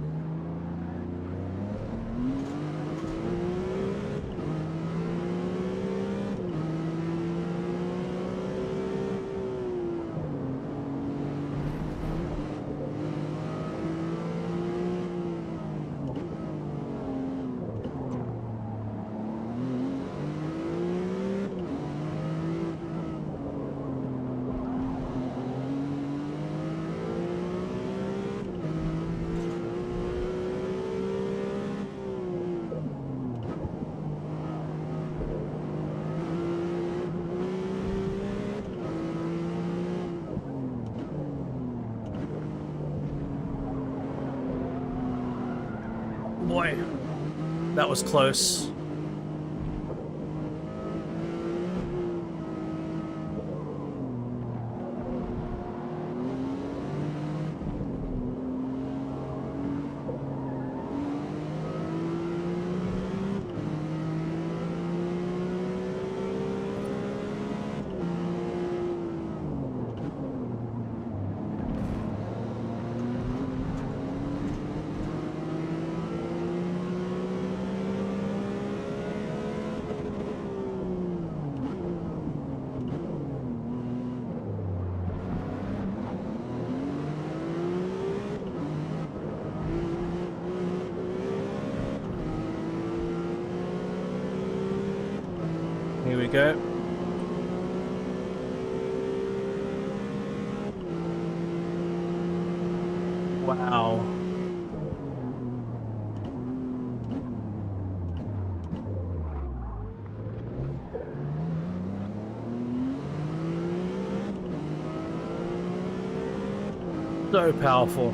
Boy, that was close. Here we go. Wow. So powerful.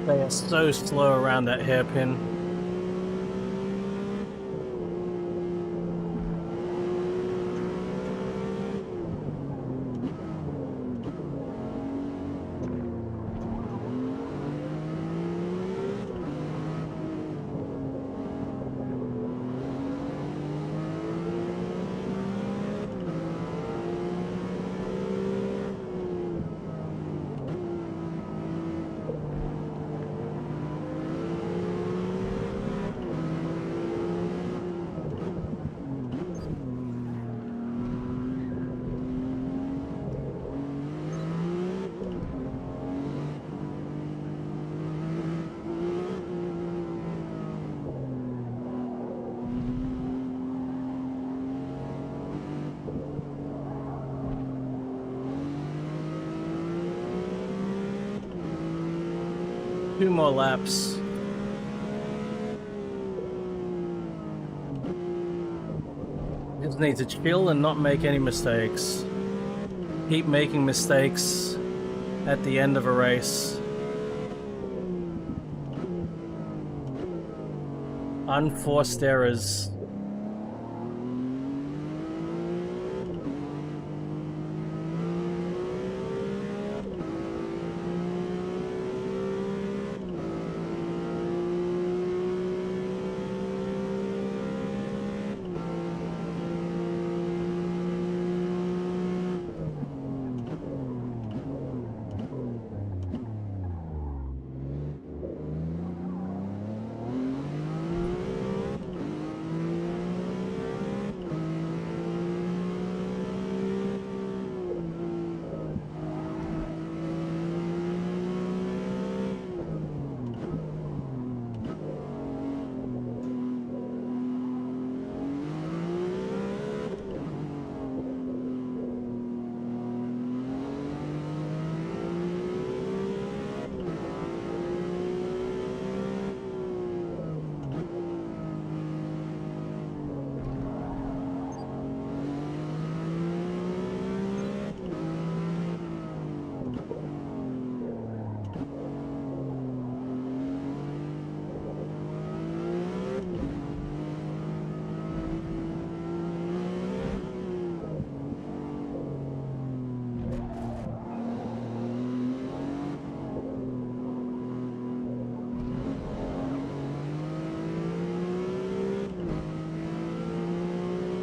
They are so slow around that hairpin. 2 more laps. Just need to chill and not make any mistakes. Keep making mistakes at the end of a race. Unforced errors.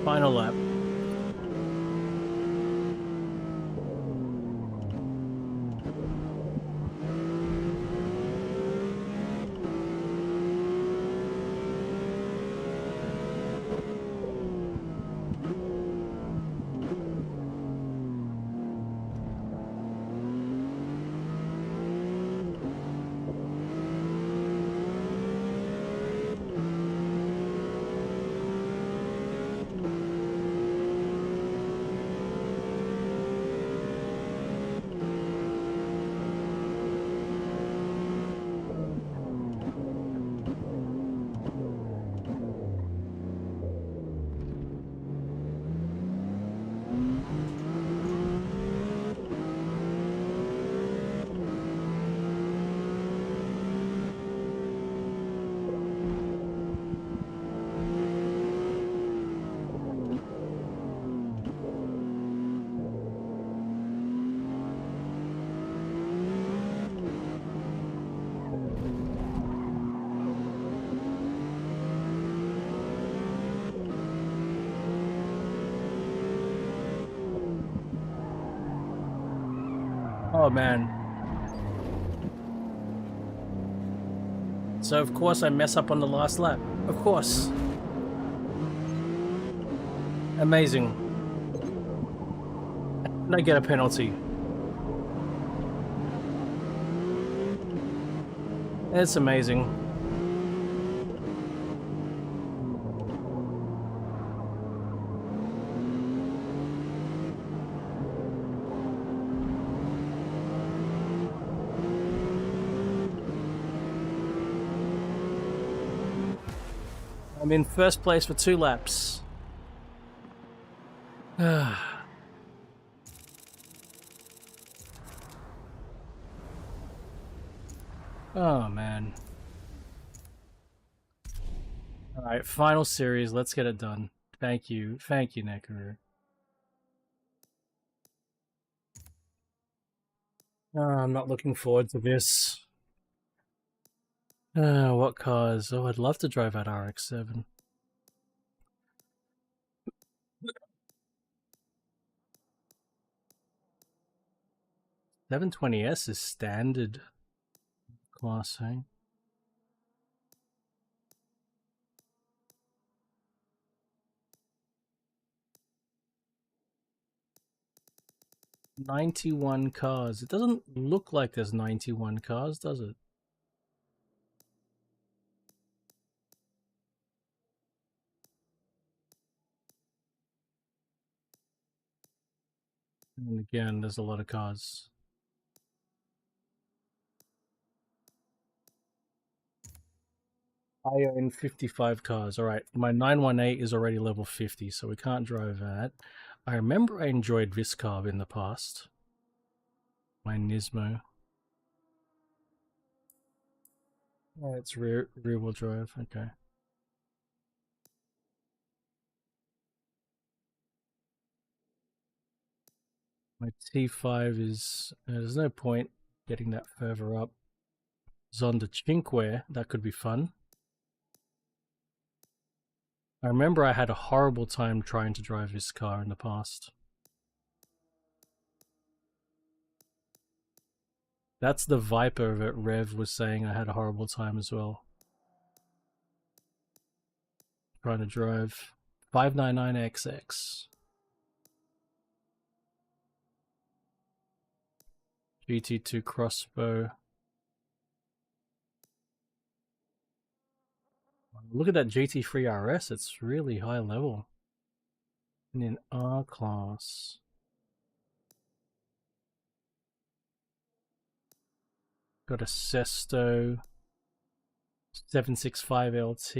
Final lap. Oh man. So of course I mess up on the last lap. Of course. Amazing. And I get a penalty. It's amazing. I'm in first place for 2 laps. Oh man. Alright, final series. Let's get it done. Thank you. Thank you, Nekaru. I'm not looking forward to this. What cars? Oh, I'd love to drive that RX-7. 720S is standard class, eh? "91 cars." It doesn't look like there's 91 cars, does it? And again, there's a lot of cars. I own 55 cars. All right, my 918 is already level 50, so we can't drive that. I remember I enjoyed this car in the past. My Nismo. Oh, it's rear-wheel drive. Okay. My T5 is... there's no point getting that further up. Zonda Cinque, that could be fun. I remember I had a horrible time trying to drive this car in the past. That's the Viper that Rev was saying I had a horrible time as well. Trying to drive 599XX. GT2 crossbow. Look at that GT3 RS, it's really high level. And in R class. Got a Sesto 765 LT.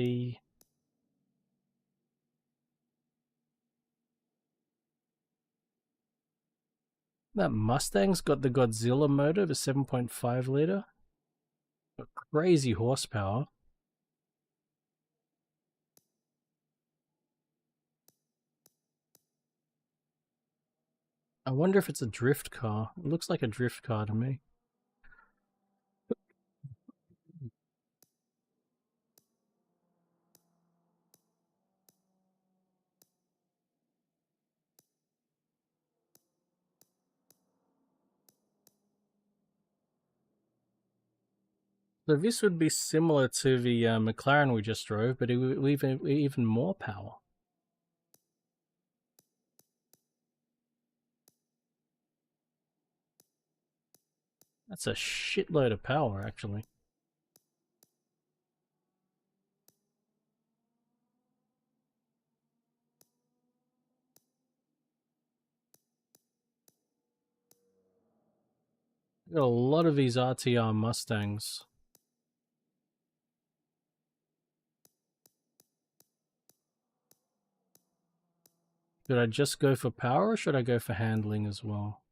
That Mustang's got the Godzilla motor, the 7.5 liter. Got crazy horsepower. I wonder if it's a drift car. It looks like a drift car to me. So this would be similar to the McLaren we just drove, but it would even more power. That's a shitload of power, actually. Got a lot of these RTR Mustangs. Should I just go for power or should I go for handling as well?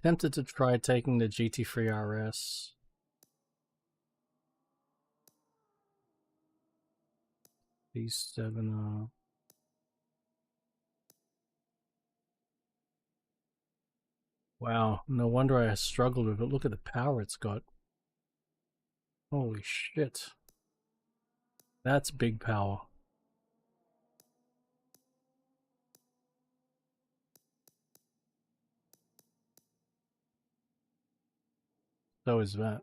Tempted to try taking the GT3 RS. These 7 are... Wow, no wonder I struggled with it. Look at the power it's got. Holy shit. That's big power. So is that.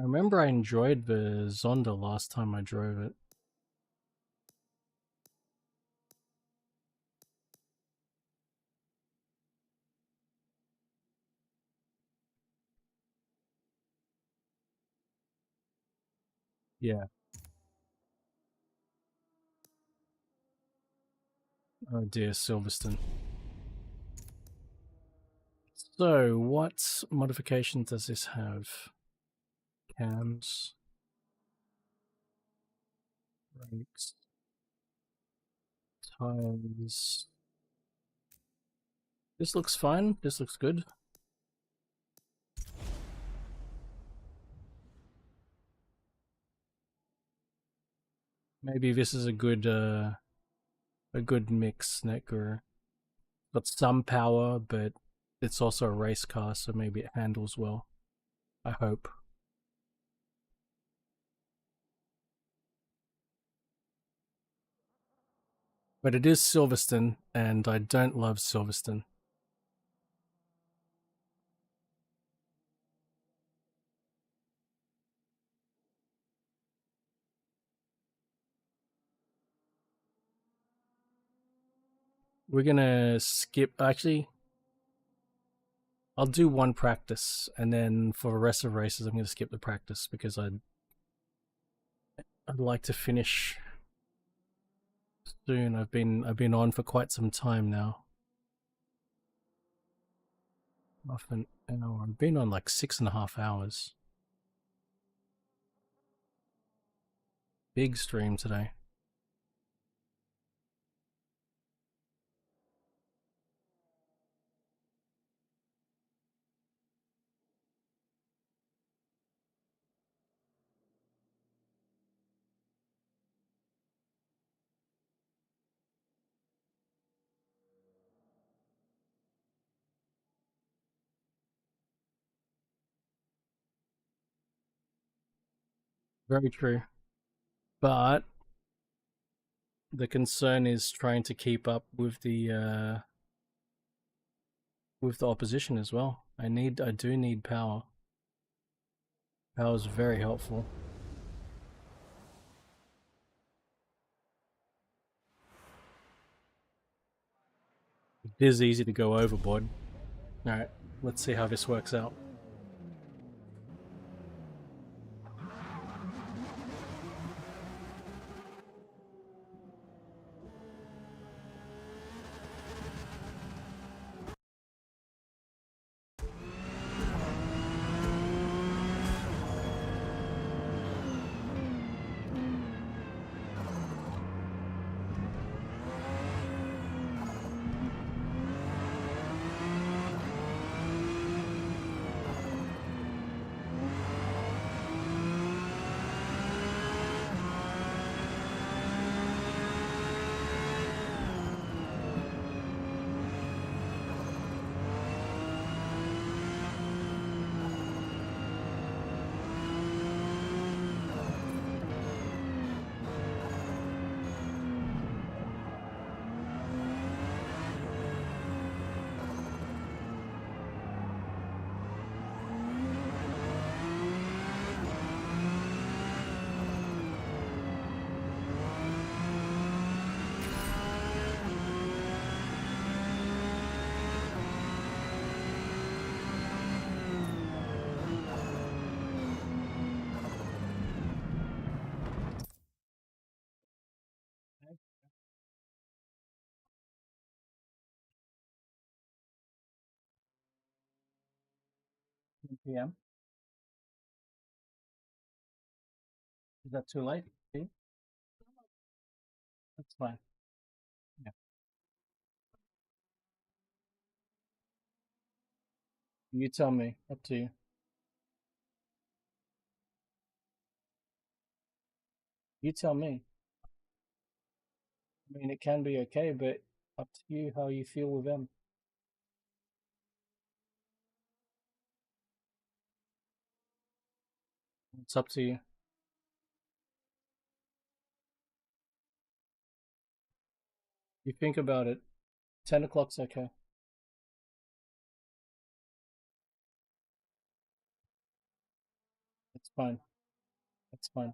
I remember I enjoyed the Zonda last time I drove it. Yeah. Oh dear, Silverstone. So, what modification does this have? Cams. Brakes. Tires. This looks fine. This looks good. Maybe this is a good mix, Nick, or got some power, but it's also a race car, so maybe it handles well. I hope. But it is Silverstone, and I don't love Silverstone. We're gonna skip. Actually, I'll do one practice, and then for the rest of the races, I'm gonna skip the practice because I'd like to finish soon. I've been on for quite some time now. Often an hour. I've been on like 6.5 hours. Big stream today. Very true. But the concern is trying to keep up with the opposition as well. I do need power. Power is very helpful. It is easy to go overboard. Alright, let's see how this works out. PM? Is that too late? That's fine. Yeah. You tell me. Up to you. You tell me. I mean, it can be okay, but up to you how you feel with them. It's up to you. You think about it. 10 o'clock's okay. It's fine. It's fine.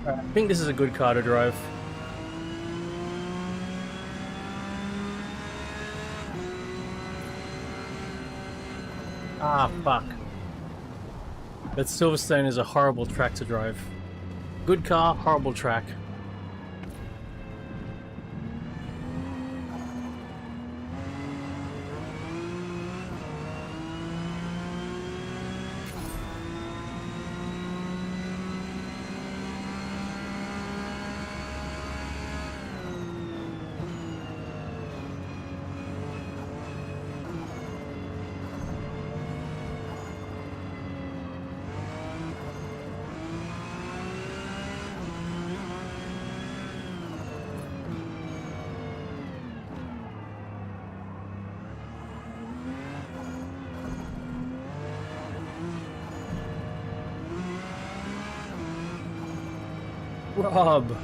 Alright, I think this is a good car to drive. Ah, fuck. But Silverstone is a horrible track to drive. Good car, horrible track. Rob.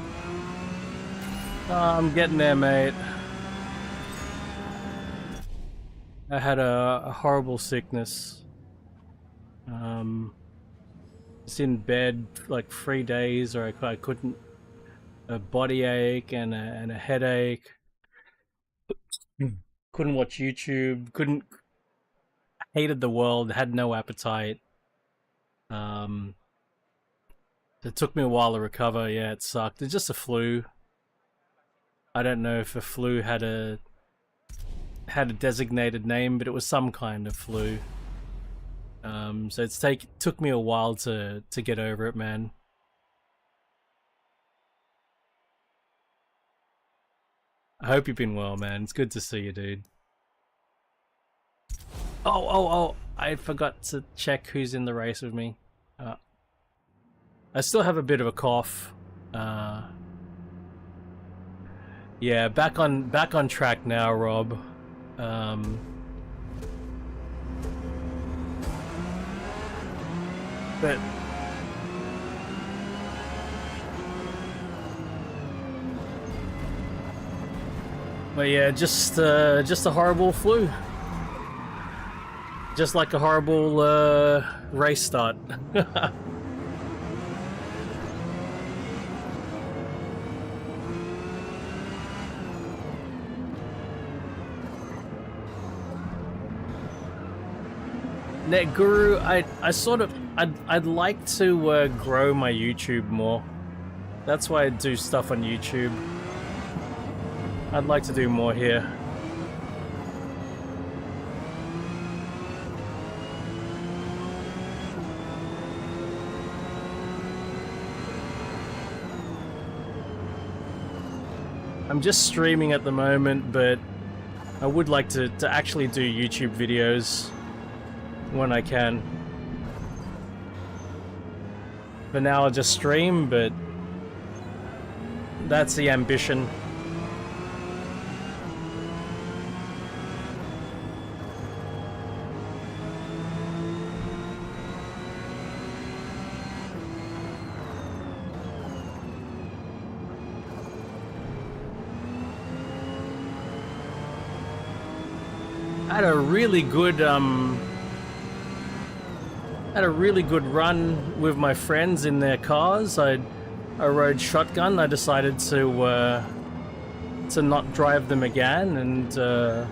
Oh, I'm getting there, mate. I had a horrible sickness. Just in bed like 3 days, or I couldn't. A body ache and a headache. Couldn't watch YouTube. Couldn't. Hated the world. Had no appetite. It took me a while to recover. Yeah, it sucked. It's just a flu. I don't know if a flu had a designated name, but it was some kind of flu. So took me a while to get over it, man. I hope you've been well, man. It's good to see you, dude. Oh! I forgot to check who's in the race with me. I still have a bit of a cough. Yeah, back on track now, Rob. But yeah, just a horrible flu. Just like a horrible race start. Net Guru, I'd like to grow my YouTube more. That's why I do stuff on YouTube. I'd like to do more here. I'm just streaming at the moment, but I would like to actually do YouTube videos when I can. For now I'll just stream, but that's the ambition. I had a really good run with my friends in their cars. I rode shotgun. I decided to not drive them again, and so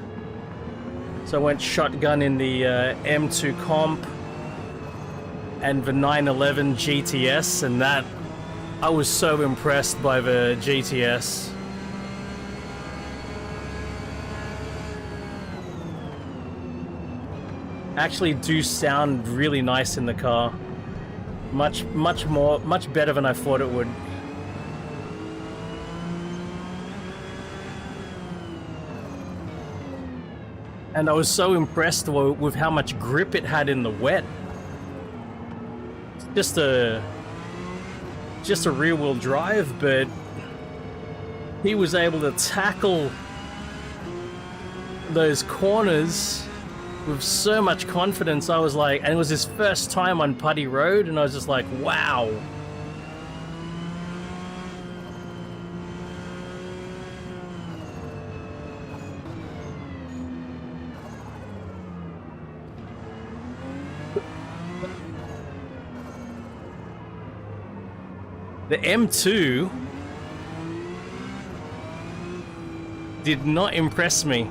I went shotgun in the M2 Comp and the 911 GTS, and that I was so impressed by the GTS. Actually do sound really nice in the car. Much better than I thought it would. And I was so impressed with how much grip it had in the wet. Just a rear-wheel drive, but he was able to tackle those corners with so much confidence. I was like, and it was his first time on Putty Road, and I was just like, wow. The M2 did not impress me.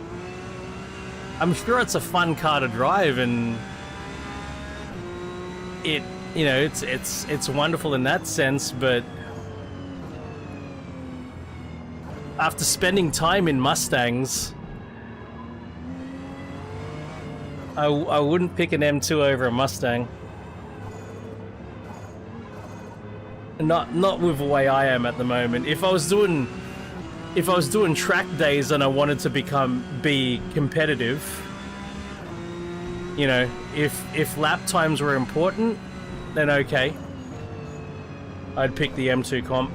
I'm sure it's a fun car to drive, and it's wonderful in that sense, but after spending time in Mustangs, I wouldn't pick an M2 over a Mustang. Not with the way I am at the moment. If I was doing track days and I wanted to be competitive, you know, if lap times were important, then okay, I'd pick the M2 Comp.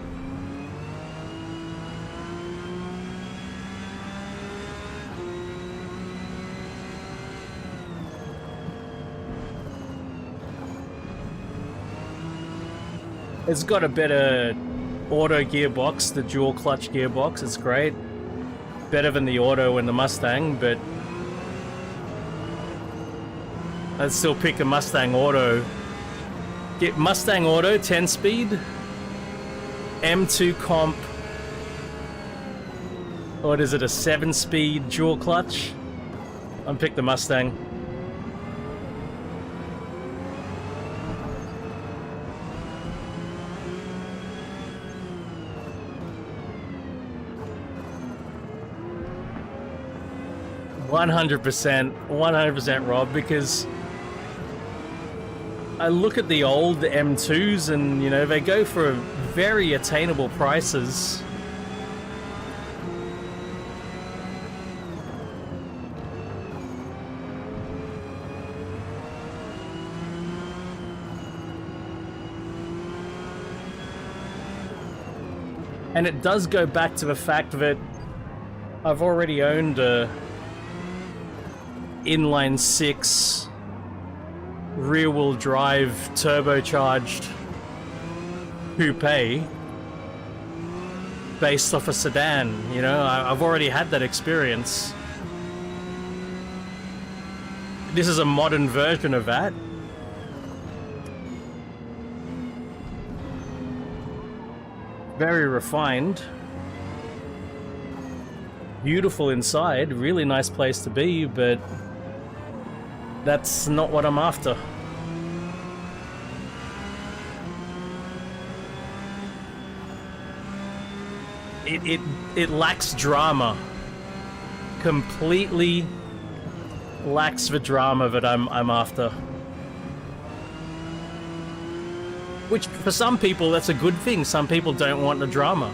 It's got a better auto gearbox, the dual clutch gearbox. It's great. Better than the auto in the Mustang, but I'd still pick a Mustang Auto. Get Mustang Auto 10-speed, M2 comp. What is it, a 7-speed dual clutch? I'll pick the Mustang. $100%, Rob, because I look at the old M2s and, you know, they go for very attainable prices. And it does go back to the fact that I've already owned a inline 6 rear-wheel drive turbocharged coupe based off a sedan. You know, I've already had that experience. This is a modern version of that. Very refined. Beautiful inside, really nice place to be, but that's not what I'm after. It lacks drama. Completely lacks the drama that I'm after. Which for some people that's a good thing. Some people don't want the drama.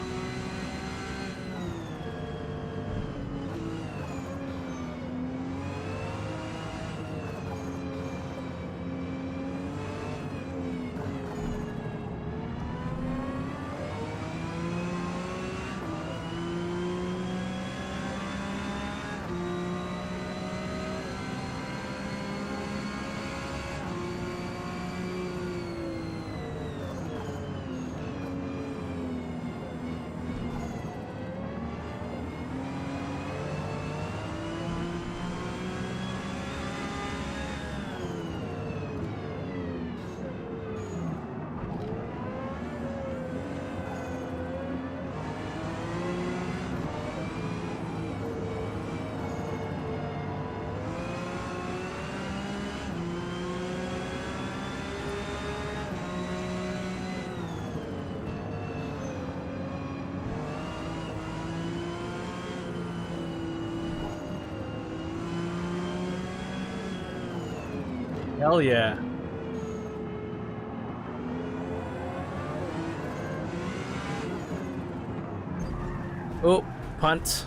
Hell yeah. Oh, punt.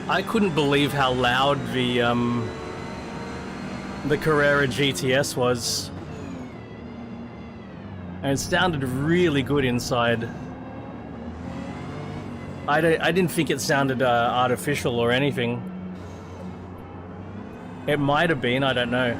I couldn't believe how loud the Carrera GTS was. And it sounded really good inside. I didn't think it sounded artificial or anything. It might have been, I don't know.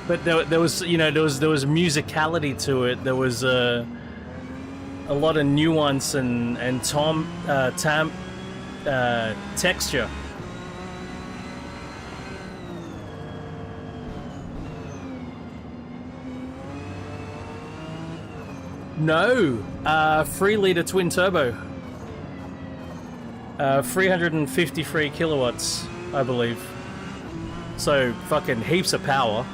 But there was, you know, there was musicality to it. There was a lot of nuance and texture. No, 3-liter twin turbo. 353 kilowatts, I believe. So fucking heaps of power.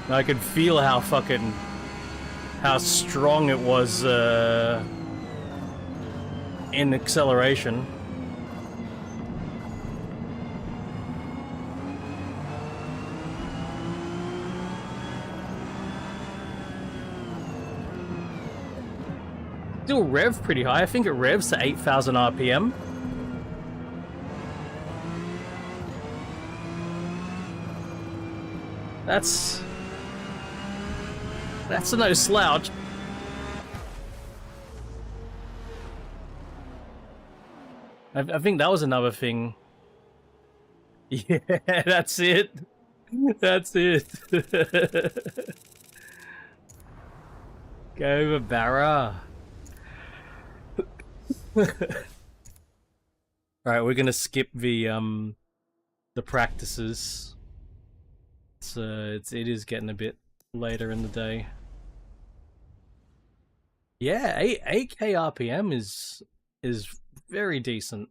I could feel how strong it was in acceleration. Still rev pretty high. I think it revs to 8,000 RPM. That's no slouch. I think that was another thing. Yeah, that's it. That's it. Go over Barra. Alright, we're gonna skip the practices. It is getting a bit later in the day. Yeah, 8K RPM is very decent.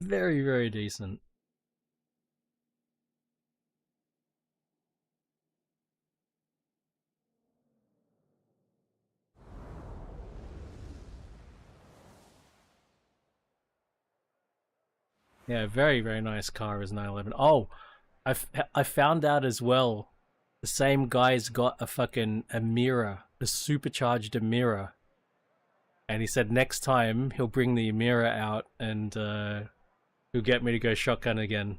Very, very decent. Yeah, very, very nice car is 911. Oh, I found out as well, the same guy's got a fucking Amira, a supercharged Amira. And he said next time he'll bring the Amira out and he'll get me to go shotgun again.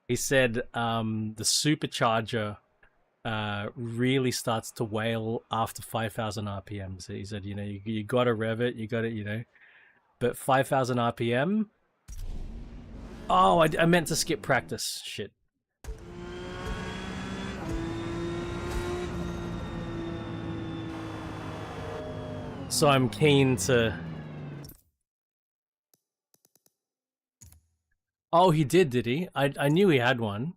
He said the supercharger really starts to wail after 5,000 RPM. So he said, you know, you gotta rev it, you gotta, you know. But 5,000 RPM? Oh, I meant to skip practice. Shit. So I'm keen to... Oh, he did he? I knew he had one.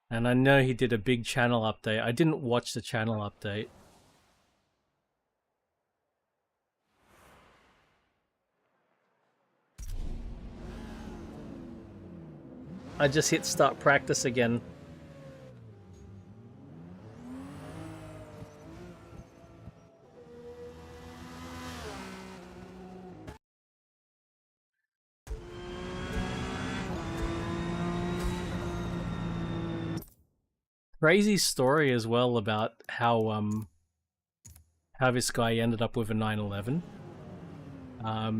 And I know he did a big channel update. I didn't watch the channel update. I just hit start practice again. Crazy story as well about how this guy ended up with a 911.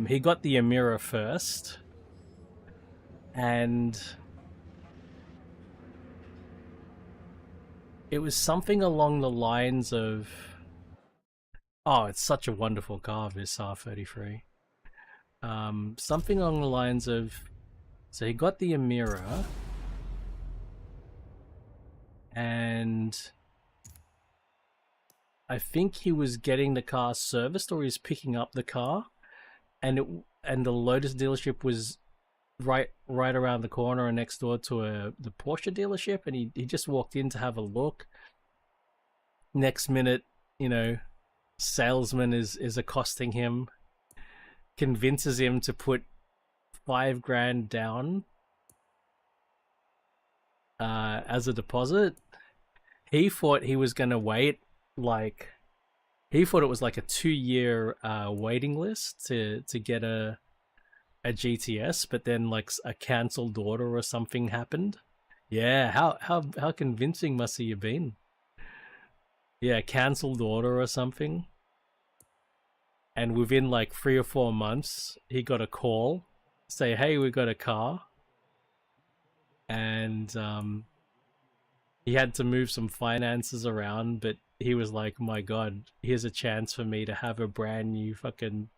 He got the Amira first, and it was something along the lines of, oh, it's such a wonderful car, this R33. Something along the lines of, so he got the Amira, and I think he was getting the car serviced, or he was picking up the car, and the Lotus dealership was right around the corner and next door to the Porsche dealership, and he just walked in to have a look. Next minute, you know, salesman is accosting him, convinces him to put $5,000 down as a deposit. He thought he was gonna wait, like, he thought it was like a 2-year waiting list to get a GTS, but then like a cancelled order or something happened. Yeah, how convincing must he have been? Yeah, cancelled order or something. And within like 3 or 4 months, he got a call, say, hey, we got a car. And he had to move some finances around, but he was like, my God, here's a chance for me to have a brand new fucking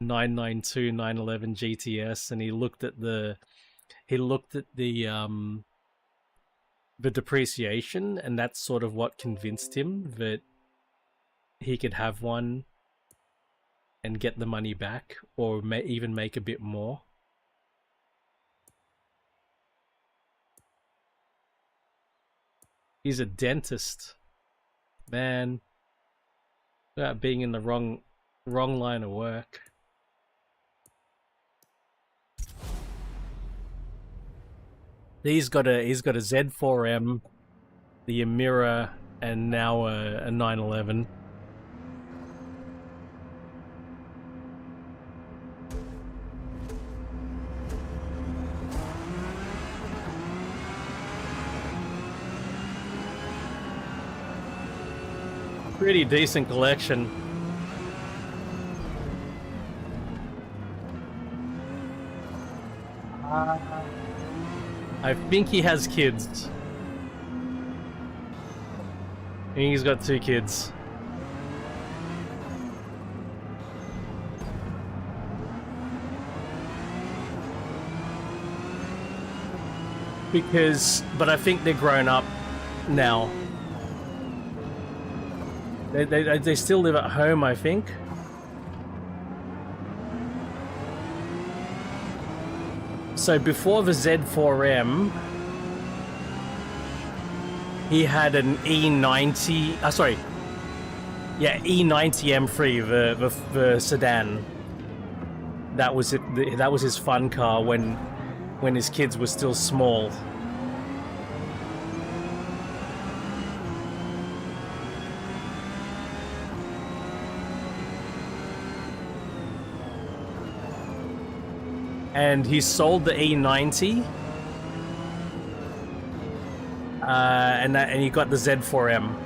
992 911 GTS. And he looked at the depreciation, and that's sort of what convinced him that he could have one and get the money back, or even make a bit more. He's a dentist, man. About being in the wrong line of work. He's got a Z4M, the Amira, and now a 911. Pretty decent collection. I think he has kids. I think he's got 2 kids. But I think they're grown up now. They still live at home, I think. So before the Z4M, he had an E90. E90 M3, the sedan. That was it. That was his fun car when his kids were still small. And he sold the E90, and he got the Z4M.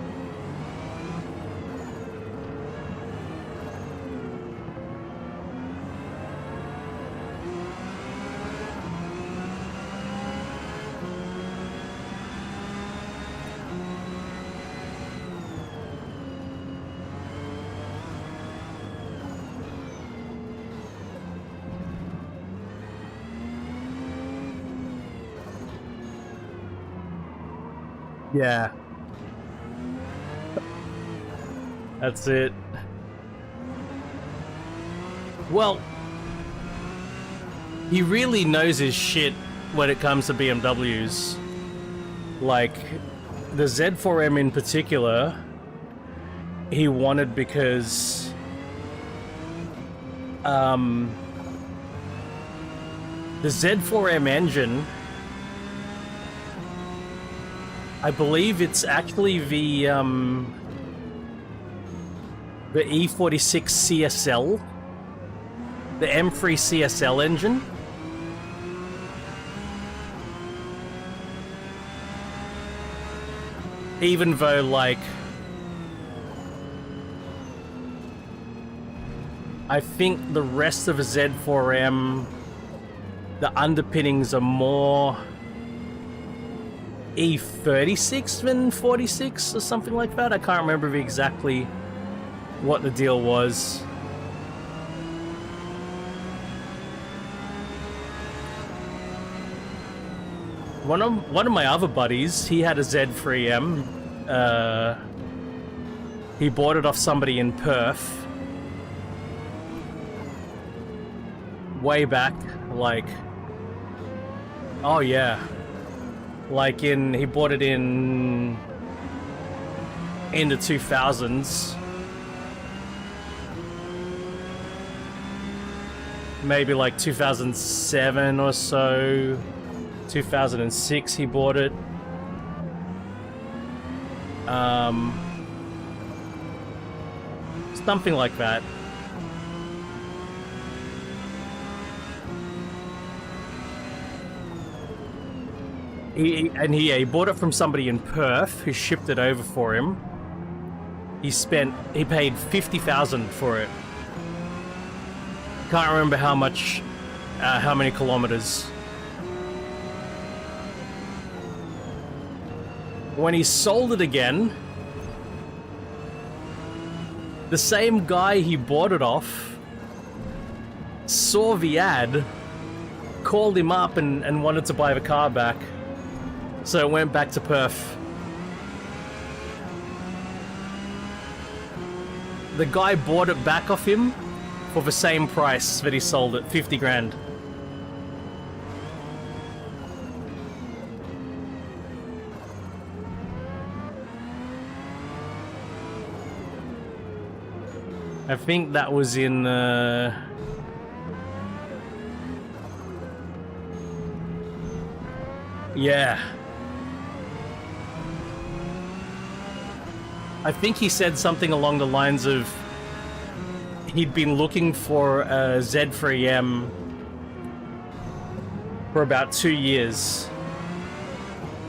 Yeah. That's it. Well, he really knows his shit when it comes to BMWs. Like, the Z4M in particular, he wanted because... the Z4M engine... I believe it's actually the E46 CSL, the M3 CSL engine. Even though, like, I think the rest of the Z4M, the underpinnings are more E36 than 46 or something like that. I can't remember exactly what the deal was. One of my other buddies, he had a Z3M. He bought it off somebody in Perth way back, like, oh yeah. Like he bought it in the 2000s. Maybe like 2007 or so. 2006 he bought it. Something like that. He bought it from somebody in Perth who shipped it over for him. He paid 50,000 for it. Can't remember how much, how many kilometers. When he sold it again, the same guy he bought it off saw the ad, called him up and wanted to buy the car back. So it went back to Perth. The guy bought it back off him for the same price that he sold it, 50 grand. I think that was in yeah. I think he said something along the lines of he'd been looking for a Z3M for about 2 years.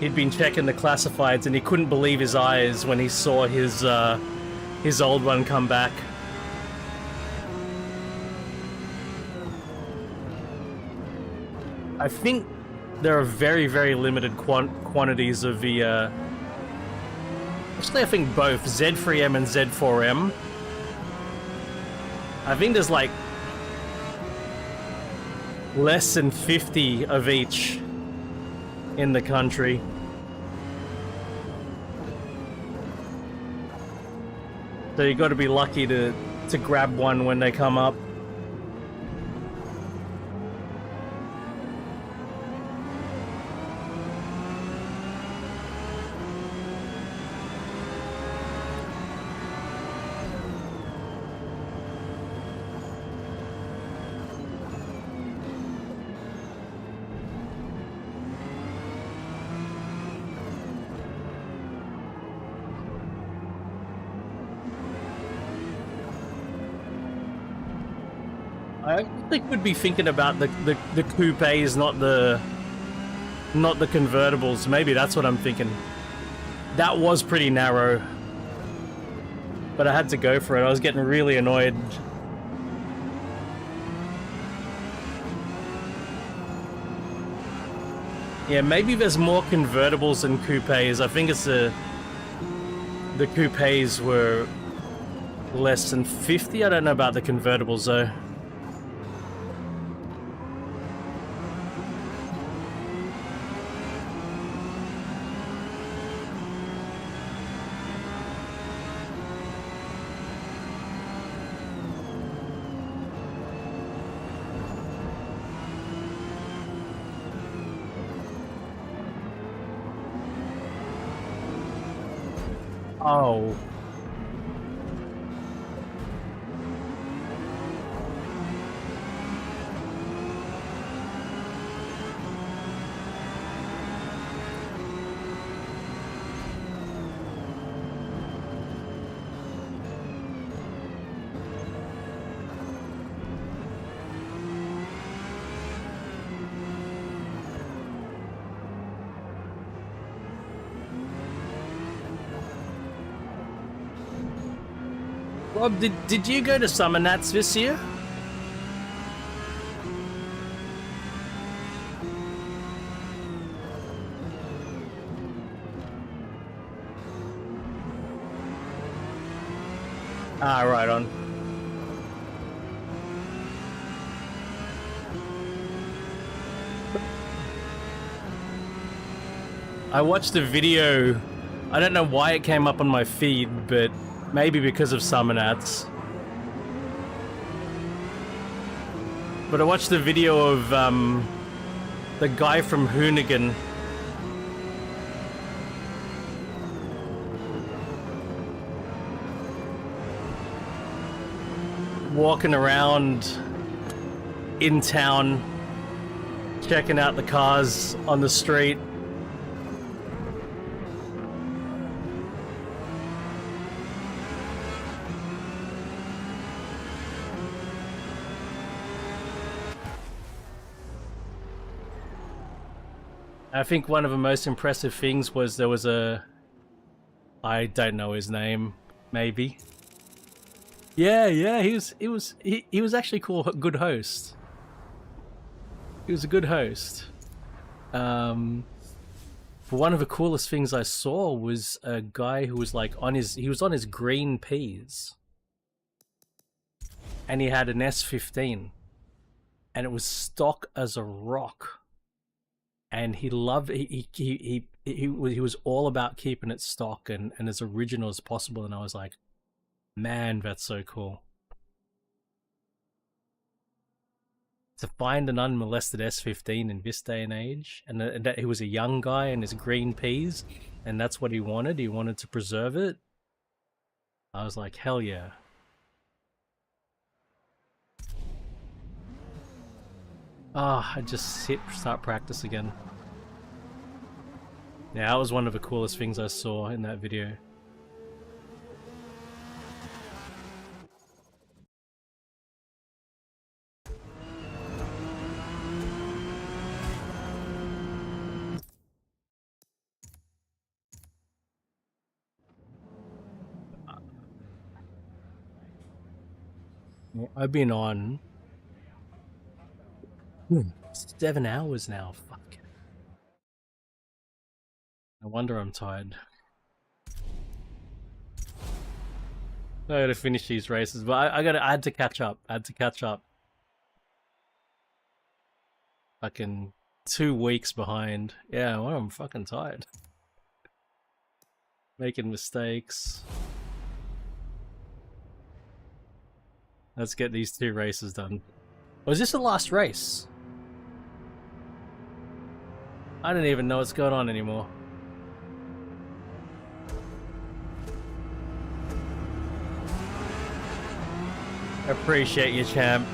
He'd been checking the classifieds and he couldn't believe his eyes when he saw his old one come back. I think there are very, very limited quantities of the, actually I think both Z3M and Z4M. I think there's like less than 50 of each in the country. So you got to be lucky to grab one when they come up. I think we'd be thinking about the coupes, not the convertibles. Maybe that's what I'm thinking. That was pretty narrow, but I had to go for it. I was getting really annoyed. Yeah, maybe there's more convertibles than coupes. I think it's the coupes were less than 50. I don't know about the convertibles though. Oh. Rob, did you go to Summer Nats this year? Ah, right on. I watched a video. I don't know why it came up on my feed, but maybe because of Summer Nats. But I watched the video of the guy from Hoonigan. Walking around in town, checking out the cars on the street. I think one of the most impressive things was there was a... I don't know his name, maybe. Yeah, he was actually cool, good host. He was a good host. But one of the coolest things I saw was a guy who was like he was on his green peas. And he had an S15. And it was stock as a rock. And he loved he was all about keeping it stock and as original as possible. And I was like, man, that's so cool. To find an unmolested S15 in this day and age, and that he was a young guy and his green peas, and that's what he wanted. He wanted to preserve it. I was like, hell yeah. Ah, I just start practice again. Yeah, that was one of the coolest things I saw in that video. I've been on 7 hours now. Fuck. No wonder I'm tired. I gotta finish these races, but I had to catch up. I had to catch up. Fucking 2 weeks behind. Yeah, well, I'm fucking tired. Making mistakes. Let's get these 2 races done. Was this the last race? I don't even know what's going on anymore. Appreciate you, champ.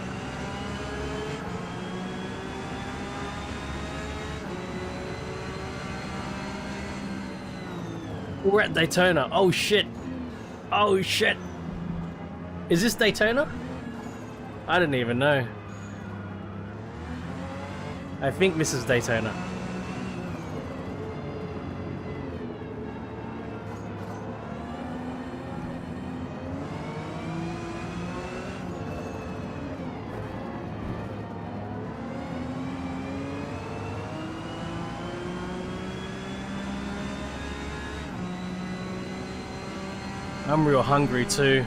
We're at Daytona. Oh shit. Oh shit. Is this Daytona? I didn't even know. I think this is Daytona. I'm real hungry too.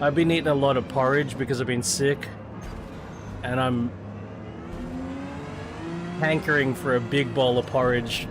I've been eating a lot of porridge because I've been sick, and I'm hankering for a big bowl of porridge.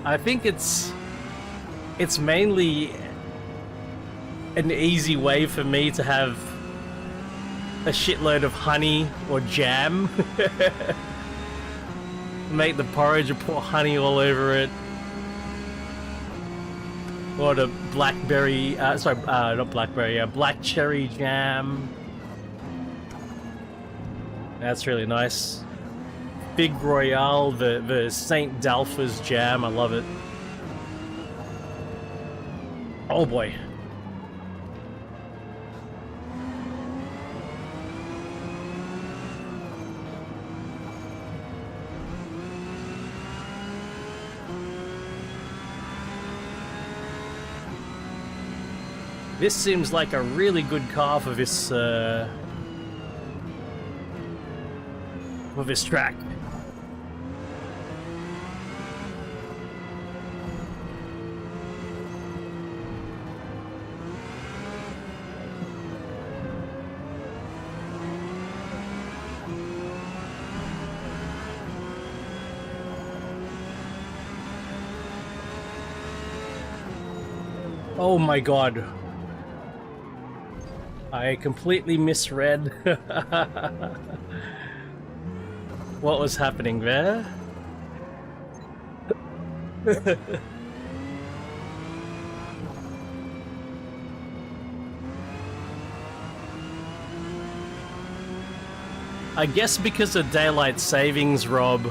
I think it's mainly an easy way for me to have a shitload of honey or jam. Make the porridge and pour honey all over it. Or the blackberry, not blackberry, black cherry jam. That's really nice. Big Royale, the St. Dalphas jam, I love it. Oh boy. This seems like a really good car for this track. Oh my god. I completely misread what was happening there. I guess because of daylight savings, Rob,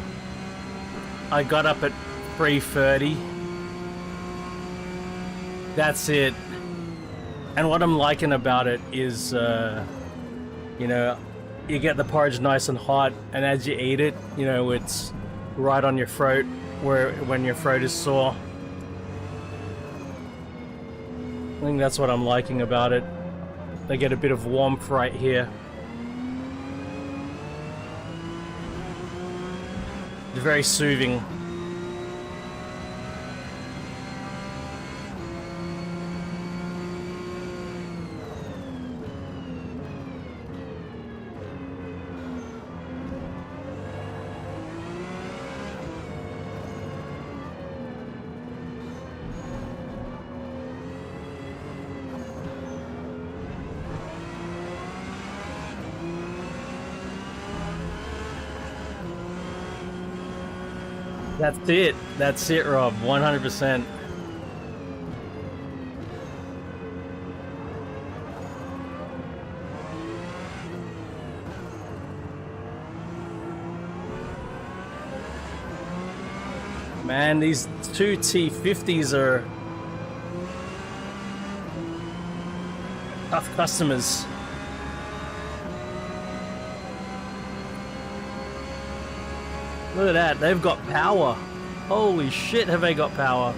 I got up at 3:30. That's it. And what I'm liking about it is, you know, you get the porridge nice and hot, and as you eat it, you know, it's right on your throat when your throat is sore. I think that's what I'm liking about it. They get a bit of warmth right here. It's very soothing. That's it. That's it, Rob. 100%. Man, these two T50s are Tough customers. Look at that, they've got power. Holy shit, have they got power.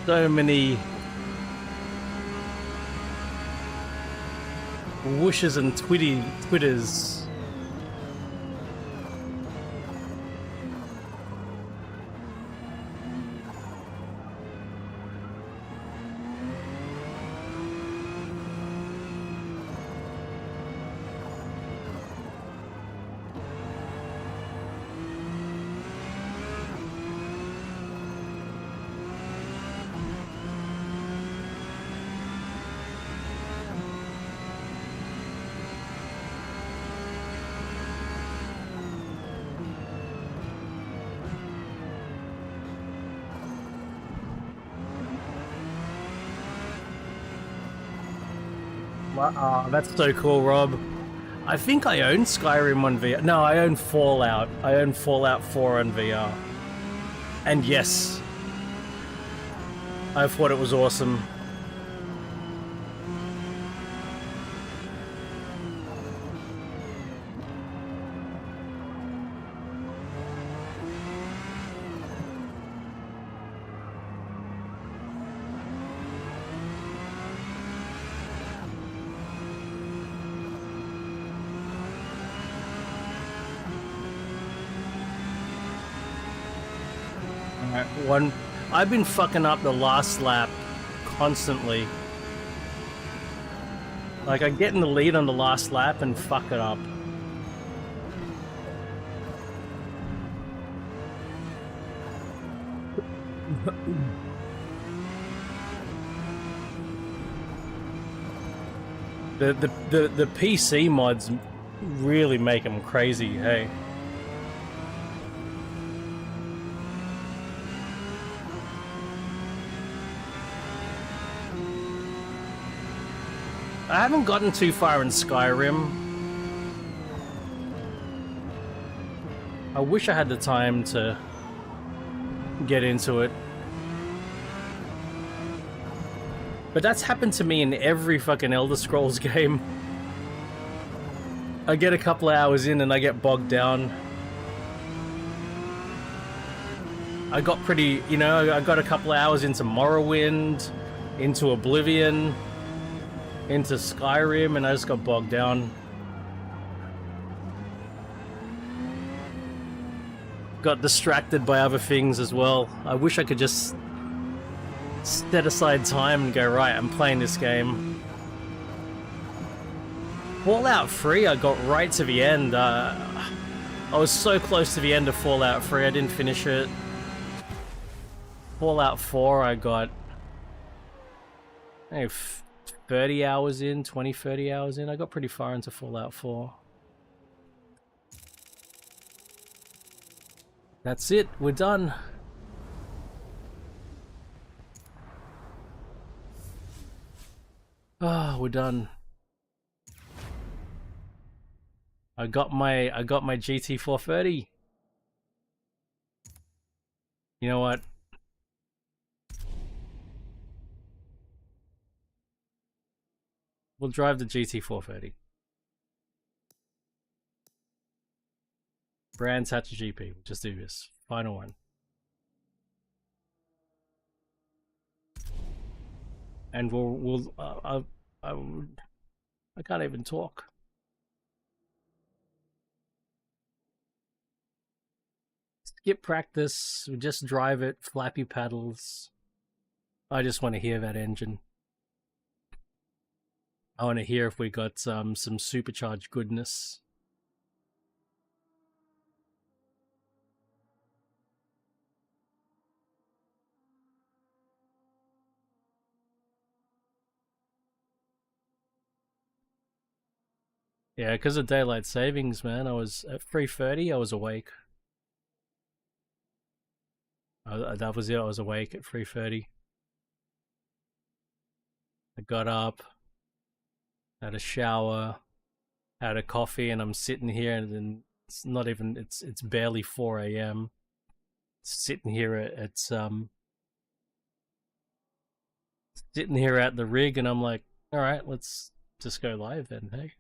So many whooshes and twitters. Wow, that's so cool, Rob. I think I own Skyrim on VR. No, I own Fallout. I own Fallout 4 on VR. And yes, I thought it was awesome. I've been fucking up the last lap constantly. Like, I get in the lead on the last lap and fuck it up. The PC mods really make them crazy, hey. I haven't gotten too far in Skyrim. I wish I had the time to get into it. But that's happened to me in every fucking Elder Scrolls game. I get a couple of hours in and I get bogged down. I got pretty, you know, I got a couple of hours into Morrowind, into Oblivion, into Skyrim, and I just got bogged down. Got distracted by other things as well. I wish I could just set aside time and go, right, I'm playing this game. Fallout 3, I got right to the end. I was so close to the end of Fallout 3, I didn't finish it. Fallout 4, I got 30 hours in, 20, 30 hours in. I got pretty far into Fallout 4. That's it, we're done. Ah, we're done. I got my GT430. You know what? We'll drive the GT430. Brands Hatch GP. We'll just do this. Final one. And I can't even talk. Skip practice. We just drive it. Flappy paddles. I just want to hear that engine. I want to hear if we got some supercharged goodness. Yeah, because of daylight savings, man. I was at 3:30. I was awake. That was it. I was awake at 3:30. I got up, had a shower, had a coffee, and I'm sitting here, and then it's not even. It's barely 4 a.m. Sitting here at sitting here at the rig, and I'm like, all right, let's just go live then. Hey.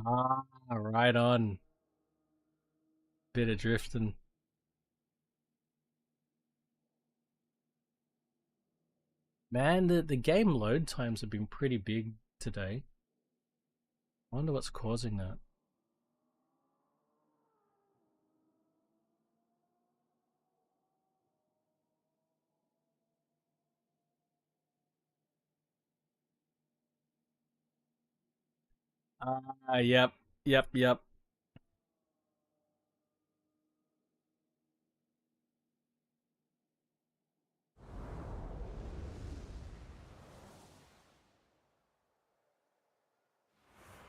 Ah, right on. Bit of drifting. Man, the game load times have been pretty big today. I wonder what's causing that. Ah, yep.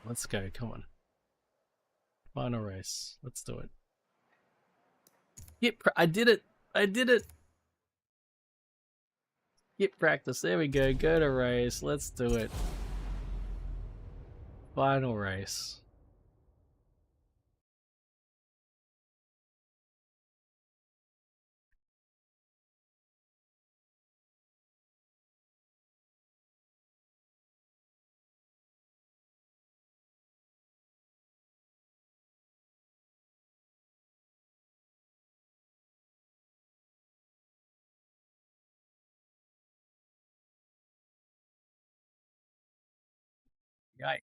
Let's go, come on. Final race. Let's do it. Yep, I did it! I did it! Skip practice, there we go. Go to race, let's do it. Final race. Yikes.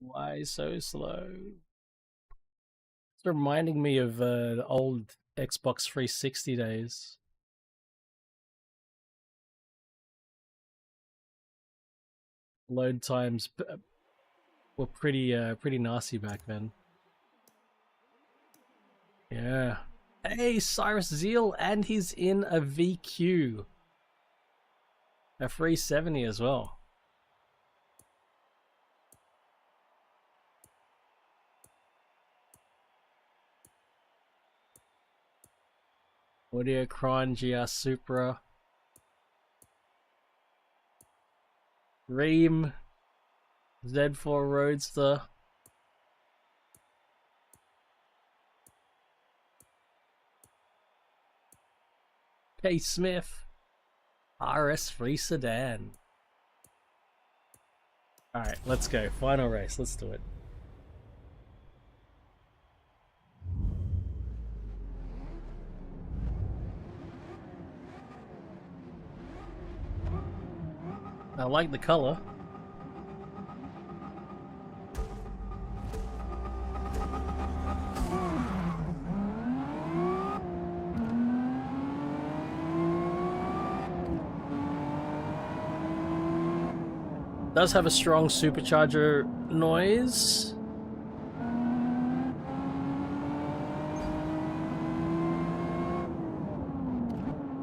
Why so slow? It's reminding me of the old Xbox 360 days. Load times were pretty nasty back then. Yeah. Hey, Cyrus Zeal, and he's in a VQ. A 370 as well. Audiocron GR Supra. Ream. Z4 Roadster. K Smith. RS3 Sedan. Alright, let's go. Final race. Let's do it. I like the color. Does have a strong supercharger noise.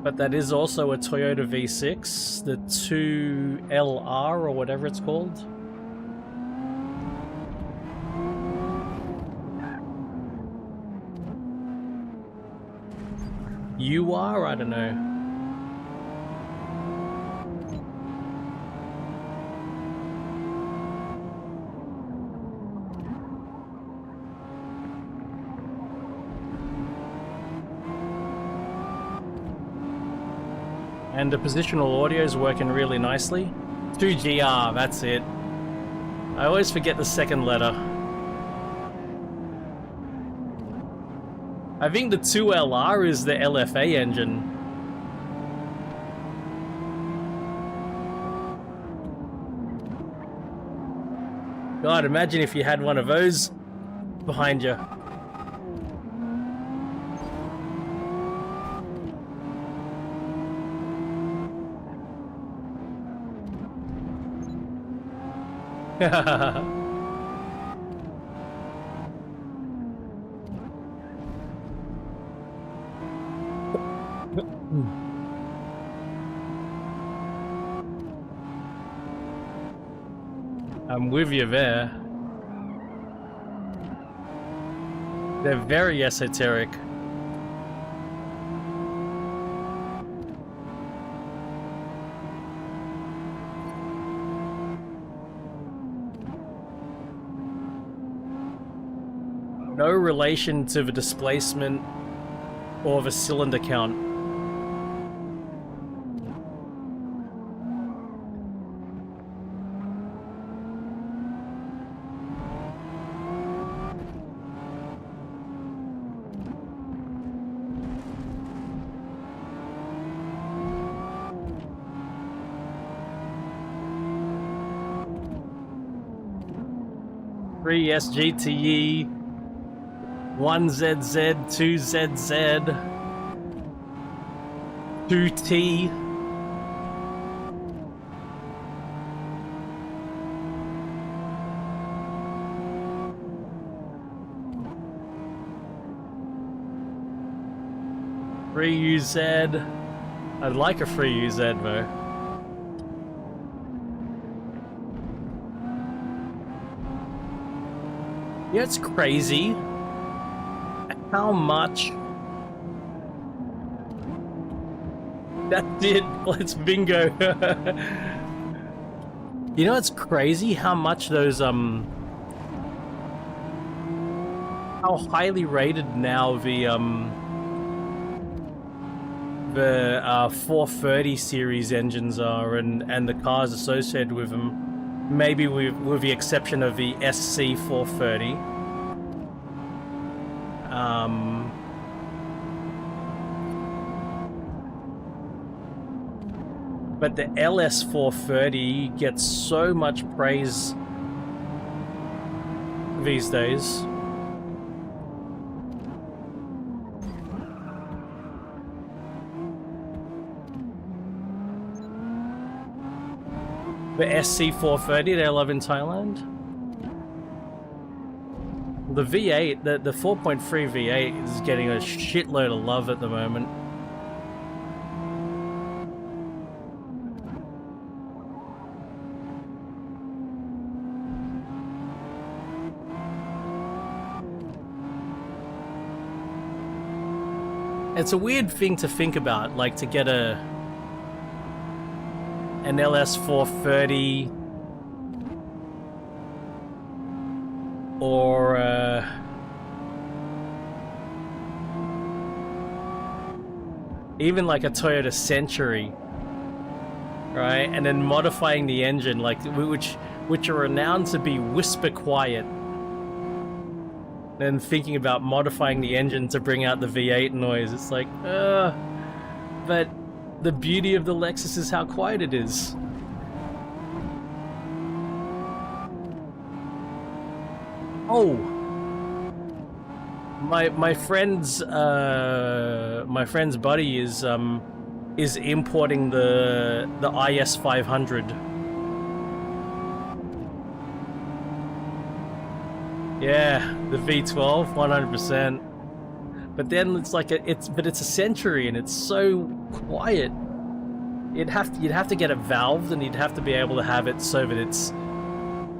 But that is also a Toyota V6, the 2LR or whatever it's called. You are? I don't know. And the positional audio is working really nicely. 2GR, that's it. I always forget the second letter. I think the 2LR is the LFA engine. God, imagine if you had one of those behind you. I'm with you there. They're very esoteric. No relation to the displacement or the cylinder count. Three SGTE, 1ZZ, 2ZZ, 2T. Free UZ. I'd like a free UZ though. Yeah, it's crazy how much. That's it. Let's bingo. You know, it's crazy how much those how highly rated now the 430 series engines are, and the cars associated with them. Maybe with the exception of the SC 430. But the LS 430 gets so much praise these days. The SC430 they love in Thailand. The V8, the 4.3 V8 is getting a shitload of love at the moment. It's a weird thing to think about, like to get an LS 430 or even like a Toyota Century, right? And then modifying the engine, like which are renowned to be whisper quiet. And thinking about modifying the engine to bring out the V8 noise, it's like, but the beauty of the Lexus is how quiet it is. Oh, my friend's buddy is importing the IS 500. Yeah, the V12, 100%. But then it's like it's a Century and it's so quiet. You'd have to get it valved, and you'd have to be able to have it so that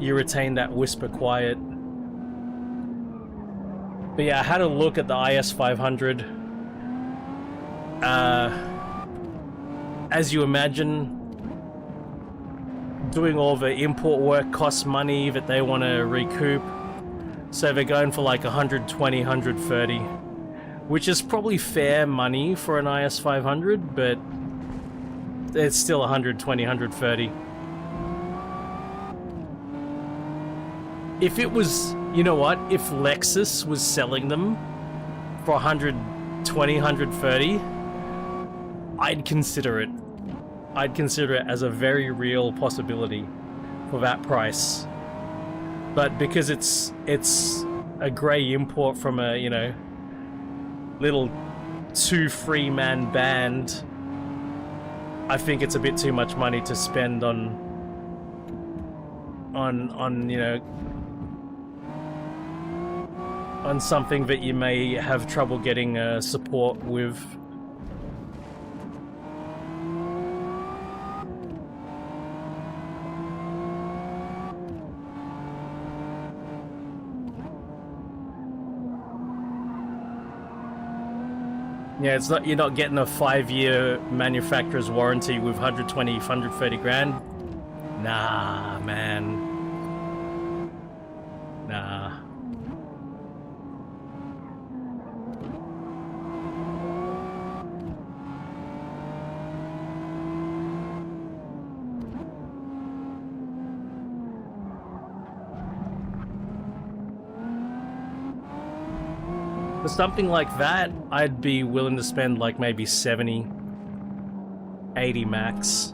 you retain that whisper quiet. But yeah, I had a look at the IS 500. as you imagine, doing all the import work costs money that they want to recoup. So they're going for like 120, 130, which is probably fair money for an IS 500, but it's still 120, 130. If it was, you know what, if Lexus was selling them for 120, 130, I'd consider it. I'd consider it as a very real possibility for that price. But because it's a grey import from a, you know, little 2-3-man band, I think it's a bit too much money to spend on you know, on something that you may have trouble getting support with. Yeah, it's not, you're not getting a 5-year manufacturer's warranty with 120, 130 grand. Nah, man. Nah. For something like that, I'd be willing to spend like maybe 70, 80 max.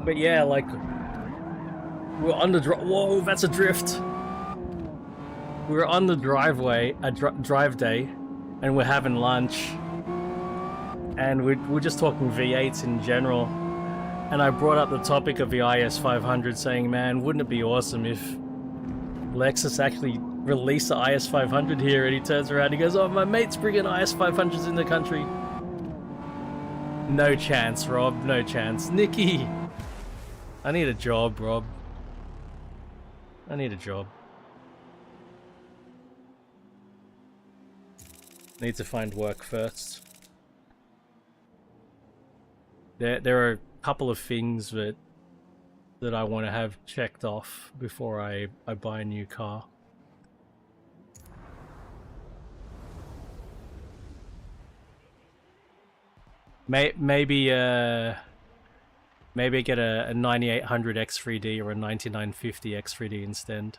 But yeah, like, we're on the whoa, that's a drift. We're on the driveway, drive day, and we're having lunch, and we're just talking V8s in general. And I brought up the topic of the IS 500, saying, man, wouldn't it be awesome if Lexus actually released the IS 500 here? And he turns around and he goes, oh, my mate's bringing IS 500s in the country. No chance, Rob, no chance. Nikki! I need a job, Rob. I need a job. Need to find work first. There are a couple of things that I want to have checked off before I buy a new car. Maybe get a 9800 X3D or a 9950 X3D instead.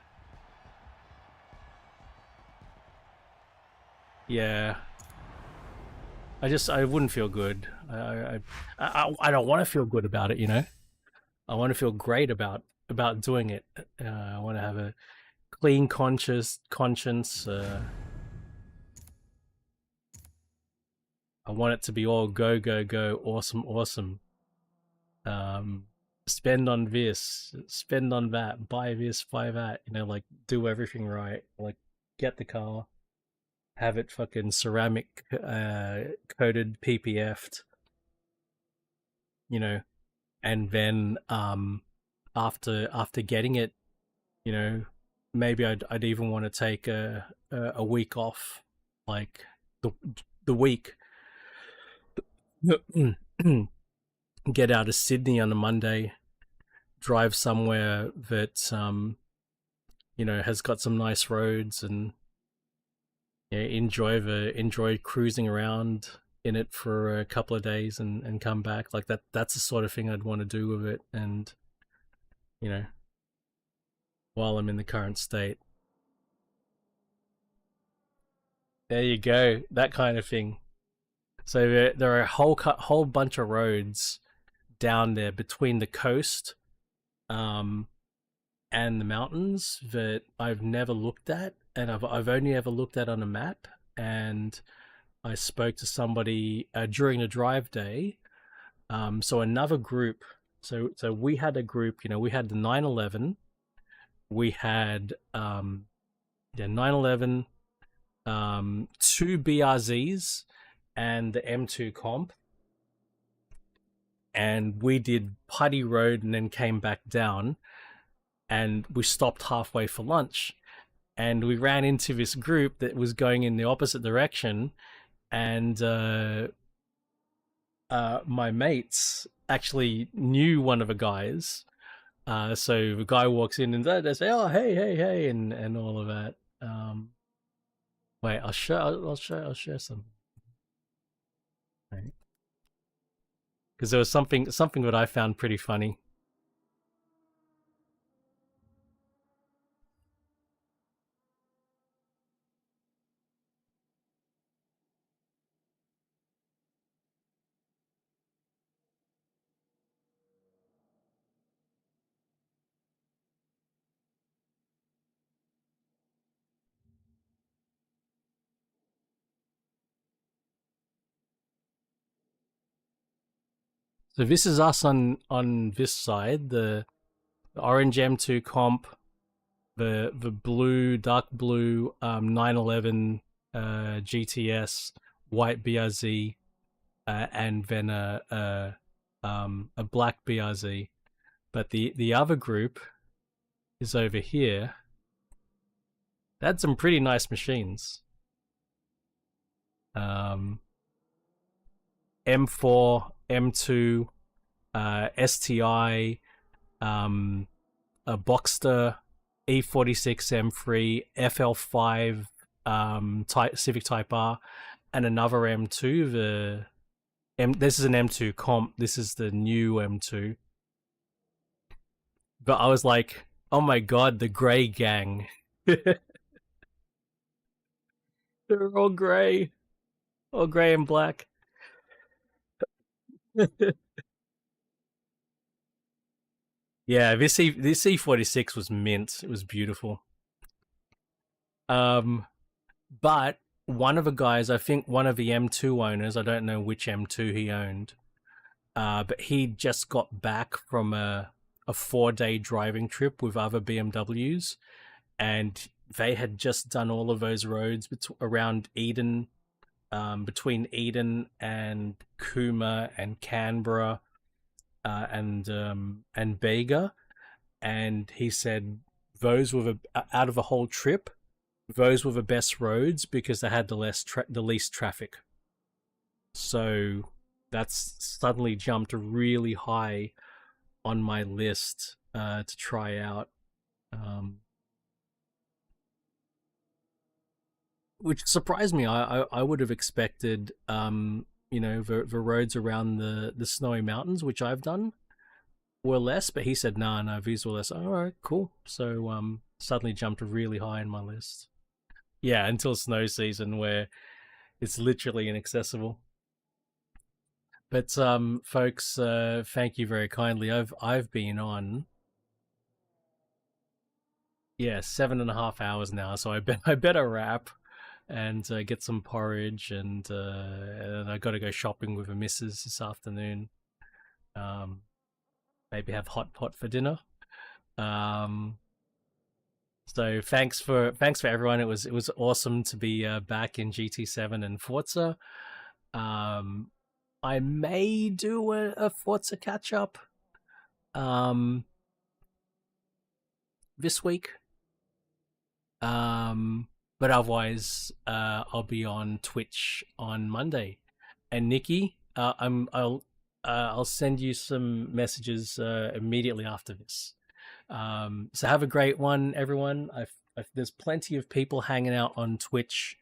Yeah. I wouldn't feel good. I don't want to feel good about it, you know? I want to feel great about doing it. I want to have a clean conscience. I want it to be all go, go, go, awesome, awesome. Spend on this, spend on that, buy this, buy that, you know, like, do everything right, like, get the car, have it fucking ceramic coated, PPF'd, you know, and then after getting it, you know, maybe I'd even want to take a week off, like the week. Get out of Sydney on a Monday, drive somewhere that you know, has got some nice roads, and yeah, enjoy cruising around in it for a couple of days and come back. Like that's the sort of thing I'd want to do with it, and you know, while I'm in the current state. There you go, that kind of thing. So there are a whole bunch of roads down there between the coast and the mountains that I've never looked at, and I've only ever looked at on a map. And I spoke to somebody during a drive day. So another group. So we had a group. We had the 911. We had 911, two BRZs, and the M2 comp. And we did Putty Road and then came back down, and we stopped halfway for lunch, and we ran into this group that was going in the opposite direction, and my mates actually knew one of the guys. So the guy walks in and they say, "Oh, hey," and all of that. Wait, I'll share some. Right. Because there was something that I found pretty funny. So this is us on this side, the orange M2 comp, the dark blue 911 GTS, white BRZ, and then a black BRZ. But the other group is over here. They had some pretty nice machines. M4, M2, STI, a Boxster, E46 M3, FL5 Civic Type R, and another M2. This is an M2 comp. This is the new M2. But I was like, oh my god, the grey gang. They're all grey and black. Yeah, this E46 was mint. It was beautiful. But one of the guys, I think one of the M2 owners, I don't know which M2 he owned, but he just got back from a 4-day driving trip with other BMWs, and they had just done all of those roads around Eden, between Eden and Cooma and Canberra, and Bega, and he said those were out of the whole trip, those were the best roads because they had the least traffic. So that's suddenly jumped really high on my list to try out. Which surprised me. I would have expected, the roads around the snowy mountains, which I've done, were less, but he said, no, these were less. All right, cool. So suddenly jumped really high in my list. Yeah, until snow season where it's literally inaccessible. But folks, thank you very kindly. I've been on 7.5 hours now, so I better wrap and get some porridge, and I got to go shopping with the missus this afternoon. Maybe have hot pot for dinner. So thanks for everyone. It was awesome to be back in GT7 and Forza. I may do a Forza catch up this week. But otherwise, I'll be on Twitch on Monday. And Nikki, I'll send you some messages immediately after this. So have a great one, everyone. There's plenty of people hanging out on Twitch,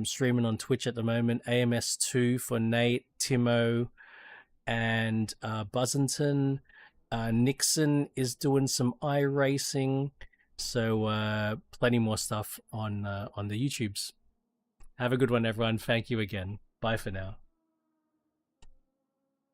streaming on Twitch at the moment. AMS2 for Nate, Timo, and Buzzington. Nixon is doing some iRacing. So plenty more stuff on the YouTubes. Have a good one, everyone. Thank you again. Bye. Bye for now.